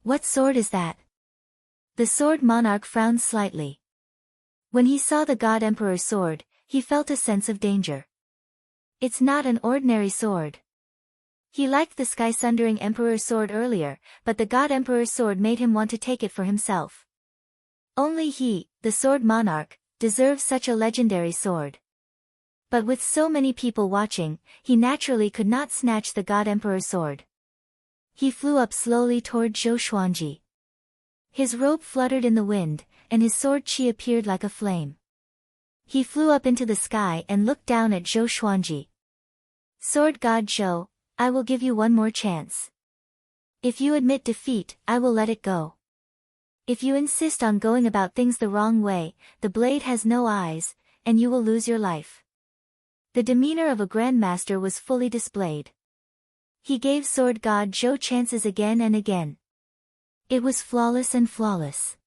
What sword is that? The Sword Monarch frowned slightly. When he saw the God Emperor's sword, he felt a sense of danger. It's not an ordinary sword. He liked the sky-sundering Emperor's sword earlier, but the God Emperor's sword made him want to take it for himself. Only he, the Sword Monarch, deserves such a legendary sword. But with so many people watching, he naturally could not snatch the God Emperor's sword. He flew up slowly toward Zhou Xuanji. His robe fluttered in the wind, and his sword qi appeared like a flame. He flew up into the sky and looked down at Zhou Xuanji. Sword God Zhou, I will give you one more chance. If you admit defeat, I will let it go. If you insist on going about things the wrong way, the blade has no eyes, and you will lose your life. The demeanor of a grandmaster was fully displayed. He gave Sword God Zhou chances again and again. It was flawless and flawless.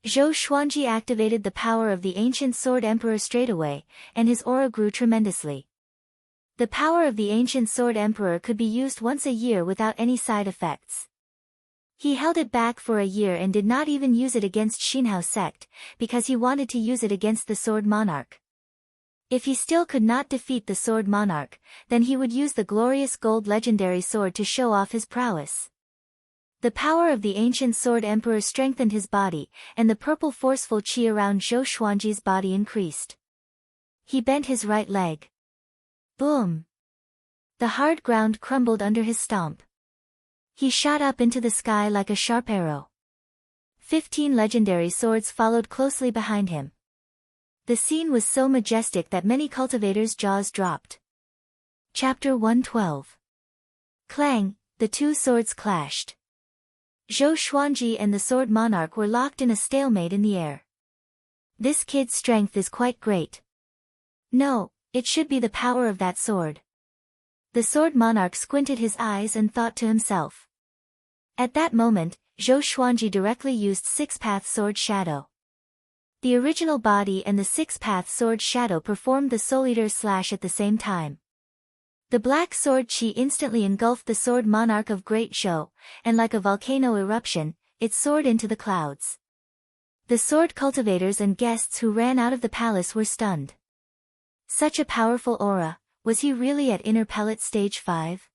Zhou Xuanji activated the power of the ancient Sword Emperor straightaway, and his aura grew tremendously. The power of the ancient Sword Emperor could be used once a year without any side effects. He held it back for a year and did not even use it against Xinhao sect, because he wanted to use it against the Sword Monarch. If he still could not defeat the Sword Monarch, then he would use the glorious gold legendary sword to show off his prowess. The power of the ancient Sword Emperor strengthened his body, and the purple forceful qi around Zhou Xuanji's body increased. He bent his right leg. Boom! The hard ground crumbled under his stomp. He shot up into the sky like a sharp arrow. 15 legendary swords followed closely behind him. The scene was so majestic that many cultivators' jaws dropped. Chapter 112. Clang, the two swords clashed. Zhou Xuanji and the Sword Monarch were locked in a stalemate in the air. This kid's strength is quite great. No, it should be the power of that sword. The Sword Monarch squinted his eyes and thought to himself. At that moment, Zhou Xuanji directly used Six-Path Sword Shadow. The original body and the Six-Path Sword Shadow performed the Soul Eater slash at the same time. The black sword chi instantly engulfed the Sword Monarch of Great Zhou, and like a volcano eruption, it soared into the clouds. The sword cultivators and guests who ran out of the palace were stunned. Such a powerful aura, was he really at Inner Pellet Stage 5?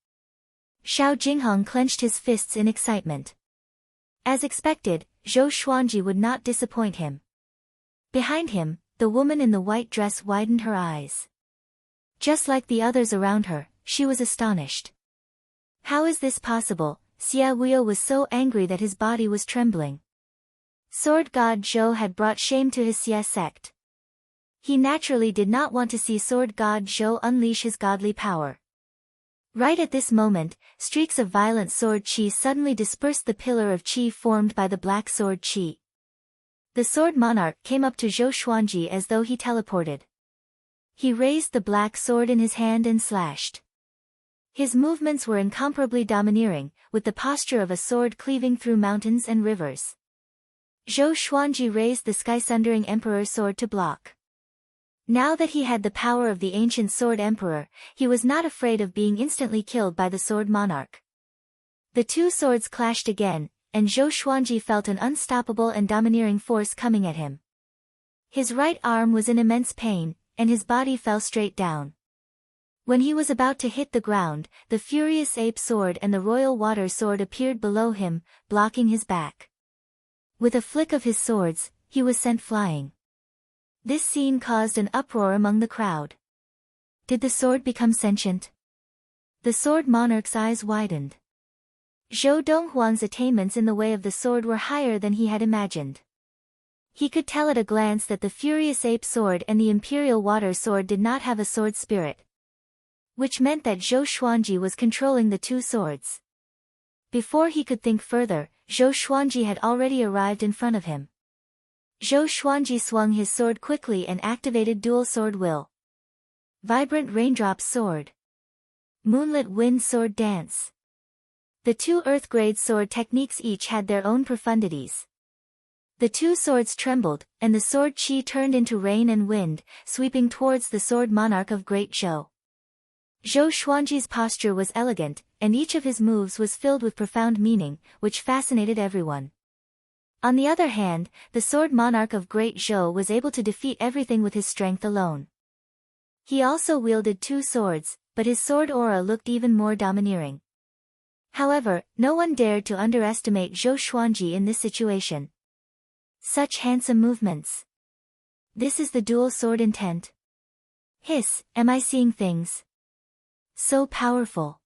Xiao Jinghong clenched his fists in excitement. As expected, Zhou Xuanji would not disappoint him. Behind him, the woman in the white dress widened her eyes. Just like the others around her, she was astonished. How is this possible? Xia Wuo was so angry that his body was trembling. Sword God Zhou had brought shame to his Xia sect. He naturally did not want to see Sword God Zhou unleash his godly power. Right at this moment, streaks of violent sword chi suddenly dispersed the pillar of chi formed by the black sword chi. The Sword Monarch came up to Zhou Xuanji as though he teleported. He raised the black sword in his hand and slashed. His movements were incomparably domineering, with the posture of a sword cleaving through mountains and rivers. Zhou Xuanji raised the sky-sundering Emperor sword to block. Now that he had the power of the ancient Sword Emperor, he was not afraid of being instantly killed by the Sword Monarch. The two swords clashed again, and Zhou Xuanji felt an unstoppable and domineering force coming at him. His right arm was in immense pain, and his body fell straight down. When he was about to hit the ground, the Furious Ape Sword and the Royal Water Sword appeared below him, blocking his back. With a flick of his swords, he was sent flying. This scene caused an uproar among the crowd. Did the sword become sentient? The Sword Monarch's eyes widened. Zhou Donghuang's attainments in the way of the sword were higher than he had imagined. He could tell at a glance that the Furious Ape Sword and the Imperial Water Sword did not have a sword spirit, which meant that Zhou Xuanji was controlling the two swords. Before he could think further, Zhou Xuanji had already arrived in front of him. Zhou Xuanji swung his sword quickly and activated Dual Sword Will. Vibrant Raindrop Sword. Moonlit Wind Sword Dance. The two Earth-grade sword techniques each had their own profundities. The two swords trembled, and the sword chi turned into rain and wind, sweeping towards the Sword Monarch of Great Zhou. Zhou Xuanji's posture was elegant, and each of his moves was filled with profound meaning, which fascinated everyone. On the other hand, the Sword Monarch of Great Zhou was able to defeat everything with his strength alone. He also wielded two swords, but his sword aura looked even more domineering. However, no one dared to underestimate Zhou Xuanji in this situation. Such handsome movements. This is the dual sword intent. Hiss, am I seeing things? So powerful.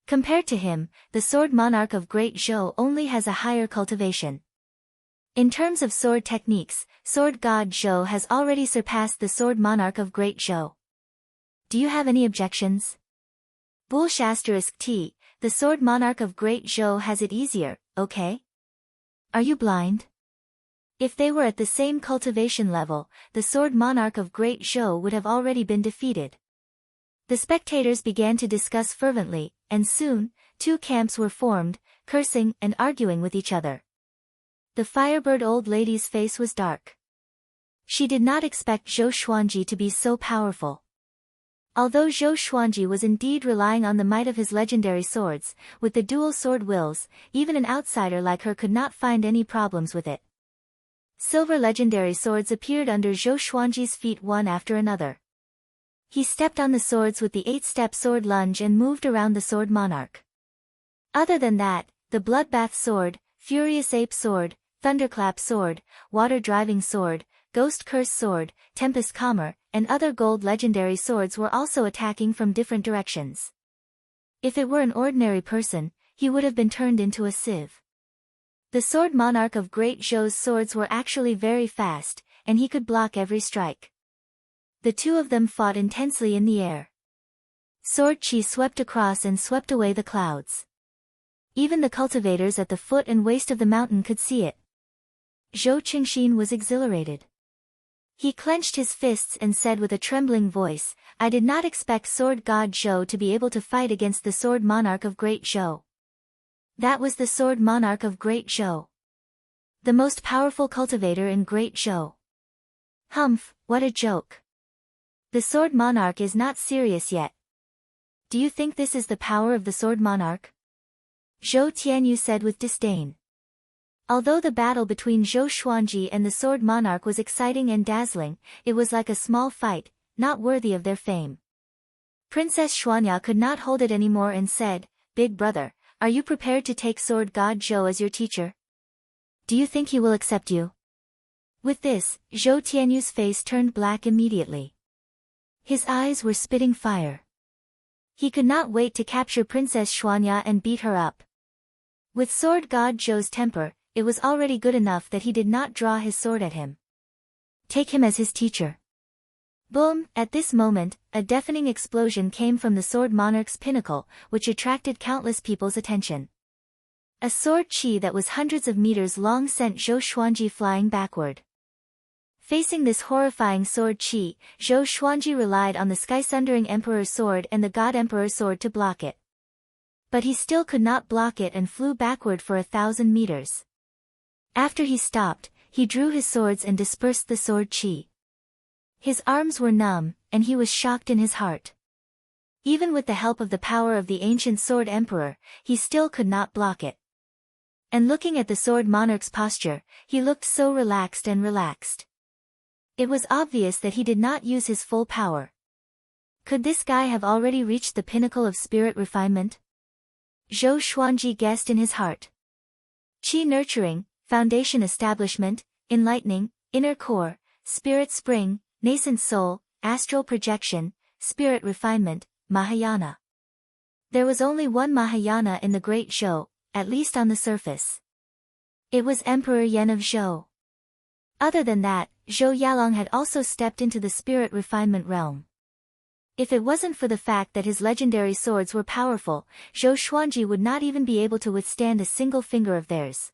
Compared to him, the Sword Monarch of Great Zhou only has a higher cultivation. In terms of sword techniques, Sword God Zhou has already surpassed the Sword Monarch of Great Zhou. Do you have any objections? T, the Sword Monarch of Great Zhou has it easier, okay? Are you blind? If they were at the same cultivation level, the Sword Monarch of Great Zhou would have already been defeated. The spectators began to discuss fervently, and soon, two camps were formed, cursing and arguing with each other. The Firebird old lady's face was dark. She did not expect Zhou Xuanji to be so powerful. Although Zhou Xuanji was indeed relying on the might of his legendary swords, with the dual sword wills, even an outsider like her could not find any problems with it. Silver legendary swords appeared under Zhou Xuanji's feet one after another. He stepped on the swords with the 8-step sword lunge and moved around the Sword Monarch. Other than that, the Bloodbath Sword, Furious Ape Sword, Thunderclap Sword, Water Driving Sword, Ghost Curse Sword, Tempest Calmer, and other gold legendary swords were also attacking from different directions. If it were an ordinary person, he would have been turned into a sieve. The sword monarch of Great Zhou's swords were actually very fast, and he could block every strike. The two of them fought intensely in the air. Sword chi swept across and swept away the clouds. Even the cultivators at the foot and waist of the mountain could see it. Zhou Qingxin was exhilarated. He clenched his fists and said with a trembling voice, "I did not expect Sword God Zhou to be able to fight against the Sword Monarch of Great Zhou." That was the Sword Monarch of Great Zhou. The most powerful cultivator in Great Zhou. Humph, what a joke. The Sword Monarch is not serious yet. Do you think this is the power of the Sword Monarch? Zhou Tianyu said with disdain. Although the battle between Zhou Xuanji and the Sword Monarch was exciting and dazzling, it was like a small fight, not worthy of their fame. Princess Xuanya could not hold it anymore and said, "Big brother, are you prepared to take Sword God Zhou as your teacher? Do you think he will accept you?" With this, Zhou Tianyu's face turned black immediately. His eyes were spitting fire. He could not wait to capture Princess Xuanya and beat her up. With Sword God Zhou's temper, it was already good enough that he did not draw his sword at him. Take him as his teacher. Boom! At this moment, a deafening explosion came from the Sword Monarch's pinnacle, which attracted countless people's attention. A sword chi that was hundreds of meters long sent Zhou Xuanji flying backward. Facing this horrifying sword chi, Zhou Xuanji relied on the Sky-Sundering Emperor's sword and the God Emperor's sword to block it. But he still could not block it and flew backward for 1,000 meters. After he stopped, he drew his swords and dispersed the sword chi. His arms were numb, and he was shocked in his heart. Even with the help of the power of the ancient Sword Emperor, he still could not block it. And looking at the Sword Monarch's posture, he looked so relaxed and relaxed. It was obvious that he did not use his full power. Could this guy have already reached the pinnacle of spirit refinement? Zhou Xuanji guessed in his heart. Qi nurturing, foundation establishment, enlightening, inner core, spirit spring, nascent soul, astral projection, spirit refinement, Mahayana. There was only one Mahayana in the Great Zhou, at least on the surface. It was Emperor Yan of Zhou. Other than that, Zhou Yalong had also stepped into the spirit refinement realm. If it wasn't for the fact that his legendary swords were powerful, Zhou Xuanji would not even be able to withstand a single finger of theirs.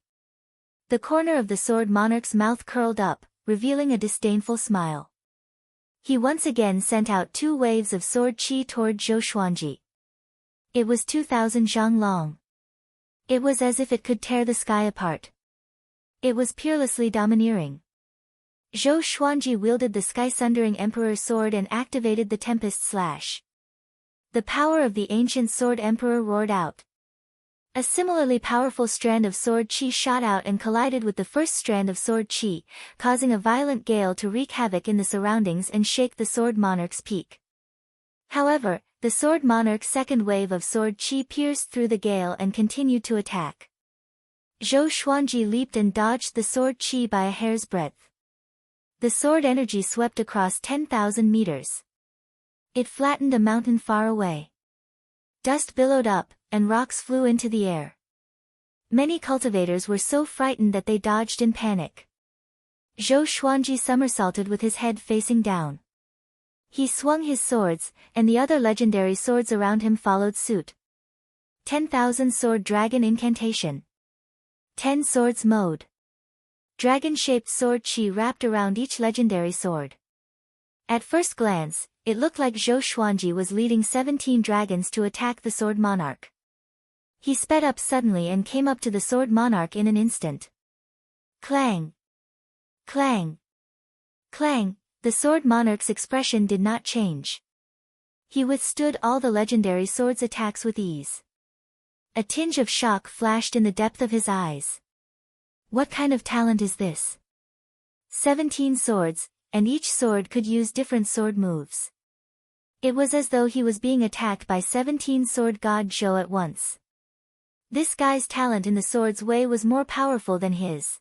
The corner of the Sword Monarch's mouth curled up, revealing a disdainful smile. He once again sent out 2 waves of sword chi toward Zhou Xuanji. It was 2,000 zhang long. It was as if it could tear the sky apart. It was peerlessly domineering. Zhou Xuanji wielded the Sky-Sundering Emperor's sword and activated the Tempest Slash. The power of the ancient Sword Emperor roared out. A similarly powerful strand of sword chi shot out and collided with the first strand of sword chi, causing a violent gale to wreak havoc in the surroundings and shake the Sword Monarch's peak. However, the Sword Monarch's second wave of sword chi pierced through the gale and continued to attack. Zhou Xuanji leaped and dodged the sword chi by a hair's breadth. The sword energy swept across 10,000 meters. It flattened a mountain far away. Dust billowed up, and rocks flew into the air. Many cultivators were so frightened that they dodged in panic. Zhou Xuanji somersaulted with his head facing down. He swung his swords, and the other legendary swords around him followed suit. 10,000 Sword Dragon Incantation. 10 Swords Mode. Dragon-shaped sword chi wrapped around each legendary sword. At first glance, it looked like Zhou Xuanji was leading 17 dragons to attack the Sword Monarch. He sped up suddenly and came up to the Sword Monarch in an instant. Clang! Clang! Clang! The Sword Monarch's expression did not change. He withstood all the legendary sword's attacks with ease. A tinge of shock flashed in the depth of his eyes. What kind of talent is this? 17 swords, and each sword could use different sword moves. It was as though he was being attacked by 17 Sword God Zhou at once. This guy's talent in the sword's way was more powerful than his.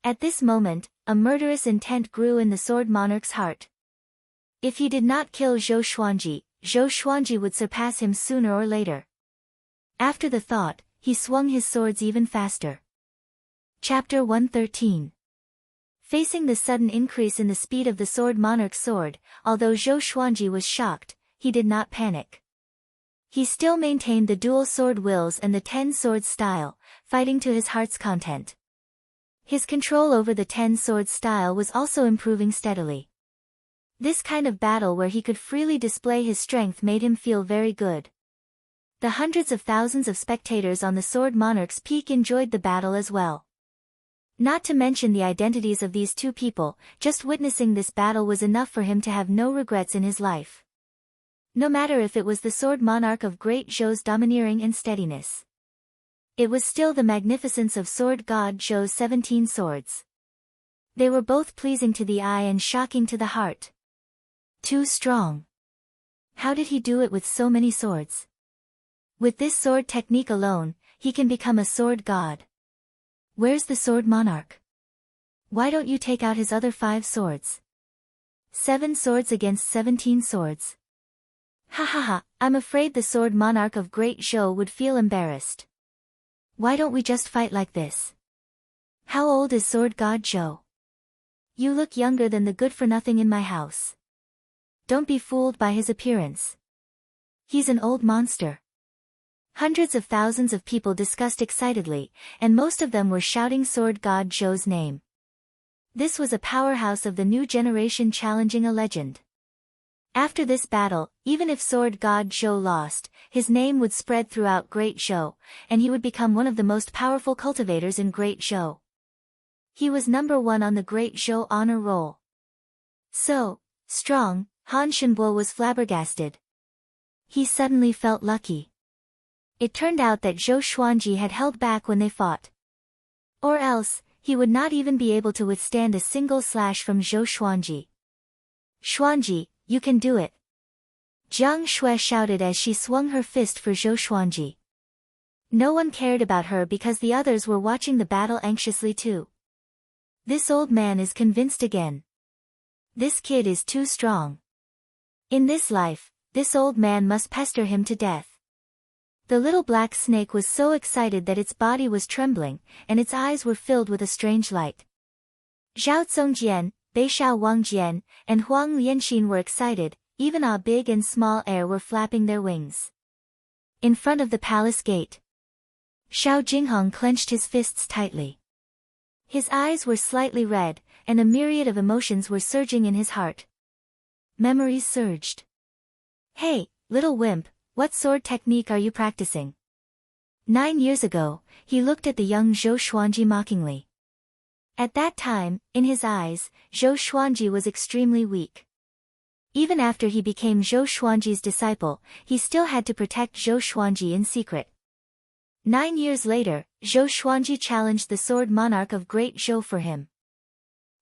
At this moment, a murderous intent grew in the Sword Monarch's heart. If he did not kill Zhou Xuanji would surpass him sooner or later. After the thought, he swung his swords even faster. Chapter 113. Facing the sudden increase in the speed of the sword monarch's sword, although Zhou Xuanji was shocked, he did not panic. He still maintained the dual sword wills and the 10-sword style, fighting to his heart's content. His control over the 10-sword style was also improving steadily. This kind of battle where he could freely display his strength made him feel very good. The hundreds of thousands of spectators on the Sword Monarch's peak enjoyed the battle as well. Not to mention the identities of these two people, just witnessing this battle was enough for him to have no regrets in his life. No matter if it was the Sword Monarch of Great Zhou's domineering and steadiness. It was still the magnificence of Sword God Zhou's 17 swords. They were both pleasing to the eye and shocking to the heart. Too strong. How did he do it with so many swords? With this sword technique alone, he can become a sword god. Where's the Sword Monarch? Why don't you take out his other 5 swords? 7 swords against 17 swords. Ha ha ha, I'm afraid the Sword Monarch of Great Zhou would feel embarrassed. Why don't we just fight like this? How old is Sword God Zhou? You look younger than the good-for-nothing in my house. Don't be fooled by his appearance. He's an old monster. Hundreds of thousands of people discussed excitedly, and most of them were shouting Sword God Zhou's name. This was a powerhouse of the new generation challenging a legend. After this battle, even if Sword God Zhou lost, his name would spread throughout Great Zhou, and he would become one of the most powerful cultivators in Great Zhou. He was number 1 on the Great Zhou honor roll. So strong, Han Shenbo was flabbergasted. He suddenly felt lucky. It turned out that Zhou Xuanji had held back when they fought. Or else, he would not even be able to withstand a single slash from Zhou Xuanji. Xuanji, you can do it. Jiang Shui shouted as she swung her fist for Zhou Xuanji. No one cared about her because the others were watching the battle anxiously too. This old man is convinced again. This kid is too strong. In this life, this old man must pester him to death. The little black snake was so excited that its body was trembling, and its eyes were filled with a strange light. Zhao Zongjian, Beishao Wangjian, and Huang Lianxin were excited, even a big and small air were flapping their wings. In front of the palace gate, Xiao Jinghong clenched his fists tightly. His eyes were slightly red, and a myriad of emotions were surging in his heart. Memories surged. Hey, little wimp, what sword technique are you practicing? 9 years ago, he looked at the young Zhou Xuanji mockingly. At that time, in his eyes, Zhou Xuanji was extremely weak. Even after he became Zhou Xuanji's disciple, he still had to protect Zhou Xuanji in secret. 9 years later, Zhou Xuanji challenged the Sword Monarch of Great Zhou for him.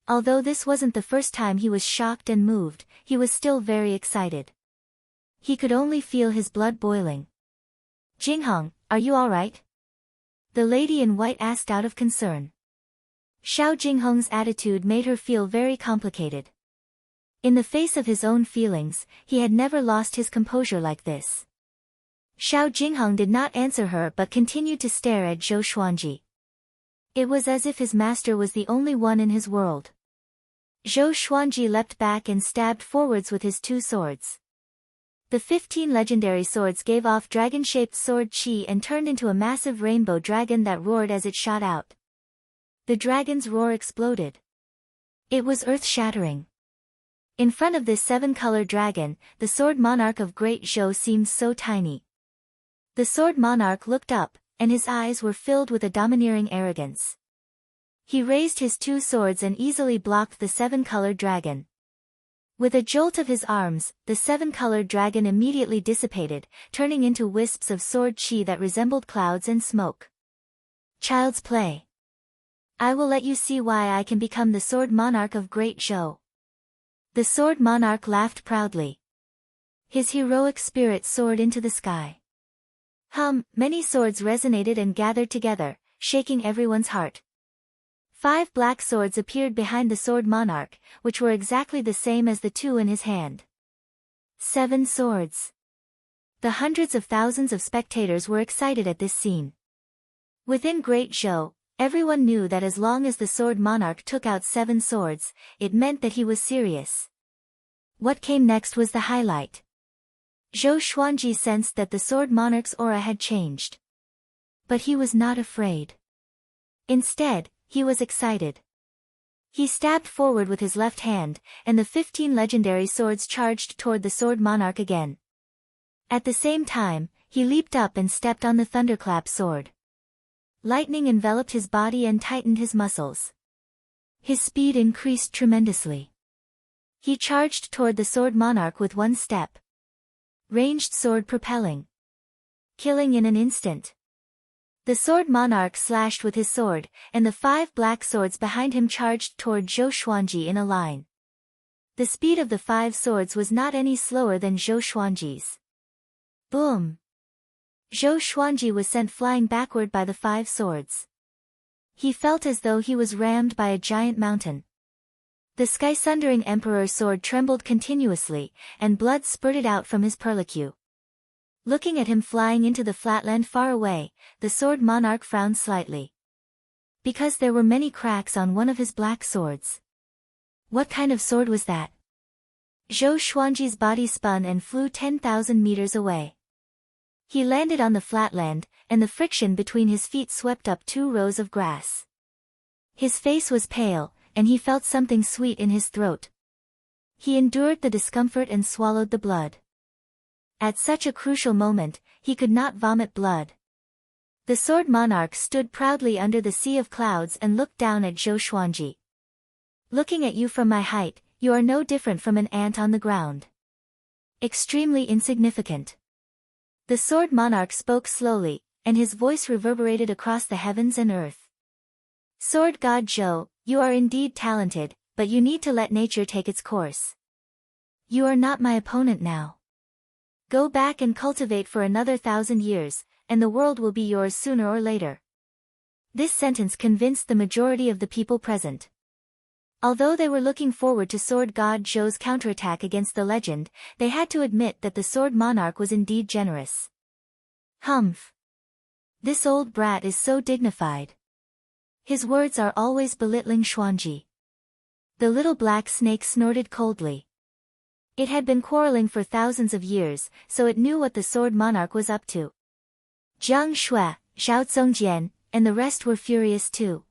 Although this wasn't the first time he was shocked and moved, he was still very excited. He could only feel his blood boiling. Jinghong, are you all right? The lady in white asked out of concern. Xiao Jinghong's attitude made her feel very complicated. In the face of his own feelings, he had never lost his composure like this. Xiao Jinghong did not answer her but continued to stare at Zhou Xuanji. It was as if his master was the only one in his world. Zhou Xuanji leapt back and stabbed forwards with his 2 swords. The 15 legendary swords gave off dragon-shaped sword chi and turned into a massive rainbow dragon that roared as it shot out. The dragon's roar exploded. It was earth-shattering. In front of this 7-color dragon, the Sword Monarch of Great Zhou seemed so tiny. The Sword Monarch looked up, and his eyes were filled with a domineering arrogance. He raised his 2 swords and easily blocked the 7-colored dragon. With a jolt of his arms, the 7-colored dragon immediately dissipated, turning into wisps of sword chi that resembled clouds and smoke. Child's play. I will let you see why I can become the Sword Monarch of Great Zhou. The Sword Monarch laughed proudly. His heroic spirit soared into the sky. Many swords resonated and gathered together, shaking everyone's heart. 5 black swords appeared behind the Sword Monarch, which were exactly the same as the 2 in his hand. 7 swords. The hundreds of thousands of spectators were excited at this scene. Within Great Zhou, everyone knew that as long as the sword monarch took out 7 swords, it meant that he was serious. What came next was the highlight. Zhou Xuanji sensed that the sword monarch's aura had changed. But he was not afraid. Instead, he was excited. He stabbed forward with his left hand, and the 15 legendary swords charged toward the sword monarch again. At the same time, he leaped up and stepped on the thunderclap sword. Lightning enveloped his body and tightened his muscles. His speed increased tremendously. He charged toward the sword monarch with one step. Ranged sword propelling. Killing in an instant. The sword monarch slashed with his sword, and the 5 black swords behind him charged toward Zhou Xuanji in a line. The speed of the 5 swords was not any slower than Zhou Xuanji's. Boom! Zhou Xuanji was sent flying backward by the 5 swords. He felt as though he was rammed by a giant mountain. The sky-sundering emperor's sword trembled continuously, and blood spurted out from his perlicue. Looking at him flying into the flatland far away, the sword monarch frowned slightly. Because there were many cracks on one of his black swords. What kind of sword was that? Zhou Xuanji's body spun and flew 10,000 meters away. He landed on the flatland, and the friction between his feet swept up 2 rows of grass. His face was pale, and he felt something sweet in his throat. He endured the discomfort and swallowed the blood. At such a crucial moment, he could not vomit blood. The sword monarch stood proudly under the sea of clouds and looked down at Zhou Xuanji. Looking at you from my height, you are no different from an ant on the ground. Extremely insignificant. The sword monarch spoke slowly, and his voice reverberated across the heavens and earth. Sword god Zhou, you are indeed talented, but you need to let nature take its course. You are not my opponent now. Go back and cultivate for another 1,000 years, and the world will be yours sooner or later. This sentence convinced the majority of the people present. Although they were looking forward to sword god Zhou's counterattack against the legend, they had to admit that the sword monarch was indeed generous. Humph! This old brat is so dignified. His words are always belittling Xuanji. The little black snake snorted coldly. It had been quarreling for thousands of years, so it knew what the sword monarch was up to. Jiang Shui, Zhao Zongjian, and the rest were furious too.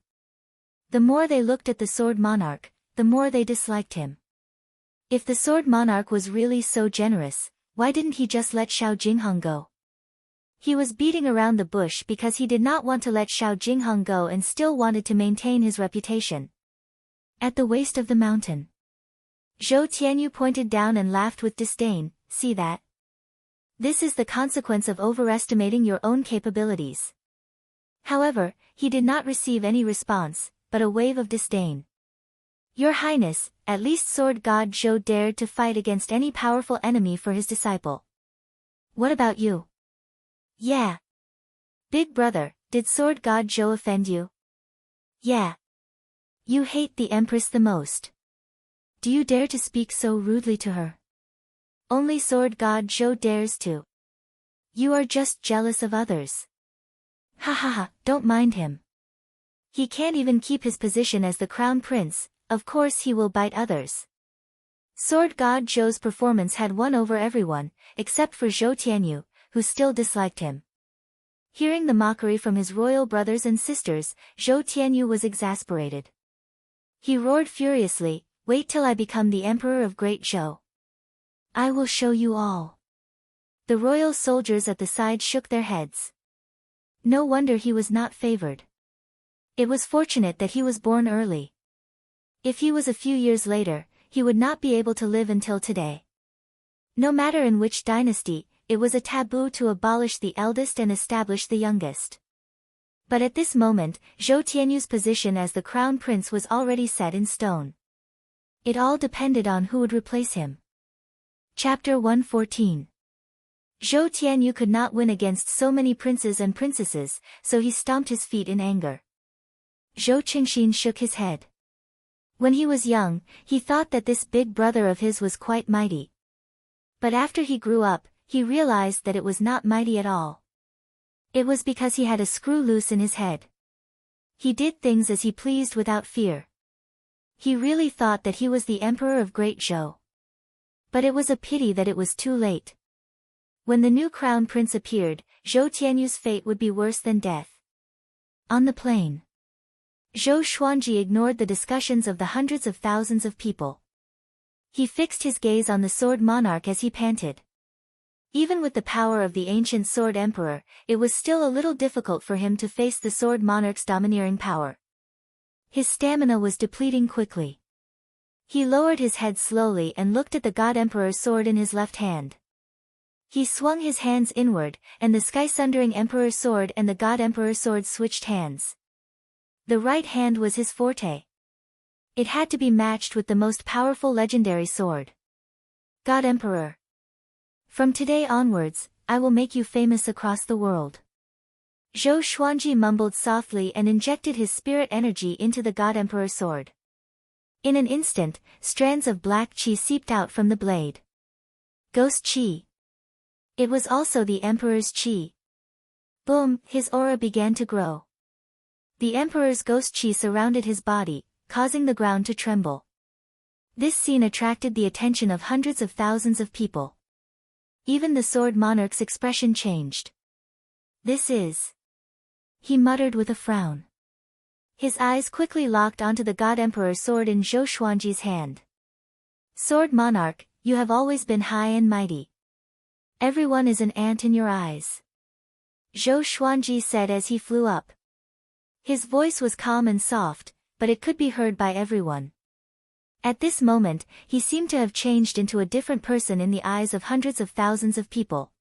The more they looked at the sword monarch, the more they disliked him. If the sword monarch was really so generous, why didn't he just let Xiao Jingheng go? He was beating around the bush because he did not want to let Xiao Jingheng go and still wanted to maintain his reputation. At the waist of the mountain. Zhou Tianyu pointed down and laughed with disdain, see that? This is the consequence of overestimating your own capabilities. However, he did not receive any response, but a wave of disdain. Your Highness, at least sword god Zhou dared to fight against any powerful enemy for his disciple. What about you? Yeah. Big brother, did sword god Zhou offend you? Yeah. You hate the Empress the most. Do you dare to speak so rudely to her? Only sword god Zhou dares to. You are just jealous of others. Ha ha ha, don't mind him. He can't even keep his position as the crown prince, of course he will bite others. Sword god Zhou's performance had won over everyone, except for Zhou Tianyu, who still disliked him. Hearing the mockery from his royal brothers and sisters, Zhou Tianyu was exasperated. He roared furiously, wait till I become the emperor of Great Zhou. I will show you all. The royal soldiers at the side shook their heads. No wonder he was not favored. It was fortunate that he was born early. If he was a few years later, he would not be able to live until today. No matter in which dynasty, it was a taboo to abolish the eldest and establish the youngest. But at this moment, Zhou Tianyu's position as the crown prince was already set in stone. It all depended on who would replace him. Chapter 114. Zhou Tianyu could not win against so many princes and princesses, so he stomped his feet in anger. Zhou Qingxin shook his head. When he was young, he thought that this big brother of his was quite mighty. But after he grew up, he realized that it was not mighty at all. It was because he had a screw loose in his head. He did things as he pleased without fear. He really thought that he was the emperor of Great Zhou. But it was a pity that it was too late. When the new crown prince appeared, Zhou Tianyu's fate would be worse than death. On the plain, Zhou Xuanji ignored the discussions of the hundreds of thousands of people. He fixed his gaze on the sword monarch as he panted. Even with the power of the ancient sword emperor, it was still a little difficult for him to face the sword monarch's domineering power. His stamina was depleting quickly. He lowered his head slowly and looked at the god emperor's sword in his left hand. He swung his hands inward, and the sky-sundering emperor's sword and the god emperor's sword switched hands. The right hand was his forte. It had to be matched with the most powerful legendary sword. God Emperor. From today onwards, I will make you famous across the world. Zhou Xuanji mumbled softly and injected his spirit energy into the God Emperor's sword. In an instant, strands of black qi seeped out from the blade. Ghost qi. It was also the Emperor's qi. Boom, his aura began to grow. The Emperor's ghost qi surrounded his body, causing the ground to tremble. This scene attracted the attention of hundreds of thousands of people. Even the sword monarch's expression changed. This is... he muttered with a frown. His eyes quickly locked onto the God Emperor's sword in Zhou Xuanji's hand. Sword monarch, you have always been high and mighty. Everyone is an ant in your eyes. Zhou Xuanji said as he flew up. His voice was calm and soft, but it could be heard by everyone. At this moment, he seemed to have changed into a different person in the eyes of hundreds of thousands of people.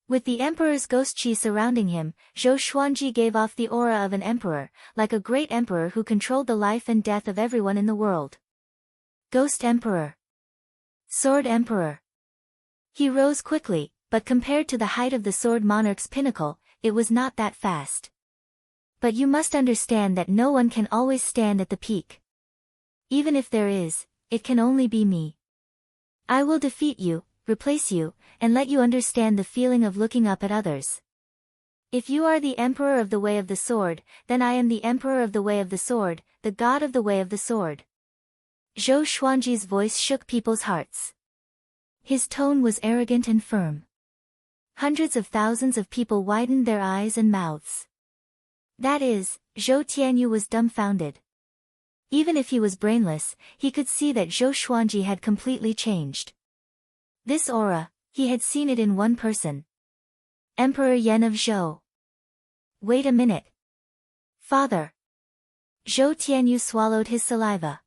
With the emperor's ghost qi surrounding him, Zhou Xuanji gave off the aura of an emperor, like a great emperor who controlled the life and death of everyone in the world. Ghost Emperor. Sword Emperor. He rose quickly, but compared to the height of the sword monarch's pinnacle, it was not that fast. But you must understand that no one can always stand at the peak. Even if there is, it can only be me. I will defeat you, replace you, and let you understand the feeling of looking up at others. If you are the emperor of the way of the sword, then I am the emperor of the way of the sword, the god of the way of the sword. Zhou Xuanji's voice shook people's hearts. His tone was arrogant and firm. Hundreds of thousands of people widened their eyes and mouths. That is, Zhou Tianyu was dumbfounded. Even if he was brainless, he could see that Zhou Xuanji had completely changed. This aura, he had seen it in one person. Emperor Yan of Zhou. Wait a minute. Father. Zhou Tianyu swallowed his saliva.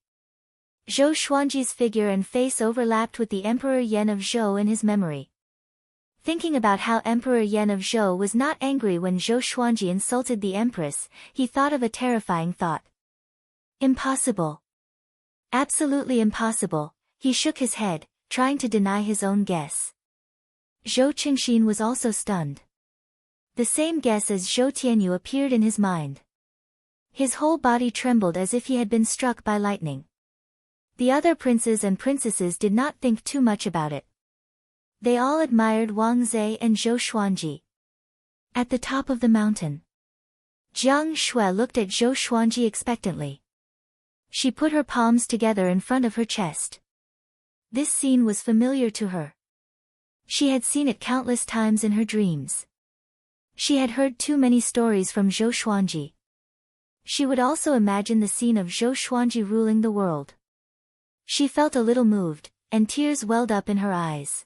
Zhou Xuanji's figure and face overlapped with the Emperor Yan of Zhou in his memory. Thinking about how Emperor Yan of Zhou was not angry when Zhou Xuanji insulted the Empress, he thought of a terrifying thought. Impossible. Absolutely impossible, he shook his head, trying to deny his own guess. Zhou Qingxin was also stunned. The same guess as Zhou Tianyu appeared in his mind. His whole body trembled as if he had been struck by lightning. The other princes and princesses did not think too much about it. They all admired Wang Zhe and Zhou Xuanji. At the top of the mountain, Jiang Shui looked at Zhou Xuanji expectantly. She put her palms together in front of her chest. This scene was familiar to her. She had seen it countless times in her dreams. She had heard too many stories from Zhou Xuanji. She would also imagine the scene of Zhou Xuanji ruling the world. She felt a little moved, and tears welled up in her eyes.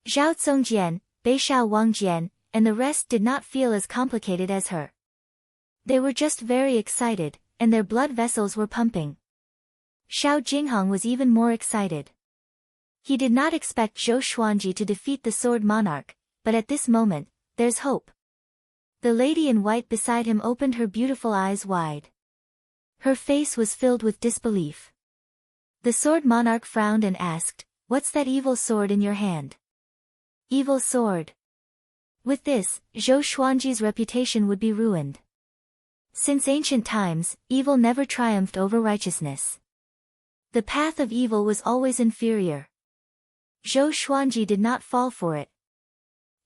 Zhao Zongjian, Beishao Wangjian, and the rest did not feel as complicated as her. They were just very excited, and their blood vessels were pumping. Xiao Jinghong was even more excited. He did not expect Zhou Xuanji to defeat the sword monarch, but at this moment, there's hope. The lady in white beside him opened her beautiful eyes wide. Her face was filled with disbelief. The sword monarch frowned and asked, "What's that evil sword in your hand?" Evil sword. With this, Zhou Xuanji's reputation would be ruined. Since ancient times, evil never triumphed over righteousness. The path of evil was always inferior. Zhou Xuanji did not fall for it.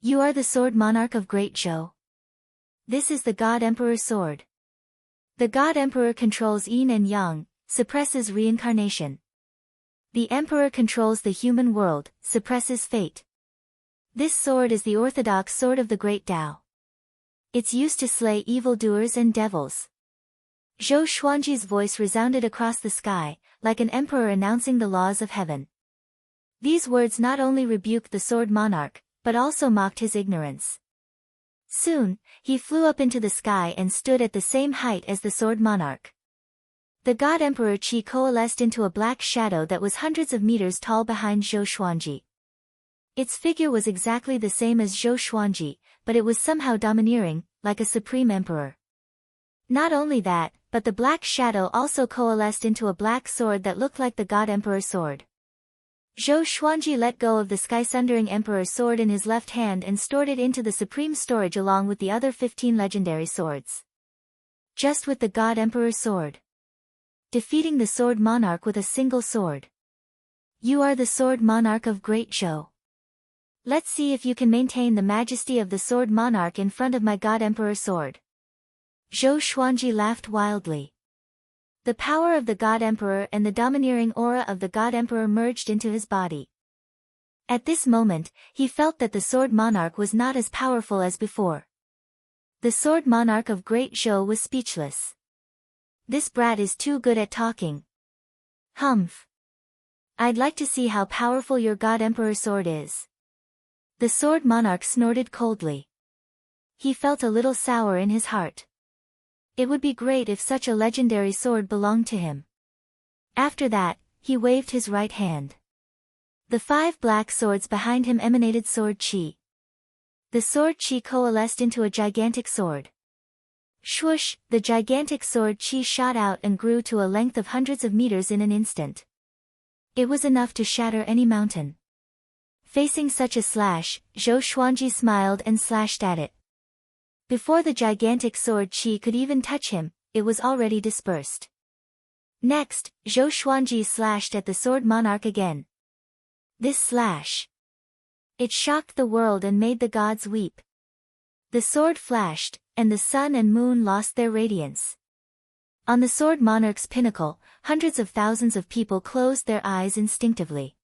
You are the sword monarch of Great Zhou. This is the God Emperor's sword. The God Emperor controls yin and yang, suppresses reincarnation. The Emperor controls the human world, suppresses fate. This sword is the orthodox sword of the Great Tao. It's used to slay evildoers and devils. Zhou Xuanji's voice resounded across the sky, like an emperor announcing the laws of heaven. These words not only rebuked the sword monarch, but also mocked his ignorance. Soon, he flew up into the sky and stood at the same height as the sword monarch. The God Emperor Qi coalesced into a black shadow that was hundreds of meters tall behind Zhou Xuanji. Its figure was exactly the same as Zhou Xuanji, but it was somehow domineering, like a supreme emperor. Not only that, but the black shadow also coalesced into a black sword that looked like the God Emperor's sword. Zhou Xuanji let go of the sky-sundering Emperor's sword in his left hand and stored it into the supreme storage along with the other 15 legendary swords. Just with the God Emperor's sword. Defeating the sword monarch with a single sword. You are the sword monarch of Great Zhou. Let's see if you can maintain the majesty of the sword monarch in front of my God Emperor's sword. Zhou Xuanji laughed wildly. The power of the God Emperor and the domineering aura of the God Emperor merged into his body. At this moment, he felt that the sword monarch was not as powerful as before. The sword monarch of Great Zhou was speechless. This brat is too good at talking. Humph. I'd like to see how powerful your God Emperor's sword is. The sword monarch snorted coldly. He felt a little sour in his heart. It would be great if such a legendary sword belonged to him. After that, he waved his right hand. The 5 black swords behind him emanated sword qi. The sword qi coalesced into a gigantic sword. Swoosh, the gigantic sword qi shot out and grew to a length of hundreds of meters in an instant. It was enough to shatter any mountain. Facing such a slash, Zhou Xuanji smiled and slashed at it. Before the gigantic sword qi could even touch him, it was already dispersed. Next, Zhou Xuanji slashed at the sword monarch again. This slash. It shocked the world and made the gods weep. The sword flashed, and the sun and moon lost their radiance. On the sword monarch's pinnacle, hundreds of thousands of people closed their eyes instinctively.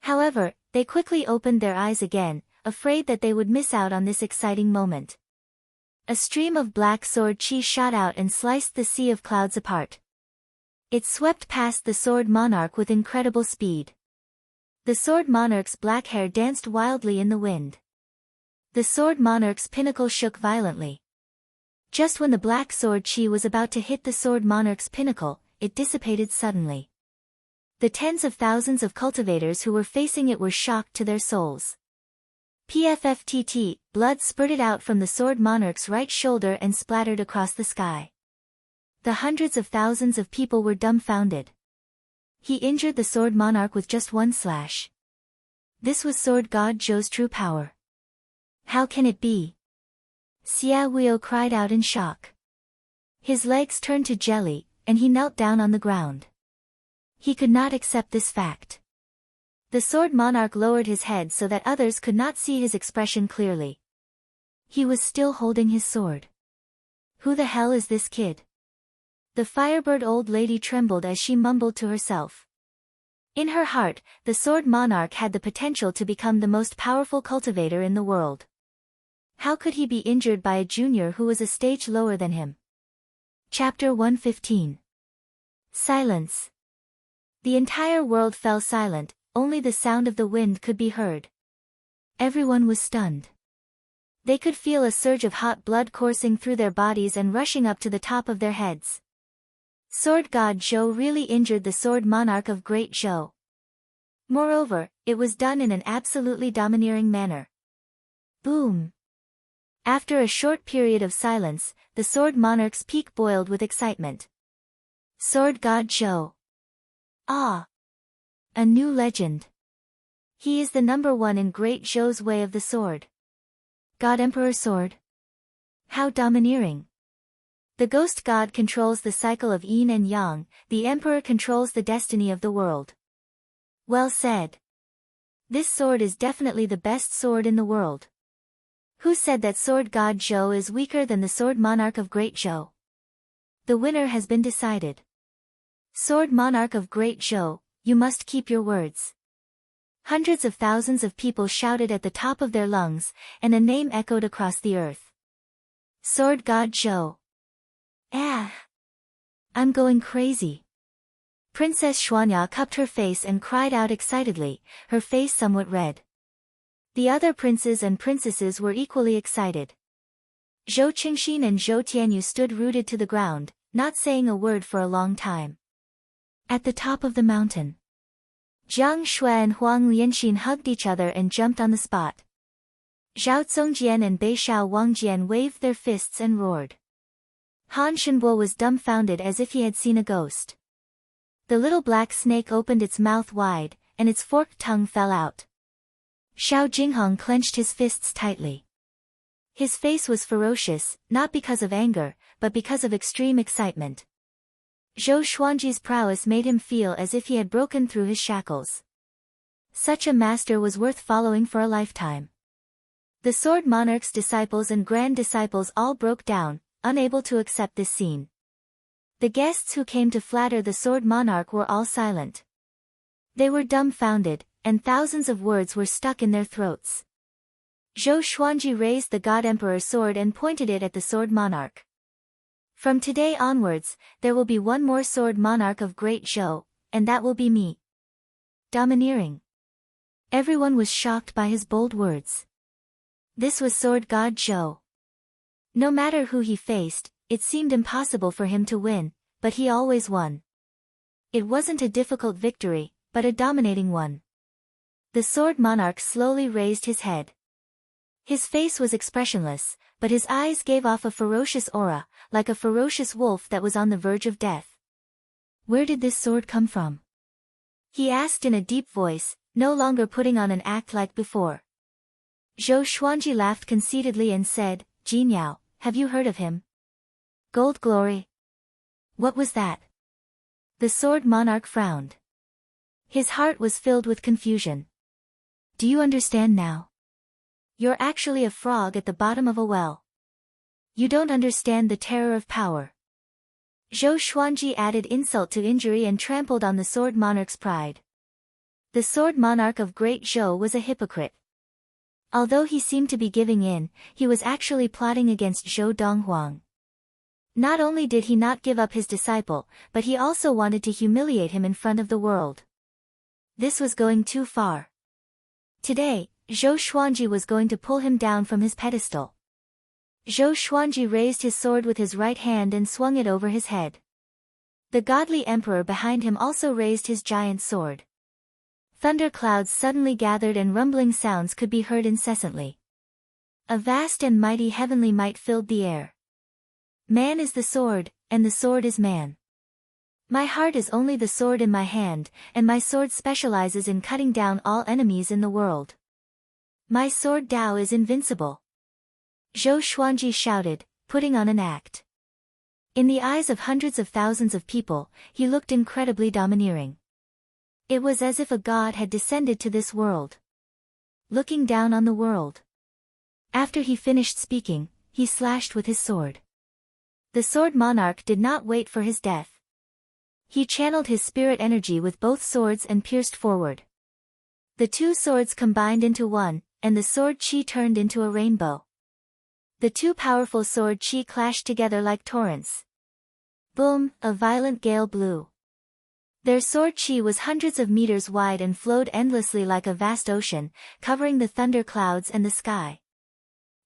However, they quickly opened their eyes again, afraid that they would miss out on this exciting moment. A stream of black sword qi shot out and sliced the sea of clouds apart. It swept past the sword monarch with incredible speed. The sword monarch's black hair danced wildly in the wind. The sword monarch's pinnacle shook violently. Just when the black sword qi was about to hit the sword monarch's pinnacle, it dissipated suddenly. The tens of thousands of cultivators who were facing it were shocked to their souls. PFFTT, blood spurted out from the sword monarch's right shoulder and splattered across the sky. The hundreds of thousands of people were dumbfounded. He injured the sword monarch with just one slash. This was sword god Zhou's true power. How can it be? Xia Huio cried out in shock. His legs turned to jelly, and he knelt down on the ground. He could not accept this fact. The sword monarch lowered his head so that others could not see his expression clearly. He was still holding his sword. Who the hell is this kid? The firebird old lady trembled as she mumbled to herself. In her heart, the sword monarch had the potential to become the most powerful cultivator in the world. How could he be injured by a junior who was a stage lower than him? Chapter 115. Silence. The entire world fell silent. Only the sound of the wind could be heard. Everyone was stunned. They could feel a surge of hot blood coursing through their bodies and rushing up to the top of their heads. Sword god Zhou really injured the sword monarch of Great Zhou. Moreover, it was done in an absolutely domineering manner. Boom! After a short period of silence, the sword monarch's peak boiled with excitement. Sword god Zhou. Ah! A new legend. He is the #1 in Great Zhou's way of the sword. God Emperor sword. How domineering. The ghost god controls the cycle of yin and yang, the emperor controls the destiny of the world. Well said. This sword is definitely the best sword in the world. Who said that sword god Zhou is weaker than the sword monarch of Great Zhou? The winner has been decided. Sword monarch of Great Zhou, you must keep your words. Hundreds of thousands of people shouted at the top of their lungs, and a name echoed across the earth. Sword god Zhou. Ah! I'm going crazy. Princess Xuanya cupped her face and cried out excitedly, her face somewhat red. The other princes and princesses were equally excited. Zhou Qingxin and Zhou Tianyu stood rooted to the ground, not saying a word for a long time. At the top of the mountain, Jiang Shui and Huang Lianxin hugged each other and jumped on the spot. Zhao Zongjian and Bei Shao Wangjian waved their fists and roared. Han Shenbo was dumbfounded as if he had seen a ghost. The little black snake opened its mouth wide, and its forked tongue fell out. Xiao Jinghong clenched his fists tightly. His face was ferocious, not because of anger, but because of extreme excitement. Zhou Xuanji's prowess made him feel as if he had broken through his shackles. Such a master was worth following for a lifetime. The sword monarch's disciples and grand disciples all broke down, unable to accept this scene. The guests who came to flatter the sword monarch were all silent. They were dumbfounded, and thousands of words were stuck in their throats. Zhou Xuanji raised the God Emperor's sword and pointed it at the sword monarch. From today onwards, there will be one more sword monarch of Great Zhou, and that will be me. Domineering. Everyone was shocked by his bold words. This was sword god Zhou. No matter who he faced, it seemed impossible for him to win, but he always won. It wasn't a difficult victory, but a dominating one. The sword monarch slowly raised his head. His face was expressionless, but his eyes gave off a ferocious aura, like a ferocious wolf that was on the verge of death. Where did this sword come from? He asked in a deep voice, no longer putting on an act like before. Zhou Xuanji laughed conceitedly and said, Jin Yao, have you heard of him? Gold Glory? What was that? The sword monarch frowned. His heart was filled with confusion. Do you understand now? You're actually a frog at the bottom of a well. You don't understand the terror of power. Zhou Xuanji added insult to injury and trampled on the sword monarch's pride. The sword monarch of Great Zhou was a hypocrite. Although he seemed to be giving in, he was actually plotting against Zhou Donghuang. Not only did he not give up his disciple, but he also wanted to humiliate him in front of the world. This was going too far. Today, Zhou Xuanji was going to pull him down from his pedestal. Zhou Xuanji raised his sword with his right hand and swung it over his head. The godly emperor behind him also raised his giant sword. Thunder clouds suddenly gathered and rumbling sounds could be heard incessantly. A vast and mighty heavenly might filled the air. Man is the sword, and the sword is man. My heart is only the sword in my hand, and my sword specializes in cutting down all enemies in the world. My sword Dao is invincible. Zhou Xuanji shouted, putting on an act. In the eyes of hundreds of thousands of people, he looked incredibly domineering. It was as if a god had descended to this world, looking down on the world. After he finished speaking, he slashed with his sword. The sword monarch did not wait for his death. He channeled his spirit energy with both swords and pierced forward. The two swords combined into one, and the sword chi turned into a rainbow. The two powerful sword chi clashed together like torrents. Boom, a violent gale blew. Their sword chi was hundreds of meters wide and flowed endlessly like a vast ocean, covering the thunder clouds and the sky.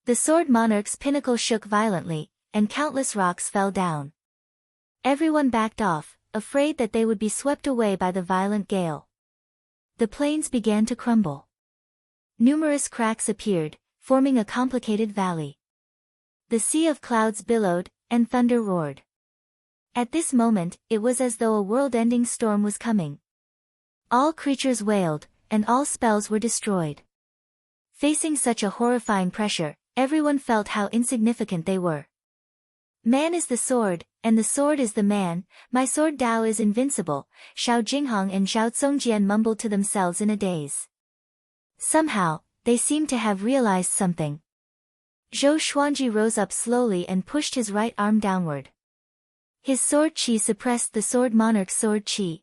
The sword monarch's pinnacle shook violently, and countless rocks fell down. Everyone backed off, afraid that they would be swept away by the violent gale. The plains began to crumble. Numerous cracks appeared, forming a complicated valley. The sea of clouds billowed, and thunder roared. At this moment, it was as though a world-ending storm was coming. All creatures wailed, and all spells were destroyed. Facing such a horrifying pressure, everyone felt how insignificant they were. Man is the sword, and the sword is the man, my sword Dao is invincible, Xiao Jinghong and Zhao Zongjian mumbled to themselves in a daze. Somehow, they seemed to have realized something. Zhou Xuanji rose up slowly and pushed his right arm downward. His sword qi suppressed the sword monarch's sword qi.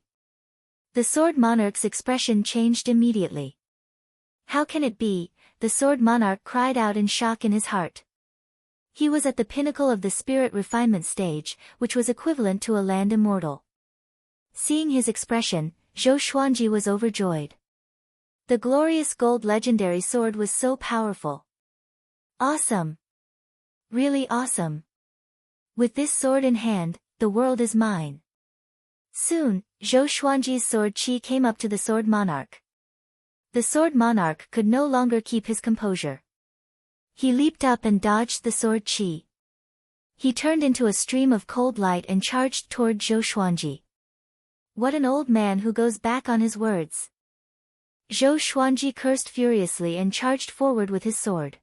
The sword monarch's expression changed immediately. How can it be? The sword monarch cried out in shock in his heart. He was at the pinnacle of the spirit refinement stage, which was equivalent to a land immortal. Seeing his expression, Zhou Xuanji was overjoyed. The glorious gold legendary sword was so powerful. Awesome! Really awesome! With this sword in hand, the world is mine. Soon, Zhou Xuanji's sword qi came up to the sword monarch. The sword monarch could no longer keep his composure. He leaped up and dodged the sword qi. He turned into a stream of cold light and charged toward Zhou Xuanji. What an old man who goes back on his words. Zhou Xuanji cursed furiously and charged forward with his sword.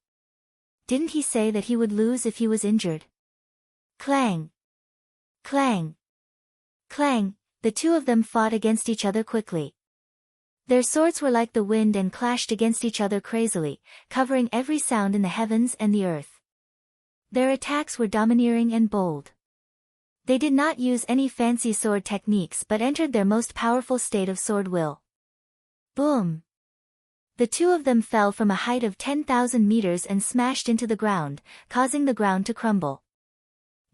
Didn't he say that he would lose if he was injured? Clang! Clang! Clang! The two of them fought against each other quickly. Their swords were like the wind and clashed against each other crazily, covering every sound in the heavens and the earth. Their attacks were domineering and bold. They did not use any fancy sword techniques but entered their most powerful state of sword will. Boom! The two of them fell from a height of 10,000 meters and smashed into the ground, causing the ground to crumble.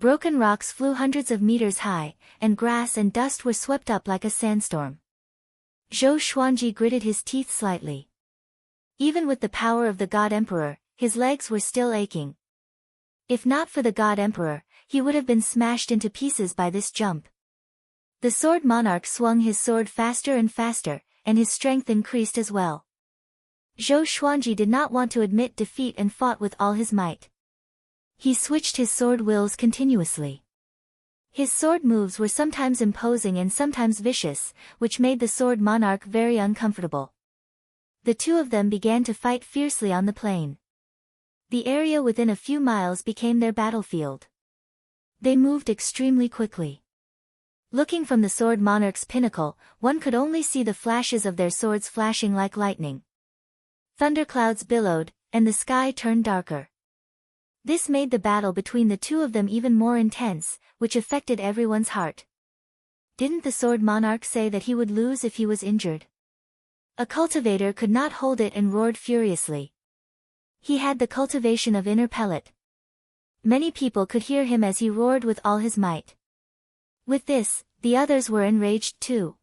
Broken rocks flew hundreds of meters high, and grass and dust were swept up like a sandstorm. Zhou Xuanji gritted his teeth slightly. Even with the power of the God Emperor, his legs were still aching. If not for the God Emperor, he would have been smashed into pieces by this jump. The sword monarch swung his sword faster and faster, and his strength increased as well. Zhou Xuanji did not want to admit defeat and fought with all his might. He switched his sword wills continuously. His sword moves were sometimes imposing and sometimes vicious, which made the sword monarch very uncomfortable. The two of them began to fight fiercely on the plain. The area within a few miles became their battlefield. They moved extremely quickly. Looking from the sword monarch's pinnacle, one could only see the flashes of their swords flashing like lightning. Thunderclouds billowed, and the sky turned darker. This made the battle between the two of them even more intense, which affected everyone's heart. Didn't the sword monarch say that he would lose if he was injured? A cultivator could not hold it and roared furiously. He had the cultivation of inner pellet. Many people could hear him as he roared with all his might. With this, the others were enraged too.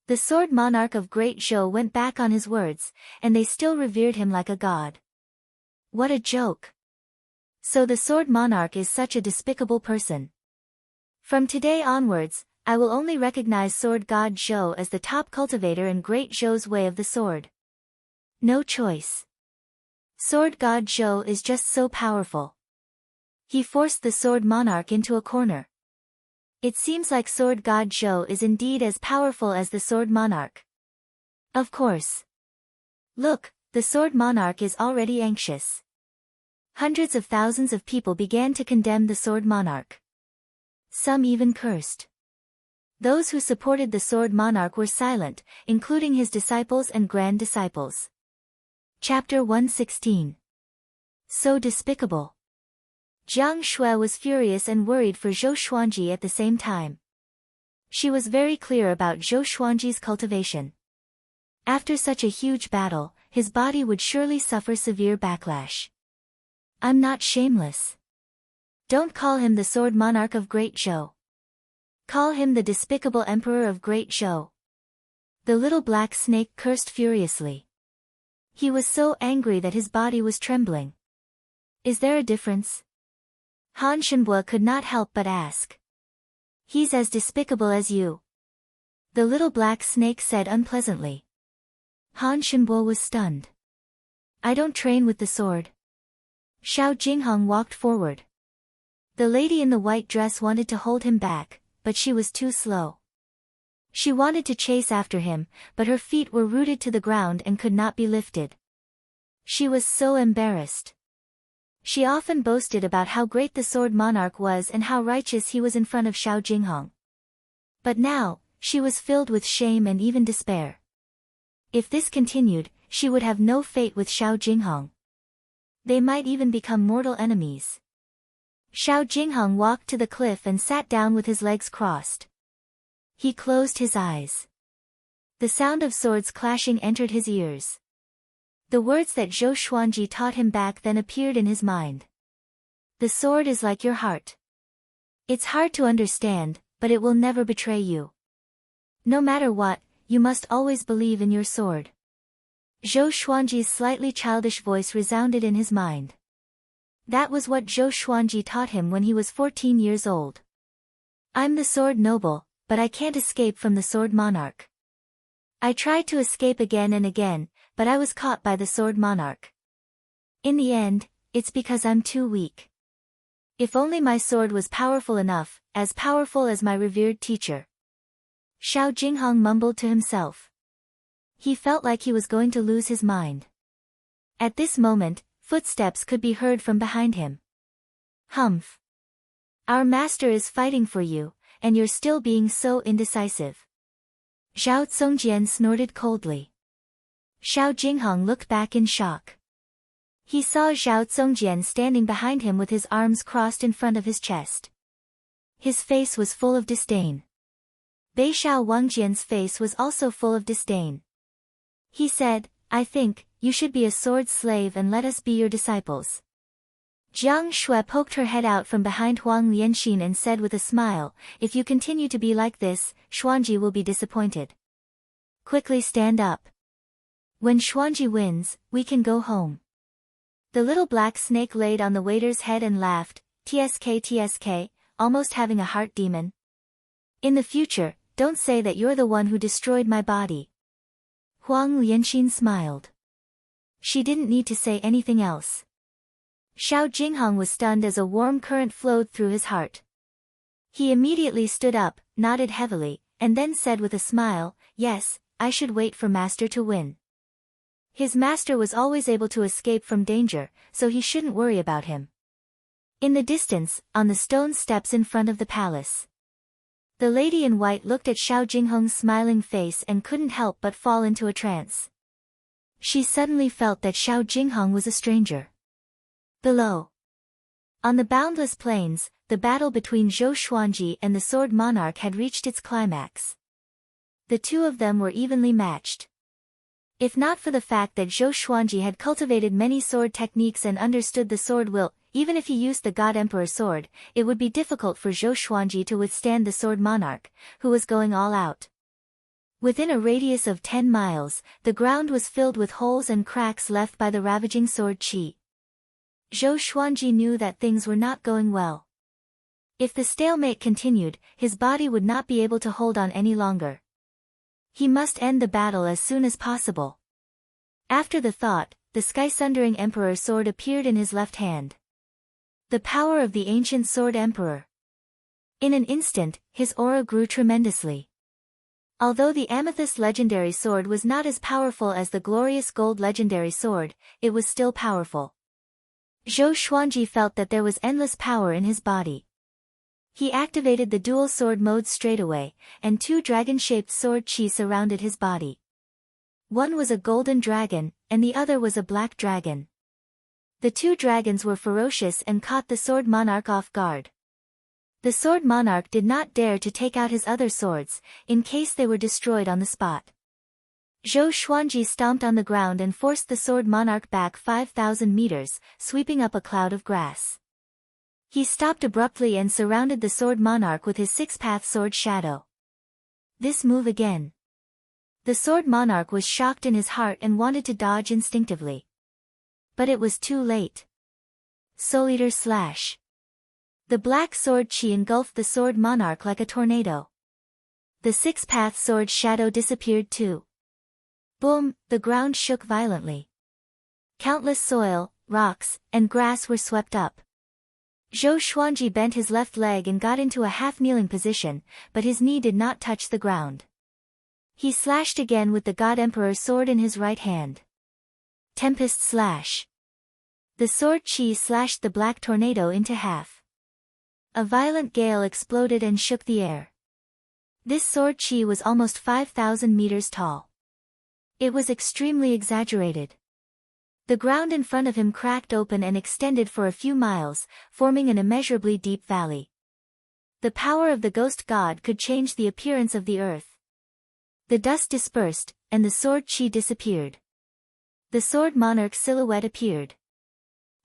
The sword monarch of Great Zhou went back on his words, and they still revered him like a god. What a joke! So the sword monarch is such a despicable person. From today onwards, I will only recognize sword god Zhou as the top cultivator in Great Zhou's way of the sword. No choice. Sword god Zhou is just so powerful. He forced the sword monarch into a corner. It seems like sword god Zhou is indeed as powerful as the sword monarch. Of course. Look, the sword monarch is already anxious. Hundreds of thousands of people began to condemn the sword monarch. Some even cursed. Those who supported the sword monarch were silent, including his disciples and grand disciples. Chapter 116. So despicable. Jiang Shui was furious and worried for Zhou Xuanji at the same time. She was very clear about Zhou Xuanji's cultivation. After such a huge battle, his body would surely suffer severe backlash. I'm not shameless. Don't call him the sword monarch of Great Zhou. Call him the despicable emperor of Great Zhou. The little black snake cursed furiously. He was so angry that his body was trembling. Is there a difference? Han Shenbo could not help but ask. He's as despicable as you. The little black snake said unpleasantly. Han Shenbo was stunned. I don't train with the sword. Xiao Jinghong walked forward. The lady in the white dress wanted to hold him back, but she was too slow. She wanted to chase after him, but her feet were rooted to the ground and could not be lifted. She was so embarrassed. She often boasted about how great the sword monarch was and how righteous he was in front of Xiao Jinghong. But now, she was filled with shame and even despair. If this continued, she would have no fate with Xiao Jinghong. They might even become mortal enemies. Xiao Jinghong walked to the cliff and sat down with his legs crossed. He closed his eyes. The sound of swords clashing entered his ears. The words that Zhou Xuanji taught him back then appeared in his mind. The sword is like your heart. It's hard to understand, but it will never betray you. No matter what, you must always believe in your sword. Zhou Xuanji's slightly childish voice resounded in his mind. That was what Zhou Xuanji taught him when he was 14 years old. I'm the sword noble, but I can't escape from the sword monarch. I tried to escape again and again, but I was caught by the sword monarch. In the end, it's because I'm too weak. If only my sword was powerful enough, as powerful as my revered teacher. Xiao Jinghong mumbled to himself. He felt like he was going to lose his mind. At this moment, footsteps could be heard from behind him. Humph. Our master is fighting for you, and you're still being so indecisive. Zhao Zongjian snorted coldly. Xiao Jinghong looked back in shock. He saw Zhao Zongjian standing behind him with his arms crossed in front of his chest. His face was full of disdain. Bei Xiao Wangjian's face was also full of disdain. He said, I think, you should be a sword slave and let us be your disciples. Jiang Shui poked her head out from behind Huang Lianxin and said with a smile, if you continue to be like this, Xuanji will be disappointed. Quickly stand up. When Xuanji wins, we can go home. The little black snake laid on the waiter's head and laughed, TSK, almost having a heart demon. In the future, don't say that you're the one who destroyed my body. Huang Lianxin smiled. She didn't need to say anything else. Xiao Jinghong was stunned as a warm current flowed through his heart. He immediately stood up, nodded heavily, and then said with a smile, yes, I should wait for master to win. His master was always able to escape from danger, so he shouldn't worry about him. In the distance, on the stone steps in front of the palace, the lady in white looked at Xiao Jinghong's smiling face and couldn't help but fall into a trance. She suddenly felt that Xiao Jinghong was a stranger. Below, on the boundless plains, the battle between Zhou Xuanji and the sword monarch had reached its climax. The two of them were evenly matched. If not for the fact that Zhou Xuanji had cultivated many sword techniques and understood the sword will, even if he used the God Emperor sword, it would be difficult for Zhou Xuanji to withstand the sword monarch, who was going all out. Within a radius of 10 miles, the ground was filled with holes and cracks left by the ravaging sword qi. Zhou Xuanji knew that things were not going well. If the stalemate continued, his body would not be able to hold on any longer. He must end the battle as soon as possible. After the thought, the sky-sundering Emperor sword appeared in his left hand. The power of the ancient sword emperor. In an instant, his aura grew tremendously. Although the amethyst legendary sword was not as powerful as the glorious gold legendary sword, it was still powerful. Zhou Xuanji felt that there was endless power in his body. He activated the dual sword mode straightaway, and two dragon-shaped sword qi surrounded his body. One was a golden dragon, and the other was a black dragon. The two dragons were ferocious and caught the sword monarch off guard. The sword monarch did not dare to take out his other swords, in case they were destroyed on the spot. Zhou Xuanji stomped on the ground and forced the sword monarch back 5,000 meters, sweeping up a cloud of grass. He stopped abruptly and surrounded the sword monarch with his six-path sword shadow. This move again. The sword monarch was shocked in his heart and wanted to dodge instinctively. But it was too late. Soul Eater slash. The black sword qi engulfed the sword monarch like a tornado. The six-path sword shadow disappeared too. Boom, the ground shook violently. Countless soil, rocks, and grass were swept up. Zhou Xuanji bent his left leg and got into a half-kneeling position, but his knee did not touch the ground. He slashed again with the God Emperor sword in his right hand. Tempest slash. The sword qi slashed the black tornado into half. A violent gale exploded and shook the air. This sword qi was almost 5,000 meters tall. It was extremely exaggerated. The ground in front of him cracked open and extended for a few miles, forming an immeasurably deep valley. The power of the ghost god could change the appearance of the earth. The dust dispersed, and the sword chi disappeared. The sword monarch's silhouette appeared.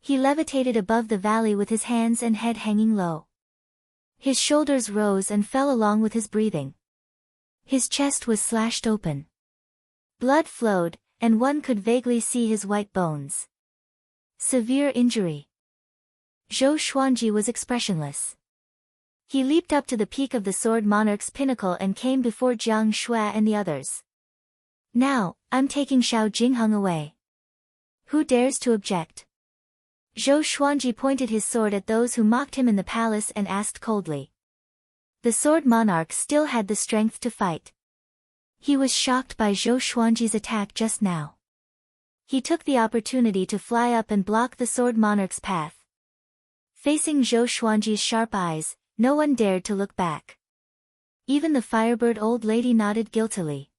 He levitated above the valley with his hands and head hanging low. His shoulders rose and fell along with his breathing. His chest was slashed open. Blood flowed, and one could vaguely see his white bones. Severe injury. Zhou Xuanji was expressionless. He leaped up to the peak of the sword monarch's pinnacle and came before Jiang Shui and the others. Now, I'm taking Xiao Jingheng away. Who dares to object? Zhou Xuanji pointed his sword at those who mocked him in the palace and asked coldly. The sword monarch still had the strength to fight. He was shocked by Zhou Xuanji's attack just now. He took the opportunity to fly up and block the sword monarch's path. Facing Zhou Xuanji's sharp eyes, no one dared to look back. Even the firebird old lady nodded guiltily.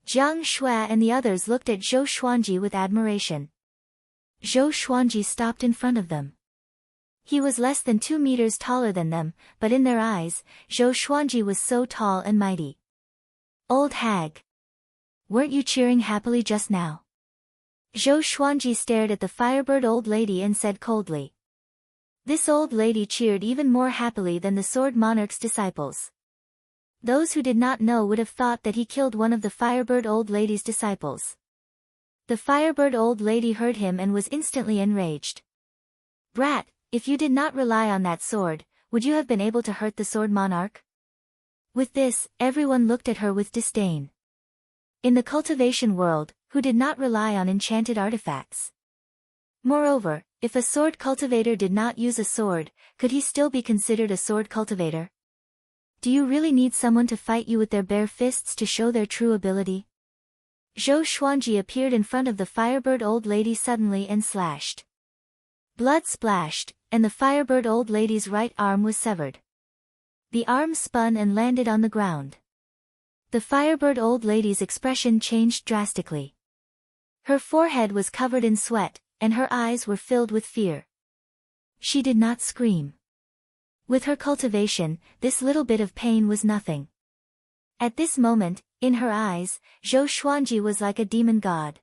Jiang Shui and the others looked at Zhou Xuanji with admiration. Zhou Xuanji stopped in front of them. He was less than 2 meters taller than them, but in their eyes, Zhou Xuanji was so tall and mighty. Old hag. Weren't you cheering happily just now? Zhou Xuanji stared at the firebird old lady and said coldly. This old lady cheered even more happily than the sword monarch's disciples. Those who did not know would have thought that he killed one of the firebird old lady's disciples. The firebird old lady heard him and was instantly enraged. Brat, if you did not rely on that sword, would you have been able to hurt the sword monarch? With this, everyone looked at her with disdain. In the cultivation world, who did not rely on enchanted artifacts? Moreover, if a sword cultivator did not use a sword, could he still be considered a sword cultivator? Do you really need someone to fight you with their bare fists to show their true ability? Zhou Xuanji appeared in front of the firebird old lady suddenly and slashed. Blood splashed, and the firebird old lady's right arm was severed. The arm spun and landed on the ground. The firebird old lady's expression changed drastically. Her forehead was covered in sweat, and her eyes were filled with fear. She did not scream. With her cultivation, this little bit of pain was nothing. At this moment, in her eyes, Zhou Xuanji was like a demon god.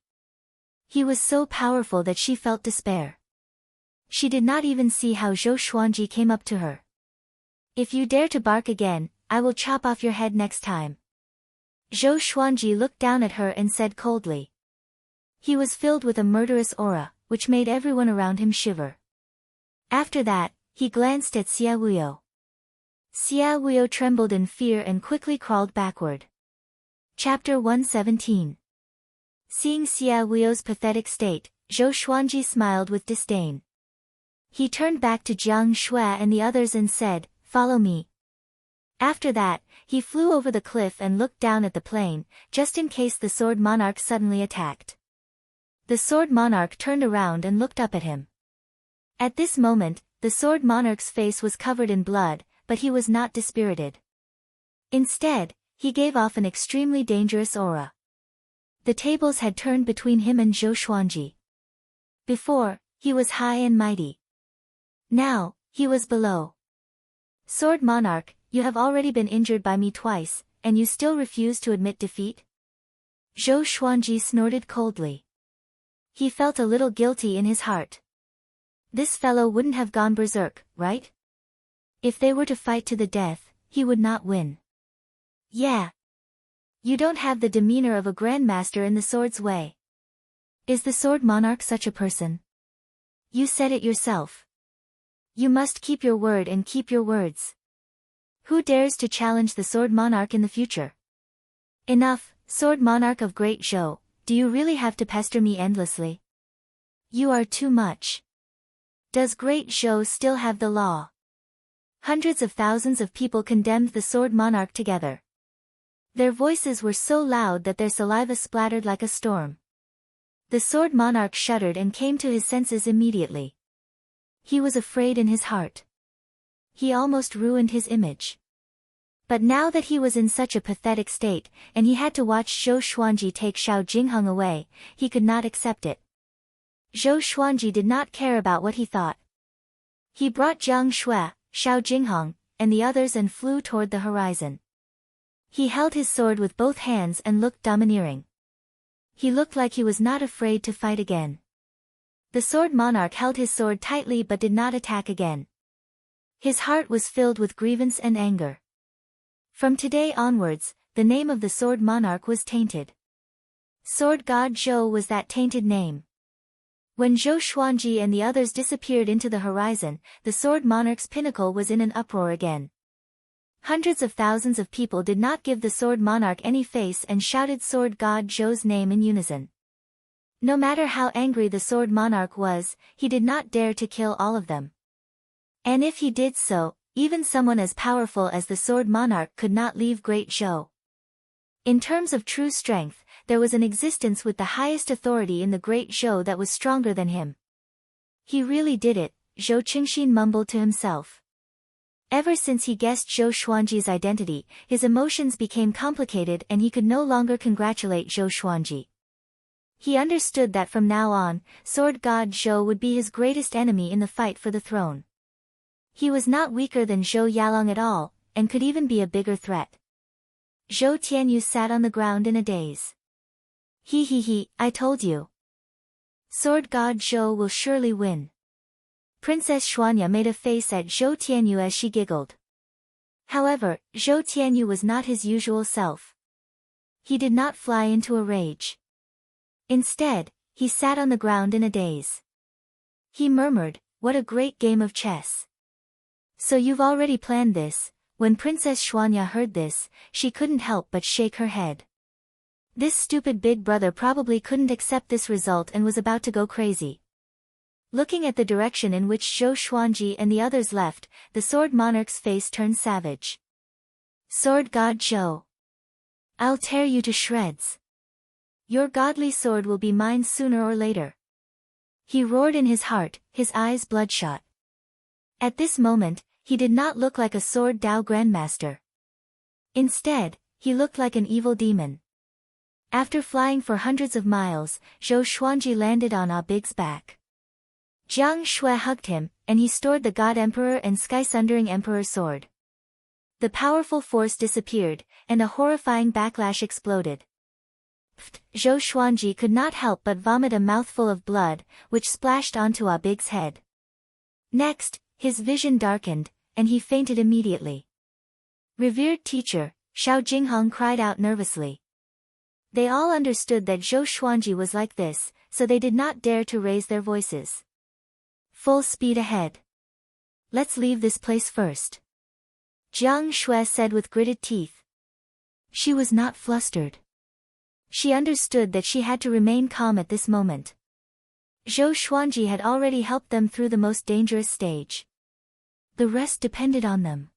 He was so powerful that she felt despair. She did not even see how Zhou Xuanji came up to her. If you dare to bark again, I will chop off your head next time. Zhou Xuanji looked down at her and said coldly. He was filled with a murderous aura, which made everyone around him shiver. After that, he glanced at Xia Wuyo. Xia Wuyo trembled in fear and quickly crawled backward. Chapter 117. Seeing Xia Wuyo's pathetic state, Zhou Xuanji smiled with disdain. He turned back to Jiang Shui and the others and said, "Follow me." After that, he flew over the cliff and looked down at the plain, just in case the sword monarch suddenly attacked. The sword monarch turned around and looked up at him. At this moment, the sword monarch's face was covered in blood, but he was not dispirited. Instead, he gave off an extremely dangerous aura. The tables had turned between him and Zhou Xuanji. Before, he was high and mighty. Now, he was below. Sword monarch, you have already been injured by me twice, and you still refuse to admit defeat? Zhou Xuanji snorted coldly. He felt a little guilty in his heart. This fellow wouldn't have gone berserk, right? If they were to fight to the death, he would not win. Yeah. You don't have the demeanor of a grandmaster in the sword's way. Is the sword monarch such a person? You said it yourself. You must keep your word and keep your words. Who dares to challenge the sword monarch in the future? Enough, sword monarch of Great Zhou, do you really have to pester me endlessly? You are too much. Does Great Zhou still have the law? Hundreds of thousands of people condemned the sword monarch together. Their voices were so loud that their saliva splattered like a storm. The sword monarch shuddered and came to his senses immediately. He was afraid in his heart. He almost ruined his image. But now that he was in such a pathetic state, and he had to watch Zhou Xuanji take Xiao Jingheng away, he could not accept it. Zhou Xuanji did not care about what he thought. He brought Jiang Shui, Xiao Jingheng, and the others and flew toward the horizon. He held his sword with both hands and looked domineering. He looked like he was not afraid to fight again. The sword monarch held his sword tightly but did not attack again. His heart was filled with grievance and anger. From today onwards, the name of the sword monarch was tainted. Sword god Zhou was that tainted name. When Zhou Xuanji and the others disappeared into the horizon, the sword monarch's pinnacle was in an uproar again. Hundreds of thousands of people did not give the sword monarch any face and shouted sword god Zhou's name in unison. No matter how angry the sword monarch was, he did not dare to kill all of them. And if he did so, even someone as powerful as the sword monarch could not leave Great Zhou. In terms of true strength, there was an existence with the highest authority in the Great Zhou that was stronger than him. He really did it, Zhou Qingxin mumbled to himself. Ever since he guessed Zhou Xuanji's identity, his emotions became complicated and he could no longer congratulate Zhou Xuanji. He understood that from now on, sword god Zhou would be his greatest enemy in the fight for the throne. He was not weaker than Zhou Yalong at all, and could even be a bigger threat. Zhou Tianyu sat on the ground in a daze. He, I told you. Sword god Zhou will surely win. Princess Xuanya made a face at Zhou Tianyu as she giggled. However, Zhou Tianyu was not his usual self. He did not fly into a rage. Instead, he sat on the ground in a daze. He murmured, "What a great game of chess." "So you've already planned this?" When Princess Xuanya heard this, she couldn't help but shake her head. This stupid big brother probably couldn't accept this result and was about to go crazy. Looking at the direction in which Zhou Xuanji and the others left, the sword monarch's face turned savage. "Sword god Zhou. I'll tear you to shreds. Your godly sword will be mine sooner or later." He roared in his heart, his eyes bloodshot. At this moment, he did not look like a sword Dao grandmaster. Instead, he looked like an evil demon. After flying for hundreds of miles, Zhou Xuanji landed on Ah Big's back. Jiang Shui hugged him, and he stored the God Emperor and Sky-Sundering Emperor sword. The powerful force disappeared, and a horrifying backlash exploded. Zhou Xuanji could not help but vomit a mouthful of blood, which splashed onto Ah Big's head. Next, his vision darkened, and he fainted immediately. "Revered teacher," Xiao Jingheng cried out nervously. They all understood that Zhou Xuanji was like this, so they did not dare to raise their voices. "Full speed ahead. Let's leave this place first," Jiang Shui said with gritted teeth. She was not flustered. She understood that she had to remain calm at this moment. Zhou Xuanji had already helped them through the most dangerous stage. The rest depended on them.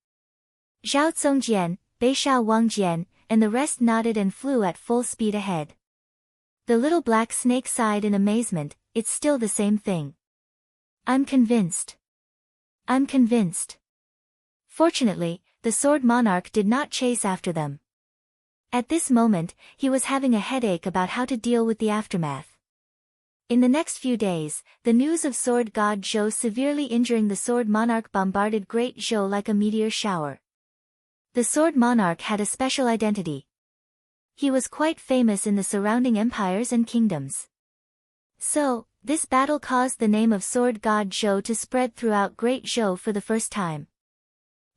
Zhao Congjian, Beishao Wangjian, and the rest nodded and flew at full speed ahead. The little black snake sighed in amazement. "It's still the same thing. I'm convinced. I'm convinced." Fortunately, the sword monarch did not chase after them. At this moment, he was having a headache about how to deal with the aftermath. In the next few days, the news of sword god Zhou severely injuring the sword monarch bombarded Great Zhou like a meteor shower. The sword monarch had a special identity. He was quite famous in the surrounding empires and kingdoms. So, this battle caused the name of sword god Zhou to spread throughout Great Zhou for the first time.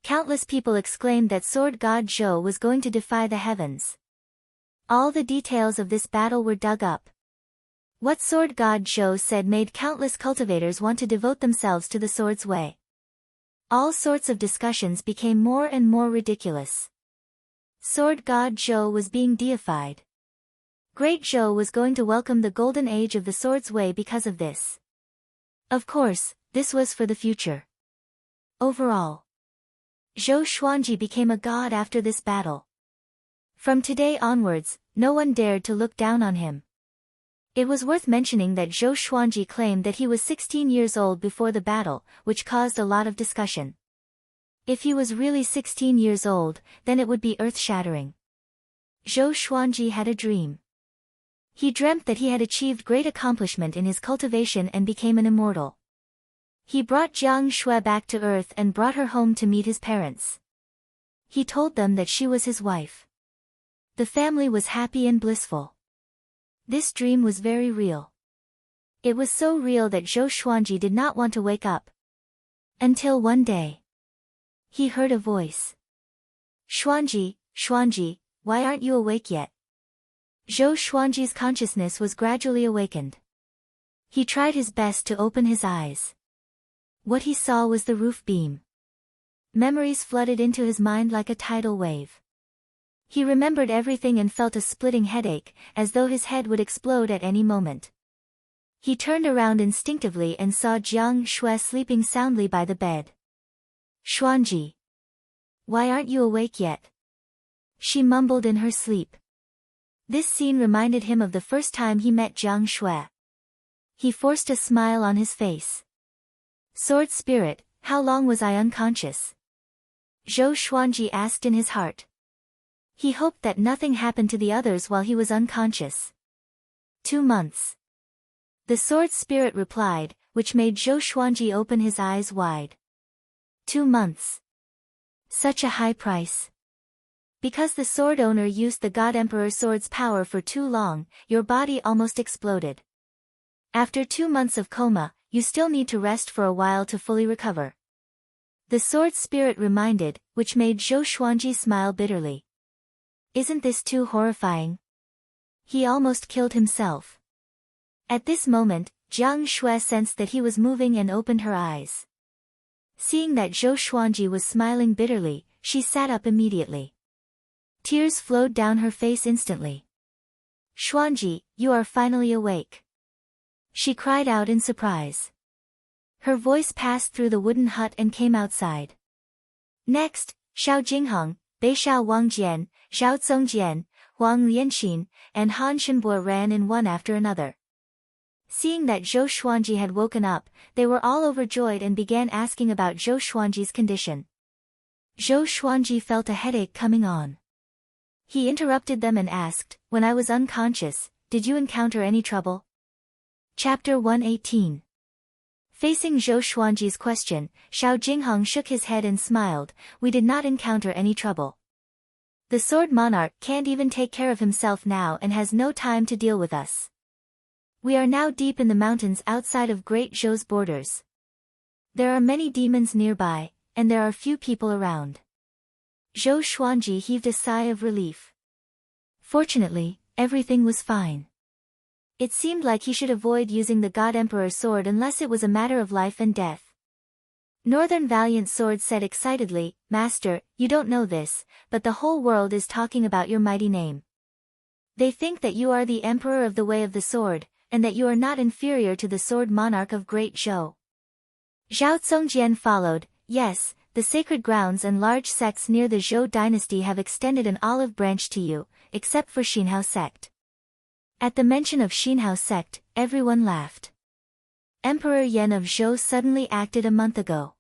Countless people exclaimed that sword god Zhou was going to defy the heavens. All the details of this battle were dug up. What sword god Zhou said made countless cultivators want to devote themselves to the sword's way. All sorts of discussions became more and more ridiculous. Sword god Zhou was being deified. Great Zhou was going to welcome the golden age of the sword's way because of this. Of course, this was for the future. Overall, Zhou Xuanji became a god after this battle. From today onwards, no one dared to look down on him. It was worth mentioning that Zhou Xuanji claimed that he was 16 years old before the battle, which caused a lot of discussion. If he was really 16 years old, then it would be earth-shattering. Zhou Xuanji had a dream. He dreamt that he had achieved great accomplishment in his cultivation and became an immortal. He brought Jiang Shui back to earth and brought her home to meet his parents. He told them that she was his wife. The family was happy and blissful. This dream was very real. It was so real that Zhou Xuanji did not want to wake up. Until one day. He heard a voice. Xuanji, Xuanji, why aren't you awake yet? Zhou Xuanji's consciousness was gradually awakened. He tried his best to open his eyes. What he saw was the roof beam. Memories flooded into his mind like a tidal wave. He remembered everything and felt a splitting headache, as though his head would explode at any moment. He turned around instinctively and saw Jiang Shui sleeping soundly by the bed. Xuanji. Why aren't you awake yet? She mumbled in her sleep. This scene reminded him of the first time he met Jiang Shui. He forced a smile on his face. Sword Spirit, how long was I unconscious? Zhou Xuanji asked in his heart. He hoped that nothing happened to the others while he was unconscious. 2 months. The Sword Spirit replied, which made Zhou Xuanji open his eyes wide. 2 months. Such a high price. Because the sword owner used the God Emperor sword's power for too long, your body almost exploded. After 2 months of coma, you still need to rest for a while to fully recover. The Sword Spirit reminded, which made Zhou Xuanji smile bitterly. Isn't this too horrifying? He almost killed himself. At this moment, Jiang Shui sensed that he was moving and opened her eyes. Seeing that Zhou Xuanji was smiling bitterly, she sat up immediately. Tears flowed down her face instantly. Xuanji, you are finally awake. She cried out in surprise. Her voice passed through the wooden hut and came outside. Next, Xiao Jingheng, Bei Xiao Wangjian, Xiao Zongjian, Huang Lianxin, and Han Shenbo ran in one after another. Seeing that Zhou Xuanji had woken up, they were all overjoyed and began asking about Zhou Xuanji's condition. Zhou Xuanji felt a headache coming on. He interrupted them and asked, when I was unconscious, did you encounter any trouble? Chapter 118. Facing Zhou Xuanji's question, Xiao Jingheng shook his head and smiled, we did not encounter any trouble. The sword monarch can't even take care of himself now and has no time to deal with us. We are now deep in the mountains outside of Great Zhou's borders. There are many demons nearby, and there are few people around. Zhou Xuanji heaved a sigh of relief. Fortunately, everything was fine. It seemed like he should avoid using the God Emperor sword unless it was a matter of life and death. Northern Valiant Sword said excitedly, Master, you don't know this, but the whole world is talking about your mighty name. They think that you are the Emperor of the Way of the Sword, and that you are not inferior to the Sword Monarch of Great Zhou. Zhao Zongjian followed, yes, the sacred grounds and large sects near the Zhou dynasty have extended an olive branch to you, except for Xinhao sect. At the mention of Xinhao sect, everyone laughed. Emperor Yan of Zhou suddenly acted a month ago.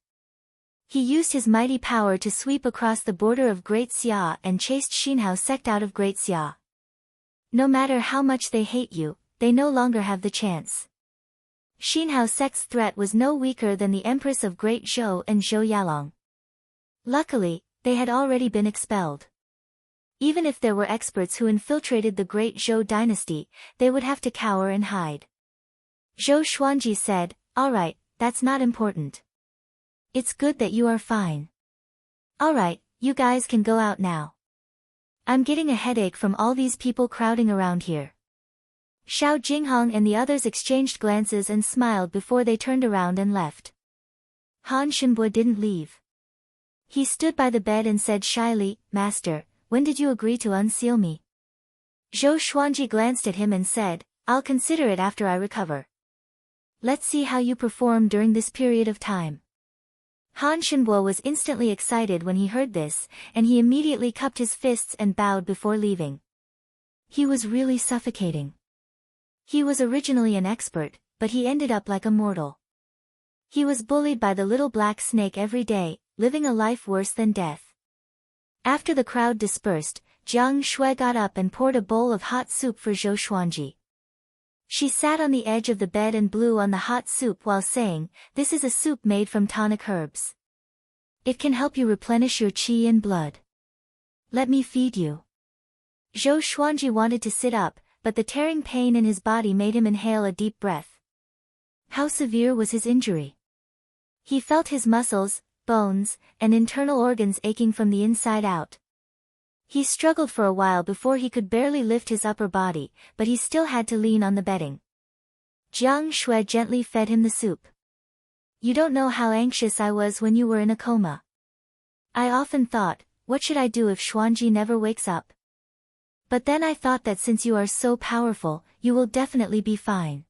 He used his mighty power to sweep across the border of Great Xia and chased Xinhao sect out of Great Xia. No matter how much they hate you, they no longer have the chance. Xinhao sect's threat was no weaker than the Empress of Great Zhou and Zhou Yalong. Luckily, they had already been expelled. Even if there were experts who infiltrated the Great Zhou dynasty, they would have to cower and hide. Zhou Xuanji said, alright, that's not important. It's good that you are fine. Alright, you guys can go out now. I'm getting a headache from all these people crowding around here. Xiao Jingheng and the others exchanged glances and smiled before they turned around and left. Han Shenbo didn't leave. He stood by the bed and said shyly, Master, when did you agree to unseal me? Zhou Xuanji glanced at him and said, I'll consider it after I recover. Let's see how you perform during this period of time. Han Shenbo was instantly excited when he heard this, and he immediately cupped his fists and bowed before leaving. He was really suffocating. He was originally an expert, but he ended up like a mortal. He was bullied by the little black snake every day, living a life worse than death. After the crowd dispersed, Jiang Shui got up and poured a bowl of hot soup for Zhou Xuanji. She sat on the edge of the bed and blew on the hot soup while saying, "This is a soup made from tonic herbs. It can help you replenish your qi and blood. Let me feed you." Zhou Xuanji wanted to sit up, but the tearing pain in his body made him inhale a deep breath. How severe was his injury? He felt his muscles, bones, and internal organs aching from the inside out. He struggled for a while before he could barely lift his upper body, but he still had to lean on the bedding. Jiang Shui gently fed him the soup. "You don't know how anxious I was when you were in a coma. I often thought, what should I do if Xuanji never wakes up? But then I thought that since you are so powerful, you will definitely be fine."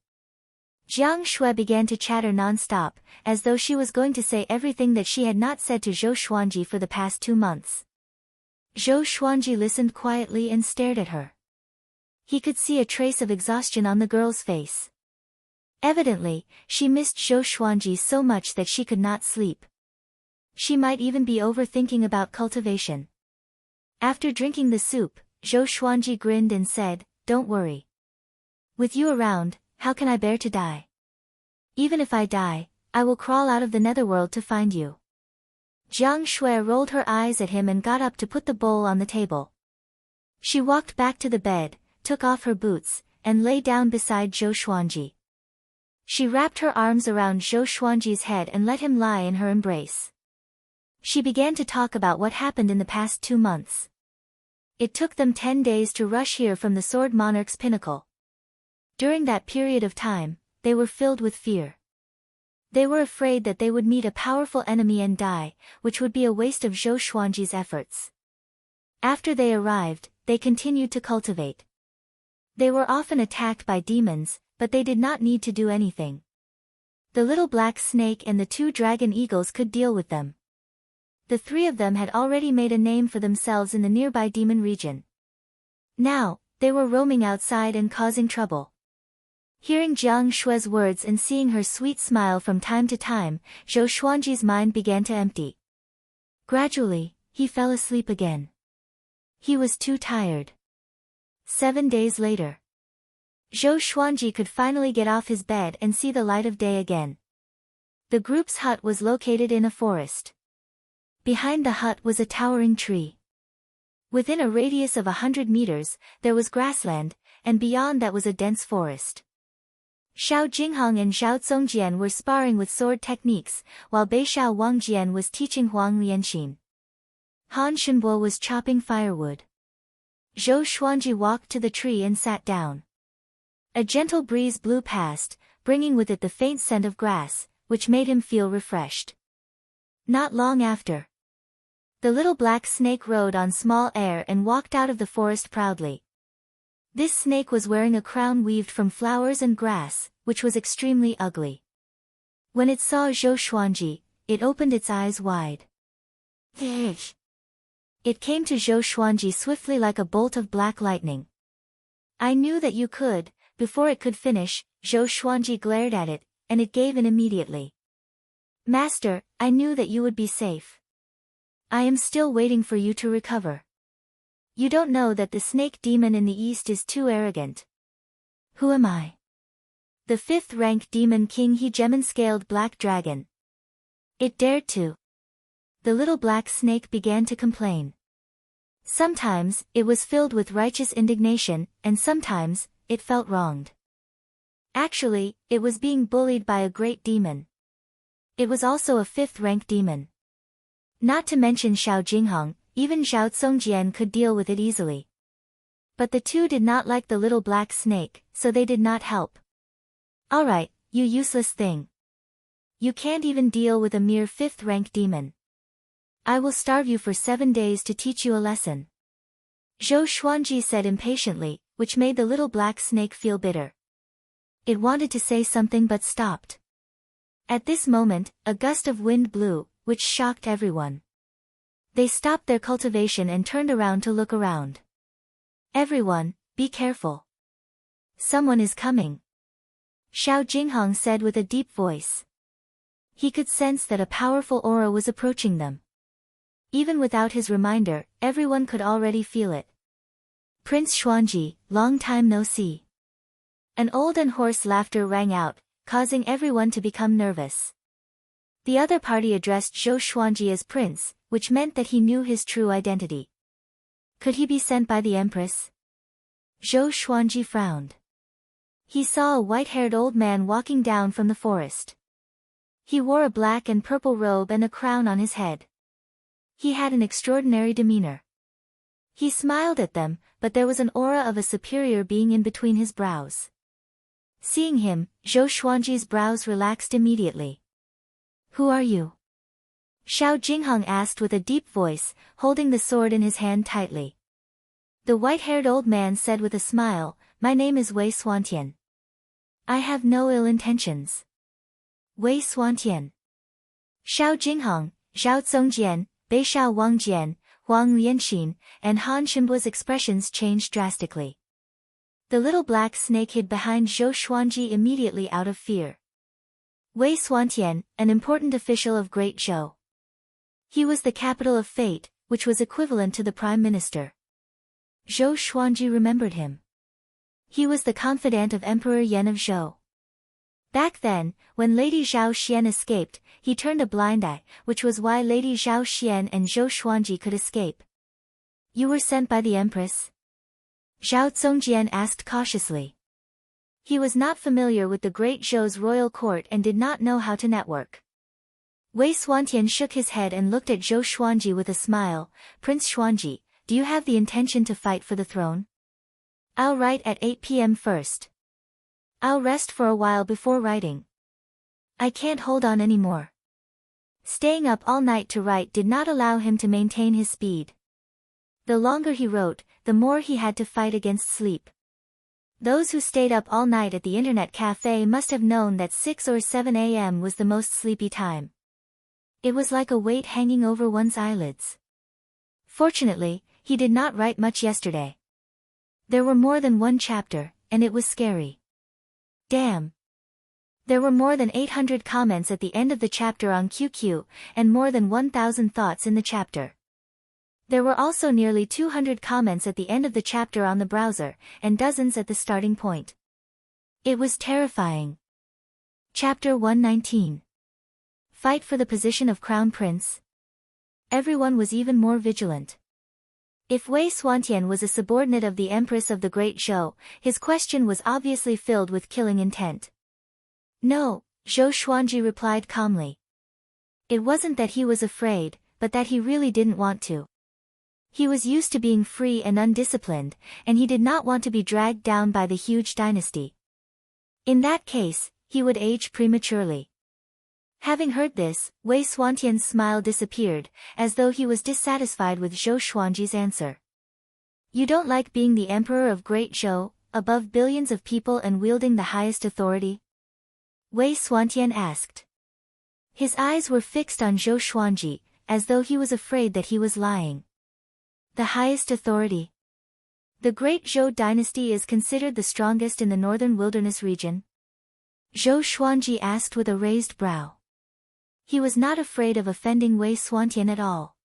Jiang Shui began to chatter non-stop, as though she was going to say everything that she had not said to Zhou Xuanji for the past 2 months. Zhou Xuanji listened quietly and stared at her. He could see a trace of exhaustion on the girl's face. Evidently, she missed Zhou Xuanji so much that she could not sleep. She might even be overthinking about cultivation. After drinking the soup, Zhou Xuanji grinned and said, "Don't worry. With you around, how can I bear to die? Even if I die, I will crawl out of the netherworld to find you." Jiang Shui rolled her eyes at him and got up to put the bowl on the table. She walked back to the bed, took off her boots, and lay down beside Zhou Xuanji. She wrapped her arms around Zhou Xuanji's head and let him lie in her embrace. She began to talk about what happened in the past 2 months. It took them 10 days to rush here from the Sword Monarch's pinnacle. During that period of time, they were filled with fear. They were afraid that they would meet a powerful enemy and die, which would be a waste of Zhou Xuanji's efforts. After they arrived, they continued to cultivate. They were often attacked by demons, but they did not need to do anything. The little black snake and the 2 dragon eagles could deal with them. The 3 of them had already made a name for themselves in the nearby demon region. Now, they were roaming outside and causing trouble. Hearing Jiang Shui's words and seeing her sweet smile from time to time, Zhou Xuanji's mind began to empty. Gradually, he fell asleep again. He was too tired. 7 days later, Zhou Xuanji could finally get off his bed and see the light of day again. The group's hut was located in a forest. Behind the hut was a towering tree. Within a radius of 100 meters, there was grassland, and beyond that was a dense forest. Xiao Jinghong and Xiao Zongjian were sparring with sword techniques, while Beixiao Wangjian was teaching Huang Lianxin. Han Shenbo was chopping firewood. Zhou Xuanji walked to the tree and sat down. A gentle breeze blew past, bringing with it the faint scent of grass, which made him feel refreshed. Not long after, the little black snake rode on small air and walked out of the forest proudly. This snake was wearing a crown weaved from flowers and grass, which was extremely ugly. When it saw Zhou Xuanji, it opened its eyes wide. It came to Zhou Xuanji swiftly like a bolt of black lightning. "I knew that you could." Before it could finish, Zhou Xuanji glared at it, and it gave in immediately. "Master, I knew that you would be safe. I am still waiting for you to recover. You don't know that the snake demon in the east is too arrogant." "Who am I?" "The 5th-rank demon king He-Gemon-scaled black dragon. It dared to." The little black snake began to complain. Sometimes, it was filled with righteous indignation, and sometimes, it felt wronged. Actually, it was being bullied by a great demon. It was also a 5th-rank demon. Not to mention Xiao Jinghong, even Xiao Zongjian could deal with it easily. But the 2 did not like the little black snake, so they did not help. "Alright, you useless thing. You can't even deal with a mere 5th-rank demon. I will starve you for 7 days to teach you a lesson." Zhou Xuanji said impatiently, which made the little black snake feel bitter. It wanted to say something but stopped. At this moment, a gust of wind blew, which shocked everyone. They stopped their cultivation and turned around to look around. "Everyone, be careful. Someone is coming," Xiao Jinghong said with a deep voice. He could sense that a powerful aura was approaching them. Even without his reminder, everyone could already feel it. Prince Xuanji, long time no see. An old and hoarse laughter rang out, causing everyone to become nervous. The other party addressed Zhou Xuanji as prince, which meant that he knew his true identity. Could he be sent by the empress? Zhou Xuanji frowned. He saw a white-haired old man walking down from the forest. He wore a black and purple robe and a crown on his head. He had an extraordinary demeanor. He smiled at them, but there was an aura of a superior being in between his brows. Seeing him, Zhou Xuanji's brows relaxed immediately. Who are you? Xiao Jingheng asked with a deep voice, holding the sword in his hand tightly. The white-haired old man said with a smile, My name is Wei Xuantian. I have no ill intentions. Wei Xuantian. Xiao Jingheng, Zhao Zongjian, Bei Shao Wangjian, Huang Lianxin, and Han Shenbu's expressions changed drastically. The little black snake hid behind Zhou Xuanji immediately out of fear. Wei Xuantian, an important official of Great Zhou. He was the capital of fate, which was equivalent to the prime minister. Zhou Xuanji remembered him. He was the confidant of Emperor Yan of Zhou. Back then, when Lady Zhao Xian escaped, he turned a blind eye, which was why Lady Zhao Xian and Zhou Xuanji could escape. You were sent by the empress? Zhao Zongjian asked cautiously. He was not familiar with the Great Zhou's royal court and did not know how to network. Wei Xuantian shook his head and looked at Zhou Xuanji with a smile. Prince Xuanji, do you have the intention to fight for the throne? I'll write at 8 p.m. first. I'll rest for a while before writing. I can't hold on anymore. Staying up all night to write did not allow him to maintain his speed. The longer he wrote, the more he had to fight against sleep. Those who stayed up all night at the internet cafe must have known that 6 or 7 a.m. was the most sleepy time. It was like a weight hanging over one's eyelids. Fortunately, he did not write much yesterday. There were more than one chapter, and it was scary. Damn. There were more than 800 comments at the end of the chapter on QQ, and more than 1,000 thoughts in the chapter. There were also nearly 200 comments at the end of the chapter on the browser, and dozens at the starting point. It was terrifying. Chapter 119. Fight for the position of Crown Prince. Everyone was even more vigilant. If Wei Xuantian was a subordinate of the Empress of the Great Zhou, his question was obviously filled with killing intent. No, Zhou Xuanji replied calmly. It wasn't that he was afraid, but that he really didn't want to. He was used to being free and undisciplined, and he did not want to be dragged down by the huge dynasty. In that case, he would age prematurely. Having heard this, Wei Xuantian's smile disappeared, as though he was dissatisfied with Zhou Xuanji's answer. You don't like being the emperor of Great Zhou, above billions of people and wielding the highest authority? Wei Xuantian asked. His eyes were fixed on Zhou Xuanji, as though he was afraid that he was lying. The highest authority. The Great Zhou dynasty is considered the strongest in the northern wilderness region. Zhou Xuanji asked with a raised brow. He was not afraid of offending Wei Xuantian at all.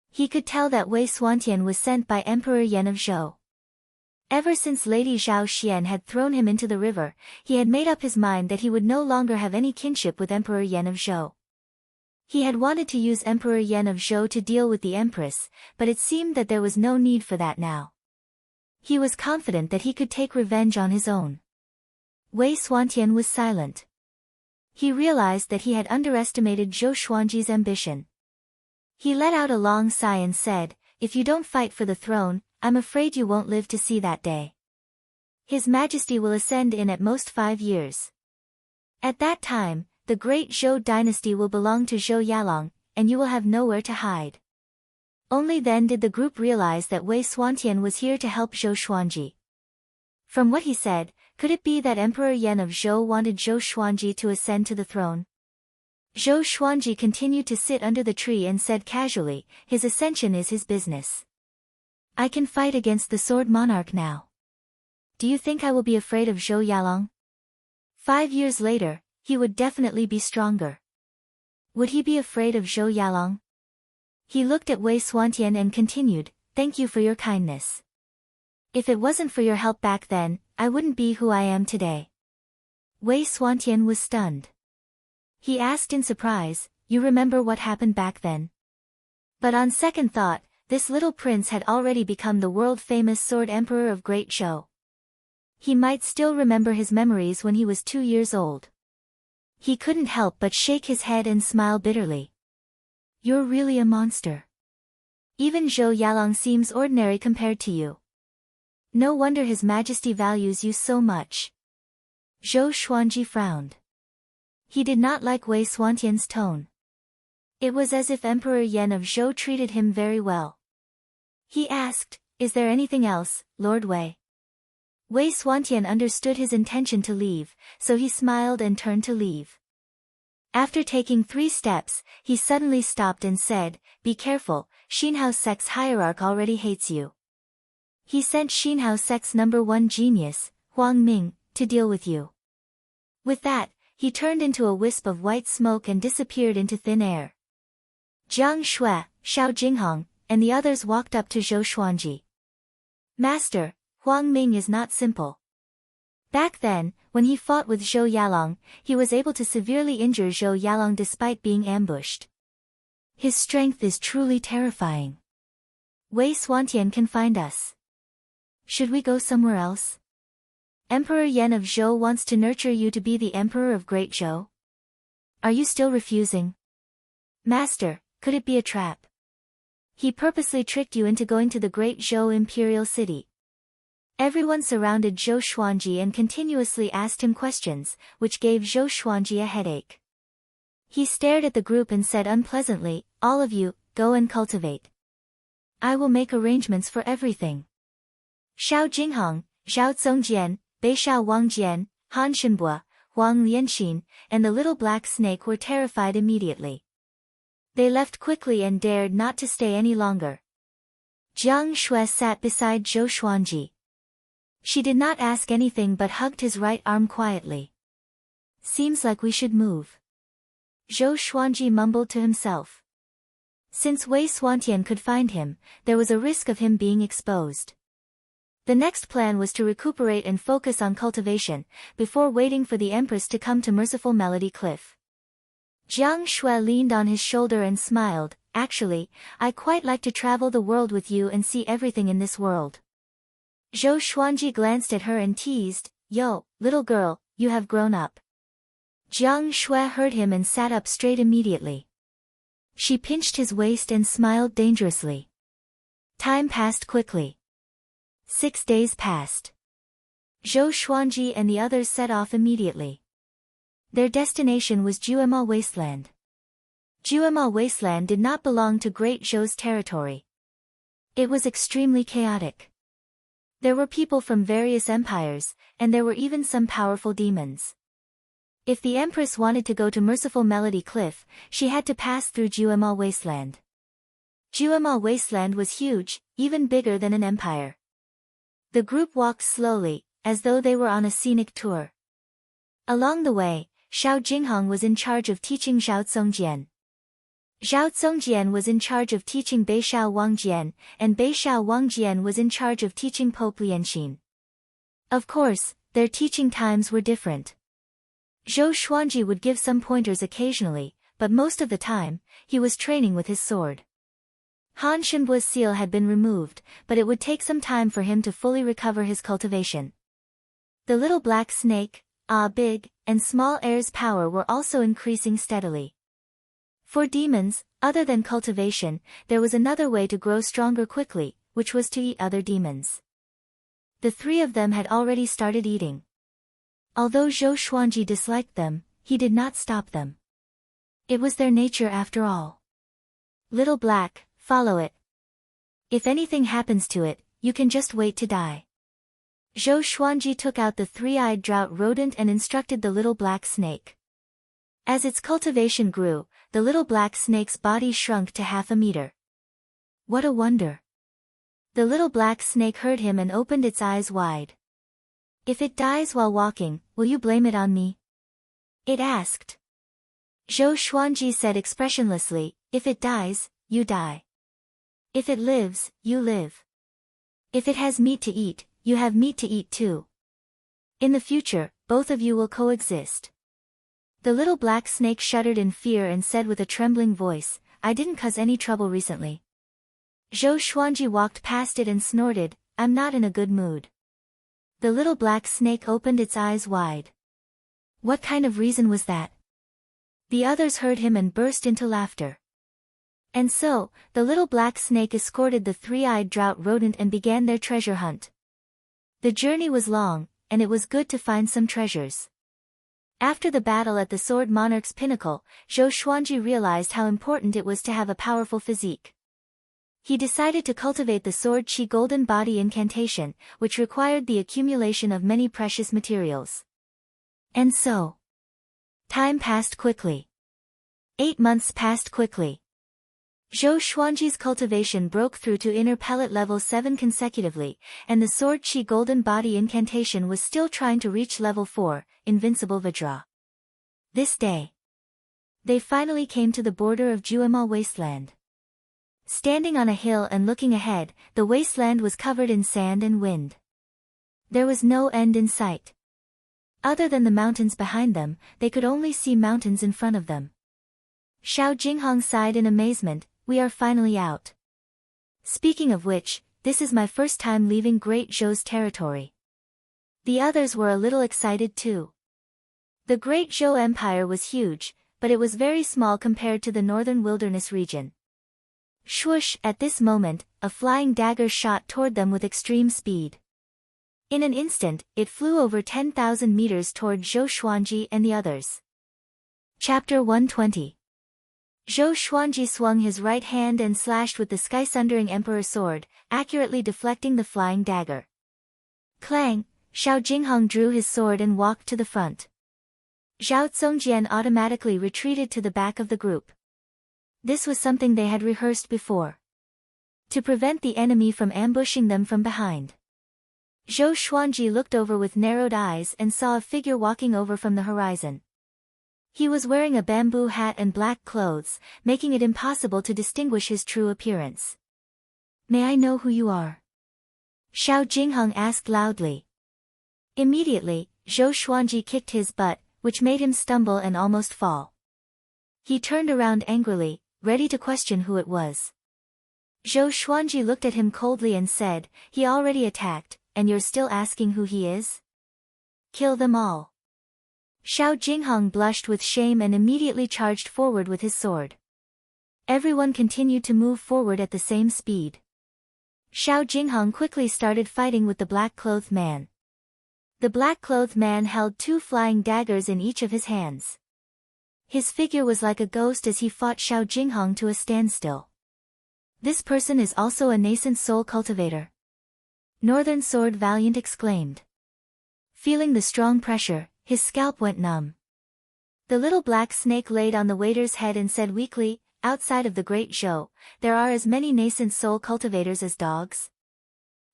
He could tell that Wei Xuantian was sent by Emperor Yan of Zhou. Ever since Lady Zhao Xian had thrown him into the river, he had made up his mind that he would no longer have any kinship with Emperor Yan of Zhou. He had wanted to use Emperor Yan of Zhou to deal with the Empress, but it seemed that there was no need for that now. He was confident that he could take revenge on his own. Wei Xuantian was silent. He realized that he had underestimated Zhou Xuanji's ambition. He let out a long sigh and said, If you don't fight for the throne, I'm afraid you won't live to see that day. His Majesty will ascend in at most 5 years. At that time, the Great Zhou dynasty will belong to Zhou Yalong, and you will have nowhere to hide. Only then did the group realize that Wei Xuantian was here to help Zhou Xuanji. From what he said, could it be that Emperor Yan of Zhou wanted Zhou Xuanji to ascend to the throne? Zhou Xuanji continued to sit under the tree and said casually, his ascension is his business. I can fight against the Sword Monarch now. Do you think I will be afraid of Zhou Yalong? 5 years later, he would definitely be stronger. Would he be afraid of Zhou Yalong? He looked at Wei Xuantian and continued, "Thank you for your kindness. If it wasn't for your help back then, I wouldn't be who I am today." Wei Xuantian was stunned. He asked in surprise, "You remember what happened back then?" But on second thought, this little prince had already become the world-famous sword emperor of Great Zhou. He might still remember his memories when he was 2 years old. He couldn't help but shake his head and smile bitterly. "You're really a monster. Even Zhou Yalong seems ordinary compared to you. No wonder His Majesty values you so much." Zhou Xuanji frowned. He did not like Wei Xuantian's tone. It was as if Emperor Yan of Zhou treated him very well. He asked, "Is there anything else, Lord Wei?" Wei Xuantian understood his intention to leave, so he smiled and turned to leave. After taking 3 steps, he suddenly stopped and said, "Be careful, Xinhao Sect's hierarch already hates you. He sent Xinhao Sect's #1 genius, Huang Ming, to deal with you." With that, he turned into a wisp of white smoke and disappeared into thin air. Jiang Shui, Xiao Jinghong, and the others walked up to Zhou Xuanji. "Master, Huang Ming is not simple. Back then, when he fought with Zhou Yalong, he was able to severely injure Zhou Yalong despite being ambushed. His strength is truly terrifying. Wei Xuantian can find us. Should we go somewhere else? Emperor Yan of Zhou wants to nurture you to be the Emperor of Great Zhou. Are you still refusing? Master, could it be a trap? He purposely tricked you into going to the Great Zhou Imperial City." Everyone surrounded Zhou Xuanji and continuously asked him questions, which gave Zhou Xuanji a headache. He stared at the group and said unpleasantly, "All of you, go and cultivate. I will make arrangements for everything." Xiao Jinghong, Zhao Zongjian, Beishao Wangjian, Han Shenbua, Huang Lianxin, and the little black snake were terrified immediately. They left quickly and dared not to stay any longer. Jiang Shui sat beside Zhou Xuanji. She did not ask anything but hugged his right arm quietly. "Seems like we should move." Zhou Xuanji mumbled to himself. Since Wei Xuantian could find him, there was a risk of him being exposed. The next plan was to recuperate and focus on cultivation, before waiting for the Empress to come to Merciful Melody Cliff. Jiang Shui leaned on his shoulder and smiled, "Actually, I quite like to travel the world with you and see everything in this world." Zhou Xuanji glanced at her and teased, "Yo, little girl, you have grown up." Jiang Shui heard him and sat up straight immediately. She pinched his waist and smiled dangerously. Time passed quickly. 6 days passed. Zhou Xuanji and the others set off immediately. Their destination was Juema Wasteland. Juema Wasteland did not belong to Great Zhou's territory. It was extremely chaotic. There were people from various empires, and there were even some powerful demons. If the Empress wanted to go to Merciful Melody Cliff, she had to pass through Juema Wasteland. Juema Wasteland was huge, even bigger than an empire. The group walked slowly, as though they were on a scenic tour. Along the way, Xiao Jinghong was in charge of teaching Zhao Zongjian. Zhao Zongjian was in charge of teaching Beishao Wangjian, and Beishao Wangjian was in charge of teaching Pope Lianxin. Of course, their teaching times were different. Zhou Xuanji would give some pointers occasionally, but most of the time, he was training with his sword. Han Shenbua's seal had been removed, but it would take some time for him to fully recover his cultivation. The little black snake, big, and small heir's power were also increasing steadily. For demons, other than cultivation, there was another way to grow stronger quickly, which was to eat other demons. The 3 of them had already started eating. Although Zhou Xuanji disliked them, he did not stop them. It was their nature after all. "Little black, follow it. If anything happens to it, you can just wait to die." Zhou Xuanji took out the 3-eyed drought rodent and instructed the little black snake. As its cultivation grew, the little black snake's body shrunk to half a meter. What a wonder! The little black snake heard him and opened its eyes wide. "If it dies while walking, will you blame it on me?" it asked. Zhou Xuanji said expressionlessly, if it dies, you die. If it lives, you live. If it has meat to eat, you have meat to eat too. In the future, both of you will coexist. The little black snake shuddered in fear and said with a trembling voice, I didn't cause any trouble recently. Zhou Xuanji walked past it and snorted, I'm not in a good mood. The little black snake opened its eyes wide. What kind of reason was that? The others heard him and burst into laughter. And so, the little black snake escorted the three-eyed drought rodent and began their treasure hunt. The journey was long, and it was good to find some treasures. After the battle at the Sword Monarch's pinnacle, Zhou Xuanji realized how important it was to have a powerful physique. He decided to cultivate the Sword Qi Golden Body incantation, which required the accumulation of many precious materials. And so, time passed quickly. 8 months passed quickly. Zhou Xuanji's cultivation broke through to inner pellet level 7 consecutively, and the Sword Qi Golden Body incantation was still trying to reach level 4, Invincible Vajra. This day, they finally came to the border of Juemal Wasteland. Standing on a hill and looking ahead, the wasteland was covered in sand and wind. There was no end in sight. Other than the mountains behind them, they could only see mountains in front of them. Xiao Jinghong sighed in amazement, we are finally out. Speaking of which, this is my first time leaving Great Zhou's territory. The others were a little excited too. The Great Zhou Empire was huge, but it was very small compared to the northern wilderness region. Swoosh! At this moment, a flying dagger shot toward them with extreme speed. In an instant, it flew over 10,000 meters toward Zhou Xuanji and the others. Chapter 120. Zhou Xuanji swung his right hand and slashed with the sky-sundering emperor sword, accurately deflecting the flying dagger. Clang! Xiao Jinghong drew his sword and walked to the front. Zhao Zongjian automatically retreated to the back of the group. This was something they had rehearsed before, to prevent the enemy from ambushing them from behind. Zhou Xuanji looked over with narrowed eyes and saw a figure walking over from the horizon. He was wearing a bamboo hat and black clothes, making it impossible to distinguish his true appearance. May I know who you are? Xiao Jinghong asked loudly. Immediately, Zhou Xuanji kicked his butt, which made him stumble and almost fall. He turned around angrily, ready to question who it was. Zhou Xuanji looked at him coldly and said, he already attacked, and you're still asking who he is? Kill them all. Xiao Jinghong blushed with shame and immediately charged forward with his sword. Everyone continued to move forward at the same speed. Xiao Jinghong quickly started fighting with the black-clothed man. The black-clothed man held 2 flying daggers in each of his hands. His figure was like a ghost as he fought Xiao Jinghong to a standstill. This person is also a nascent soul cultivator. Northern Sword Valiant exclaimed. Feeling the strong pressure, his scalp went numb. The little black snake laid on the waiter's head and said weakly, outside of the Great Zhou, there are as many nascent soul cultivators as dogs.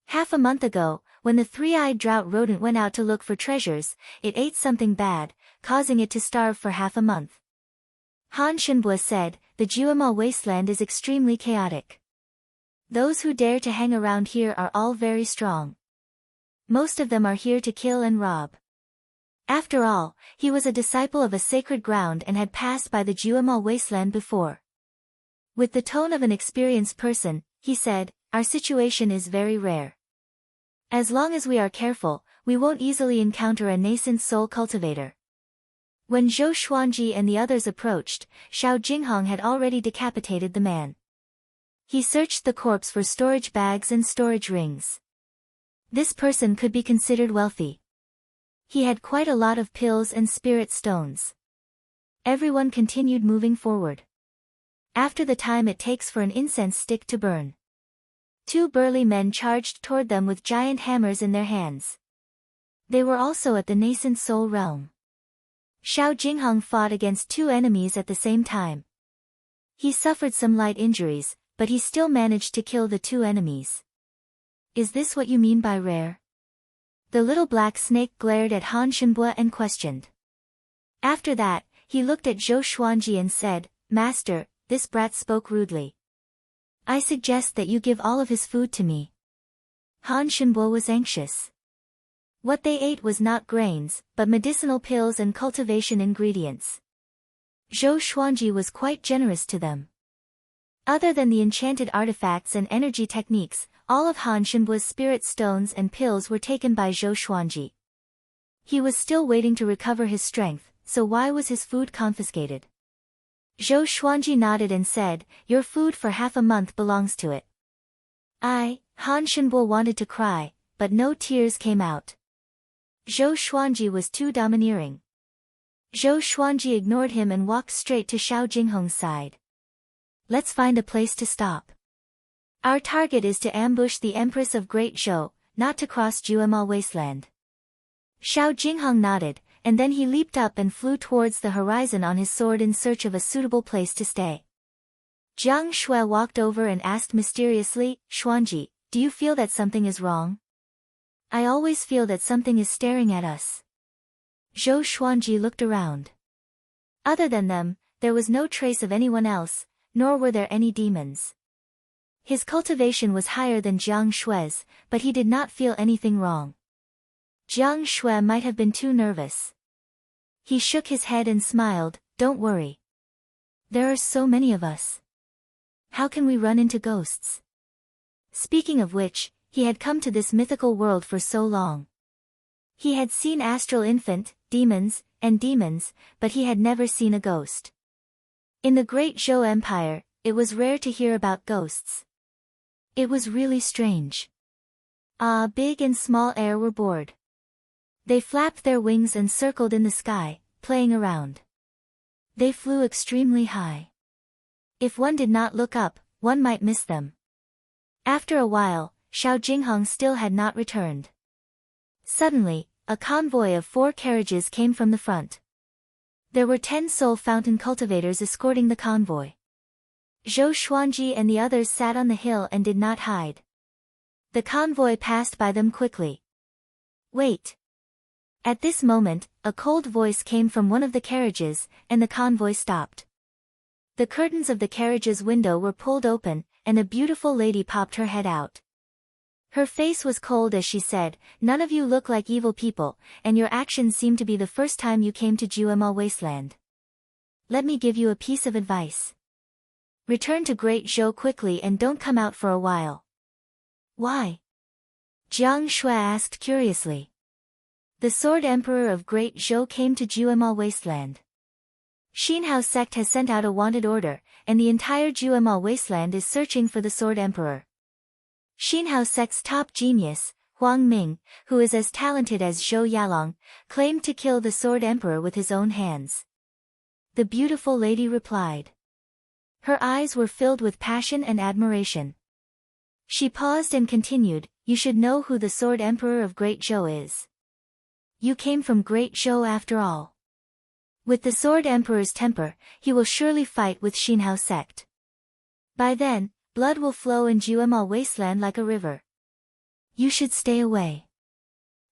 Half a month ago, when the three-eyed drought rodent went out to look for treasures, it ate something bad, causing it to starve for half a month. Han Shenbua said, the Juemal wasteland is extremely chaotic. Those who dare to hang around here are all very strong. Most of them are here to kill and rob. After all, he was a disciple of a sacred ground and had passed by the Juemal wasteland before. With the tone of an experienced person, he said, our situation is very rare. As long as we are careful, we won't easily encounter a nascent soul cultivator. When Zhou Xuanji and the others approached, Xiao Jinghong had already decapitated the man. He searched the corpse for storage bags and storage rings. This person could be considered wealthy. He had quite a lot of pills and spirit stones. Everyone continued moving forward. After the time it takes for an incense stick to burn. 2 burly men charged toward them with giant hammers in their hands. They were also at the nascent soul realm. Xiao Jinghong fought against 2 enemies at the same time. He suffered some light injuries, but he still managed to kill the 2 enemies. Is this what you mean by rare? The little black snake glared at Han Shenbua and questioned. After that, He looked at Zhou Xuanji and said, Master, this brat spoke rudely. I suggest that you give all of his food to me. Han Shenbo was anxious. What they ate was not grains, but medicinal pills and cultivation ingredients. Zhou Xuanji was quite generous to them. Other than the enchanted artifacts and energy techniques, all of Han Shenbo's spirit stones and pills were taken by Zhou Xuanji. He was still waiting to recover his strength, so why was his food confiscated? Zhou Xuanji nodded and said, Your food for half a month belongs to it. Han Shenbo wanted to cry, but no tears came out. Zhou Xuanji was too domineering. Zhou Xuanji ignored him and walked straight to Xiao Jinghong's side. Let's find a place to stop. Our target is to ambush the Empress of Great Zhou, not to cross Juemal Wasteland. Xiao Jinghong nodded, and then he leaped up and flew towards the horizon on his sword in search of a suitable place to stay. Jiang Shui walked over and asked mysteriously, Xuanji, do you feel that something is wrong? I always feel that something is staring at us. Zhou Xuanji looked around. Other than them, there was no trace of anyone else, nor were there any demons. His cultivation was higher than Jiang Shui's, but he did not feel anything wrong. Jiang Shui might have been too nervous. He shook his head and smiled, Don't worry. There are so many of us. How can we run into ghosts? Speaking of which, he had come to this mythical world for so long. He had seen astral infant, demons, but he had never seen a ghost. In the Great Zhou Empire, it was rare to hear about ghosts. It was really strange. Big and small air were bored. They flapped their wings and circled in the sky, playing around. They flew extremely high. If one did not look up, one might miss them. After a while, Xiao Jinghong still had not returned. Suddenly, a convoy of 4 carriages came from the front. There were 10 soul fountain cultivators escorting the convoy. Zhou Xuanji and the others sat on the hill and did not hide. The convoy passed by them quickly. Wait. At this moment, a cold voice came from one of the carriages, and the convoy stopped. The curtains of the carriage's window were pulled open, and a beautiful lady popped her head out. Her face was cold as she said, None of you look like evil people, and your actions seem to be the first time you came to Juemal Wasteland. Let me give you a piece of advice. Return to Great Zhou quickly and don't come out for a while. Why? Jiang Shui asked curiously. The Sword Emperor of Great Zhou came to Juemal Wasteland. Xinhao sect has sent out a wanted order, and the entire Juemal Wasteland is searching for the Sword Emperor. Xinhao sect's top genius, Huang Ming, who is as talented as Zhou Yalong, claimed to kill the Sword Emperor with his own hands. The beautiful lady replied. Her eyes were filled with passion and admiration. She paused and continued, You should know who the Sword Emperor of Great Zhou is. You came from Great Zhou after all. With the Sword Emperor's temper, he will surely fight with Xinhao sect. By then, blood will flow in Juemal Wasteland like a river. You should stay away.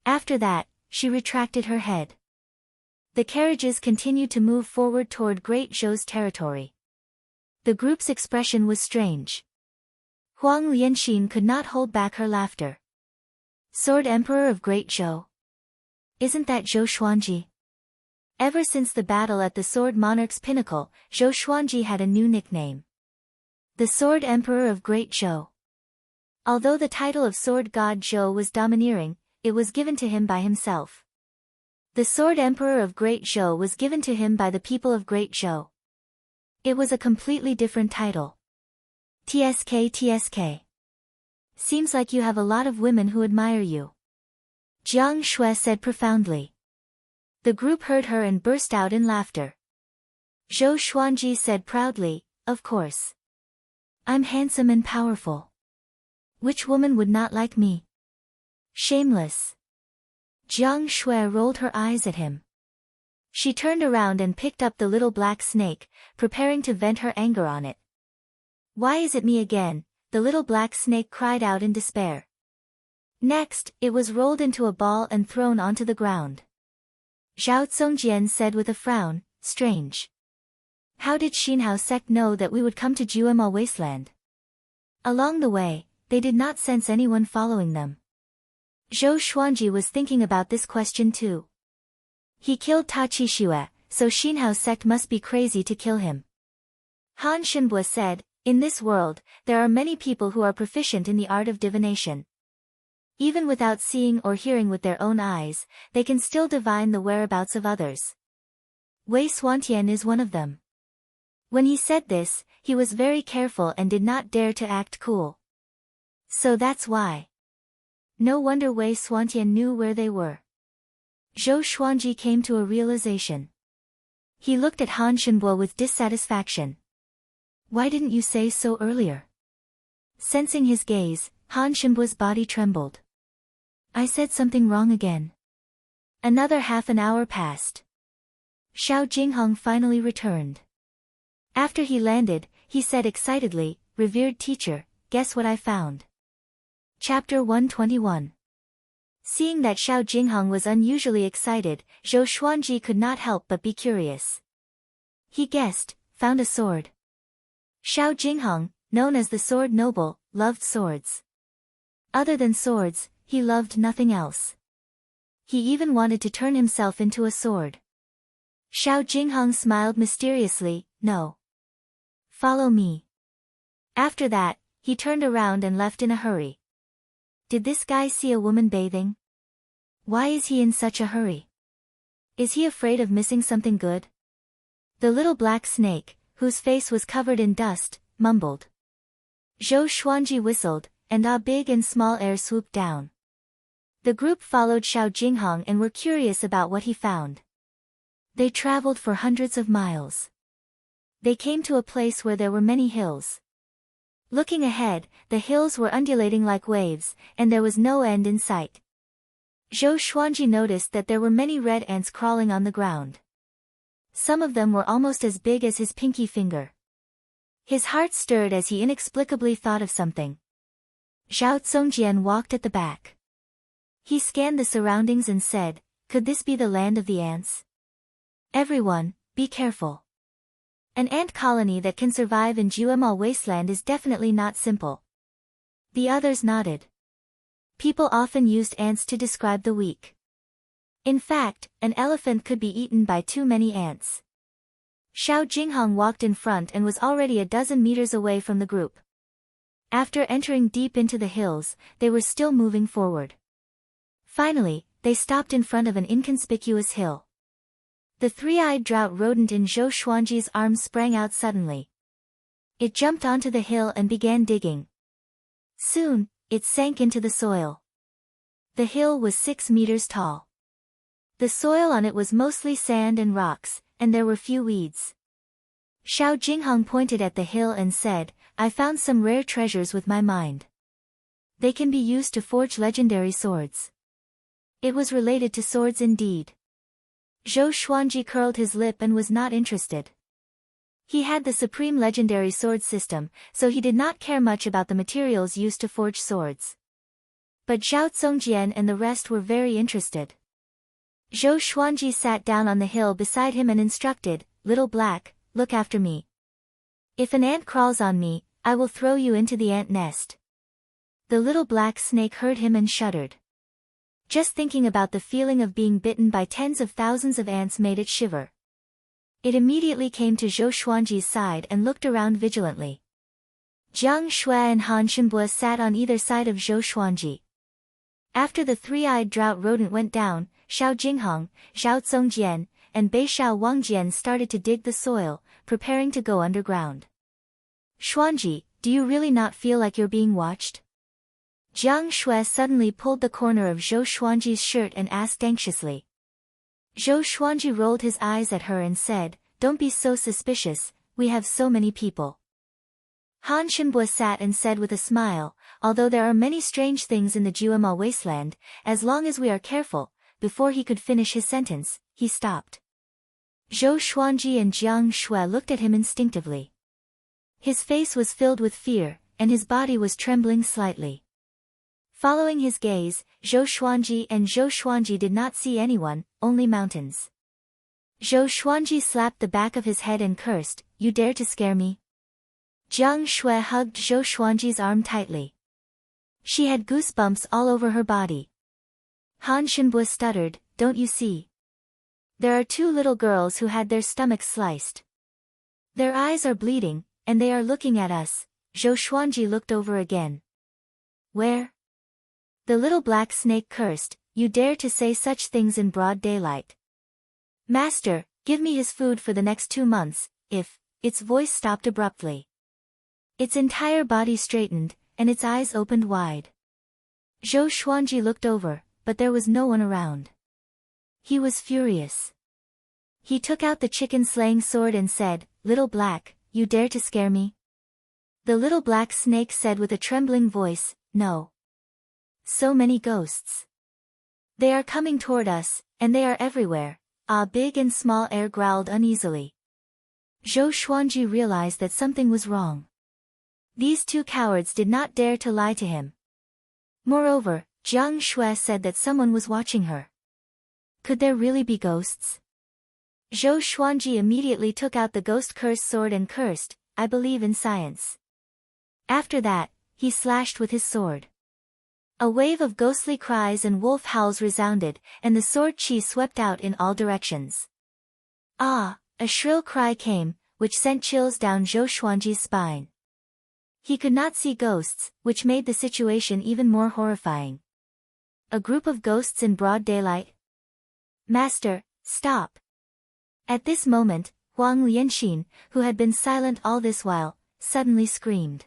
After that, she retracted her head. The carriages continued to move forward toward Great Zhou's territory. The group's expression was strange. Huang Lianxin could not hold back her laughter. Sword Emperor of Great Zhou. Isn't that Zhou Xuanji? Ever since the battle at the Sword Monarch's pinnacle, Zhou Xuanji had a new nickname. The Sword Emperor of Great Zhou. Although the title of Sword God Zhou was domineering, it was given to him by himself. The Sword Emperor of Great Zhou was given to him by the people of Great Zhou. It was a completely different title. TSK. Seems like you have a lot of women who admire you. Jiang Shui said profoundly. The group heard her and burst out in laughter. Zhou Xuanji said proudly, Of course. I'm handsome and powerful. Which woman would not like me? Shameless. Jiang Shui rolled her eyes at him. She turned around and picked up the little black snake, preparing to vent her anger on it. Why is it me again? The little black snake cried out in despair. Next, it was rolled into a ball and thrown onto the ground. Zhao Zongjian said with a frown, Strange. How did Xinhao sect know that we would come to Juemal wasteland? Along the way, they did not sense anyone following them. Zhou Xuanji was thinking about this question too. He killed Ta Qixue, so Xinhao sect must be crazy to kill him. Han Shenbue said, in this world, there are many people who are proficient in the art of divination. Even without seeing or hearing with their own eyes, they can still divine the whereabouts of others. Wei Suantian is one of them. When he said this, he was very careful and did not dare to act cool. So that's why. No wonder Wei Suantian knew where they were. Zhou Xuanji came to a realization. He looked at Han Shenbue with dissatisfaction. Why didn't you say so earlier? Sensing his gaze, Han Shenbue's body trembled. I said something wrong again. Another half an hour passed. Xiao Jinghong finally returned. After he landed, he said excitedly, revered teacher, guess what I found? Chapter 121. Seeing that Xiao Jinghong was unusually excited, Zhou Xuanji could not help but be curious. He guessed, found a sword. Xiao Jinghong, known as the Sword Noble, loved swords. Other than swords, he loved nothing else. He even wanted to turn himself into a sword. Xiao Jinghong smiled mysteriously, no. Follow me. After that, he turned around and left in a hurry. Did this guy see a woman bathing? Why is he in such a hurry? Is he afraid of missing something good? The little black snake, whose face was covered in dust, mumbled. Zhou Xuanji whistled, and a big and small air swooped down. The group followed Xiao Jinghong and were curious about what he found. They traveled for hundreds of miles. They came to a place where there were many hills. Looking ahead, the hills were undulating like waves, and there was no end in sight. Zhou Xuanji noticed that there were many red ants crawling on the ground. Some of them were almost as big as his pinky finger. His heart stirred as he inexplicably thought of something. Zhao Zongjian walked at the back. He scanned the surroundings and said, could this be the land of the ants? Everyone, be careful. An ant colony that can survive in Juemal wasteland is definitely not simple. The others nodded. People often used ants to describe the weak. In fact, an elephant could be eaten by too many ants. Xiao Jinghong walked in front and was already a dozen meters away from the group. After entering deep into the hills, they were still moving forward. Finally, they stopped in front of an inconspicuous hill. The three-eyed drought rodent in Zhou Xuanji's arms sprang out suddenly. It jumped onto the hill and began digging. Soon, it sank into the soil. The hill was 6 meters tall. The soil on it was mostly sand and rocks, and there were few weeds. Xiao Jinghong pointed at the hill and said, I found some rare treasures with my mind. They can be used to forge legendary swords. It was related to swords indeed. Zhou Xuanji curled his lip and was not interested. He had the supreme legendary sword system, so he did not care much about the materials used to forge swords. But Zhao Zongjian and the rest were very interested. Zhou Xuanji sat down on the hill beside him and instructed, Little Black, look after me. If an ant crawls on me, I will throw you into the ant nest. The little black snake heard him and shuddered. Just thinking about the feeling of being bitten by tens of thousands of ants made it shiver. It immediately came to Zhou Xuanji's side and looked around vigilantly. Jiang Shui and Han Shenbue sat on either side of Zhou Xuanji. After the three-eyed drought rodent went down, Xiao Jinghong, Zhao Zongjian, and Beishao Wangjian started to dig the soil, preparing to go underground. Xuanji, do you really not feel like you're being watched? Jiang Shui suddenly pulled the corner of Zhou Xuanji's shirt and asked anxiously. Zhou Xuanji rolled his eyes at her and said, Don't be so suspicious, we have so many people. Han Shenbue sat and said with a smile, although there are many strange things in the Juemal wasteland, as long as we are careful. Before he could finish his sentence, he stopped. Zhou Xuanji and Jiang Shui looked at him instinctively. His face was filled with fear, and his body was trembling slightly. Following his gaze, Zhou Xuanji did not see anyone, only mountains. Zhou Xuanji slapped the back of his head and cursed, "You dare to scare me?" Jiang Shui hugged Zhou Xuanji's arm tightly. She had goosebumps all over her body. Han Shenbue stuttered, "Don't you see? There are two little girls who had their stomachs sliced. Their eyes are bleeding, and they are looking at us." Zhou Xuanji looked over again. "Where?" The little black snake cursed, "You dare to say such things in broad daylight. Master, give me his food for the next 2 months, if..." Its voice stopped abruptly. Its entire body straightened, and its eyes opened wide. Zhou Xuanji looked over, but there was no one around. He was furious. He took out the chicken-slaying sword and said, "Little Black, you dare to scare me?" The little black snake said with a trembling voice, "No. So many ghosts. They are coming toward us, and they are everywhere." Ah, Big and Small Air growled uneasily. Zhou Xuanji realized that something was wrong. These two cowards did not dare to lie to him. Moreover, Jiang Shui said that someone was watching her. Could there really be ghosts? Zhou Xuanji immediately took out the ghost curse sword and cursed, "I believe in science." After that, he slashed with his sword. A wave of ghostly cries and wolf howls resounded, and the sword chi swept out in all directions. "Ah!" A shrill cry came, which sent chills down Zhou Xuanji's spine. He could not see ghosts, which made the situation even more horrifying. A group of ghosts in broad daylight? "Master, stop!" At this moment, Huang Lianxin, who had been silent all this while, suddenly screamed.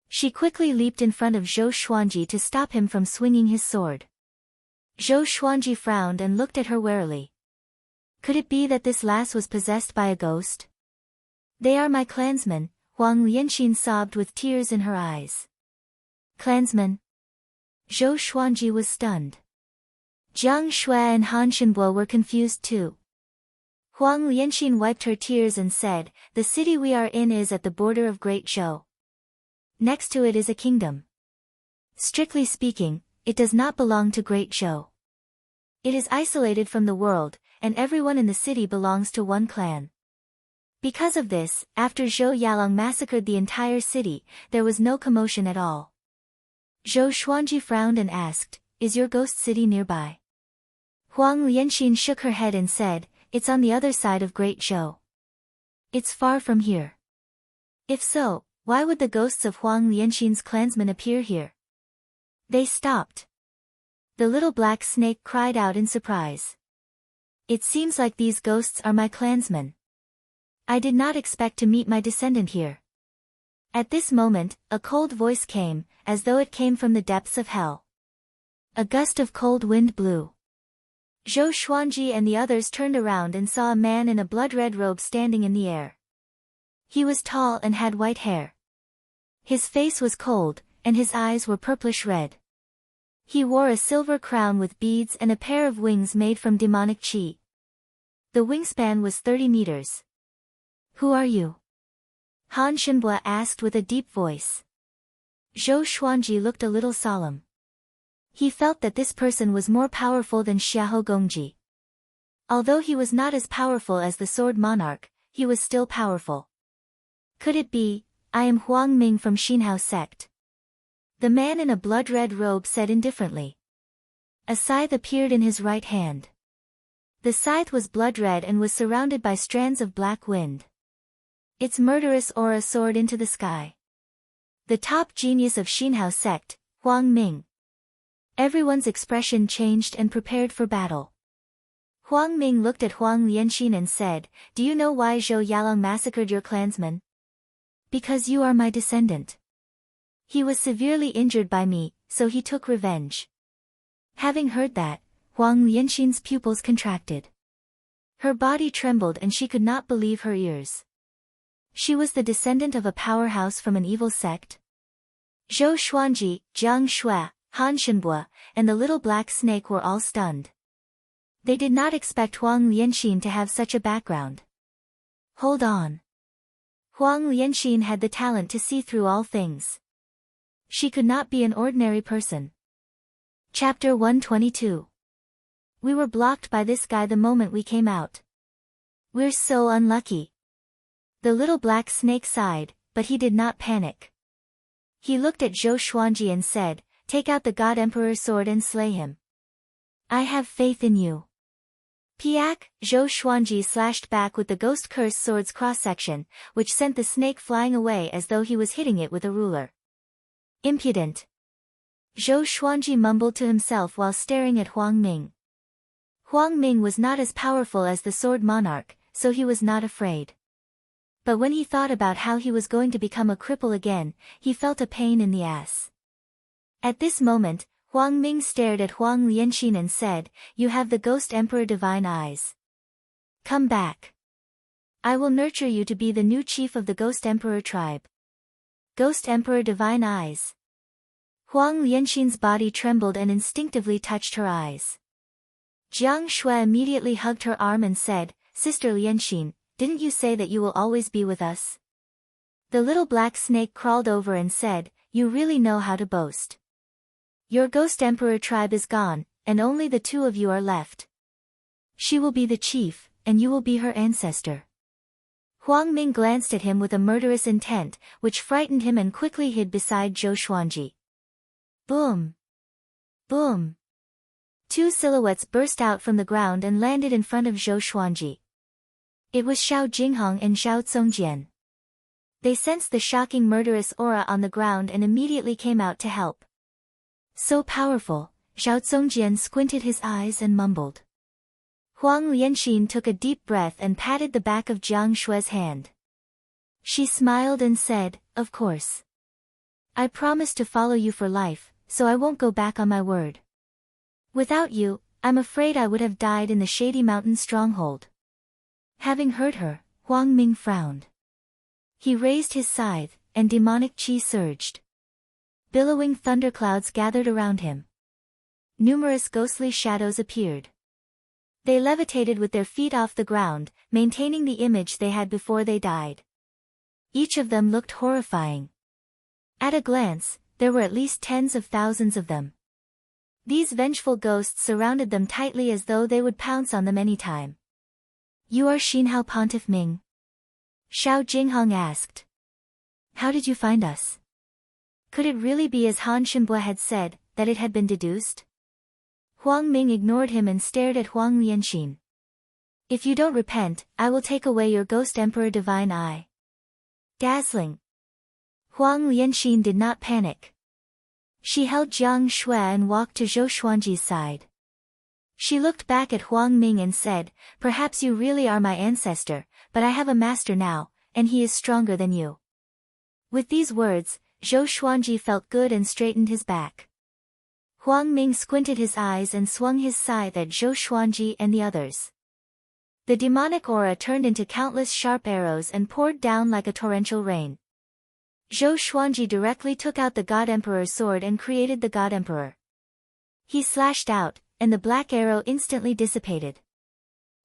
She quickly leaped in front of Zhou Xuanji to stop him from swinging his sword. Zhou Xuanji frowned and looked at her warily. Could it be that this lass was possessed by a ghost? "They are my clansmen," Huang Lianxin sobbed with tears in her eyes. "Clansmen?" Zhou Xuanji was stunned. Jiang Shui and Han Shenbue were confused too. Huang Lianxin wiped her tears and said, "The city we are in is at the border of Great Zhou. Next to it is a kingdom. Strictly speaking, it does not belong to Great Zhou. It is isolated from the world, and everyone in the city belongs to one clan. Because of this, after Zhou Yalong massacred the entire city, there was no commotion at all." Zhou Xuanji frowned and asked, "Is your ghost city nearby?" Huang Lianxin shook her head and said, "It's on the other side of Great Zhou. It's far from here." If so, why would the ghosts of Huang Lianxin's clansmen appear here? They stopped. The little black snake cried out in surprise. "It seems like these ghosts are my clansmen. I did not expect to meet my descendant here." At this moment, a cold voice came, as though it came from the depths of hell. A gust of cold wind blew. Zhou Xuanji and the others turned around and saw a man in a blood-red robe standing in the air. He was tall and had white hair. His face was cold, and his eyes were purplish red. He wore a silver crown with beads and a pair of wings made from demonic qi. The wingspan was 30 meters. "Who are you?" Han Shenbue asked with a deep voice. Zhou Xuanji looked a little solemn. He felt that this person was more powerful than Xiahou Gongji. Although he was not as powerful as the Sword Monarch, he was still powerful. Could it be, "I am Huang Ming from Xinhao sect"? The man in a blood-red robe said indifferently. A scythe appeared in his right hand. The scythe was blood-red and was surrounded by strands of black wind. Its murderous aura soared into the sky. The top genius of Xinhao sect, Huang Ming. Everyone's expression changed and prepared for battle. Huang Ming looked at Huang Lianxin and said, "Do you know why Zhou Yalong massacred your clansmen?" "Because you are my descendant. He was severely injured by me, so he took revenge." Having heard that, Huang Lianxin's pupils contracted. Her body trembled and she could not believe her ears. She was the descendant of a powerhouse from an evil sect? Zhou Xuanji, Jiang Shui, Han Shenbue, and the little black snake were all stunned. They did not expect Huang Lianxin to have such a background. Hold on. Huang Lianxin had the talent to see through all things. She could not be an ordinary person. Chapter 122. We were blocked by this guy the moment we came out. We're so unlucky. The little black snake sighed, but he did not panic. He looked at Zhou Xuanji and said, take out the God Emperor's sword and slay him. I have faith in you. Piak, Zhou Xuanji slashed back with the ghost curse sword's cross-section, which sent the snake flying away as though he was hitting it with a ruler. Impudent. Zhou Xuanji mumbled to himself while staring at Huang Ming. Huang Ming was not as powerful as the sword monarch, so he was not afraid. But when he thought about how he was going to become a cripple again, he felt a pain in the ass. At this moment, Huang Ming stared at Huang Lianxin and said, you have the Ghost Emperor Divine Eyes. Come back. I will nurture you to be the new chief of the Ghost Emperor tribe. Ghost Emperor Divine Eyes. Huang Lianxin's body trembled and instinctively touched her eyes. Jiang Shui immediately hugged her arm and said, Sister Lianxin, didn't you say that you will always be with us? The little black snake crawled over and said, you really know how to boast. Your Ghost Emperor tribe is gone, and only the two of you are left. She will be the chief, and you will be her ancestor. Huang Ming glanced at him with a murderous intent, which frightened him and quickly hid beside Zhou Xuanji. Boom! Boom! Two silhouettes burst out from the ground and landed in front of Zhou Xuanji. It was Xiao Jinghong and Xiao Zongjian. They sensed the shocking murderous aura on the ground and immediately came out to help. So powerful, Xiao Zongjian squinted his eyes and mumbled. Huang Lianxin took a deep breath and patted the back of Jiang Shui's hand. She smiled and said, of course. I promise to follow you for life, so I won't go back on my word. Without you, I'm afraid I would have died in the Shady Mountain stronghold. Having heard her, Huang Ming frowned. He raised his scythe, and demonic qi surged. Billowing thunderclouds gathered around him. Numerous ghostly shadows appeared. They levitated with their feet off the ground, maintaining the image they had before they died. Each of them looked horrifying. At a glance, there were at least tens of thousands of them. These vengeful ghosts surrounded them tightly as though they would pounce on them any time. You are Xinhao Pontiff Ming? Xiao Jinghong asked. How did you find us? Could it really be as Han Shenbue had said, that it had been deduced? Huang Ming ignored him and stared at Huang Lianxin. If you don't repent, I will take away your Ghost Emperor Divine Eye. Dazzling. Huang Lianxin did not panic. She held Jiang Shui and walked to Zhou Xuanji's side. She looked back at Huang Ming and said, perhaps you really are my ancestor, but I have a master now, and he is stronger than you. With these words, Zhou Xuanji felt good and straightened his back. Huang Ming squinted his eyes and swung his scythe at Zhou Xuanji and the others. The demonic aura turned into countless sharp arrows and poured down like a torrential rain. Zhou Xuanji directly took out the God Emperor's sword and created the God Emperor. He slashed out, and the black arrow instantly dissipated.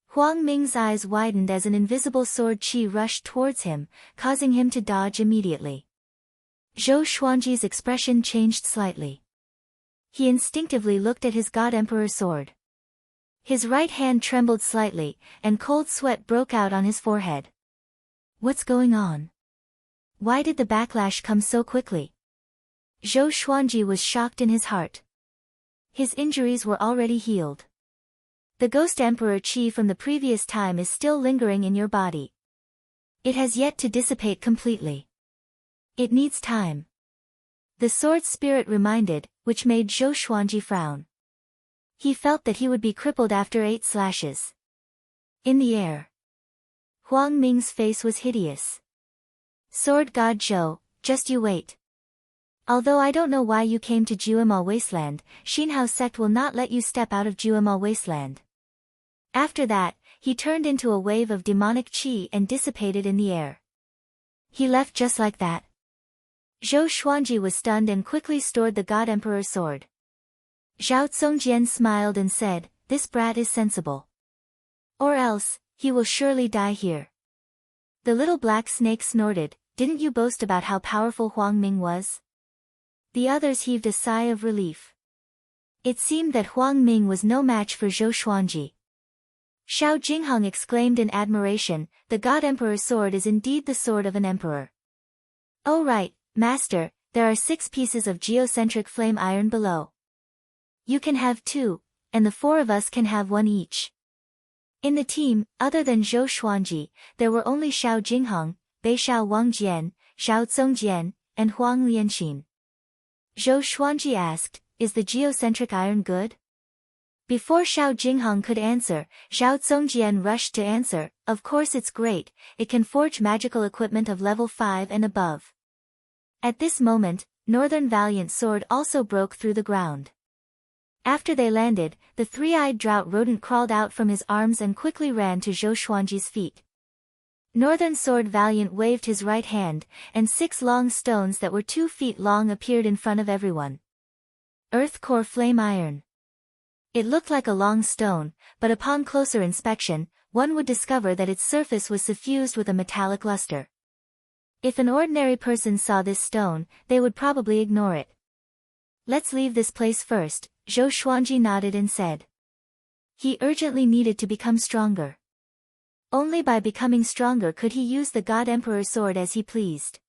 Huang Ming's eyes widened as an invisible sword qi rushed towards him, causing him to dodge immediately. Zhou Xuanji's expression changed slightly. He instinctively looked at his God Emperor's sword. His right hand trembled slightly, and cold sweat broke out on his forehead. What's going on? Why did the backlash come so quickly? Zhou Xuanji was shocked in his heart. His injuries were already healed. The Ghost Emperor qi from the previous time is still lingering in your body. It has yet to dissipate completely. It needs time. The sword spirit reminded, which made Zhou Xuanji frown. He felt that he would be crippled after 8 slashes. In the air. Huang Ming's face was hideous. Sword God Zhou, just you wait. Although I don't know why you came to Juemal Wasteland, Xinhao sect will not let you step out of Juemal Wasteland. After that, he turned into a wave of demonic qi and dissipated in the air. He left just like that. Zhou Xuanji was stunned and quickly stored the God Emperor's sword. Xiao Zongjian smiled and said, this brat is sensible. Or else, he will surely die here. The little black snake snorted, didn't you boast about how powerful Huang Ming was? The others heaved a sigh of relief. It seemed that Huang Ming was no match for Zhou Xuanji. Xiao Jinghong exclaimed in admiration, the God Emperor's sword is indeed the sword of an emperor. Oh right, master, there are 6 pieces of geocentric flame iron below. You can have 2, and the 4 of us can have 1 each. In the team, other than Zhou Xuanji, there were only Xiao Jinghong, Bei Xiao Wangjian, Xiao Zongjian, and Huang Lianxin. Zhou Xuanji asked, is the geocentric iron good? Before Xiao Jinghong could answer, Xiao Zongjian rushed to answer, of course it's great, it can forge magical equipment of level 5 and above. At this moment, Northern Valiant Sword also broke through the ground. After they landed, the 3-eyed drought rodent crawled out from his arms and quickly ran to Zhou Xuanji's feet. Northern Sword Valiant waved his right hand, and 6 long stones that were 2 feet long appeared in front of everyone. Earth Core Flame Iron. It looked like a long stone, but upon closer inspection, one would discover that its surface was suffused with a metallic luster. If an ordinary person saw this stone, they would probably ignore it. Let's leave this place first, Zhou Xuanji nodded and said. He urgently needed to become stronger. Only by becoming stronger could he use the God Emperor's sword as he pleased.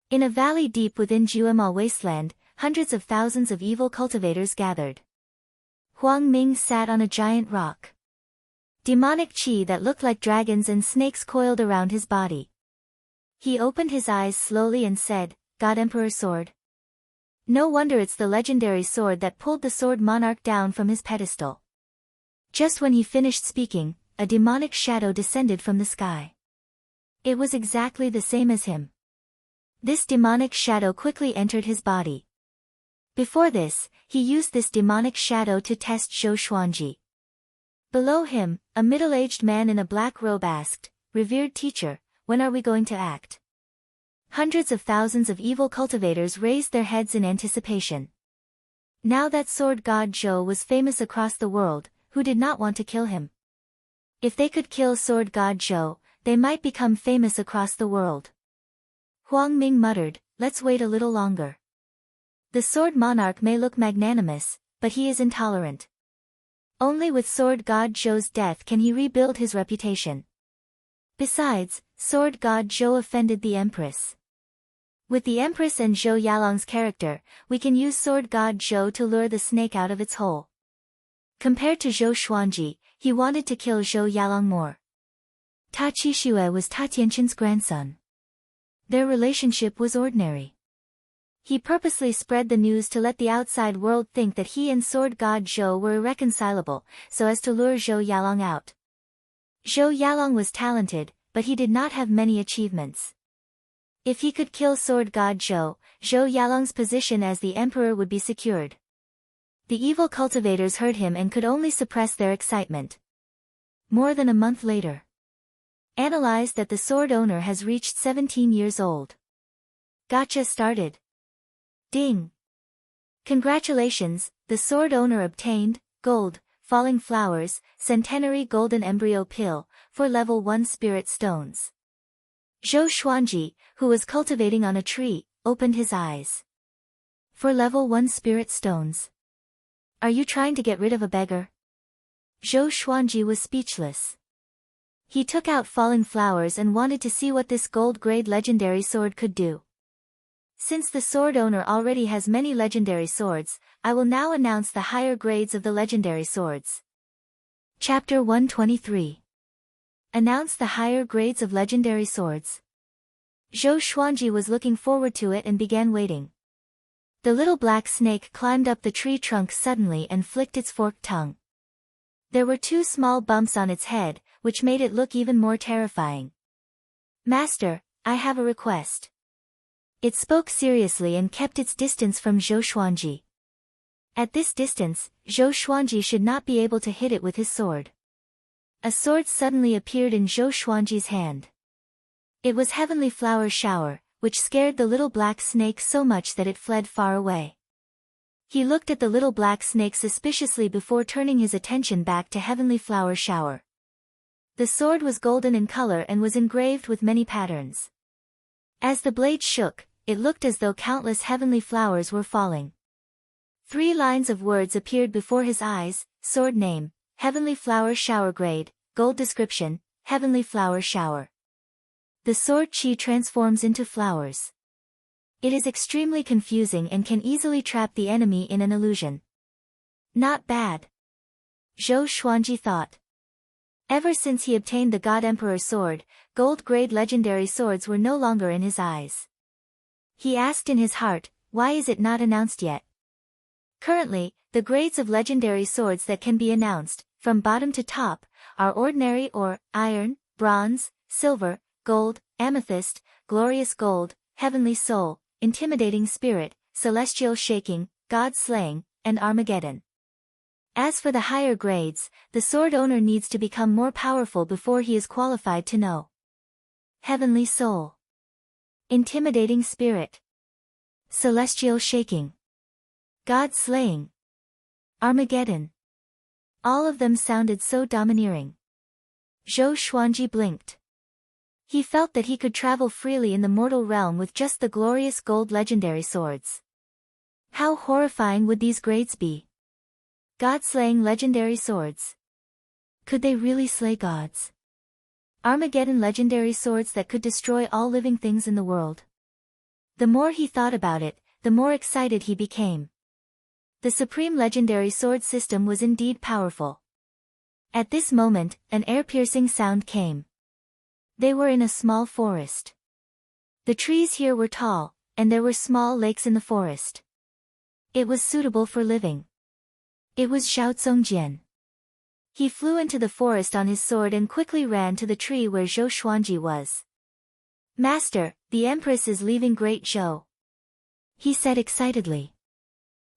In a valley deep within Juemal Wasteland, hundreds of thousands of evil cultivators gathered. Huang Ming sat on a giant rock. Demonic chi that looked like dragons and snakes coiled around his body. He opened his eyes slowly and said, God Emperor's sword. No wonder it's the legendary sword that pulled the sword monarch down from his pedestal. Just when he finished speaking, a demonic shadow descended from the sky. It was exactly the same as him. This demonic shadow quickly entered his body. Before this, he used this demonic shadow to test Zhou Xuanji. Below him, a middle-aged man in a black robe asked, Revered teacher, when are we going to act? Hundreds of thousands of evil cultivators raised their heads in anticipation. Now that sword god Zhou was famous across the world, who did not want to kill him? If they could kill sword god Zhou, they might become famous across the world. Huang Ming muttered, let's wait a little longer. The sword monarch may look magnanimous, but he is intolerant. Only with sword god Zhou's death can he rebuild his reputation. Besides, sword god Zhou offended the empress. With the empress and Zhou Yalong's character, we can use sword god Zhou to lure the snake out of its hole. Compared to Zhou Xuanji, he wanted to kill Zhou Yalong more. Ta Qixue was Ta Tianqin's grandson. Their relationship was ordinary. He purposely spread the news to let the outside world think that he and sword god Zhou were irreconcilable, so as to lure Zhou Yalong out. Zhou Yalong was talented, but he did not have many achievements. If he could kill sword god Zhou, Zhou Yalong's position as the emperor would be secured. The evil cultivators heard him and could only suppress their excitement. More than a month later. Analyzed that the sword owner has reached 17 years old. Gotcha started. Ding! Congratulations, the sword owner obtained, gold, falling flowers, centenary golden embryo pill, for level 1 spirit stones. Zhou Xuanji, who was cultivating on a tree, opened his eyes. For level 1 spirit stones. Are you trying to get rid of a beggar? Zhou Xuanji was speechless. He took out falling flowers and wanted to see what this gold-grade legendary sword could do. Since the sword owner already has many legendary swords, I will now announce the higher grades of the legendary swords. Chapter 123. Announce the higher grades of legendary swords. Zhou Xuanji was looking forward to it and began waiting. The little black snake climbed up the tree trunk suddenly and flicked its forked tongue. There were 2 small bumps on its head, which made it look even more terrifying. Master, I have a request. It spoke seriously and kept its distance from Zhou Xuanji. At this distance, Zhou Xuanji should not be able to hit it with his sword. A sword suddenly appeared in Zhou Xuanji's hand. It was Heavenly Flower Shower, which scared the little black snake so much that it fled far away. He looked at the little black snake suspiciously before turning his attention back to Heavenly Flower Shower. The sword was golden in color and was engraved with many patterns. As the blade shook, it looked as though countless heavenly flowers were falling. 3 lines of words appeared before his eyes, sword name, Heavenly Flower Shower grade, gold description, heavenly flower shower. The sword chi transforms into flowers. It is extremely confusing and can easily trap the enemy in an illusion. Not bad. Zhou Xuanji thought. Ever since he obtained the God Emperor sword, gold-grade legendary swords were no longer in his eyes. He asked in his heart, why is it not announced yet? Currently, the grades of legendary swords that can be announced, from bottom to top, are ordinary or iron, bronze, silver, gold, amethyst, glorious gold, heavenly soul, intimidating spirit, celestial shaking, God slaying, and Armageddon. As for the higher grades, the sword owner needs to become more powerful before he is qualified to know. Heavenly soul. Intimidating spirit. Celestial shaking. God slaying. Armageddon. All of them sounded so domineering. Zhou Xuanji blinked. He felt that he could travel freely in the mortal realm with just the glorious gold legendary swords. How horrifying would these grades be? God-slaying legendary swords. Could they really slay gods? Armageddon legendary swords that could destroy all living things in the world. The more he thought about it, the more excited he became. The supreme legendary sword system was indeed powerful. At this moment, an ear-piercing sound came. They were in a small forest. The trees here were tall, and there were small lakes in the forest. It was suitable for living. It was Xiao Zongjian. He flew into the forest on his sword and quickly ran to the tree where Zhou Xuanji was. Master, the Empress is leaving Great Zhou, he said excitedly.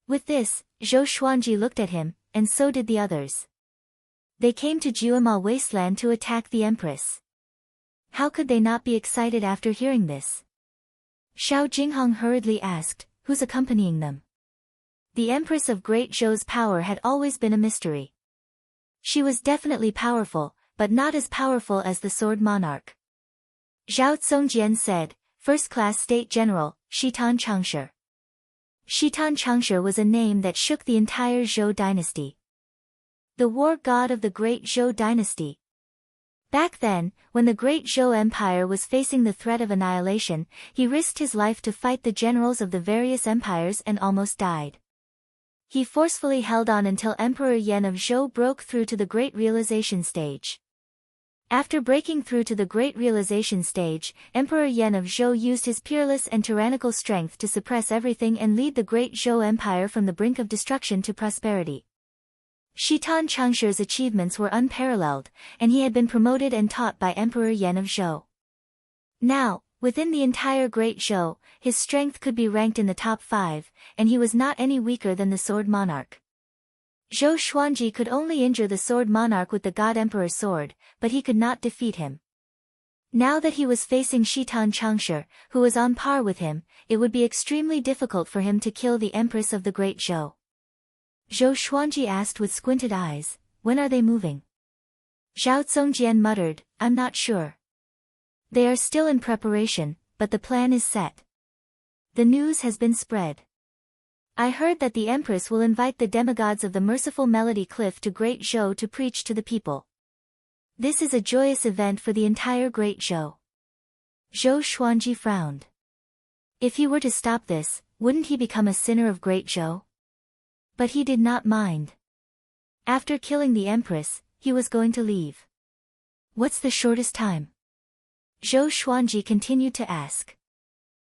With this, Zhou Xuanji looked at him, and so did the others. They came to Jiuema Wasteland to attack the Empress. How could they not be excited after hearing this? Xiao Jinghong hurriedly asked, who's accompanying them? The Empress of Great Zhou's power had always been a mystery. She was definitely powerful, but not as powerful as the Sword Monarch. Zhao Zongjian said, First-class State General, Shitan Changshi. Shitan Changshi was a name that shook the entire Zhou dynasty. The war god of the Great Zhou dynasty. Back then, when the Great Zhou Empire was facing the threat of annihilation, he risked his life to fight the generals of the various empires and almost died. He forcefully held on until Emperor Yan of Zhou broke through to the Great Realization stage. After breaking through to the Great Realization stage, Emperor Yan of Zhou used his peerless and tyrannical strength to suppress everything and lead the Great Zhou Empire from the brink of destruction to prosperity. Shitan Changshi's achievements were unparalleled, and he had been promoted and taught by Emperor Yan of Zhou. Now, within the entire Great Zhou, his strength could be ranked in the top 5, and he was not any weaker than the Sword Monarch. Zhou Xuanji could only injure the Sword Monarch with the God Emperor's sword, but he could not defeat him. Now that he was facing Shitan Changshi, who was on par with him, it would be extremely difficult for him to kill the Empress of the Great Zhou. Zhou Xuanji asked with squinted eyes, when are they moving? Zhao Zongjian muttered, I'm not sure. They are still in preparation, but the plan is set. The news has been spread. I heard that the Empress will invite the demigods of the merciful Melody Cliff to Great Zhou to preach to the people. This is a joyous event for the entire Great Zhou. Zhou Xuanji frowned. If he were to stop this, wouldn't he become a sinner of Great Zhou? But he did not mind. After killing the Empress, he was going to leave. What's the shortest time? Zhou Xuanji continued to ask.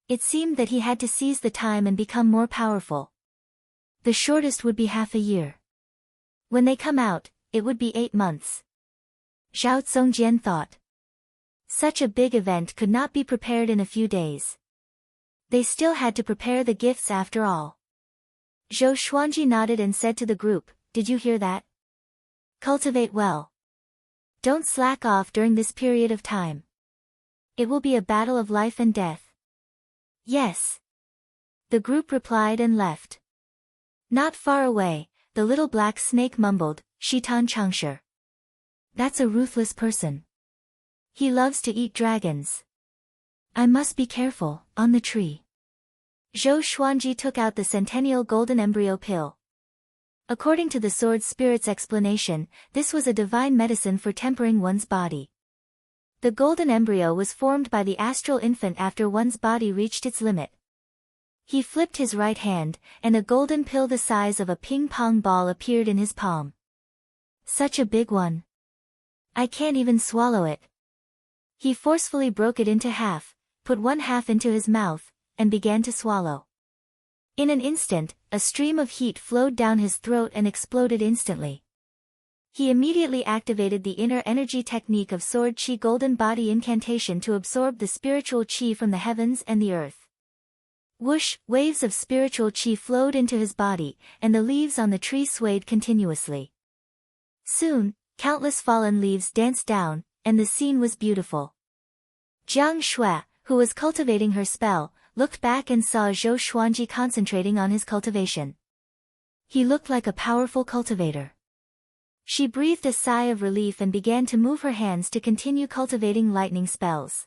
It seemed that he had to seize the time and become more powerful. The shortest would be half a year. When they come out, it would be 8 months. Zhao Zongjian thought. Such a big event could not be prepared in a few days. They still had to prepare the gifts after all. Zhou Xuanji nodded and said to the group, did you hear that? Cultivate well. Don't slack off during this period of time. It will be a battle of life and death. Yes. The group replied and left. Not far away, the little black snake mumbled, Shitan Changshi. That's a ruthless person. He loves to eat dragons. I must be careful, on the tree. Zhou Xuanji took out the centennial golden embryo pill. According to the sword spirit's explanation, this was a divine medicine for tempering one's body. The golden embryo was formed by the astral infant after one's body reached its limit. He flipped his right hand, and a golden pill the size of a ping-pong ball appeared in his palm. Such a big one. I can't even swallow it. He forcefully broke it into half, put one half into his mouth, and began to swallow. In an instant, a stream of heat flowed down his throat and exploded instantly. He immediately activated the inner energy technique of sword chi golden body incantation to absorb the spiritual chi from the heavens and the earth. Whoosh, waves of spiritual chi flowed into his body, and the leaves on the tree swayed continuously. Soon, countless fallen leaves danced down, and the scene was beautiful. Jiang Shui, who was cultivating her spell, looked back and saw Zhou Xuanji concentrating on his cultivation. He looked like a powerful cultivator. She breathed a sigh of relief and began to move her hands to continue cultivating lightning spells.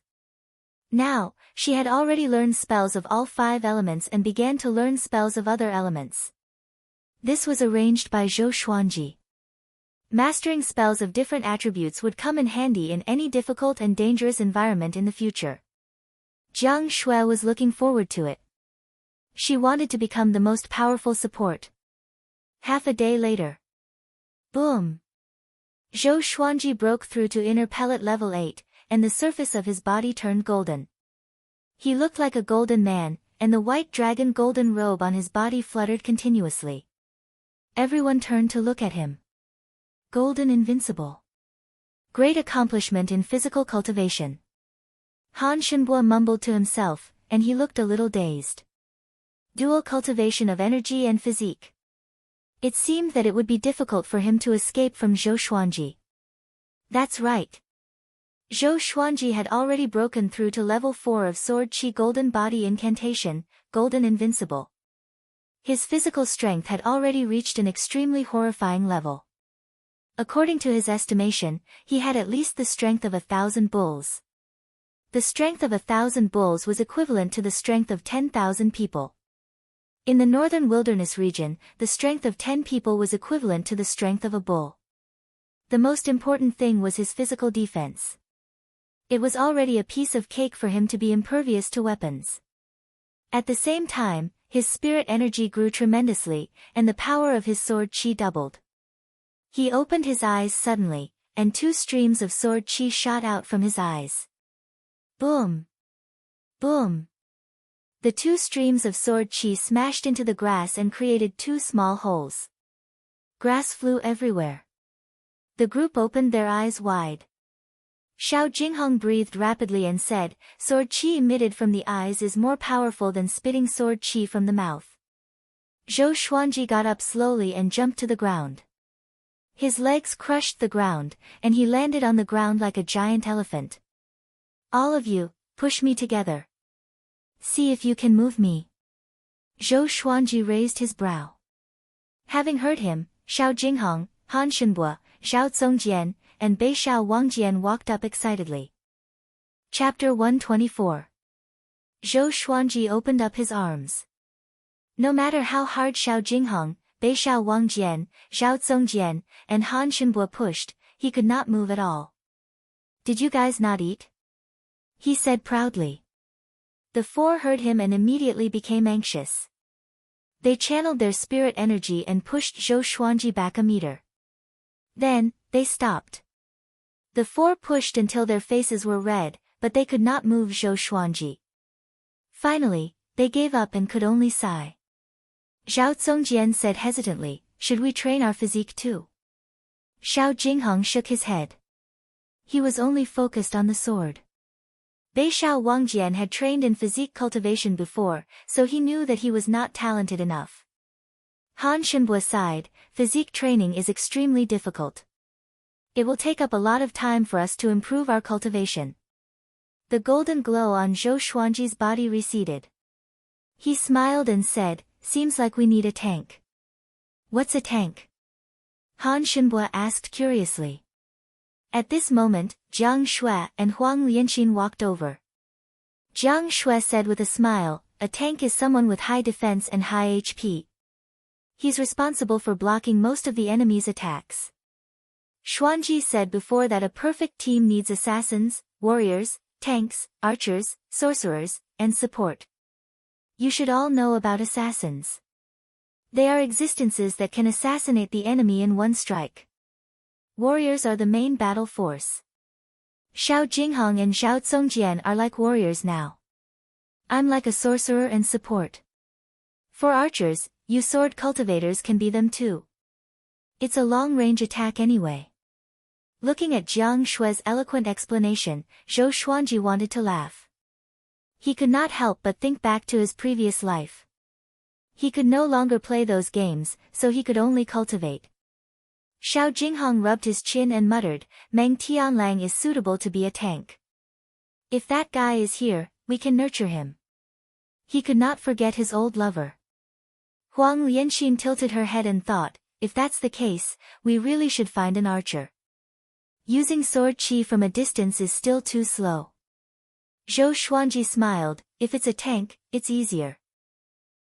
Now, she had already learned spells of all 5 elements and began to learn spells of other elements. This was arranged by Zhou Xuanji. Mastering spells of different attributes would come in handy in any difficult and dangerous environment in the future. Jiang Shui was looking forward to it. She wanted to become the most powerful support. Half a day later. Boom! Zhou Xuanji broke through to inner pellet level 8, and the surface of his body turned golden. He looked like a golden man, and the white dragon golden robe on his body fluttered continuously. Everyone turned to look at him. Golden invincible. Great accomplishment in physical cultivation. Han Shenbo mumbled to himself, and he looked a little dazed. Dual cultivation of energy and physique. It seemed that it would be difficult for him to escape from Zhou Xuanji. That's right. Zhou Xuanji had already broken through to level 4 of Sword Chi Golden Body Incantation, Golden Invincible. His physical strength had already reached an extremely horrifying level. According to his estimation, he had at least the strength of 1,000 bulls. The strength of 1,000 bulls was equivalent to the strength of 10,000 people. In the northern wilderness region, the strength of 10 people was equivalent to the strength of a bull. The most important thing was his physical defense. It was already a piece of cake for him to be impervious to weapons. At the same time, his spirit energy grew tremendously, and the power of his sword chi doubled. He opened his eyes suddenly, and 2 streams of sword chi shot out from his eyes. Boom! Boom! The 2 streams of sword chi smashed into the grass and created 2 small holes. Grass flew everywhere. The group opened their eyes wide. Xiao Jinghong breathed rapidly and said, "Sword chi emitted from the eyes is more powerful than spitting sword chi from the mouth." Zhou Xuanji got up slowly and jumped to the ground. His legs crushed the ground, and he landed on the ground like a giant elephant. "All of you, push me together. See if you can move me." Zhou Xuanji raised his brow. Having heard him, Xiao Jinghong, Han Shenbo, Zhao Zongjian, and Bei Xiao Wangjian walked up excitedly. Chapter 124. Zhou Xuanji opened up his arms. No matter how hard Xiao Jinghong, Bei Xiao Wangjian, Zhao Zongjian, and Han Shenbo pushed, he could not move at all. "Did you guys not eat?" he said proudly. The 4 heard him and immediately became anxious. They channeled their spirit energy and pushed Zhou Xuanji back a meter. Then, they stopped. The 4 pushed until their faces were red, but they could not move Zhou Xuanji. Finally, they gave up and could only sigh. Zhao Zongjian said hesitantly, "Should we train our physique too?" Xiao Jinghong shook his head. He was only focused on the sword. Bei Xiao Wangjian had trained in physique cultivation before, so he knew that he was not talented enough. Han Shenbo sighed, "Physique training is extremely difficult. It will take up a lot of time for us to improve our cultivation." The golden glow on Zhou Xuanji's body receded. He smiled and said, "Seems like we need a tank." "What's a tank?" Han Shenbo asked curiously. At this moment, Jiang Shui and Huang Lianqin walked over. Jiang Shui said with a smile, "A tank is someone with high defense and high HP. He's responsible for blocking most of the enemy's attacks. Xuanji said before that a perfect team needs assassins, warriors, tanks, archers, sorcerers, and support. You should all know about assassins. They are existences that can assassinate the enemy in one strike. Warriors are the main battle force. Xiao Jinghong and Xiao Zongjian are like warriors now. I'm like a sorcerer and support. For archers, you sword cultivators can be them too. It's a long-range attack anyway. Looking at Jiang Shui's eloquent explanation, Zhou Xuanji wanted to laugh. He could not help but think back to his previous life. He could no longer play those games, so he could only cultivate. Xiao Jinghong rubbed his chin and muttered, Meng Tianlang is suitable to be a tank. If that guy is here, we can nurture him. He could not forget his old lover. Huang Lianxin tilted her head and thought, if that's the case, we really should find an archer. Using sword qi from a distance is still too slow. Zhou Xuanji smiled, if it's a tank, it's easier.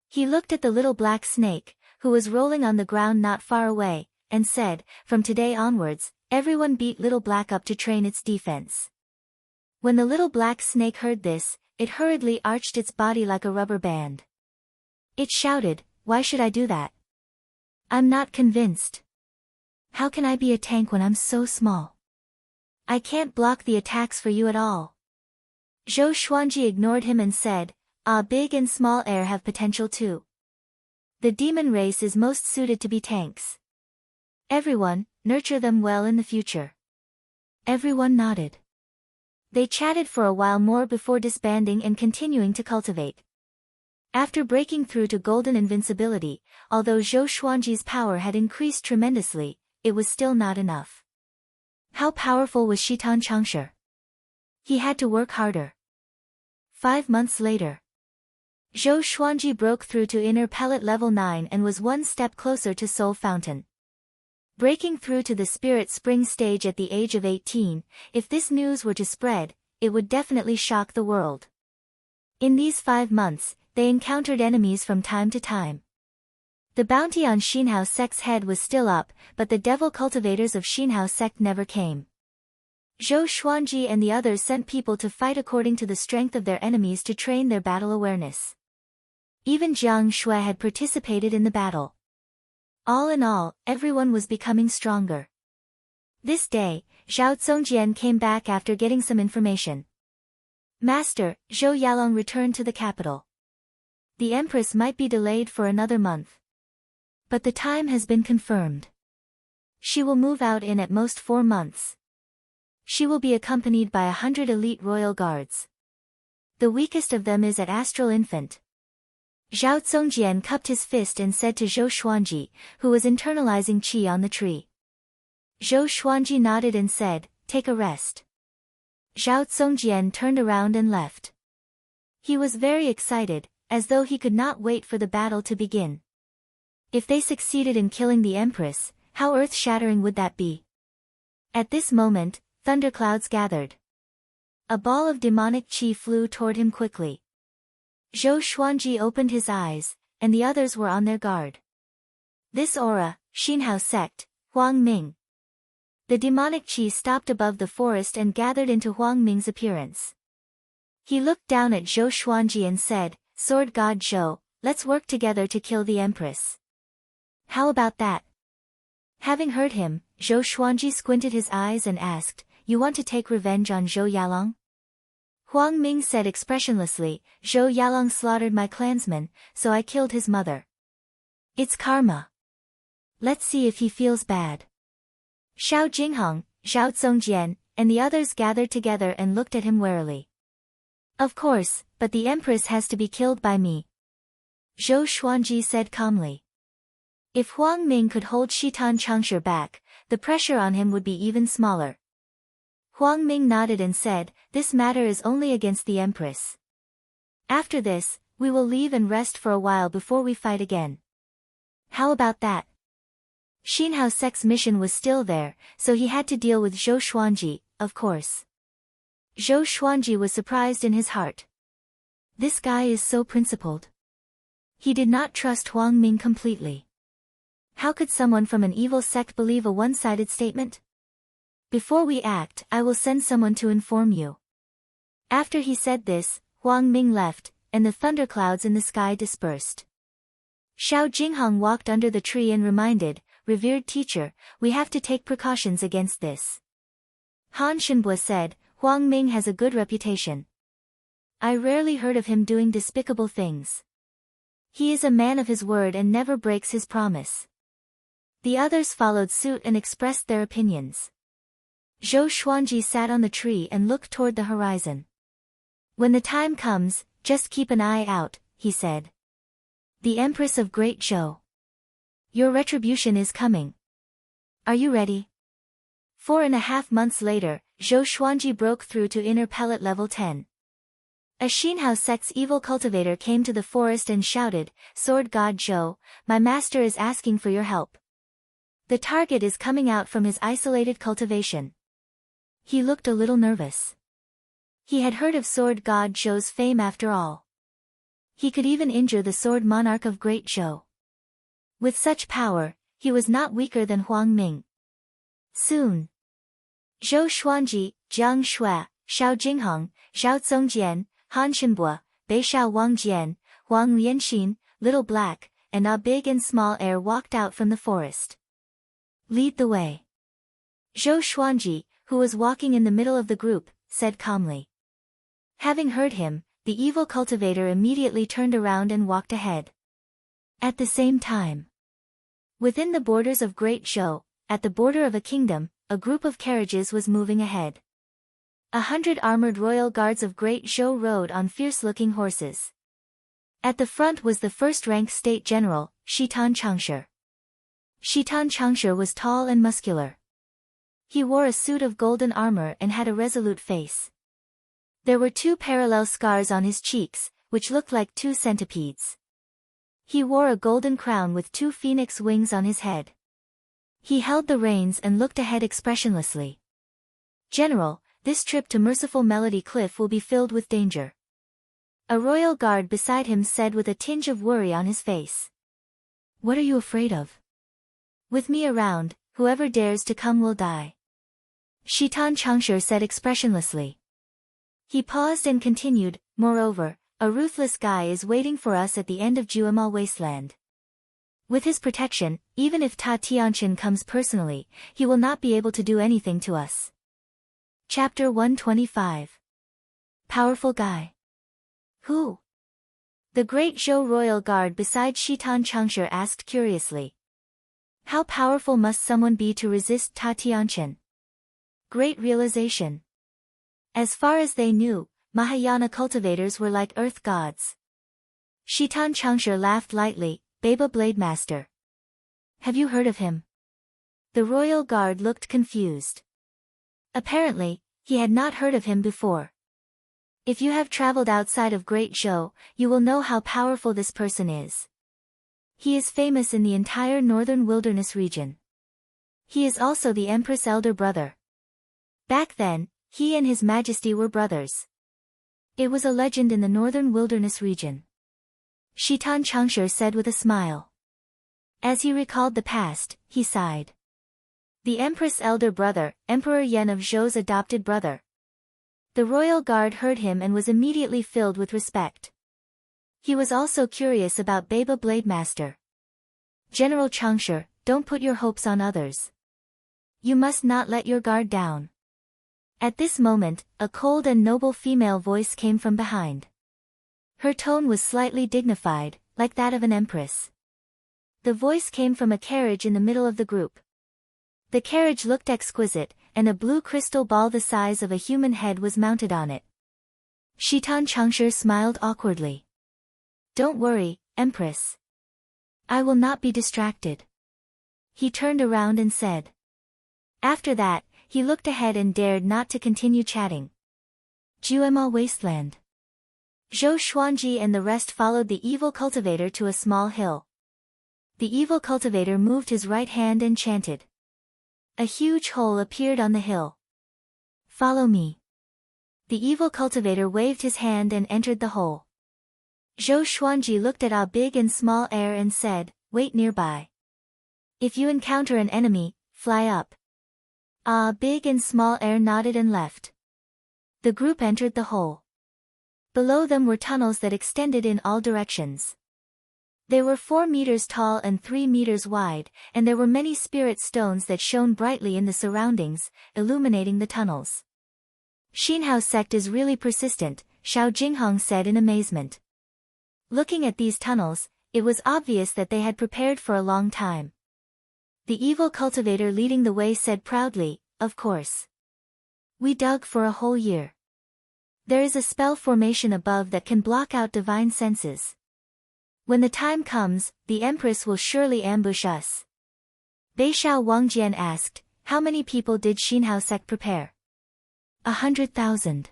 He looked at the little black snake, who was rolling on the ground not far away, and said, from today onwards, everyone beat Little Black up to train its defense. When the little black snake heard this, it hurriedly arched its body like a rubber band. It shouted, why should I do that? I'm not convinced. How can I be a tank when I'm so small? I can't block the attacks for you at all. Zhou Xuanji ignored him and said, big and small air have potential too. The demon race is most suited to be tanks. Everyone, nurture them well in the future. Everyone nodded. They chatted for a while more before disbanding and continuing to cultivate. After breaking through to golden invincibility, although Zhou Xuanji's power had increased tremendously, it was still not enough. How powerful was Shitan Changshe? He had to work harder. 5 months later, Zhou Xuanji broke through to inner pellet level 9 and was one step closer to Soul Fountain. Breaking through to the Spirit Spring stage at the age of 18, if this news were to spread, it would definitely shock the world. In these 5 months, they encountered enemies from time to time. The bounty on Xinhao sect's head was still up, but the devil cultivators of Xinhao sect never came. Zhou Xuanji and the others sent people to fight according to the strength of their enemies to train their battle awareness. Even Jiang Shui had participated in the battle. All in all, everyone was becoming stronger. This day, Xiao Zongjian came back after getting some information. Master, Zhou Yalong returned to the capital. The Empress might be delayed for another month. But the time has been confirmed. She will move out in at most 4 months. She will be accompanied by 100 elite royal guards. The weakest of them is at Astral Infant. Zhao Zongjian cupped his fist and said to Zhou Xuanji, who was internalizing qi on the tree. Zhou Xuanji nodded and said, take a rest. Zhao Zongjian turned around and left. He was very excited, as though he could not wait for the battle to begin. If they succeeded in killing the Empress, how earth-shattering would that be? At this moment, thunderclouds gathered. A ball of demonic qi flew toward him quickly. Zhou Xuanji opened his eyes, and the others were on their guard. This aura, Xinhao sect, Huang Ming. The demonic qi stopped above the forest and gathered into Huang Ming's appearance. He looked down at Zhou Xuanji and said, Sword God Zhou, let's work together to kill the Empress. How about that? Having heard him, Zhou Xuanji squinted his eyes and asked, you want to take revenge on Zhou Yalong? Huang Ming said expressionlessly, Zhou Yalong slaughtered my clansman, so I killed his mother. It's karma. Let's see if he feels bad. Xiao Jinghong, Zhao Zongjian, and the others gathered together and looked at him warily. Of course, but the Empress has to be killed by me. Zhou Xuanji said calmly. If Huang Ming could hold Shitan Changshe back, the pressure on him would be even smaller. Huang Ming nodded and said, this matter is only against the Empress. After this, we will leave and rest for a while before we fight again. How about that? Xinhao sect's mission was still there, so he had to deal with Zhou Xuanji, of course. Zhou Xuanji was surprised in his heart. This guy is so principled. He did not trust Huang Ming completely. How could someone from an evil sect believe a one-sided statement? Before we act, I will send someone to inform you. After he said this, Huang Ming left, and the thunderclouds in the sky dispersed. Xiao Jinghong walked under the tree and reminded, "Revered teacher, we have to take precautions against this." Han Shenbua said, "Huang Ming has a good reputation. I rarely heard of him doing despicable things. He is a man of his word and never breaks his promise." The others followed suit and expressed their opinions. Zhou Xuanji sat on the tree and looked toward the horizon. "When the time comes, just keep an eye out," he said. "The Empress of Great Zhou. Your retribution is coming. Are you ready?" 4.5 months later, Zhou Xuanji broke through to inner pellet level 10. A Xinhao sect's evil cultivator came to the forest and shouted, "Sword God Zhou, my master is asking for your help. The target is coming out from his isolated cultivation." He looked a little nervous. He had heard of Sword God Zhou's fame after all. He could even injure the Sword Monarch of Great Zhou. With such power, he was not weaker than Huang Ming. Soon, Zhou Xuanji, Jiang Shui, Xiao Jinghong, Zhao Zongjian, Han Shenbua, Beishao Wangjian, Huang Lianxin, Little Black, and A Big and Small Air walked out from the forest. "Lead the way." Zhou Xuanji, who was walking in the middle of the group, said calmly. Having heard him, the evil cultivator immediately turned around and walked ahead. At the same time, within the borders of Great Zhou, at the border of a kingdom, a group of carriages was moving ahead. 100 armored royal guards of Great Zhou rode on fierce-looking horses. At the front was the first-rank state general, Shitan Changshe. Shitan Changshe was tall and muscular. He wore a suit of golden armor and had a resolute face. There were 2 parallel scars on his cheeks, which looked like 2 centipedes. He wore a golden crown with 2 phoenix wings on his head. He held the reins and looked ahead expressionlessly. "General, this trip to Merciful Melody Cliff will be filled with danger." A royal guard beside him said with a tinge of worry on his face. "What are you afraid of?" "With me around, whoever dares to come will die," Shitan Changshe said expressionlessly. He paused and continued, "Moreover, a ruthless guy is waiting for us at the end of Juemal Wasteland. With his protection, even if Ta Tianqian comes personally, he will not be able to do anything to us." Chapter 125. Powerful guy. Who? The Great Zhou Royal Guard beside Shitan Changshe asked curiously. How powerful must someone be to resist Ta Tianqian? Great realization. As far as they knew, Mahayana cultivators were like earth gods. Shitan Changshe laughed lightly, "Baba Blade Master. Have you heard of him?" The royal guard looked confused. Apparently, he had not heard of him before. If you have traveled outside of Great Zhou, you will know how powerful this person is. He is famous in the entire northern wilderness region. He is also the Empress' elder brother. Back then, he and His Majesty were brothers. It was a legend in the northern wilderness region. Shitan Changshe said with a smile. As he recalled the past, he sighed. The Empress' elder brother, Emperor Yan of Zhou's adopted brother. The royal guard heard him and was immediately filled with respect. He was also curious about Baba Blade Master. General Changshe, don't put your hopes on others. You must not let your guard down. At this moment, a cold and noble female voice came from behind. Her tone was slightly dignified, like that of an empress. The voice came from a carriage in the middle of the group. The carriage looked exquisite, and a blue crystal ball the size of a human head was mounted on it. Shitan Changshe smiled awkwardly. Don't worry, Empress. I will not be distracted. He turned around and said. After that, he looked ahead and dared not to continue chatting. Juemal Wasteland. Zhou Xuanji and the rest followed the evil cultivator to a small hill. The evil cultivator moved his right hand and chanted. A huge hole appeared on the hill. Follow me. The evil cultivator waved his hand and entered the hole. Zhou Xuanji looked at A Big and Small Air and said, Wait nearby. If you encounter an enemy, fly up. Big and small air nodded and left. The group entered the hole. Below them were tunnels that extended in all directions. They were 4 meters tall and 3 meters wide, and there were many spirit stones that shone brightly in the surroundings, illuminating the tunnels. Xinhao sect is really persistent, Xiao Jinghong said in amazement. Looking at these tunnels, it was obvious that they had prepared for a long time. The evil cultivator leading the way said proudly, "Of course. We dug for a whole year. There is a spell formation above that can block out divine senses. When the time comes, the Empress will surely ambush us." Beixiao Wangjian asked, "How many people did Xinhao sect prepare?" 100,000.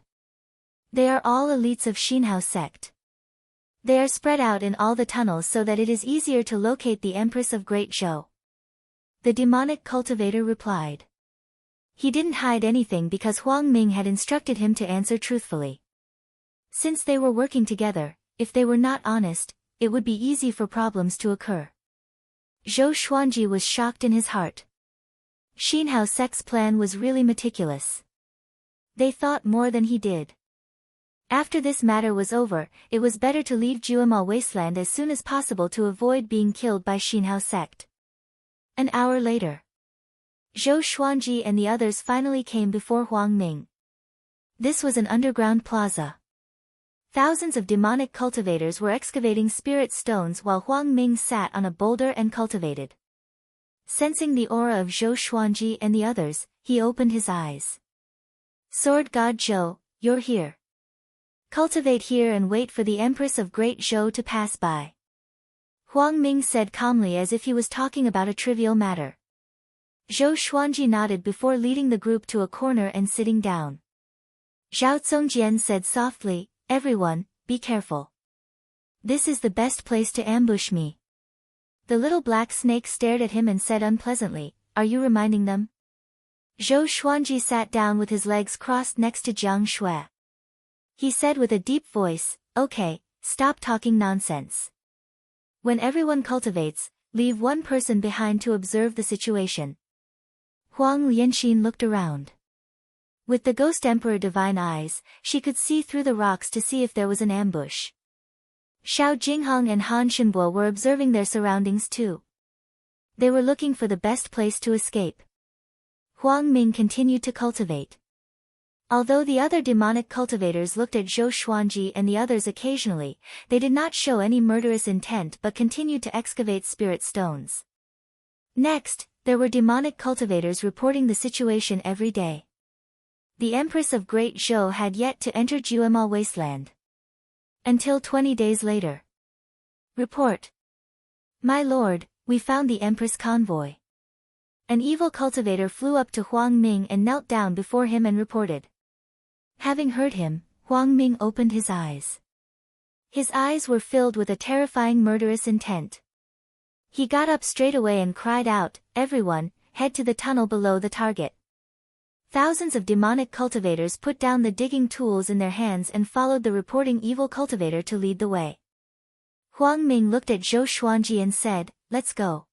They are all elites of Xinhao sect. They are spread out in all the tunnels so that it is easier to locate the Empress of Great Zhou. The demonic cultivator replied. He didn't hide anything because Huang Ming had instructed him to answer truthfully. Since they were working together, if they were not honest, it would be easy for problems to occur. Zhou Xuanji was shocked in his heart. Xinhao sect's plan was really meticulous. They thought more than he did. After this matter was over, it was better to leave Juemal Wasteland as soon as possible to avoid being killed by Xinhao sect. An hour later, Zhou Xuanji and the others finally came before Huang Ming. This was an underground plaza. Thousands of demonic cultivators were excavating spirit stones while Huang Ming sat on a boulder and cultivated. Sensing the aura of Zhou Xuanji and the others, he opened his eyes. Sword God Zhou, you're here. Cultivate here and wait for the Empress of Great Zhou to pass by. Huang Ming said calmly as if he was talking about a trivial matter. Zhou Xuanji nodded before leading the group to a corner and sitting down. Zhao Zongjian said softly, "Everyone, be careful. This is the best place to ambush me." The little black snake stared at him and said unpleasantly, "Are you reminding them?" Zhou Xuanji sat down with his legs crossed next to Jiang Shui. He said with a deep voice, "Okay, stop talking nonsense. When everyone cultivates, leave one person behind to observe the situation." Huang Lianxin looked around. With the Ghost Emperor divine eyes, she could see through the rocks to see if there was an ambush. Xiao Jinghong and Han Shenbo were observing their surroundings too. They were looking for the best place to escape. Huang Ming continued to cultivate. Although the other demonic cultivators looked at Zhou Xuanji and the others occasionally, they did not show any murderous intent but continued to excavate spirit stones. Next, there were demonic cultivators reporting the situation every day. The Empress of Great Zhou had yet to enter Juemal Wasteland. Until 20 days later. Report. My lord, we found the Empress convoy. An evil cultivator flew up to Huang Ming and knelt down before him and reported. Having heard him, Huang Ming opened his eyes. His eyes were filled with a terrifying murderous intent. He got up straight away and cried out, "Everyone, head to the tunnel below the target." Thousands of demonic cultivators put down the digging tools in their hands and followed the reporting evil cultivator to lead the way. Huang Ming looked at Zhou Xuanji and said, "Let's go."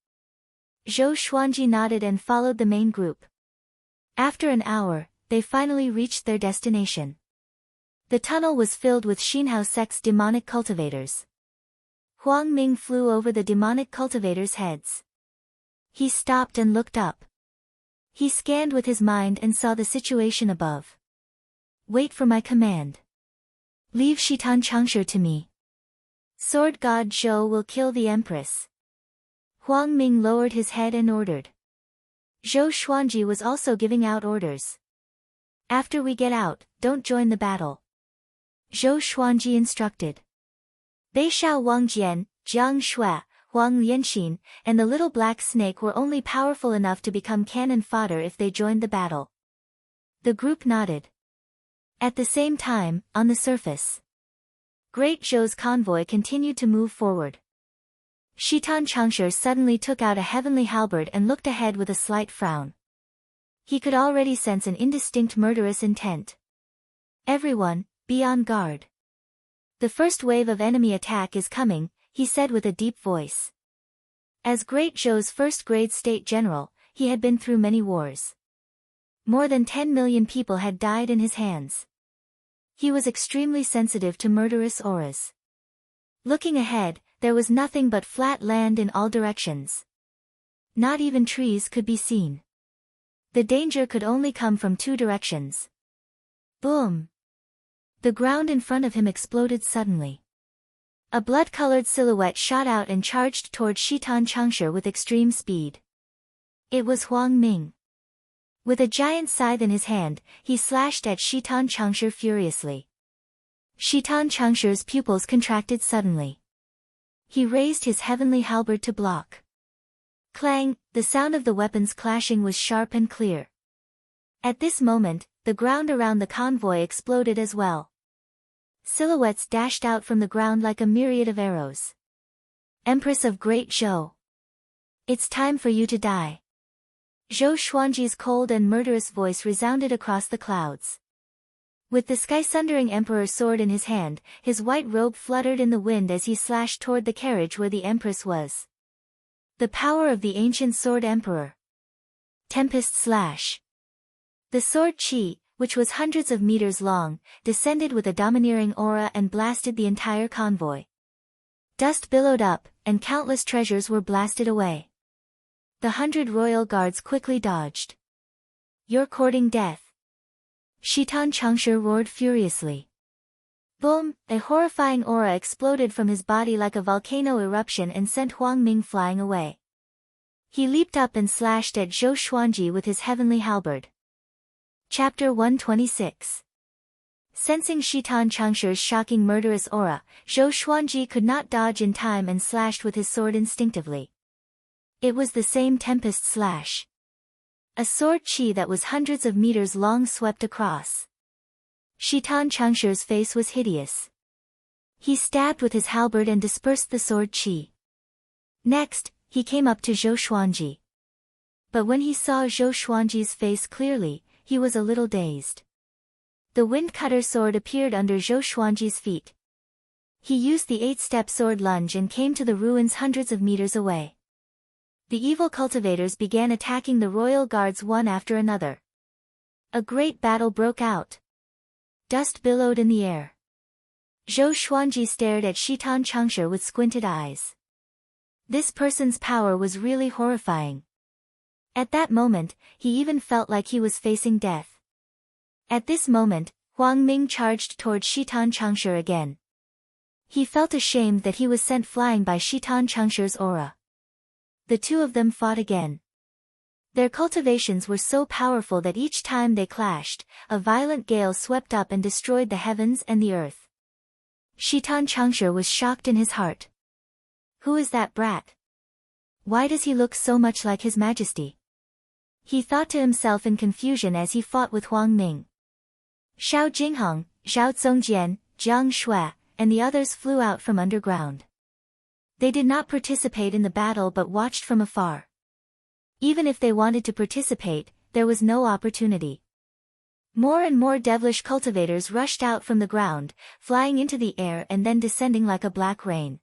Zhou Xuanji nodded and followed the main group. After an hour, they finally reached their destination. The tunnel was filled with Xinhao sect's demonic cultivators. Huang Ming flew over the demonic cultivators' heads. He stopped and looked up. He scanned with his mind and saw the situation above. "Wait for my command. Leave Shitan Changshe to me. Sword God Zhou will kill the Empress." Huang Ming lowered his head and ordered. Zhou Xuanji was also giving out orders. "After we get out, don't join the battle." Zhou Xuanji instructed. Beixiao Wangjian, Jiang Shui, Huang Lianxin, and the little black snake were only powerful enough to become cannon fodder if they joined the battle. The group nodded. At the same time, on the surface, Great Zhou's convoy continued to move forward. Shitan Changshe suddenly took out a heavenly halberd and looked ahead with a slight frown. He could already sense an indistinct murderous intent. "Everyone, be on guard. The first wave of enemy attack is coming," he said with a deep voice. As Great Zhou's first-grade state general, he had been through many wars. More than 10 million people had died in his hands. He was extremely sensitive to murderous auras. Looking ahead, there was nothing but flat land in all directions. Not even trees could be seen. The danger could only come from two directions. Boom! The ground in front of him exploded suddenly. A blood-colored silhouette shot out and charged toward Shitan Changsha with extreme speed. It was Huang Ming. With a giant scythe in his hand, he slashed at Shitan Changsha furiously. Shitan Changsha's pupils contracted suddenly. He raised his heavenly halberd to block. Clang, the sound of the weapons clashing was sharp and clear. At this moment, the ground around the convoy exploded as well. Silhouettes dashed out from the ground like a myriad of arrows. Empress of Great Zhou. It's time for you to die. Zhou Xuanji's cold and murderous voice resounded across the clouds. With the sky-sundering emperor's sword in his hand, his white robe fluttered in the wind as he slashed toward the carriage where the empress was. The power of the ancient sword emperor. Tempest slash. The sword Qi, which was hundreds of meters long, descended with a domineering aura and blasted the entire convoy. Dust billowed up, and countless treasures were blasted away. The 100 royal guards quickly dodged. You're courting death. Shitan Changsha roared furiously. Boom! A horrifying aura exploded from his body like a volcano eruption and sent Huang Ming flying away. He leaped up and slashed at Zhou Xuanji with his heavenly halberd. Chapter 126. Sensing Shitan Changsha's shocking murderous aura, Zhou Xuanji could not dodge in time and slashed with his sword instinctively. It was the same tempest slash. A sword Qi that was hundreds of meters long swept across. Shitan Changsha's face was hideous. He stabbed with his halberd and dispersed the sword Qi. Next, he came up to Zhou Xuanji. But when he saw Zhou Xuanji's face clearly, he was a little dazed. The wind-cutter sword appeared under Zhou Xuanji's feet. He used the 8-step sword lunge and came to the ruins hundreds of meters away. The evil cultivators began attacking the royal guards one after another. A great battle broke out. Dust billowed in the air. Zhou Xuanji stared at Shitan Changsha with squinted eyes. This person's power was really horrifying. At that moment, he even felt like he was facing death. At this moment, Huang Ming charged toward Shitan Changsha again. He felt ashamed that he was sent flying by Shitan Changsha's aura. The two of them fought again. Their cultivations were so powerful that each time they clashed, a violent gale swept up and destroyed the heavens and the earth. Shitan Changsha was shocked in his heart. Who is that brat? Why does he look so much like His Majesty? He thought to himself in confusion as he fought with Huang Ming. Xiao Jingheng, Zhao Zongjian, Jiang Shui, and the others flew out from underground. They did not participate in the battle but watched from afar. Even if they wanted to participate, there was no opportunity. More and more devilish cultivators rushed out from the ground, flying into the air and then descending like a black rain.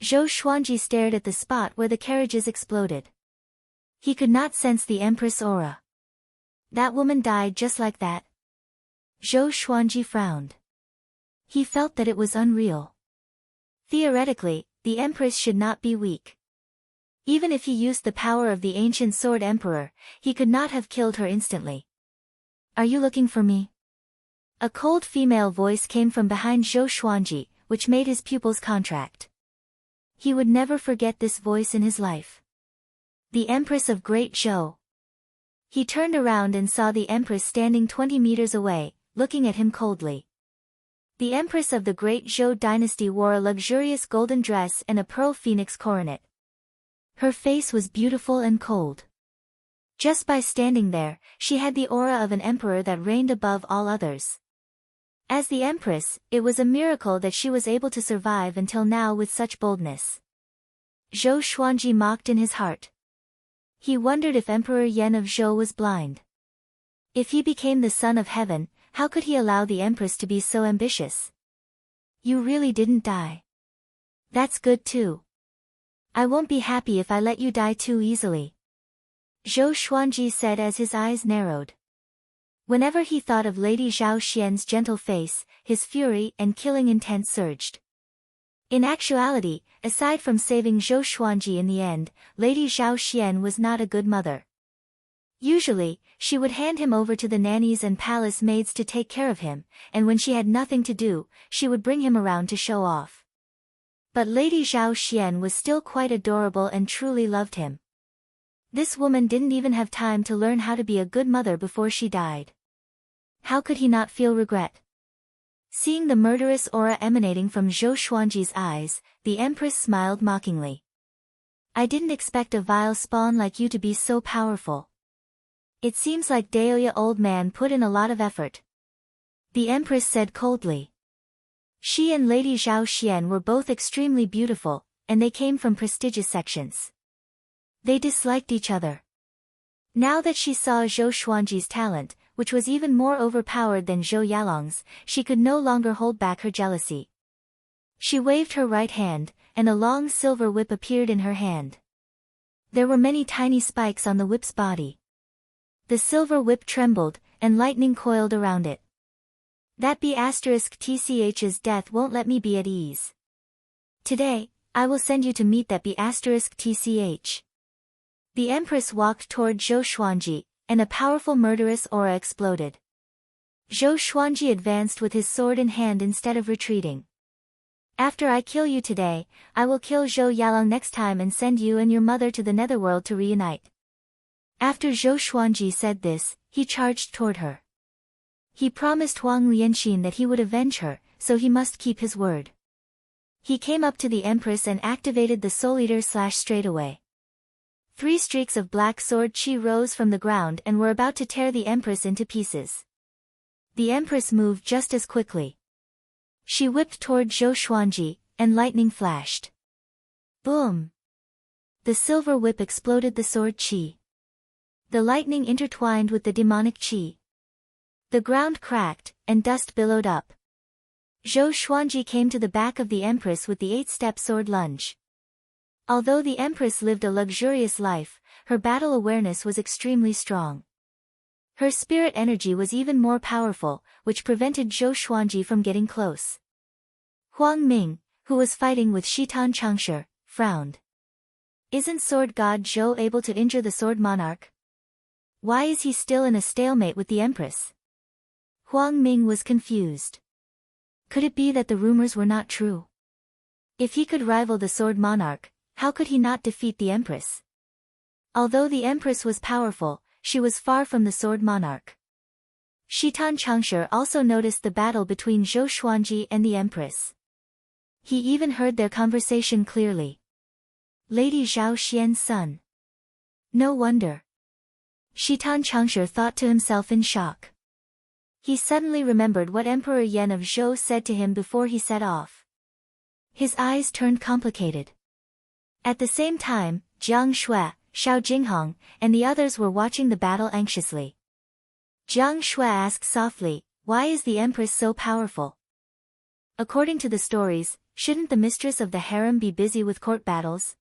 Zhou Xuanji stared at the spot where the carriages exploded. He could not sense the Empress aura. That woman died just like that. Zhou Xuanji frowned. He felt that it was unreal. Theoretically, the Empress should not be weak. Even if he used the power of the ancient sword emperor, he could not have killed her instantly. Are you looking for me? A cold female voice came from behind Zhou Xuanji, which made his pupils contract. He would never forget this voice in his life. The Empress of Great Zhou. He turned around and saw the Empress standing 20 meters away, looking at him coldly. The Empress of the Great Zhou dynasty wore a luxurious golden dress and a pearl phoenix coronet. Her face was beautiful and cold. Just by standing there, she had the aura of an emperor that reigned above all others. As the Empress, it was a miracle that she was able to survive until now with such boldness. Zhou Xuanji mocked in his heart. He wondered if Emperor Yan of Zhou was blind. If he became the son of heaven, how could he allow the Empress to be so ambitious? You really didn't die. That's good too. I won't be happy if I let you die too easily. Zhou Xuanji said as his eyes narrowed. Whenever he thought of Lady Zhao Xian's gentle face, his fury and killing intent surged. In actuality, aside from saving Zhou Xuanji in the end, Lady Zhao Xian was not a good mother. Usually, she would hand him over to the nannies and palace maids to take care of him, and when she had nothing to do, she would bring him around to show off. But Lady Zhao Xian was still quite adorable and truly loved him. This woman didn't even have time to learn how to be a good mother before she died. How could he not feel regret? Seeing the murderous aura emanating from Zhou Xuanji's eyes, the Empress smiled mockingly. I didn't expect a vile spawn like you to be so powerful. It seems like Daoya old man put in a lot of effort. The Empress said coldly. She and Lady Zhao Xian were both extremely beautiful, and they came from prestigious sections. They disliked each other. Now that she saw Zhou Xuanji's talent, which was even more overpowered than Zhou Yalong's, she could no longer hold back her jealousy. She waved her right hand, and a long silver whip appeared in her hand. There were many tiny spikes on the whip's body. The silver whip trembled, and lightning coiled around it. That B*TCH's death won't let me be at ease. Today, I will send you to meet that B*TCH. The Empress walked toward Zhou Xuanji, and a powerful murderous aura exploded. Zhou Xuanji advanced with his sword in hand instead of retreating. After I kill you today, I will kill Zhou Yalong next time and send you and your mother to the netherworld to reunite. After Zhou Xuanji said this, he charged toward her. He promised Huang Lianxin that he would avenge her, so he must keep his word. He came up to the Empress and activated the Soul Eater / straightaway. 3 streaks of black sword chi rose from the ground and were about to tear the Empress into pieces. The Empress moved just as quickly. She whipped toward Zhou Xuanji, and lightning flashed. Boom! The silver whip exploded the sword chi. The lightning intertwined with the demonic chi. The ground cracked, and dust billowed up. Zhou Xuanji came to the back of the Empress with the 8-step sword lunge. Although the Empress lived a luxurious life, her battle awareness was extremely strong. Her spirit energy was even more powerful, which prevented Zhou Xuanji from getting close. Huang Ming, who was fighting with Shitan Changshi, frowned. Isn't Sword God Zhou able to injure the Sword Monarch? Why is he still in a stalemate with the Empress? Huang Ming was confused. Could it be that the rumors were not true? If he could rival the Sword Monarch, how could he not defeat the Empress? Although the Empress was powerful, she was far from the Sword Monarch. Shitan Changshi also noticed the battle between Zhou Xuanji and the Empress. He even heard their conversation clearly. Lady Zhao Xian's son. No wonder. Shitan Changshi thought to himself in shock. He suddenly remembered what Emperor Yan of Zhou said to him before he set off. His eyes turned complicated. At the same time, Jiang Shui, Xiao Jinghong, and the others were watching the battle anxiously. Jiang Shui asked softly, why is the Empress so powerful? According to the stories, shouldn't the mistress of the harem be busy with court battles?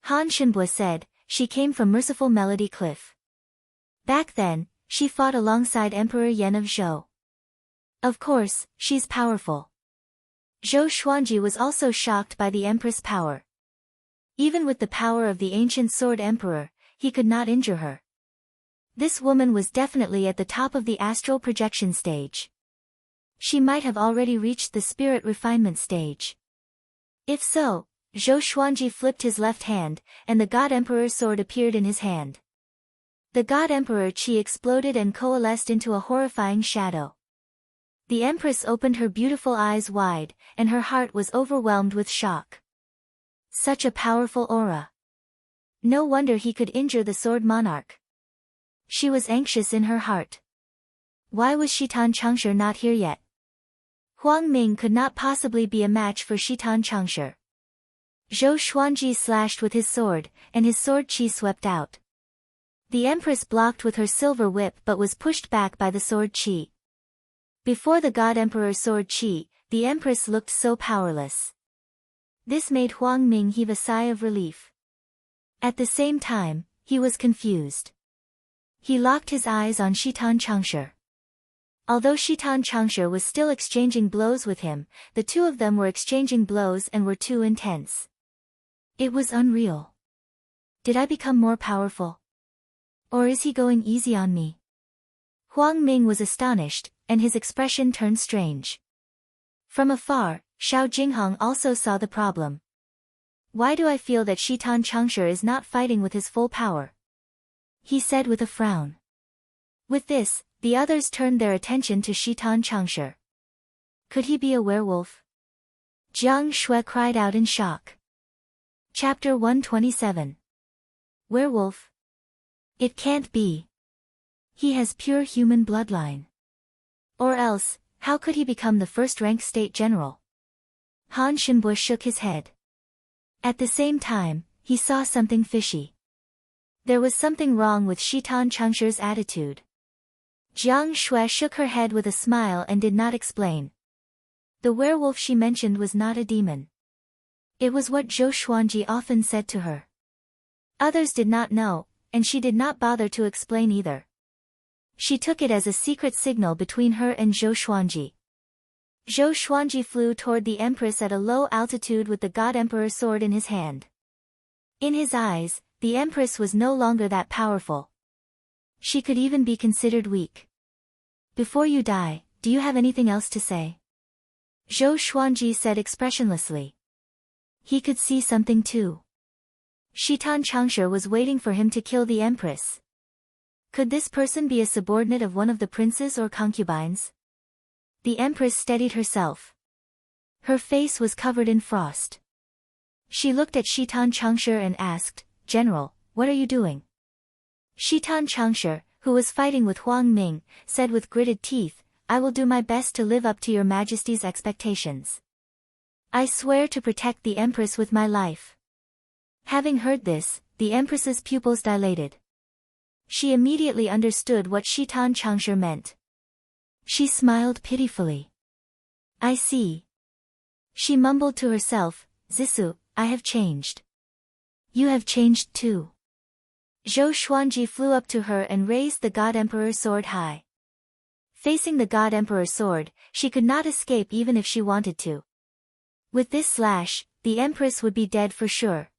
Han Shinbua said, she came from Merciful Melody Cliff. Back then, she fought alongside Emperor Yan of Zhou. Of course, she's powerful. Zhou Xuanji was also shocked by the Empress' power. Even with the power of the ancient Sword Emperor, he could not injure her. This woman was definitely at the top of the astral projection stage. She might have already reached the spirit refinement stage. If so, Zhou Xuanji flipped his left hand, and the God Emperor's sword appeared in his hand. The God Emperor Qi exploded and coalesced into a horrifying shadow. The Empress opened her beautiful eyes wide, and her heart was overwhelmed with shock. Such a powerful aura. No wonder he could injure the Sword Monarch. She was anxious in her heart. Why was Shitan Changshi not here yet? Huang Ming could not possibly be a match for Shitan Changshi. Zhou Xuanji slashed with his sword, and his sword chi swept out. The Empress blocked with her silver whip but was pushed back by the sword chi. Before the God Emperor's sword chi, the Empress looked so powerless. This made Huang Ming heave a sigh of relief. At the same time, he was confused. He locked his eyes on Shitan Changshe. Although Shitan Changshe was still exchanging blows with him, the two of them were exchanging blows and were too intense. It was unreal. Did I become more powerful? Or is he going easy on me? Huang Ming was astonished, and his expression turned strange. From afar, Xiao Jinghong also saw the problem. Why do I feel that Shitan Changshe is not fighting with his full power? He said with a frown. With this, the others turned their attention to Shitan Changshe. Could he be a werewolf? Jiang Shui cried out in shock. Chapter 127. Werewolf? It can't be. He has pure human bloodline. Or else, how could he become the first-rank state general? Han Shinbo shook his head. At the same time, he saw something fishy. There was something wrong with Shitan Changshe's attitude. Jiang Shui shook her head with a smile and did not explain. The werewolf she mentioned was not a demon. It was what Zhou Xuanji often said to her. Others did not know, and she did not bother to explain either. She took it as a secret signal between her and Zhou Xuanji. Zhou Xuanji flew toward the Empress at a low altitude with the God Emperor sword in his hand. In his eyes, the Empress was no longer that powerful. She could even be considered weak. Before you die, do you have anything else to say? Zhou Xuanji said expressionlessly. He could see something too. Shitan Changshe was waiting for him to kill the Empress. Could this person be a subordinate of one of the princes or concubines? The Empress steadied herself. Her face was covered in frost. She looked at Shitan Changshe and asked, General, what are you doing? Shitan Changshe, who was fighting with Huang Ming, said with gritted teeth, I will do my best to live up to your Majesty's expectations. I swear to protect the Empress with my life. Having heard this, the Empress's pupils dilated. She immediately understood what Shitan Changshe meant. She smiled pitifully. I see. She mumbled to herself, Zissou, I have changed. You have changed too. Zhou Xuanji flew up to her and raised the God Emperor sword high. Facing the God Emperor sword, she could not escape even if she wanted to. With this slash, the Empress would be dead for sure.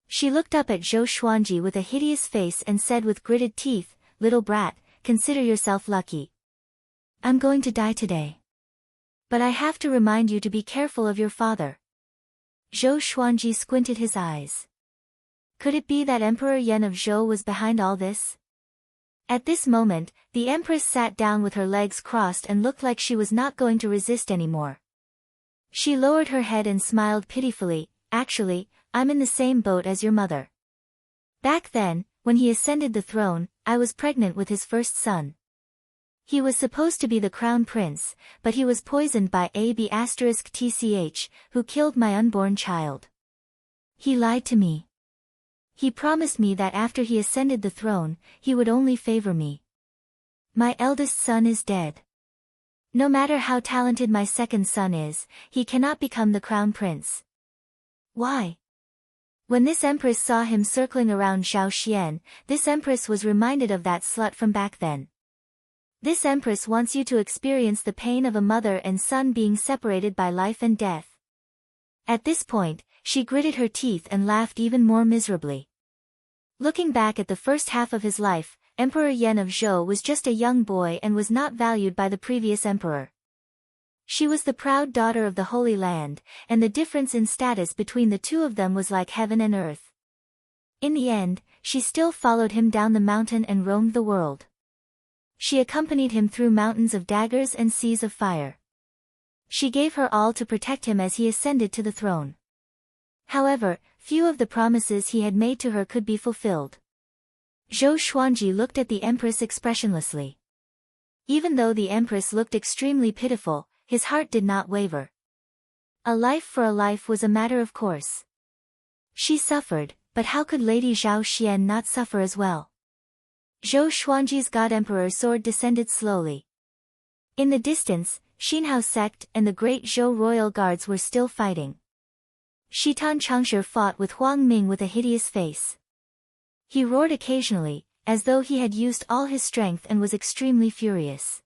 She looked up at Zhou Xuanji with a hideous face and said with gritted teeth, Little brat, consider yourself lucky. I'm going to die today. But I have to remind you to be careful of your father. Zhou Xuanji squinted his eyes. Could it be that Emperor Yan of Zhou was behind all this? At this moment, the Empress sat down with her legs crossed and looked like she was not going to resist anymore. She lowered her head and smiled pitifully, Actually, I'm in the same boat as your mother. Back then, when he ascended the throne, I was pregnant with his first son. He was supposed to be the crown prince, but he was poisoned by AB*TCH, who killed my unborn child. He lied to me. He promised me that after he ascended the throne, he would only favor me. My eldest son is dead. No matter how talented my second son is, he cannot become the crown prince. Why? When this empress saw him circling around Zhao Xian, this empress was reminded of that slut from back then. This empress wants you to experience the pain of a mother and son being separated by life and death. At this point, she gritted her teeth and laughed even more miserably. Looking back at the first half of his life, Emperor Yan of Zhou was just a young boy and was not valued by the previous emperor. She was the proud daughter of the Holy Land, and the difference in status between the two of them was like heaven and earth. In the end, she still followed him down the mountain and roamed the world. She accompanied him through mountains of daggers and seas of fire. She gave her all to protect him as he ascended to the throne. However, few of the promises he had made to her could be fulfilled. Zhou Xuanji looked at the empress expressionlessly. Even though the empress looked extremely pitiful, his heart did not waver. A life for a life was a matter of course. She suffered, but how could Lady Zhao Xian not suffer as well? Zhou Xuanji's God Emperor sword descended slowly. In the distance, Xinhao sect and the great Zhou royal guards were still fighting. Shitan Changshe fought with Huang Ming with a hideous face. He roared occasionally, as though he had used all his strength and was extremely furious.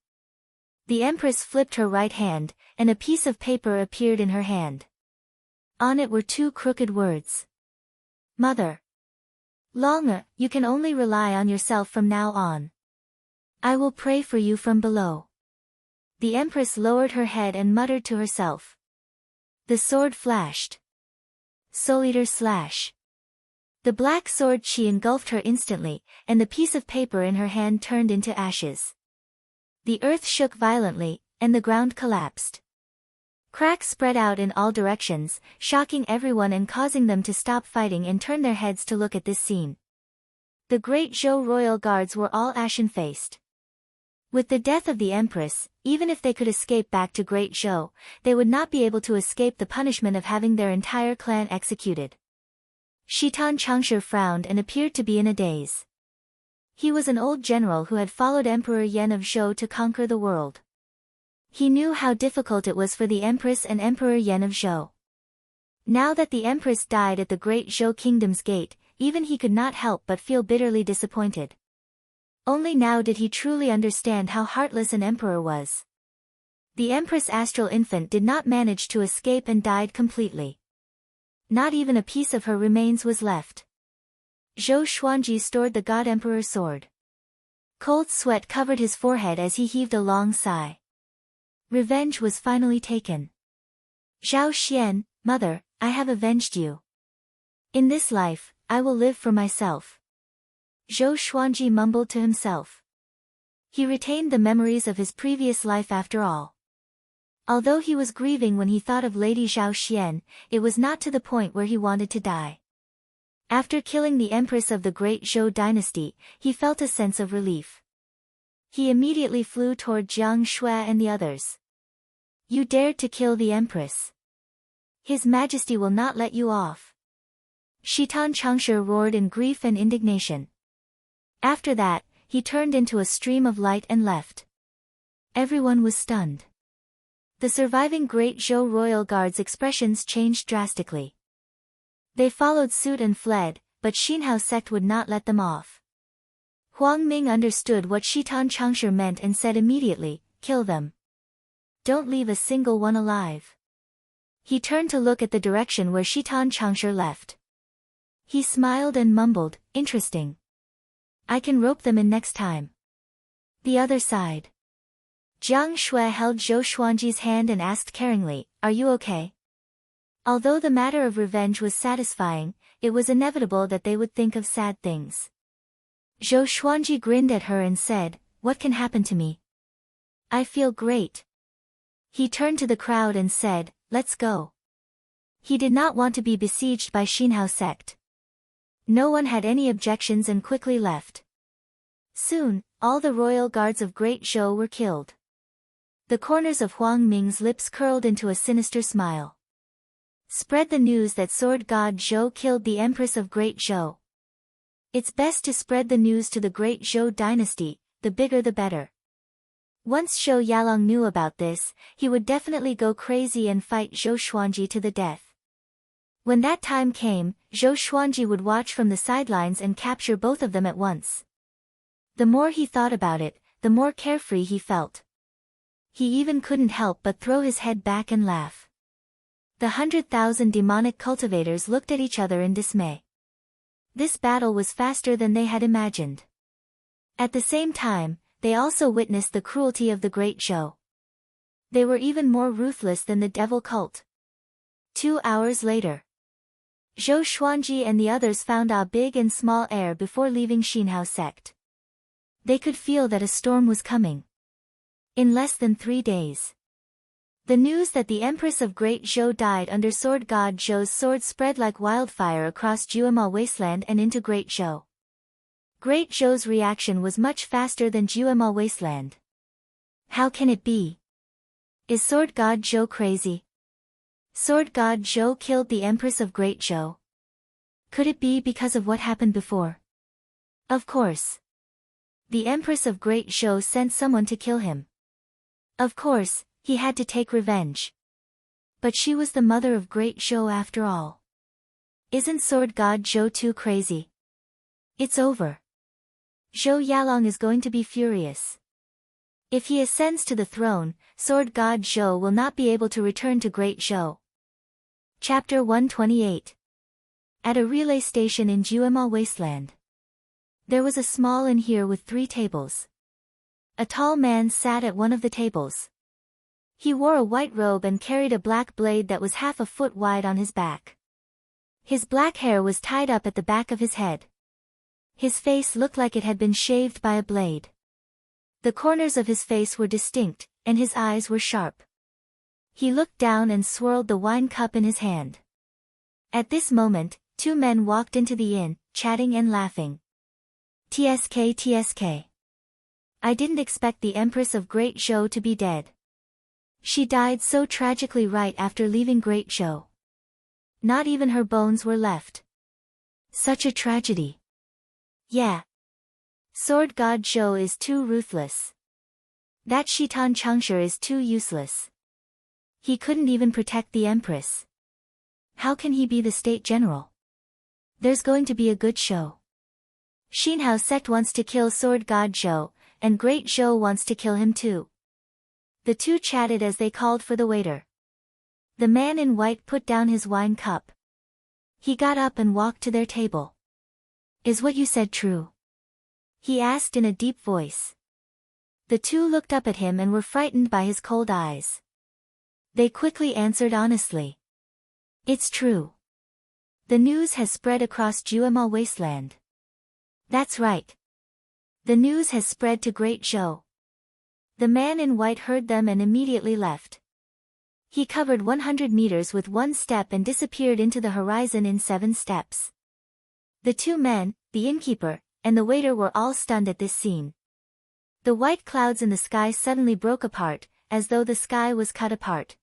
The Empress flipped her right hand, and a piece of paper appeared in her hand. On it were two crooked words. Mother. Longa, you can only rely on yourself from now on. I will pray for you from below. The Empress lowered her head and muttered to herself. The sword flashed. Soul Eater slash. The black sword chi engulfed her instantly, and the piece of paper in her hand turned into ashes. The earth shook violently, and the ground collapsed. Cracks spread out in all directions, shocking everyone and causing them to stop fighting and turn their heads to look at this scene. The great Zhou royal guards were all ashen-faced. With the death of the Empress, even if they could escape back to Great Zhou, they would not be able to escape the punishment of having their entire clan executed. Shitan Changshe frowned and appeared to be in a daze. He was an old general who had followed Emperor Yan of Zhou to conquer the world. He knew how difficult it was for the Empress and Emperor Yan of Zhou. Now that the Empress died at the Great Zhou Kingdom's gate, even he could not help but feel bitterly disappointed. Only now did he truly understand how heartless an emperor was. The Empress Astral Infant did not manage to escape and died completely. Not even a piece of her remains was left. Zhou Xuanji stored the God Emperor's sword. Cold sweat covered his forehead as he heaved a long sigh. Revenge was finally taken. Zhao Xian, mother, I have avenged you. In this life, I will live for myself. Zhou Xuanji mumbled to himself. He retained the memories of his previous life after all. Although he was grieving when he thought of Lady Zhao Xian, it was not to the point where he wanted to die. After killing the Empress of the Great Zhou dynasty, he felt a sense of relief. He immediately flew toward Jiang Shui and the others. You dared to kill the Empress. His Majesty will not let you off. Shitan Changshe roared in grief and indignation. After that, he turned into a stream of light and left. Everyone was stunned. The surviving Great Zhou royal guards' expressions changed drastically. They followed suit and fled, but Xinhao sect would not let them off. Huang Ming understood what Shitan Changshe meant and said immediately, kill them. Don't leave a single one alive. He turned to look at the direction where Shitan Changshe left. He smiled and mumbled, interesting. I can rope them in next time. The other side. Jiang Shui held Zhou Xuanji's hand and asked caringly, are you okay? Although the matter of revenge was satisfying, it was inevitable that they would think of sad things. Zhou Xuanji grinned at her and said, what can happen to me? I feel great. He turned to the crowd and said, let's go. He did not want to be besieged by Xinhao sect. No one had any objections and quickly left. Soon, all the royal guards of Great Zhou were killed. The corners of Huang Ming's lips curled into a sinister smile. Spread the news that sword god Zhou killed the Empress of Great Zhou. It's best to spread the news to the Great Zhou dynasty, the bigger the better. Once Zhou Yalong knew about this, he would definitely go crazy and fight Zhou Xuanji to the death. When that time came, Zhou Xuanji would watch from the sidelines and capture both of them at once. The more he thought about it, the more carefree he felt. He even couldn't help but throw his head back and laugh. The 100,000 demonic cultivators looked at each other in dismay. This battle was faster than they had imagined. At the same time, they also witnessed the cruelty of the Great Zhou. They were even more ruthless than the devil cult. 2 hours later, Zhou Xuanji and the others found a big and small air before leaving Xinhao sect. They could feel that a storm was coming. In less than 3 days, the news that the Empress of Great Zhou died under sword god Zhou's sword spread like wildfire across Jiuema Wasteland and into Great Zhou. Great Zhou's reaction was much faster than Jiuema Wasteland. How can it be? Is sword god Zhou crazy? Sword god Zhou killed the Empress of Great Zhou. Could it be because of what happened before? Of course. The Empress of Great Zhou sent someone to kill him. Of course, he had to take revenge. But she was the mother of great Zhou after all. Isn't sword god Zhou too crazy? It's over. Zhou Yalong is going to be furious. If he ascends to the throne, sword god Zhou will not be able to return to Great Zhou. Chapter 128. At a relay station in Juemal Wasteland. There was a small inn here with 3 tables. A tall man sat at one of the tables. He wore a white robe and carried a black blade that was half a foot wide on his back. His black hair was tied up at the back of his head. His face looked like it had been shaved by a blade. The corners of his face were distinct, and his eyes were sharp. He looked down and swirled the wine cup in his hand. At this moment, 2 men walked into the inn, chatting and laughing. TSK TSK. I didn't expect the Empress of Great Zhou to be dead. She died so tragically right after leaving Great Zhou. Not even her bones were left. Such a tragedy. Yeah. Sword god Zhou is too ruthless. That Shitan Changsha is too useless. He couldn't even protect the Empress. How can he be the state general? There's going to be a good show. Xinhao sect wants to kill sword god Zhou, and Great Zhou wants to kill him too. The 2 chatted as they called for the waiter. The man in white put down his wine cup. He got up and walked to their table. Is what you said true? He asked in a deep voice. The 2 looked up at him and were frightened by his cold eyes. They quickly answered honestly. It's true. The news has spread across Juemal Wasteland. That's right. The news has spread to Great Zhou. The man in white heard them and immediately left. He covered 100 meters with 1 step and disappeared into the horizon in 7 steps. The 2 men, the innkeeper, and the waiter were all stunned at this scene. The white clouds in the sky suddenly broke apart, as though the sky was cut apart.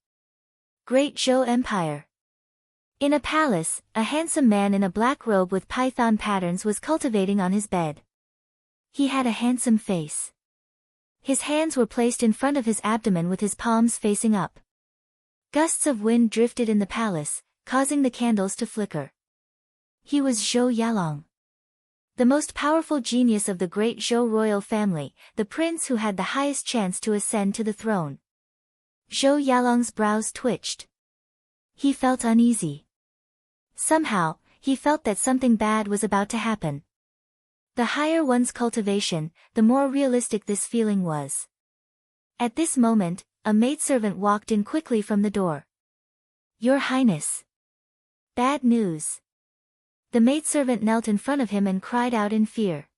Great Zhou Empire. In a palace, a handsome man in a black robe with python patterns was cultivating on his bed. He had a handsome face. His hands were placed in front of his abdomen with his palms facing up. Gusts of wind drifted in the palace, causing the candles to flicker. He was Zhou Yalong, the most powerful genius of the Great Zhou royal family, the prince who had the highest chance to ascend to the throne. Zhou Yalong's brows twitched. He felt uneasy. Somehow, he felt that something bad was about to happen. The higher one's cultivation, the more realistic this feeling was. At this moment, a maidservant walked in quickly from the door. Your Highness. Bad news. The maidservant knelt in front of him and cried out in fear.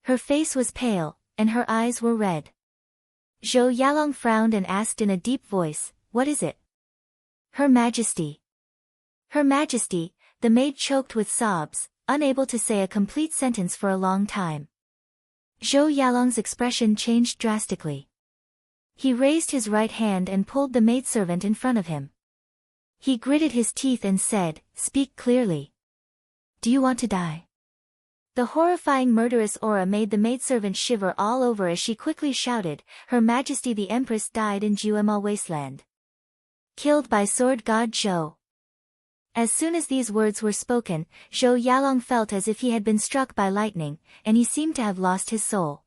Her face was pale, and her eyes were red. Zhou Yalong frowned and asked in a deep voice, what is it? Her Majesty. Her Majesty, the maid choked with sobs, unable to say a complete sentence for a long time. Zhou Yalong's expression changed drastically. He raised his right hand and pulled the maidservant in front of him. He gritted his teeth and said, speak clearly. Do you want to die? The horrifying murderous aura made the maidservant shiver all over as she quickly shouted, Her Majesty the Empress died in Juemal Wasteland. Killed by sword god Zhou. As soon as these words were spoken, Zhou Yalong felt as if he had been struck by lightning, and he seemed to have lost his soul.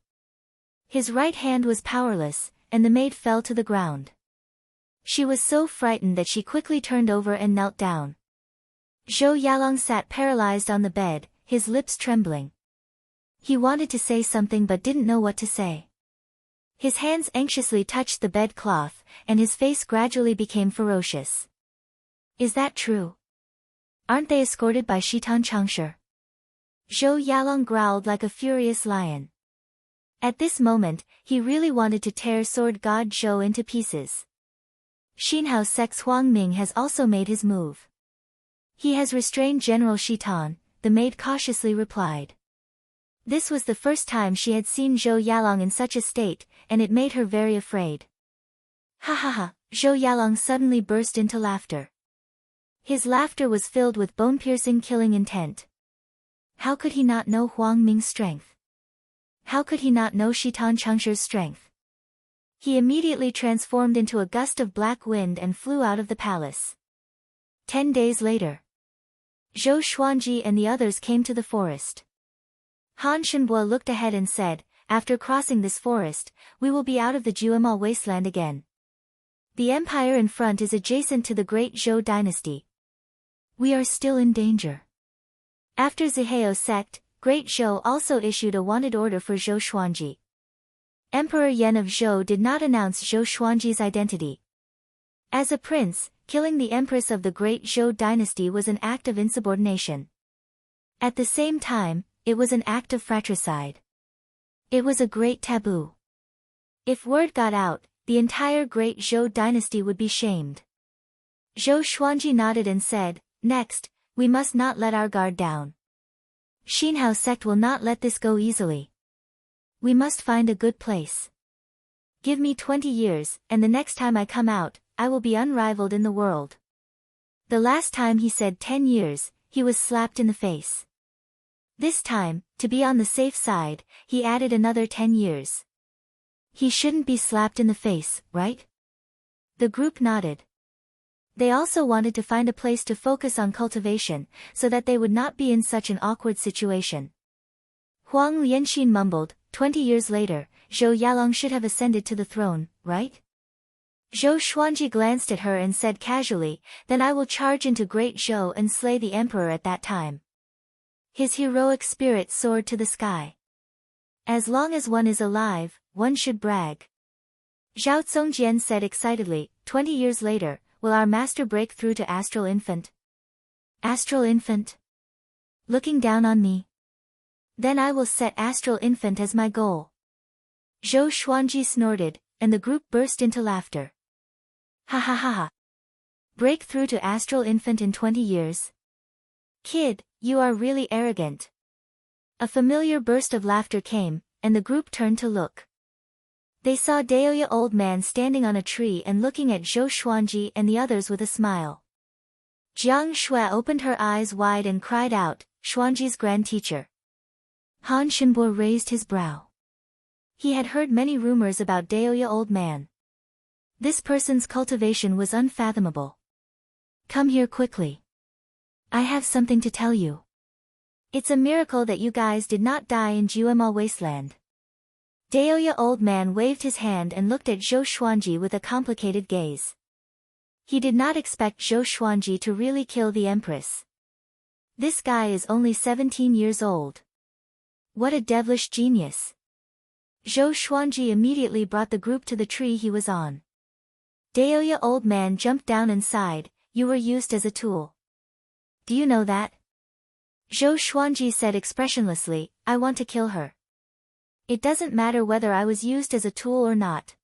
His right hand was powerless, and the maid fell to the ground. She was so frightened that she quickly turned over and knelt down. Zhou Yalong sat paralyzed on the bed, his lips trembling. He wanted to say something but didn't know what to say. His hands anxiously touched the bed cloth, and his face gradually became ferocious. Is that true? Aren't they escorted by Shitan Changsha? Zhou Yalong growled like a furious lion. At this moment, he really wanted to tear sword god Zhou into pieces. Xinhao Sec's Huang Ming has also made his move. He has restrained General Shitan, the maid cautiously replied. This was the first time she had seen Zhou Yalong in such a state, and it made her very afraid. Ha ha ha, Zhou Yalong suddenly burst into laughter. His laughter was filled with bone-piercing killing intent. How could he not know Huang Ming's strength? How could he not know Shitan Changsha's strength? He immediately transformed into a gust of black wind and flew out of the palace. 10 days later, Zhou Xuanji and the others came to the forest. Han Shenbo looked ahead and said, "After crossing this forest, we will be out of the Juemal wasteland again. The empire in front is adjacent to the great Zhou dynasty. We are still in danger." After Zihao sect, Great Zhou also issued a wanted order for Zhou Xuanji. Emperor Yan of Zhou did not announce Zhou Xuanji's identity. As a prince, killing the empress of the great Zhou dynasty was an act of insubordination. At the same time, it was an act of fratricide. It was a great taboo. If word got out, the entire great Zhou dynasty would be shamed. Zhou Xuanji nodded and said, "Next, we must not let our guard down. Xinhao sect will not let this go easily. We must find a good place. Give me 20 years, and the next time I come out, I will be unrivaled in the world." The last time he said 10 years, he was slapped in the face. This time, to be on the safe side, he added another 10 years. He shouldn't be slapped in the face, right? The group nodded. They also wanted to find a place to focus on cultivation, so that they would not be in such an awkward situation. Huang Lianxin mumbled, 20 years later, Zhou Yalong should have ascended to the throne, right? Zhou Xuanji glanced at her and said casually, "Then I will charge into Great Zhou and slay the emperor at that time." His heroic spirit soared to the sky. As long as one is alive, one should brag. Zhao Zongjian said excitedly, 20 years later, will our master break through to Astral Infant? Astral Infant? Looking down on me? Then I will set Astral Infant as my goal. Zhou Xuanji snorted, and the group burst into laughter. Ha ha ha ha. Break through to Astral Infant in 20 years? Kid, you are really arrogant. A familiar burst of laughter came, and the group turned to look. They saw Daoya old man standing on a tree and looking at Zhou Xuanji and the others with a smile. Jiang Shui opened her eyes wide and cried out, "Xuanji's grand teacher." Han Shenbo raised his brow. He had heard many rumors about Daoya old man. This person's cultivation was unfathomable. "Come here quickly. I have something to tell you. It's a miracle that you guys did not die in Juemal wasteland." Daoya old man waved his hand and looked at Zhou Xuanji with a complicated gaze. He did not expect Zhou Xuanji to really kill the empress. This guy is only 17 years old. What a devilish genius. Zhou Xuanji immediately brought the group to the tree he was on. Daoya old man jumped down and sighed, "You were used as a tool. Do you know that?" Zhou Xuanji said expressionlessly, "I want to kill her. It doesn't matter whether I was used as a tool or not."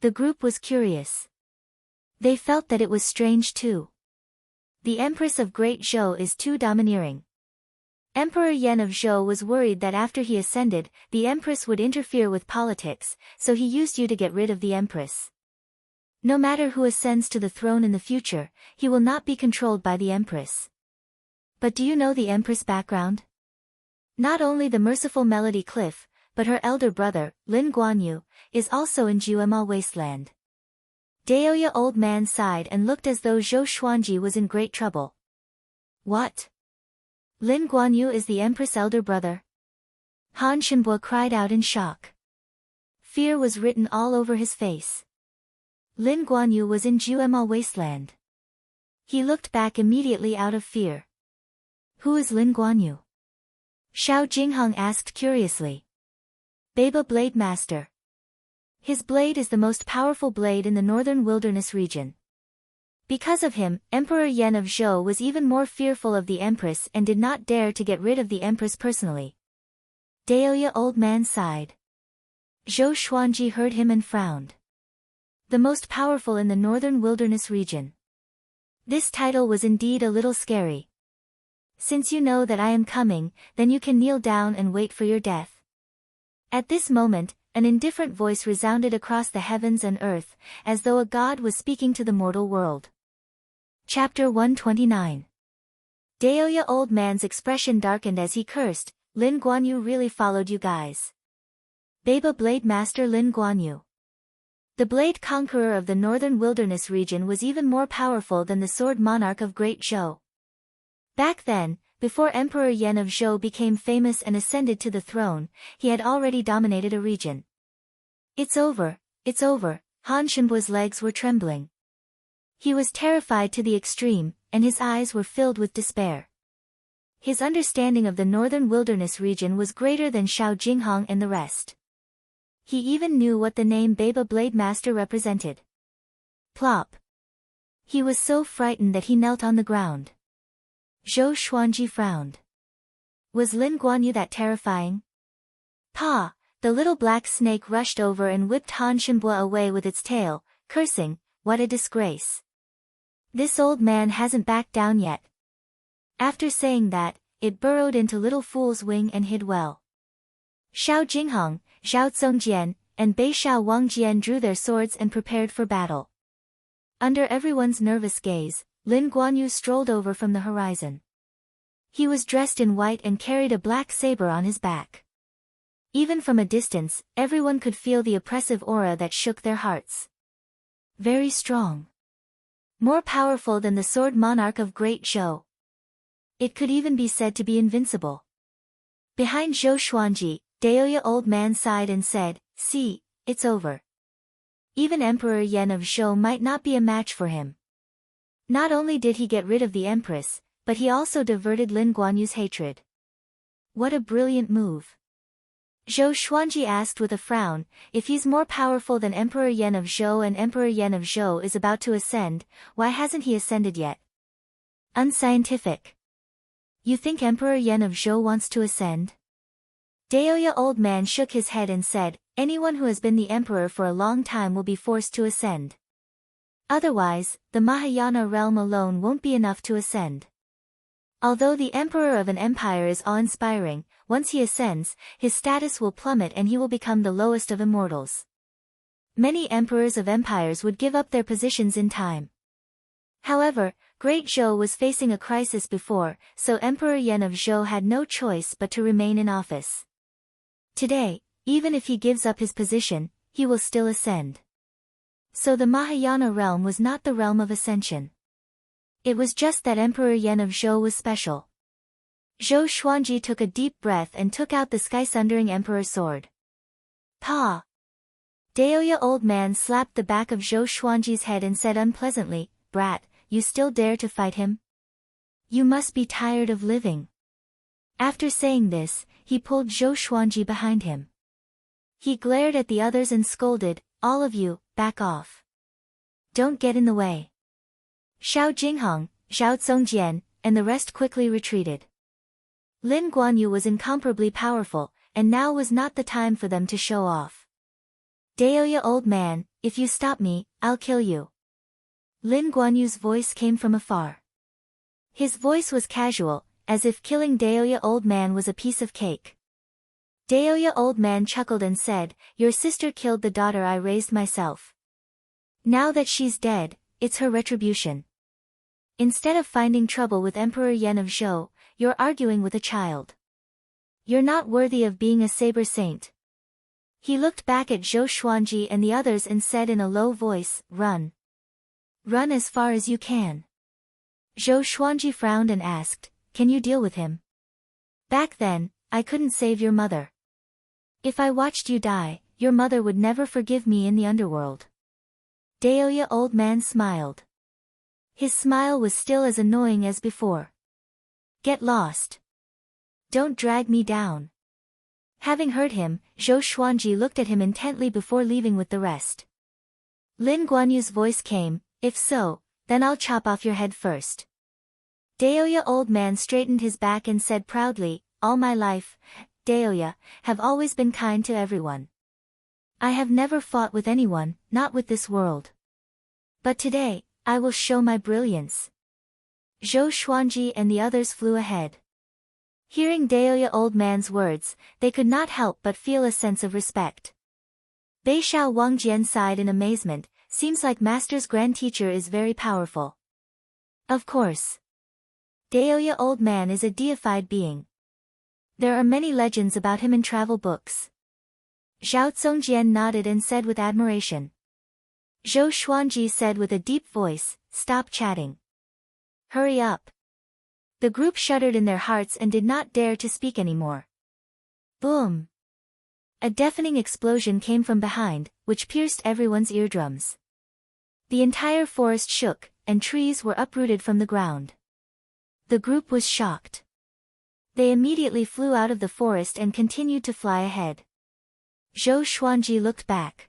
The group was curious. They felt that it was strange too. The Empress of Great Zhou is too domineering. Emperor Yan of Zhou was worried that after he ascended, the Empress would interfere with politics, so he used you to get rid of the Empress. No matter who ascends to the throne in the future, he will not be controlled by the Empress. But do you know the Empress' background? Not only the merciful Melody Cliff, but her elder brother, Lin Guanyu, is also in Juemal wasteland. Daoya old man sighed and looked as though Zhou Xuanji was in great trouble. What? Lin Guanyu is the Empress' elder brother? Han Shenbo cried out in shock. Fear was written all over his face. Lin Guanyu was in Juemal wasteland. He looked back immediately out of fear. Who is Lin Guanyu? Xiao Jinghong asked curiously. Baba Blade Master. His blade is the most powerful blade in the northern wilderness region. Because of him, Emperor Yan of Zhou was even more fearful of the Empress and did not dare to get rid of the Empress personally. Daoya old man sighed. Zhou Xuanji heard him and frowned. The most powerful in the northern wilderness region. This title was indeed a little scary. Since you know that I am coming, then you can kneel down and wait for your death. At this moment, an indifferent voice resounded across the heavens and earth, as though a god was speaking to the mortal world. Chapter 129. Daoya old man's expression darkened as he cursed, Lin Guanyu really followed you guys. Baba Blade Master Lin Guanyu. The blade conqueror of the northern wilderness region was even more powerful than the sword monarch of Great Zhou. Back then, before Emperor Yan of Zhou became famous and ascended to the throne, he had already dominated a region. It's over, it's over, Han Shenbu's legs were trembling. He was terrified to the extreme, and his eyes were filled with despair. His understanding of the northern wilderness region was greater than Xiao Jinghong and the rest. He even knew what the name Baba Blade Master represented. Plop. He was so frightened that he knelt on the ground. Zhou Xuanji frowned. Was Lin Guanyu that terrifying? Pa! The little black snake rushed over and whipped Han Shenbua away with its tail, cursing, "What a disgrace. This old man hasn't backed down yet." After saying that, it burrowed into Little Fool's wing and hid well. Xiao Jinghong, Zhao Zongjian, and Bei Xiao Wangjian drew their swords and prepared for battle. Under everyone's nervous gaze, Lin Guanyu strolled over from the horizon. He was dressed in white and carried a black saber on his back. Even from a distance, everyone could feel the oppressive aura that shook their hearts. Very strong. More powerful than the sword monarch of Great Zhou. It could even be said to be invincible. Behind Zhou Xuanji, Daoya old man sighed and said, "See, it's over. Even Emperor Yan of Zhou might not be a match for him." Not only did he get rid of the empress, but he also diverted Lin Guanyu's hatred. What a brilliant move. Zhou Xuanji asked with a frown, if he's more powerful than Emperor Yan of Zhou and Emperor Yan of Zhou is about to ascend, why hasn't he ascended yet? Unscientific. You think Emperor Yan of Zhou wants to ascend? Daoya old man shook his head and said, anyone who has been the emperor for a long time will be forced to ascend. Otherwise, the Mahayana realm alone won't be enough to ascend. Although the emperor of an empire is awe-inspiring, once he ascends, his status will plummet and he will become the lowest of immortals. Many emperors of empires would give up their positions in time. However, Great Zhou was facing a crisis before, so Emperor Yan of Zhou had no choice but to remain in office. Today, even if he gives up his position, he will still ascend. So the Mahayana realm was not the realm of ascension. It was just that Emperor Yan of Zhou was special. Zhou Xuanji took a deep breath and took out the sky-sundering emperor's sword. Pa! Daoya old man slapped the back of Zhou Xuanji's head and said unpleasantly, "Brat, you still dare to fight him? You must be tired of living." After saying this, he pulled Zhou Xuanji behind him. He glared at the others and scolded, "All of you, back off. Don't get in the way." Xiao Jinghong, Zhao Zongjian, and the rest quickly retreated. Lin Guanyu was incomparably powerful, and now was not the time for them to show off. "Daoya old man, if you stop me, I'll kill you." Lin Guanyu's voice came from afar. His voice was casual, as if killing Daoya old man was a piece of cake. Daoya old man chuckled and said, "Your sister killed the daughter I raised myself. Now that she's dead, it's her retribution. Instead of finding trouble with Emperor Yan of Zhou, you're arguing with a child. You're not worthy of being a saber saint." He looked back at Zhou Xuanji and the others and said in a low voice, "Run. Run as far as you can." Zhou Xuanji frowned and asked, "Can you deal with him? Back then, I couldn't save your mother. If I watched you die, your mother would never forgive me in the underworld." Daoya old man smiled. His smile was still as annoying as before. "Get lost. Don't drag me down." Having heard him, Zhou Xuanji looked at him intently before leaving with the rest. Lin Guanyu's voice came, "If so, then I'll chop off your head first." Daoya old man straightened his back and said proudly, "All my life, Daoya, have always been kind to everyone. I have never fought with anyone, not with this world. But today, I will show my brilliance." Zhou Xuanji and the others flew ahead. Hearing Daoya old man's words, they could not help but feel a sense of respect. Bei Xiao Wangjian sighed in amazement, "Seems like Master's grand teacher is very powerful." Of course. Daoya old man is a deified being. There are many legends about him in travel books. Zhao Zongjian nodded and said with admiration. Zhou Xuanji said with a deep voice, "Stop chatting. Hurry up." The group shuddered in their hearts and did not dare to speak anymore. Boom! A deafening explosion came from behind, which pierced everyone's eardrums. The entire forest shook, and trees were uprooted from the ground. The group was shocked. They immediately flew out of the forest and continued to fly ahead. Zhou Xuanji looked back.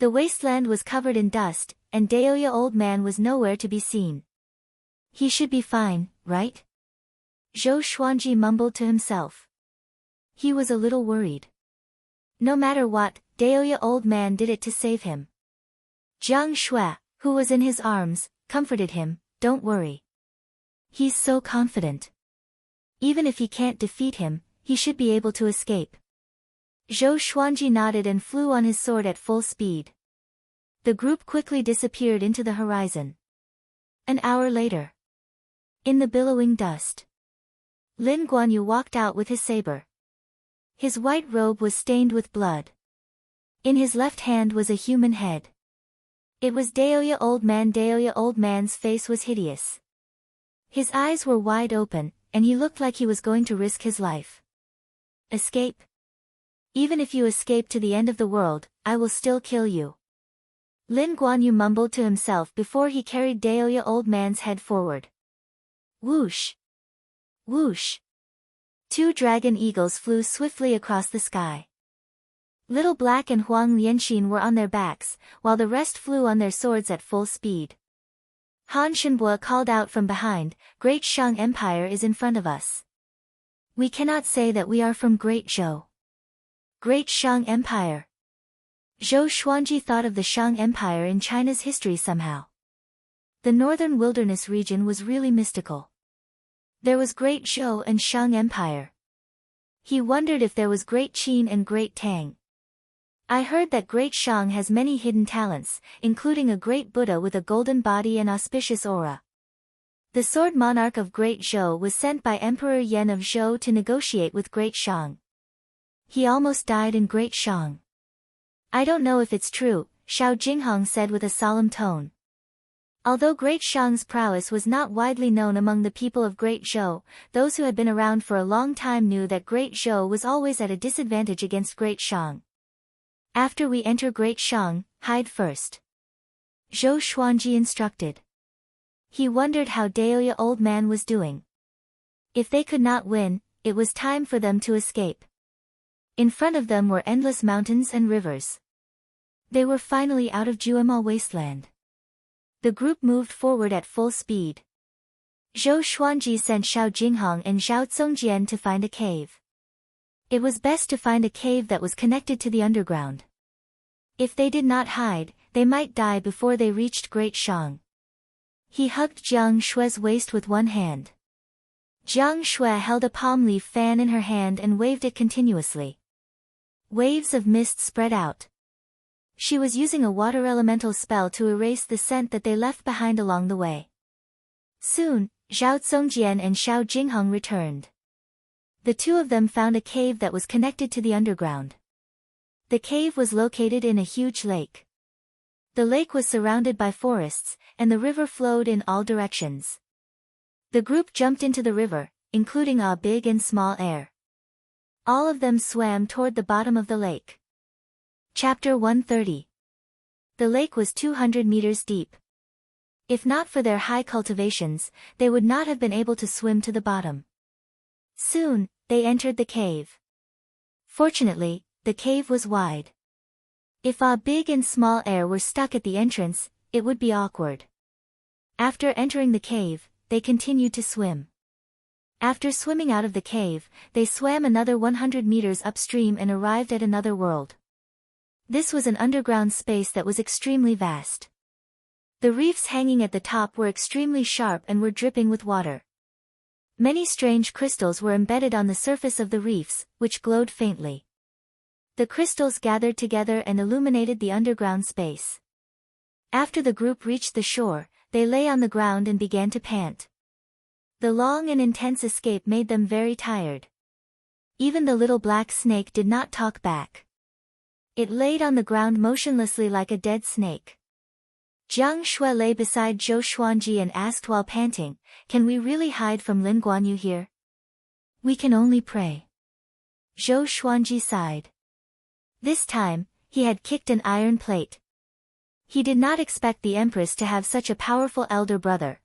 The wasteland was covered in dust, and Daoya old man was nowhere to be seen. He should be fine, right? Zhou Xuanji mumbled to himself. He was a little worried. No matter what, Daoya old man did it to save him. Jiang Shui, who was in his arms, comforted him, "Don't worry. He's so confident. Even if he can't defeat him, he should be able to escape." Zhou Xuanji nodded and flew on his sword at full speed. The group quickly disappeared into the horizon. An hour later. In the billowing dust. Lin Guanyu walked out with his saber. His white robe was stained with blood. In his left hand was a human head. It was Daoya old man. Daoya old man's face was hideous. His eyes were wide open, and he looked like he was going to risk his life. "Escape? Even if you escape to the end of the world, I will still kill you." Lin Guanyu mumbled to himself before he carried Daoya old man's head forward. Whoosh! Whoosh! 2 dragon eagles flew swiftly across the sky. Little Black and Huang Lianxin were on their backs, while the rest flew on their swords at full speed. Han Shenbo called out from behind, "Great Shang Empire is in front of us. We cannot say that we are from Great Zhou." Great Shang Empire. Zhou Xuanji thought of the Shang Empire in China's history somehow. The northern wilderness region was really mystical. There was Great Zhou and Shang Empire. He wondered if there was Great Qin and Great Tang. I heard that Great Shang has many hidden talents, including a great Buddha with a golden body and auspicious aura. The sword monarch of Great Zhou was sent by Emperor Yan of Zhou to negotiate with Great Shang. He almost died in Great Shang. I don't know if it's true, Xiao Jinghong said with a solemn tone. Although Great Shang's prowess was not widely known among the people of Great Zhou, those who had been around for a long time knew that Great Zhou was always at a disadvantage against Great Shang. "After we enter Great Shang, hide first," Zhou Xuanji instructed. He wondered how Daoya old man was doing. If they could not win, it was time for them to escape. In front of them were endless mountains and rivers. They were finally out of Juemal wasteland. The group moved forward at full speed. Zhou Xuanji sent Xiao Jinghong and Zhao Zongjian to find a cave. It was best to find a cave that was connected to the underground. If they did not hide, they might die before they reached Great Shang. He hugged Jiang Shui's waist with one hand. Jiang Shui held a palm leaf fan in her hand and waved it continuously. Waves of mist spread out. She was using a water elemental spell to erase the scent that they left behind along the way. Soon, Zhao Zongjian and Xiao Jinghong returned. The two of them found a cave that was connected to the underground. The cave was located in a huge lake. The lake was surrounded by forests, and the river flowed in all directions. The group jumped into the river, including a big and small air. All of them swam toward the bottom of the lake. Chapter 130. The lake was 200 meters deep. If not for their high cultivations, they would not have been able to swim to the bottom. Soon, they entered the cave. Fortunately, the cave was wide. If a big and small air were stuck at the entrance, it would be awkward. After entering the cave, they continued to swim. After swimming out of the cave, they swam another 100 meters upstream and arrived at another world. This was an underground space that was extremely vast. The reefs hanging at the top were extremely sharp and were dripping with water. Many strange crystals were embedded on the surface of the reefs, which glowed faintly. The crystals gathered together and illuminated the underground space. After the group reached the shore, they lay on the ground and began to pant. The long and intense escape made them very tired. Even the little black snake did not talk back. It laid on the ground motionlessly like a dead snake. Jiang Shui lay beside Zhou Xuanji and asked while panting, "Can we really hide from Lin Guanyu here?" "We can only pray." Zhou Xuanji sighed. This time, he had kicked an iron plate. He did not expect the Empress to have such a powerful elder brother.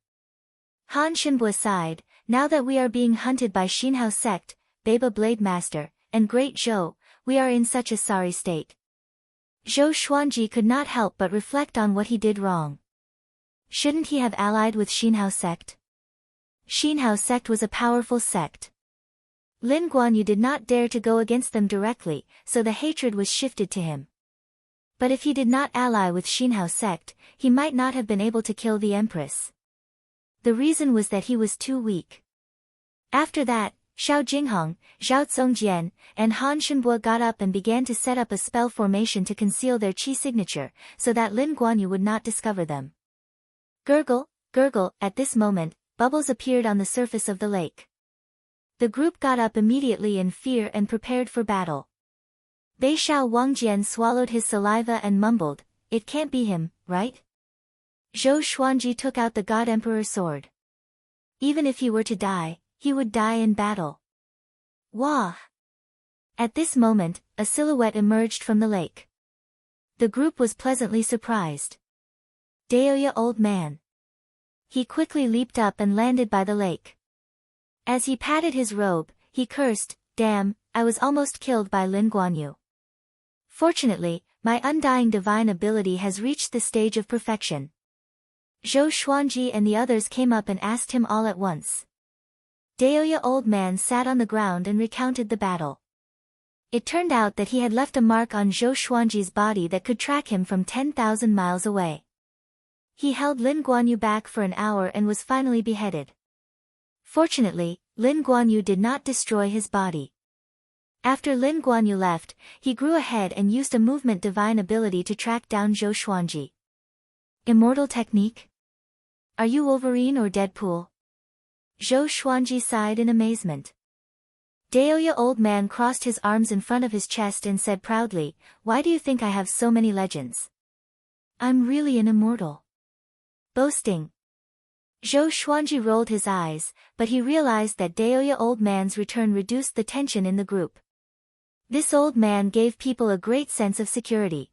Han Shenbua sighed, "Now that we are being hunted by Xinhao sect, Baba Blade Master, and Great Zhou, we are in such a sorry state." Zhou Xuanji could not help but reflect on what he did wrong. Shouldn't he have allied with Xinhao sect? Xinhao sect was a powerful sect. Lin Guanyu did not dare to go against them directly, so the hatred was shifted to him. But if he did not ally with Xinhao sect, he might not have been able to kill the Empress. The reason was that he was too weak. After that, Xiao Jinghong, Zhao Zongjian, and Han Shenbua got up and began to set up a spell formation to conceal their qi signature, so that Lin Guanyu would not discover them. Gurgle, gurgle, at this moment, bubbles appeared on the surface of the lake. The group got up immediately in fear and prepared for battle. Beishao Wangjian swallowed his saliva and mumbled, "It can't be him, right?" Zhou Xuanji took out the God Emperor sword. Even if he were to die, he would die in battle. Wah! At this moment, a silhouette emerged from the lake. The group was pleasantly surprised. Daoya Old Man. He quickly leaped up and landed by the lake. As he patted his robe, he cursed, "Damn, I was almost killed by Lin Guanyu. Fortunately, my undying divine ability has reached the stage of perfection." Zhou Xuanji and the others came up and asked him all at once. Daoya Old Man sat on the ground and recounted the battle. It turned out that he had left a mark on Zhou Xuanji's body that could track him from 10,000 miles away. He held Lin Guanyu back for an hour and was finally beheaded. Fortunately, Lin Guanyu did not destroy his body. After Lin Guanyu left, he grew ahead and used a movement divine ability to track down Zhou Xuanji. Immortal technique? Are you Wolverine or Deadpool? Zhou Xuanji sighed in amazement. Daoya Old Man crossed his arms in front of his chest and said proudly, "Why do you think I have so many legends? I'm really an immortal." Boasting. Zhou Xuanji rolled his eyes, but he realized that Daoya Old Man's return reduced the tension in the group. This old man gave people a great sense of security.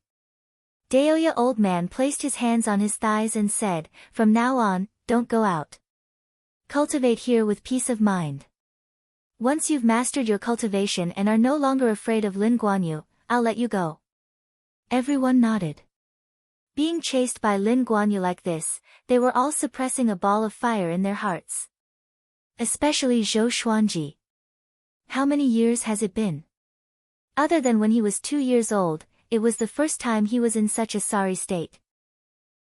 Daoya Old Man placed his hands on his thighs and said, "From now on, don't go out. Cultivate here with peace of mind. Once you've mastered your cultivation and are no longer afraid of Lin Guanyu, I'll let you go." Everyone nodded. Being chased by Lin Guanyu like this, they were all suppressing a ball of fire in their hearts. Especially Zhou Xuanji. How many years has it been? Other than when he was 2 years old, it was the first time he was in such a sorry state.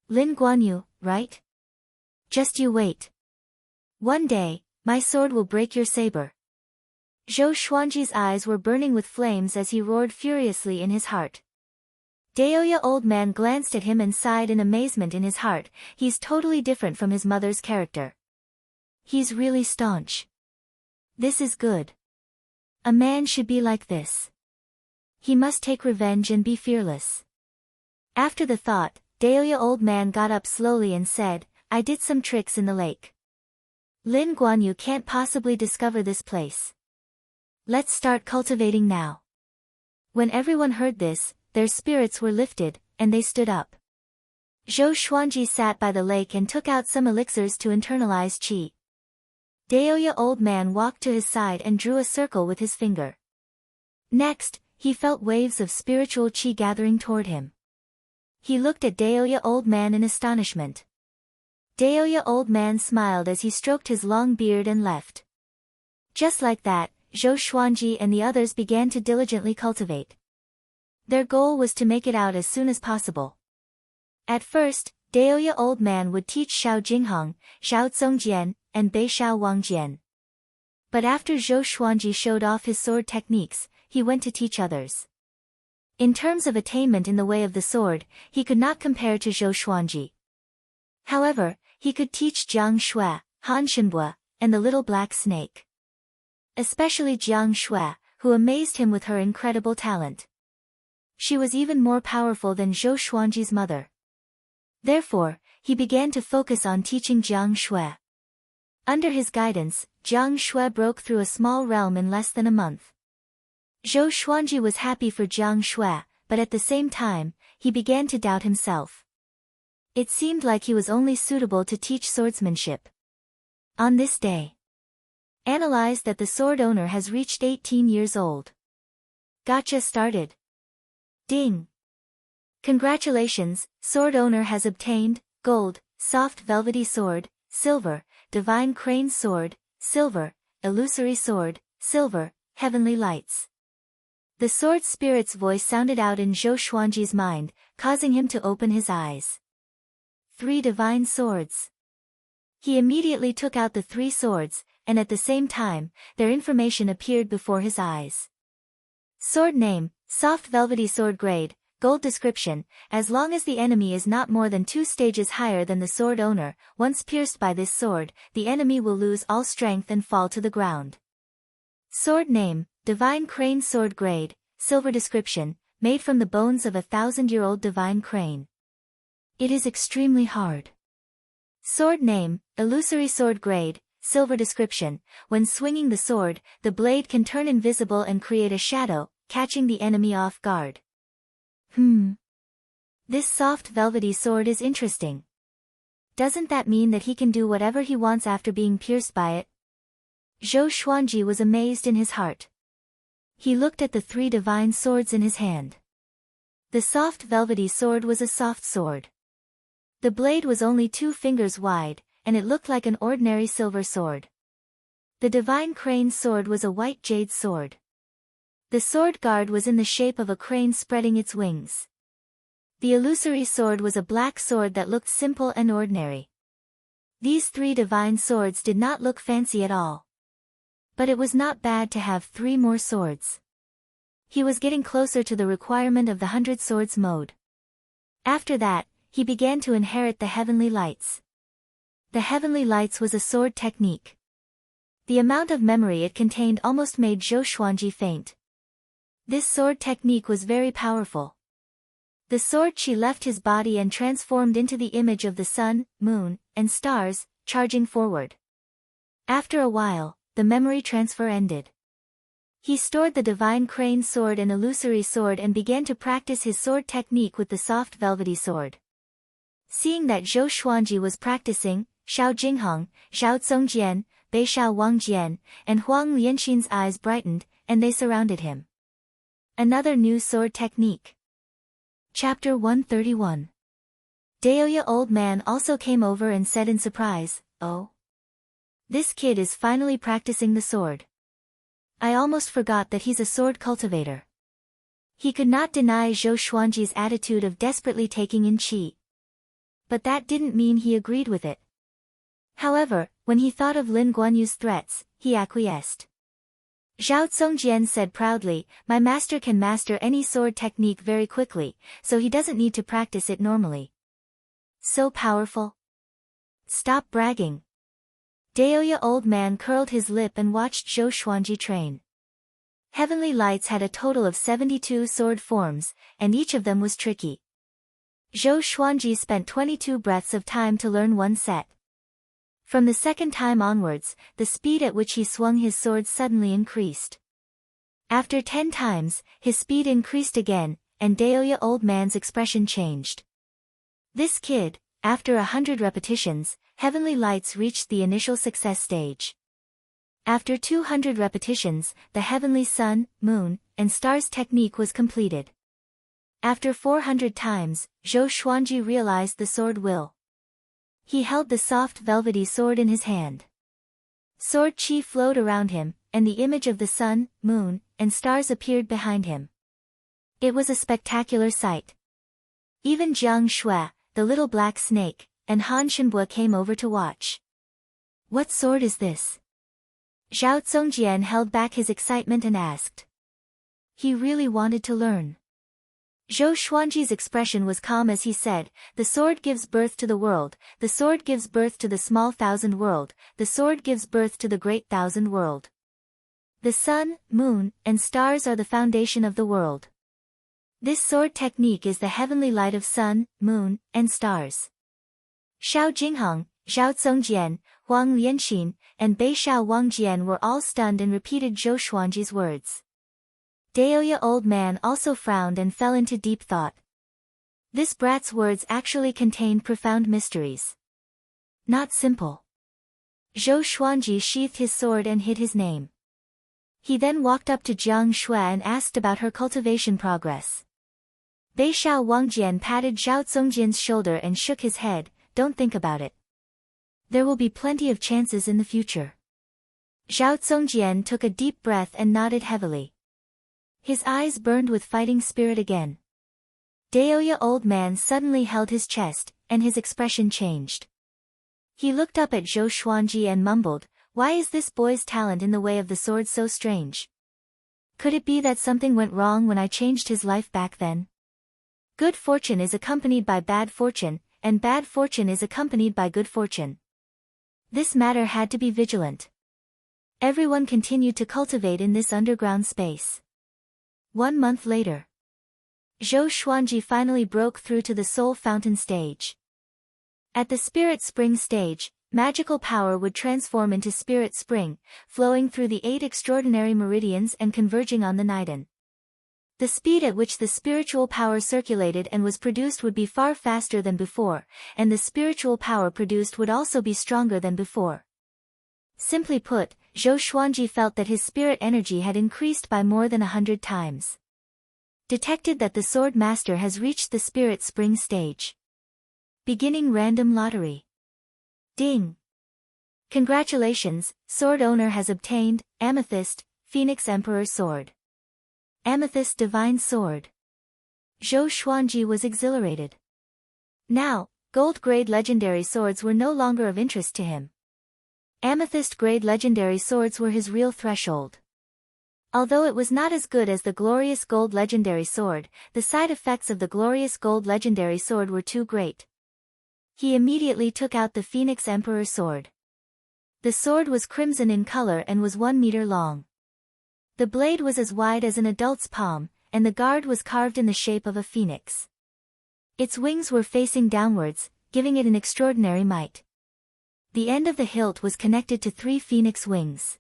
Lin Guanyu, right? Just you wait. One day, my sword will break your saber. Zhou Xuanji's eyes were burning with flames as he roared furiously in his heart. Daoya Old Man glanced at him and sighed in amazement in his heart. He's totally different from his mother's character. He's really staunch. This is good. A man should be like this. He must take revenge and be fearless. After the thought, Daoya Old Man got up slowly and said, "I did some tricks in the lake. Lin Guanyu can't possibly discover this place. Let's start cultivating now." When everyone heard this, their spirits were lifted, and they stood up. Zhou Xuanji sat by the lake and took out some elixirs to internalize qi. Daoya Old Man walked to his side and drew a circle with his finger. Next, he felt waves of spiritual qi gathering toward him. He looked at Daoya Old Man in astonishment. Daoya Old Man smiled as he stroked his long beard and left. Just like that, Zhou Xuanji and the others began to diligently cultivate. Their goal was to make it out as soon as possible. At first, Daoya Old Man would teach Xiao Jinghong, Xiao Zongjian, and Beishao Wangjian. But after Zhou Xuanji showed off his sword techniques, he went to teach others. In terms of attainment in the way of the sword, he could not compare to Zhou Xuanji. However, he could teach Jiang Shui, Han Shenbua, and the little black snake. Especially Jiang Shui, who amazed him with her incredible talent. She was even more powerful than Zhou Xuanji's mother. Therefore, he began to focus on teaching Jiang Shui. Under his guidance, Jiang Shui broke through a small realm in less than a month. Zhou Xuanji was happy for Jiang Shui, but at the same time, he began to doubt himself. It seemed like he was only suitable to teach swordsmanship. On this day, analyze that the sword owner has reached 18 years old. Gotcha started. Ding. Congratulations, sword owner has obtained, gold, soft velvety sword, silver, divine crane sword, silver, illusory sword, silver, heavenly lights. The sword spirit's voice sounded out in Zhou Xuanji's mind, causing him to open his eyes. 3 divine swords. He immediately took out the 3 swords, and at the same time, their information appeared before his eyes. Sword name, soft velvety sword grade, gold description, as long as the enemy is not more than 2 stages higher than the sword owner, once pierced by this sword, the enemy will lose all strength and fall to the ground. Sword name, divine crane sword grade, silver description, made from the bones of a 1,000-year-old divine crane. It is extremely hard. Sword name, illusory sword grade, silver description, when swinging the sword, the blade can turn invisible and create a shadow, catching the enemy off guard. This soft velvety sword is interesting. Doesn't that mean that he can do whatever he wants after being pierced by it? Zhou Xuanji was amazed in his heart. He looked at the 3 divine swords in his hand. The soft velvety sword was a soft sword. The blade was only 2 fingers wide, and it looked like an ordinary silver sword. The divine crane sword was a white jade sword. The sword guard was in the shape of a crane spreading its wings. The illusory sword was a black sword that looked simple and ordinary. These 3 divine swords did not look fancy at all. But it was not bad to have 3 more swords. He was getting closer to the requirement of the 100 swords mode. After that, he began to inherit the heavenly lights. The heavenly lights was a sword technique. The amount of memory it contained almost made Zhou Xuanji faint. This sword technique was very powerful. The sword chi left his body and transformed into the image of the sun, moon, and stars, charging forward. After a while, the memory transfer ended. He stored the divine crane sword and illusory sword and began to practice his sword technique with the soft velvety sword. Seeing that Zhou Xuanji was practicing, Xiao Jinghong, Xiao Zongjian, Bei Shao Wangjian, and Huang Lianxin's eyes brightened, and they surrounded him. Another new sword technique. Chapter 131. Daoya old man also came over and said in surprise, "Oh, this kid is finally practicing the sword. I almost forgot that he's a sword cultivator." He could not deny Zhou Xuanji's attitude of desperately taking in qi. But that didn't mean he agreed with it. However, when he thought of Lin Guanyu's threats, he acquiesced. Zhao Zongjian said proudly, "My master can master any sword technique very quickly, so he doesn't need to practice it normally." So powerful? Stop bragging. Daoya old man curled his lip and watched Zhou Xuanji train. Heavenly lights had a total of 72 sword forms, and each of them was tricky. Zhou Xuanji spent 22 breaths of time to learn one set. From the second time onwards, the speed at which he swung his sword suddenly increased. After 10 times, his speed increased again, and Daoya old man's expression changed. This kid, after 100 repetitions, heavenly lights reached the initial success stage. After 200 repetitions, the heavenly sun, moon, and stars technique was completed. After 400 times, Zhou Xuanji realized the sword will. He held the soft velvety sword in his hand. Sword chi flowed around him, and the image of the sun, moon, and stars appeared behind him. It was a spectacular sight. Even Jiang Shui, the little black snake, and Han Shenbue came over to watch. "What sword is this?" Zhao Zongjian held back his excitement and asked. He really wanted to learn. Zhou Xuanji's expression was calm as he said, "The sword gives birth to the world, the sword gives birth to the small thousand world, the sword gives birth to the great thousand world. The sun, moon, and stars are the foundation of the world. This sword technique is the heavenly light of sun, moon, and stars. Xiao Jinghong, Zhao Zongjian, Huang Lianxin, and Bei Shao Wangjian were all stunned and repeated Zhou Xuanji's words. Daoya old man also frowned and fell into deep thought. This brat's words actually contained profound mysteries. Not simple. Zhou Xuanji sheathed his sword and hid his name. He then walked up to Jiang Shui and asked about her cultivation progress. Bei Shao Wangjian patted Zhao Zongjian's shoulder and shook his head. Don't think about it. There will be plenty of chances in the future. Zhao Zongjian took a deep breath and nodded heavily. His eyes burned with fighting spirit again. Daoya old man suddenly held his chest, and his expression changed. He looked up at Zhou Xuanji and mumbled, "Why is this boy's talent in the way of the sword so strange? Could it be that something went wrong when I changed his life back then? Good fortune is accompanied by bad fortune, and bad fortune is accompanied by good fortune. This matter had to be vigilant." Everyone continued to cultivate in this underground space. 1 month later, Zhou Xuanji finally broke through to the Soul Fountain stage. At the Spirit Spring stage, magical power would transform into Spirit Spring, flowing through the 8 extraordinary meridians and converging on the Niden. The speed at which the spiritual power circulated and was produced would be far faster than before, and the spiritual power produced would also be stronger than before. Simply put, Zhou Xuanji felt that his spirit energy had increased by more than 100 times. Detected that the Sword Master has reached the Spirit Spring stage. Beginning random lottery. Ding! Congratulations, sword owner has obtained, Amethyst, Phoenix Emperor Sword. Amethyst Divine Sword. Zhou Xuanji was exhilarated. Now, gold-grade legendary swords were no longer of interest to him. Amethyst-grade legendary swords were his real threshold. Although it was not as good as the glorious gold legendary sword, the side effects of the glorious gold legendary sword were too great. He immediately took out the Phoenix Emperor Sword. The sword was crimson in color and was 1 meter long. The blade was as wide as an adult's palm, and the guard was carved in the shape of a phoenix. Its wings were facing downwards, giving it an extraordinary might. The end of the hilt was connected to 3 phoenix wings.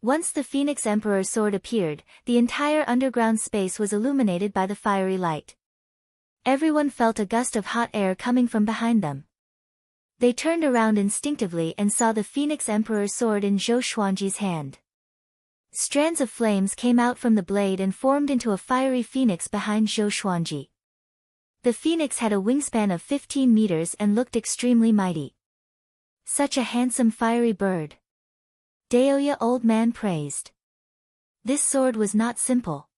Once the Phoenix Emperor Sword appeared, the entire underground space was illuminated by the fiery light. Everyone felt a gust of hot air coming from behind them. They turned around instinctively and saw the Phoenix Emperor Sword in Zhou Xuanji's hand. Strands of flames came out from the blade and formed into a fiery phoenix behind Zhou Xuanji. The phoenix had a wingspan of 15 meters and looked extremely mighty. Such a handsome fiery bird. Daoya old man praised. This sword was not simple.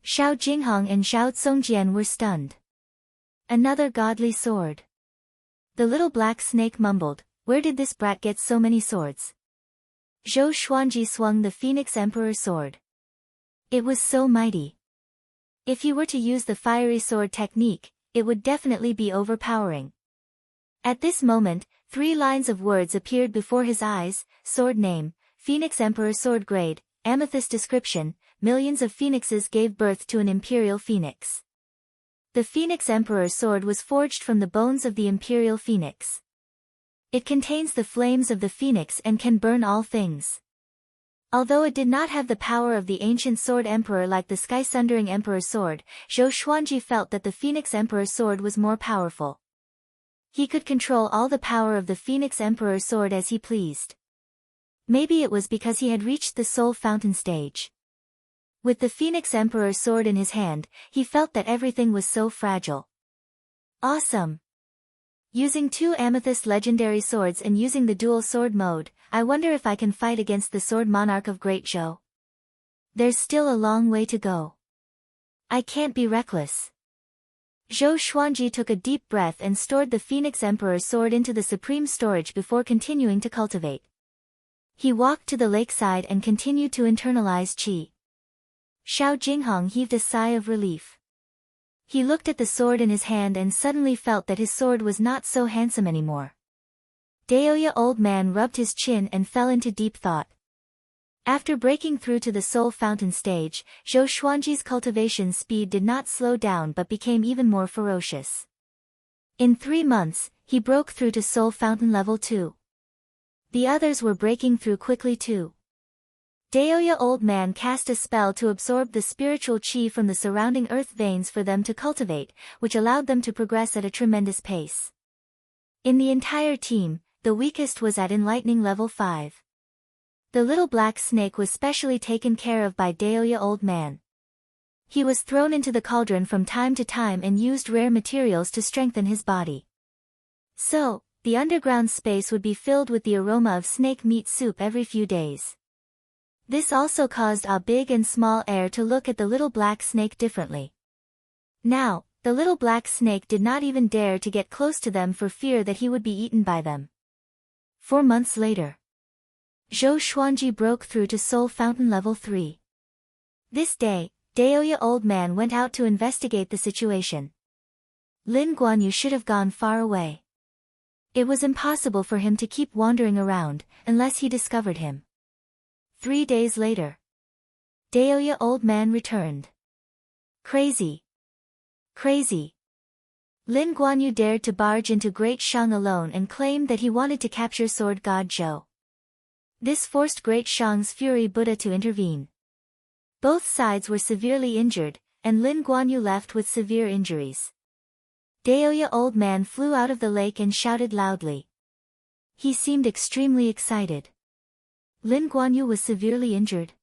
Xiao Jinghong and Zhao Zongjian were stunned. Another godly sword. The little black snake mumbled, "Where did this brat get so many swords?" Zhou Xuanji swung the Phoenix Emperor Sword. It was so mighty. If he were to use the fiery sword technique, it would definitely be overpowering. At this moment, 3 lines of words appeared before his eyes: sword name, Phoenix Emperor Sword grade, amethyst description, millions of phoenixes gave birth to an imperial phoenix. The Phoenix Emperor Sword was forged from the bones of the imperial phoenix. It contains the flames of the phoenix and can burn all things. Although it did not have the power of the ancient Sword Emperor like the Sky-Sundering Emperor Sword, Zhou Xuanji felt that the Phoenix Emperor Sword was more powerful. He could control all the power of the Phoenix Emperor Sword as he pleased. Maybe it was because he had reached the Soul Fountain stage. With the Phoenix Emperor Sword in his hand, he felt that everything was so fragile. Awesome! Using 2 amethyst legendary swords and using the dual sword mode, I wonder if I can fight against the Sword Monarch of Great Zhou. There's still a long way to go. I can't be reckless. Zhou Xuanji took a deep breath and stored the Phoenix Emperor Sword into the supreme storage before continuing to cultivate. He walked to the lakeside and continued to internalize qi. Xiao Jinghong heaved a sigh of relief. He looked at the sword in his hand and suddenly felt that his sword was not so handsome anymore. Daoya old man rubbed his chin and fell into deep thought. After breaking through to the Soul Fountain stage, Zhou Xuanji's cultivation speed did not slow down but became even more ferocious. In 3 months, he broke through to Soul Fountain level 2. The others were breaking through quickly too. Daoya Old Man cast a spell to absorb the spiritual qi from the surrounding earth veins for them to cultivate, which allowed them to progress at a tremendous pace. In the entire team, the weakest was at enlightening level 5. The little black snake was specially taken care of by Daoya Old Man. He was thrown into the cauldron from time to time and used rare materials to strengthen his body. So, the underground space would be filled with the aroma of snake meat soup every few days. This also caused a big and small heir to look at the little black snake differently. Now, the little black snake did not even dare to get close to them for fear that he would be eaten by them. 4 months later, Zhou Xuanji broke through to Soul Fountain level 3. This day, Daoya Old Man went out to investigate the situation. Lin Guanyu should have gone far away. It was impossible for him to keep wandering around, unless he discovered him. 3 days later, Daoya Old Man returned. Crazy. Crazy. Lin Guanyu dared to barge into Great Shang alone and claimed that he wanted to capture Sword God Zhou. This forced Great Shang's Fury Buddha to intervene. Both sides were severely injured, and Lin Guanyu left with severe injuries. Daoya Old Man flew out of the lake and shouted loudly. He seemed extremely excited. Lin Guanyu was severely injured.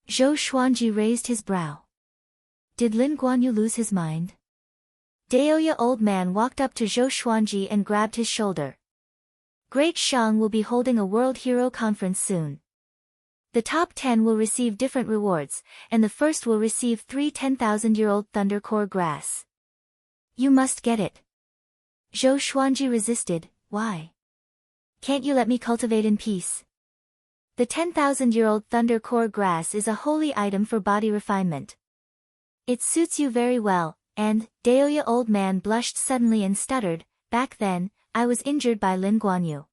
Zhou Xuanji raised his brow. Did Lin Guanyu lose his mind? Daoya Old Man walked up to Zhou Xuanji and grabbed his shoulder. Great Shang will be holding a World Hero Conference soon. The top 10 will receive different rewards, and the first will receive 3 10,000-year-old Thunder Core grass. You must get it. Zhou Xuanji resisted. Why? Can't you let me cultivate in peace? The 10,000-year-old Thunder Core grass is a holy item for body refinement. It suits you very well, and, Daoya Old Man blushed suddenly and stuttered, back then, I was injured by Lin Guanyu.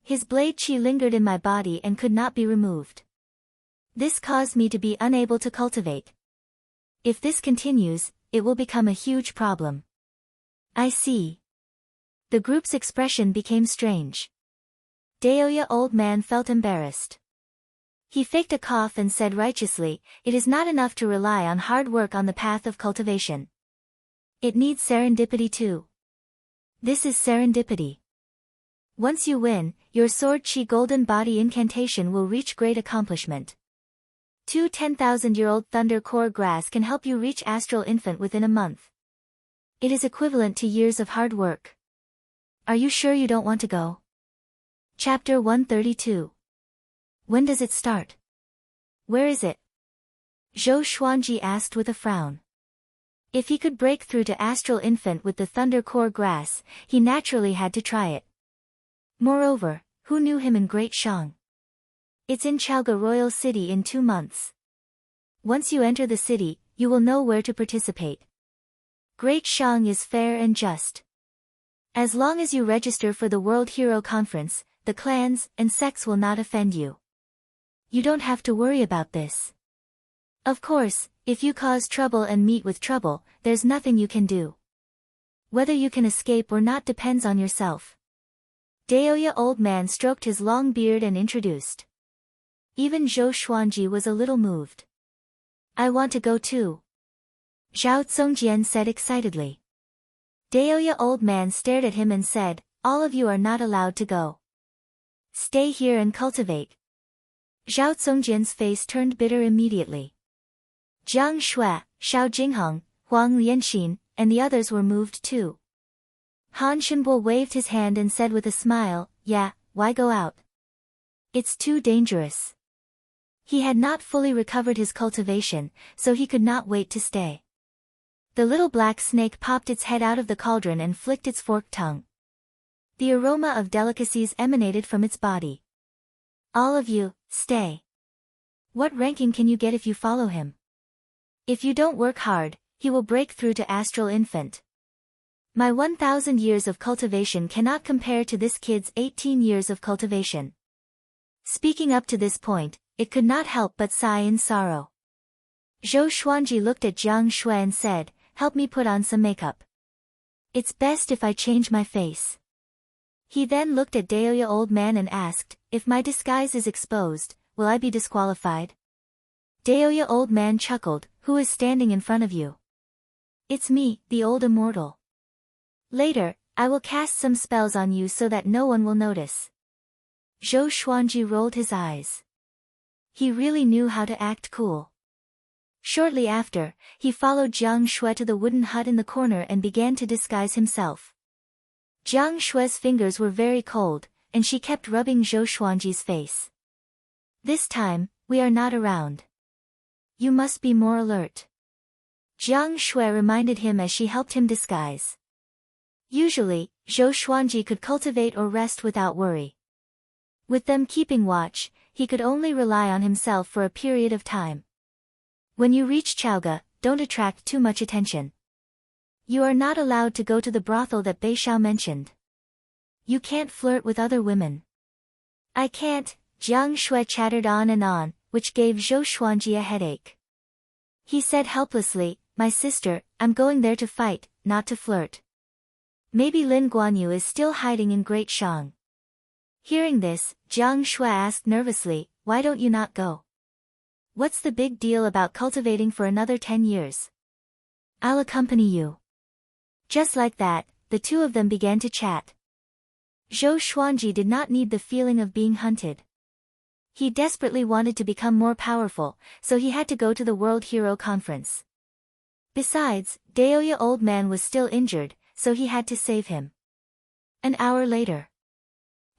His blade qi lingered in my body and could not be removed. This caused me to be unable to cultivate. If this continues, it will become a huge problem. I see. The group's expression became strange. Daoya Old Man felt embarrassed. He faked a cough and said righteously, it is not enough to rely on hard work on the path of cultivation. It needs serendipity too. This is serendipity. Once you win, your Sword Qi Golden Body incantation will reach great accomplishment. 2 10,000-year-old Thunder Core grass can help you reach Astral Infant within a month. It is equivalent to years of hard work. Are you sure you don't want to go? Chapter 132. When does it start? Where is it? Zhou Xuanji asked with a frown. If he could break through to Astral Infant with the Thunder Core grass, he naturally had to try it. Moreover, who knew him in Great Shang? It's in Chaoga Royal City in 2 months. Once you enter the city, you will know where to participate. Great Shang is fair and just. As long as you register for the World Hero Conference, the clans and sects will not offend you. You don't have to worry about this. Of course, if you cause trouble and meet with trouble, there's nothing you can do. Whether you can escape or not depends on yourself. Daoya Old Man stroked his long beard and introduced. Even Zhou Xuanji was a little moved. I want to go too. Zhao Zongjian said excitedly. Daoya Old Man stared at him and said, all of you are not allowed to go. Stay here and cultivate. Zhao Zongjian's face turned bitter immediately. Jiang Shui, Shao Jingheng, Huang Lianxin, and the others were moved too. Han Shenbo waved his hand and said with a smile, yeah, why go out? It's too dangerous. He had not fully recovered his cultivation, so he could not wait to stay. The little black snake popped its head out of the cauldron and flicked its forked tongue. The aroma of delicacies emanated from its body. All of you, stay. What ranking can you get if you follow him? If you don't work hard, he will break through to Astral Infant. My 1,000 years of cultivation cannot compare to this kid's 18 years of cultivation. Speaking up to this point, it could not help but sigh in sorrow. Zhou Xuanji looked at Jiang Shui and said, "Help me put on some makeup. It's best if I change my face." He then looked at Daoya old man and asked, "If my disguise is exposed, will I be disqualified?" Daoya old man chuckled, "Who is standing in front of you?" "It's me, the old immortal. Later, I will cast some spells on you so that no one will notice." Zhou Xuanji rolled his eyes. He really knew how to act cool. Shortly after, he followed Jiang Shui to the wooden hut in the corner and began to disguise himself. Jiang Shui's fingers were very cold, and she kept rubbing Zhou Xuanji's face. "This time, we are not around. You must be more alert," Jiang Shui reminded him as she helped him disguise. Usually, Zhou Xuanji could cultivate or rest without worry. With them keeping watch, he could only rely on himself for a period of time. When you reach Chaoga, don't attract too much attention. You are not allowed to go to the brothel that Bei Xiao mentioned. You can't flirt with other women. "I can't," Jiang Shui chattered on, which gave Zhou Xuanji a headache. He said helplessly, "My sister, I'm going there to fight, not to flirt. Maybe Lin Guanyu is still hiding in Great Shang." Hearing this, Jiang Shui asked nervously, "Why don't you not go? What's the big deal about cultivating for another 10 years? I'll accompany you." Just like that, the two of them began to chat. Zhou Xuanji did not need the feeling of being hunted. He desperately wanted to become more powerful, so he had to go to the World Hero Conference. Besides, Daoya old man was still injured, so he had to save him. An hour later,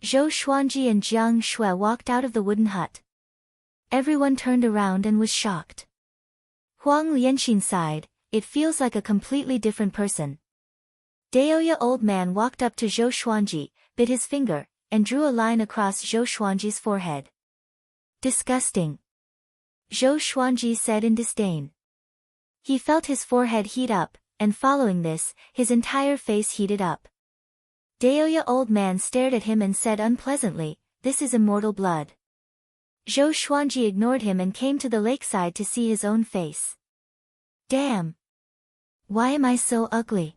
Zhou Xuanji and Jiang Shui walked out of the wooden hut. Everyone turned around and was shocked. Huang Lianxin sighed, "It feels like a completely different person." Daoya old man walked up to Zhou Xuanji, bit his finger, and drew a line across Zhou Xuanji's forehead. "Disgusting," Zhou Xuanji said in disdain. He felt his forehead heat up, and following this, his entire face heated up. Daoya old man stared at him and said unpleasantly, "This is immortal blood." Zhou Xuanji ignored him and came to the lakeside to see his own face. "Damn! Why am I so ugly?"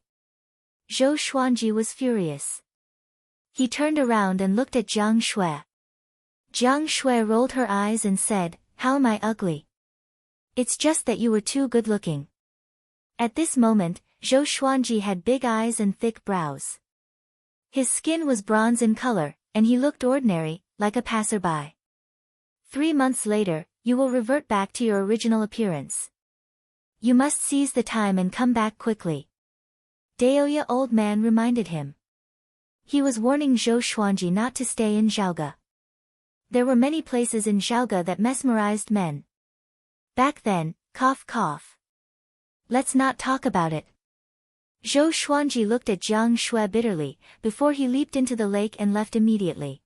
Zhou Xuanji was furious. He turned around and looked at Jiang Shui. Jiang Shui rolled her eyes and said, "How am I ugly? It's just that you were too good-looking." At this moment, Zhou Xuanji had big eyes and thick brows. His skin was bronze in color, and he looked ordinary, like a passerby. 3 months later, you will revert back to your original appearance. You must seize the time and come back quickly. Daoya old man reminded him. He was warning Zhou Xuanji not to stay in Zhaoga. There were many places in Zhaoga that mesmerized men. Back then, cough cough. Let's not talk about it. Zhou Xuanji looked at Jiang Shui bitterly, before he leaped into the lake and left immediately.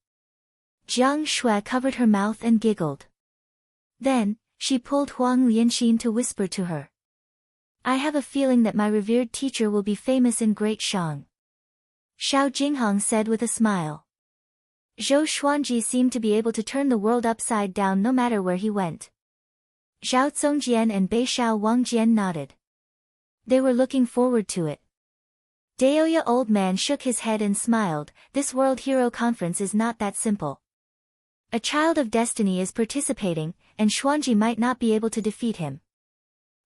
Jiang Shui covered her mouth and giggled. Then, she pulled Huang Lianxin to whisper to her. "I have a feeling that my revered teacher will be famous in Great Shang," Xiao Jinghong said with a smile. Zhou Xuanji seemed to be able to turn the world upside down no matter where he went. Zhao Zongjian and Bei Xiao Wangjian nodded. They were looking forward to it. Daoya old man shook his head and smiled, "This World Hero Conference is not that simple. A child of destiny is participating, and Xuanji might not be able to defeat him.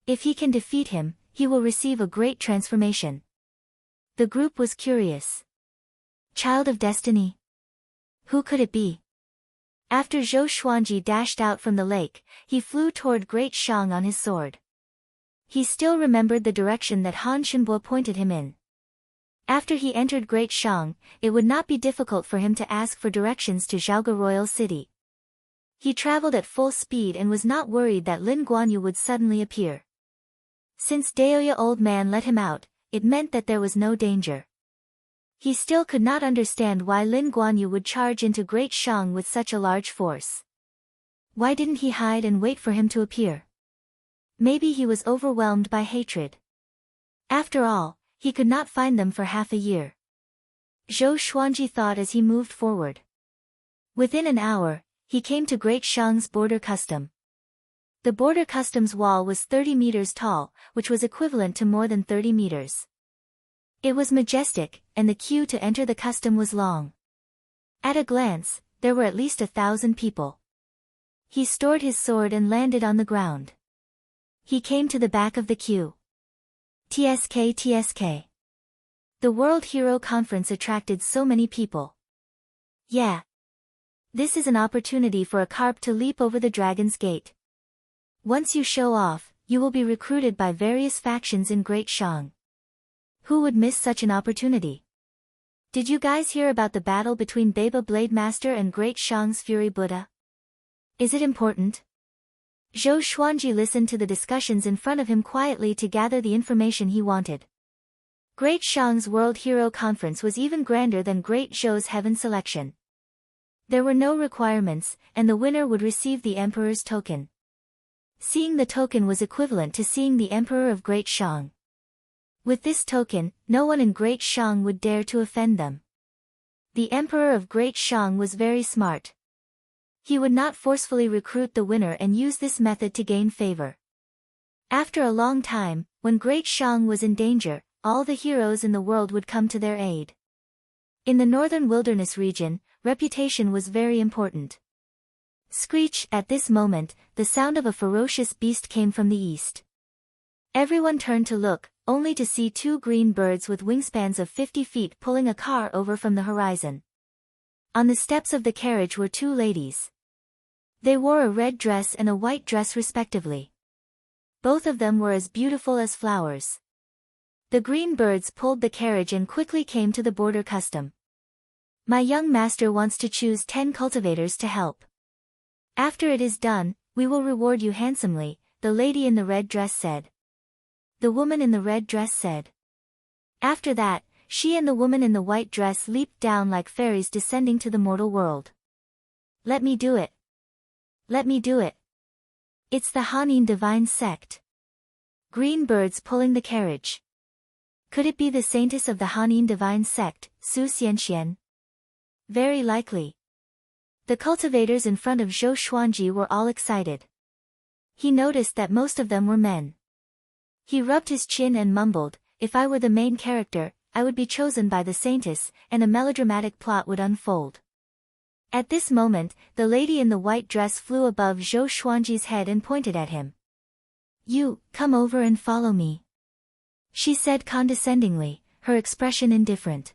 If he can defeat him, he will receive a great transformation." The group was curious. Child of destiny? Who could it be? After Zhou Xuanji dashed out from the lake, he flew toward Great Shang on his sword. He still remembered the direction that Han Shenbo pointed him in. After he entered Great Shang, it would not be difficult for him to ask for directions to Zhaoga Royal City. He traveled at full speed and was not worried that Lin Guanyu would suddenly appear. Since Daoya old man let him out, it meant that there was no danger. He still could not understand why Lin Guanyu would charge into Great Shang with such a large force. Why didn't he hide and wait for him to appear? Maybe he was overwhelmed by hatred. After all, he could not find them for half a year. Zhou Xuanji thought as he moved forward. Within an hour, he came to Great Shang's border custom. The border customs wall was 30 meters tall, which was equivalent to more than 30 meters. It was majestic, and the queue to enter the custom was long. At a glance, there were at least 1,000 people. He stored his sword and landed on the ground. He came to the back of the queue. TSK. The World Hero Conference attracted so many people. Yeah. This is an opportunity for a carp to leap over the dragon's gate. Once you show off, you will be recruited by various factions in Great Shang. Who would miss such an opportunity? Did you guys hear about the battle between Baba Blade Master and Great Shang's Fury Buddha? Is it important? Zhou Xuanji listened to the discussions in front of him quietly to gather the information he wanted. Great Shang's World Hero Conference was even grander than Great Zhou's Heaven Selection. There were no requirements, and the winner would receive the Emperor's token. Seeing the token was equivalent to seeing the Emperor of Great Shang. With this token, no one in Great Shang would dare to offend them. The Emperor of Great Shang was very smart. He would not forcefully recruit the winner and use this method to gain favor. After a long time, when Great Shang was in danger, all the heroes in the world would come to their aid. In the northern wilderness region, reputation was very important. Screech! At this moment, the sound of a ferocious beast came from the east. Everyone turned to look, only to see two green birds with wingspans of 50 feet pulling a car over from the horizon. On the steps of the carriage were two ladies. They wore a red dress and a white dress respectively. Both of them were as beautiful as flowers. The green birds pulled the carriage and quickly came to the border custom. My young master wants to choose 10 cultivators to help. After it is done, we will reward you handsomely, the lady in the red dress said. The woman in the red dress said. After that, she and the woman in the white dress leaped down like fairies descending to the mortal world. Let me do it. Let me do it. It's the Hanin divine sect. Green birds pulling the carriage. Could it be the saintess of the Hanin divine sect, Su Xianxian? Very likely. The cultivators in front of Zhou Xuanji were all excited. He noticed that most of them were men. He rubbed his chin and mumbled, if I were the main character, I would be chosen by the saintess, and a melodramatic plot would unfold. At this moment, the lady in the white dress flew above Zhou Xuanji's head and pointed at him. You, come over and follow me. She said condescendingly, her expression indifferent.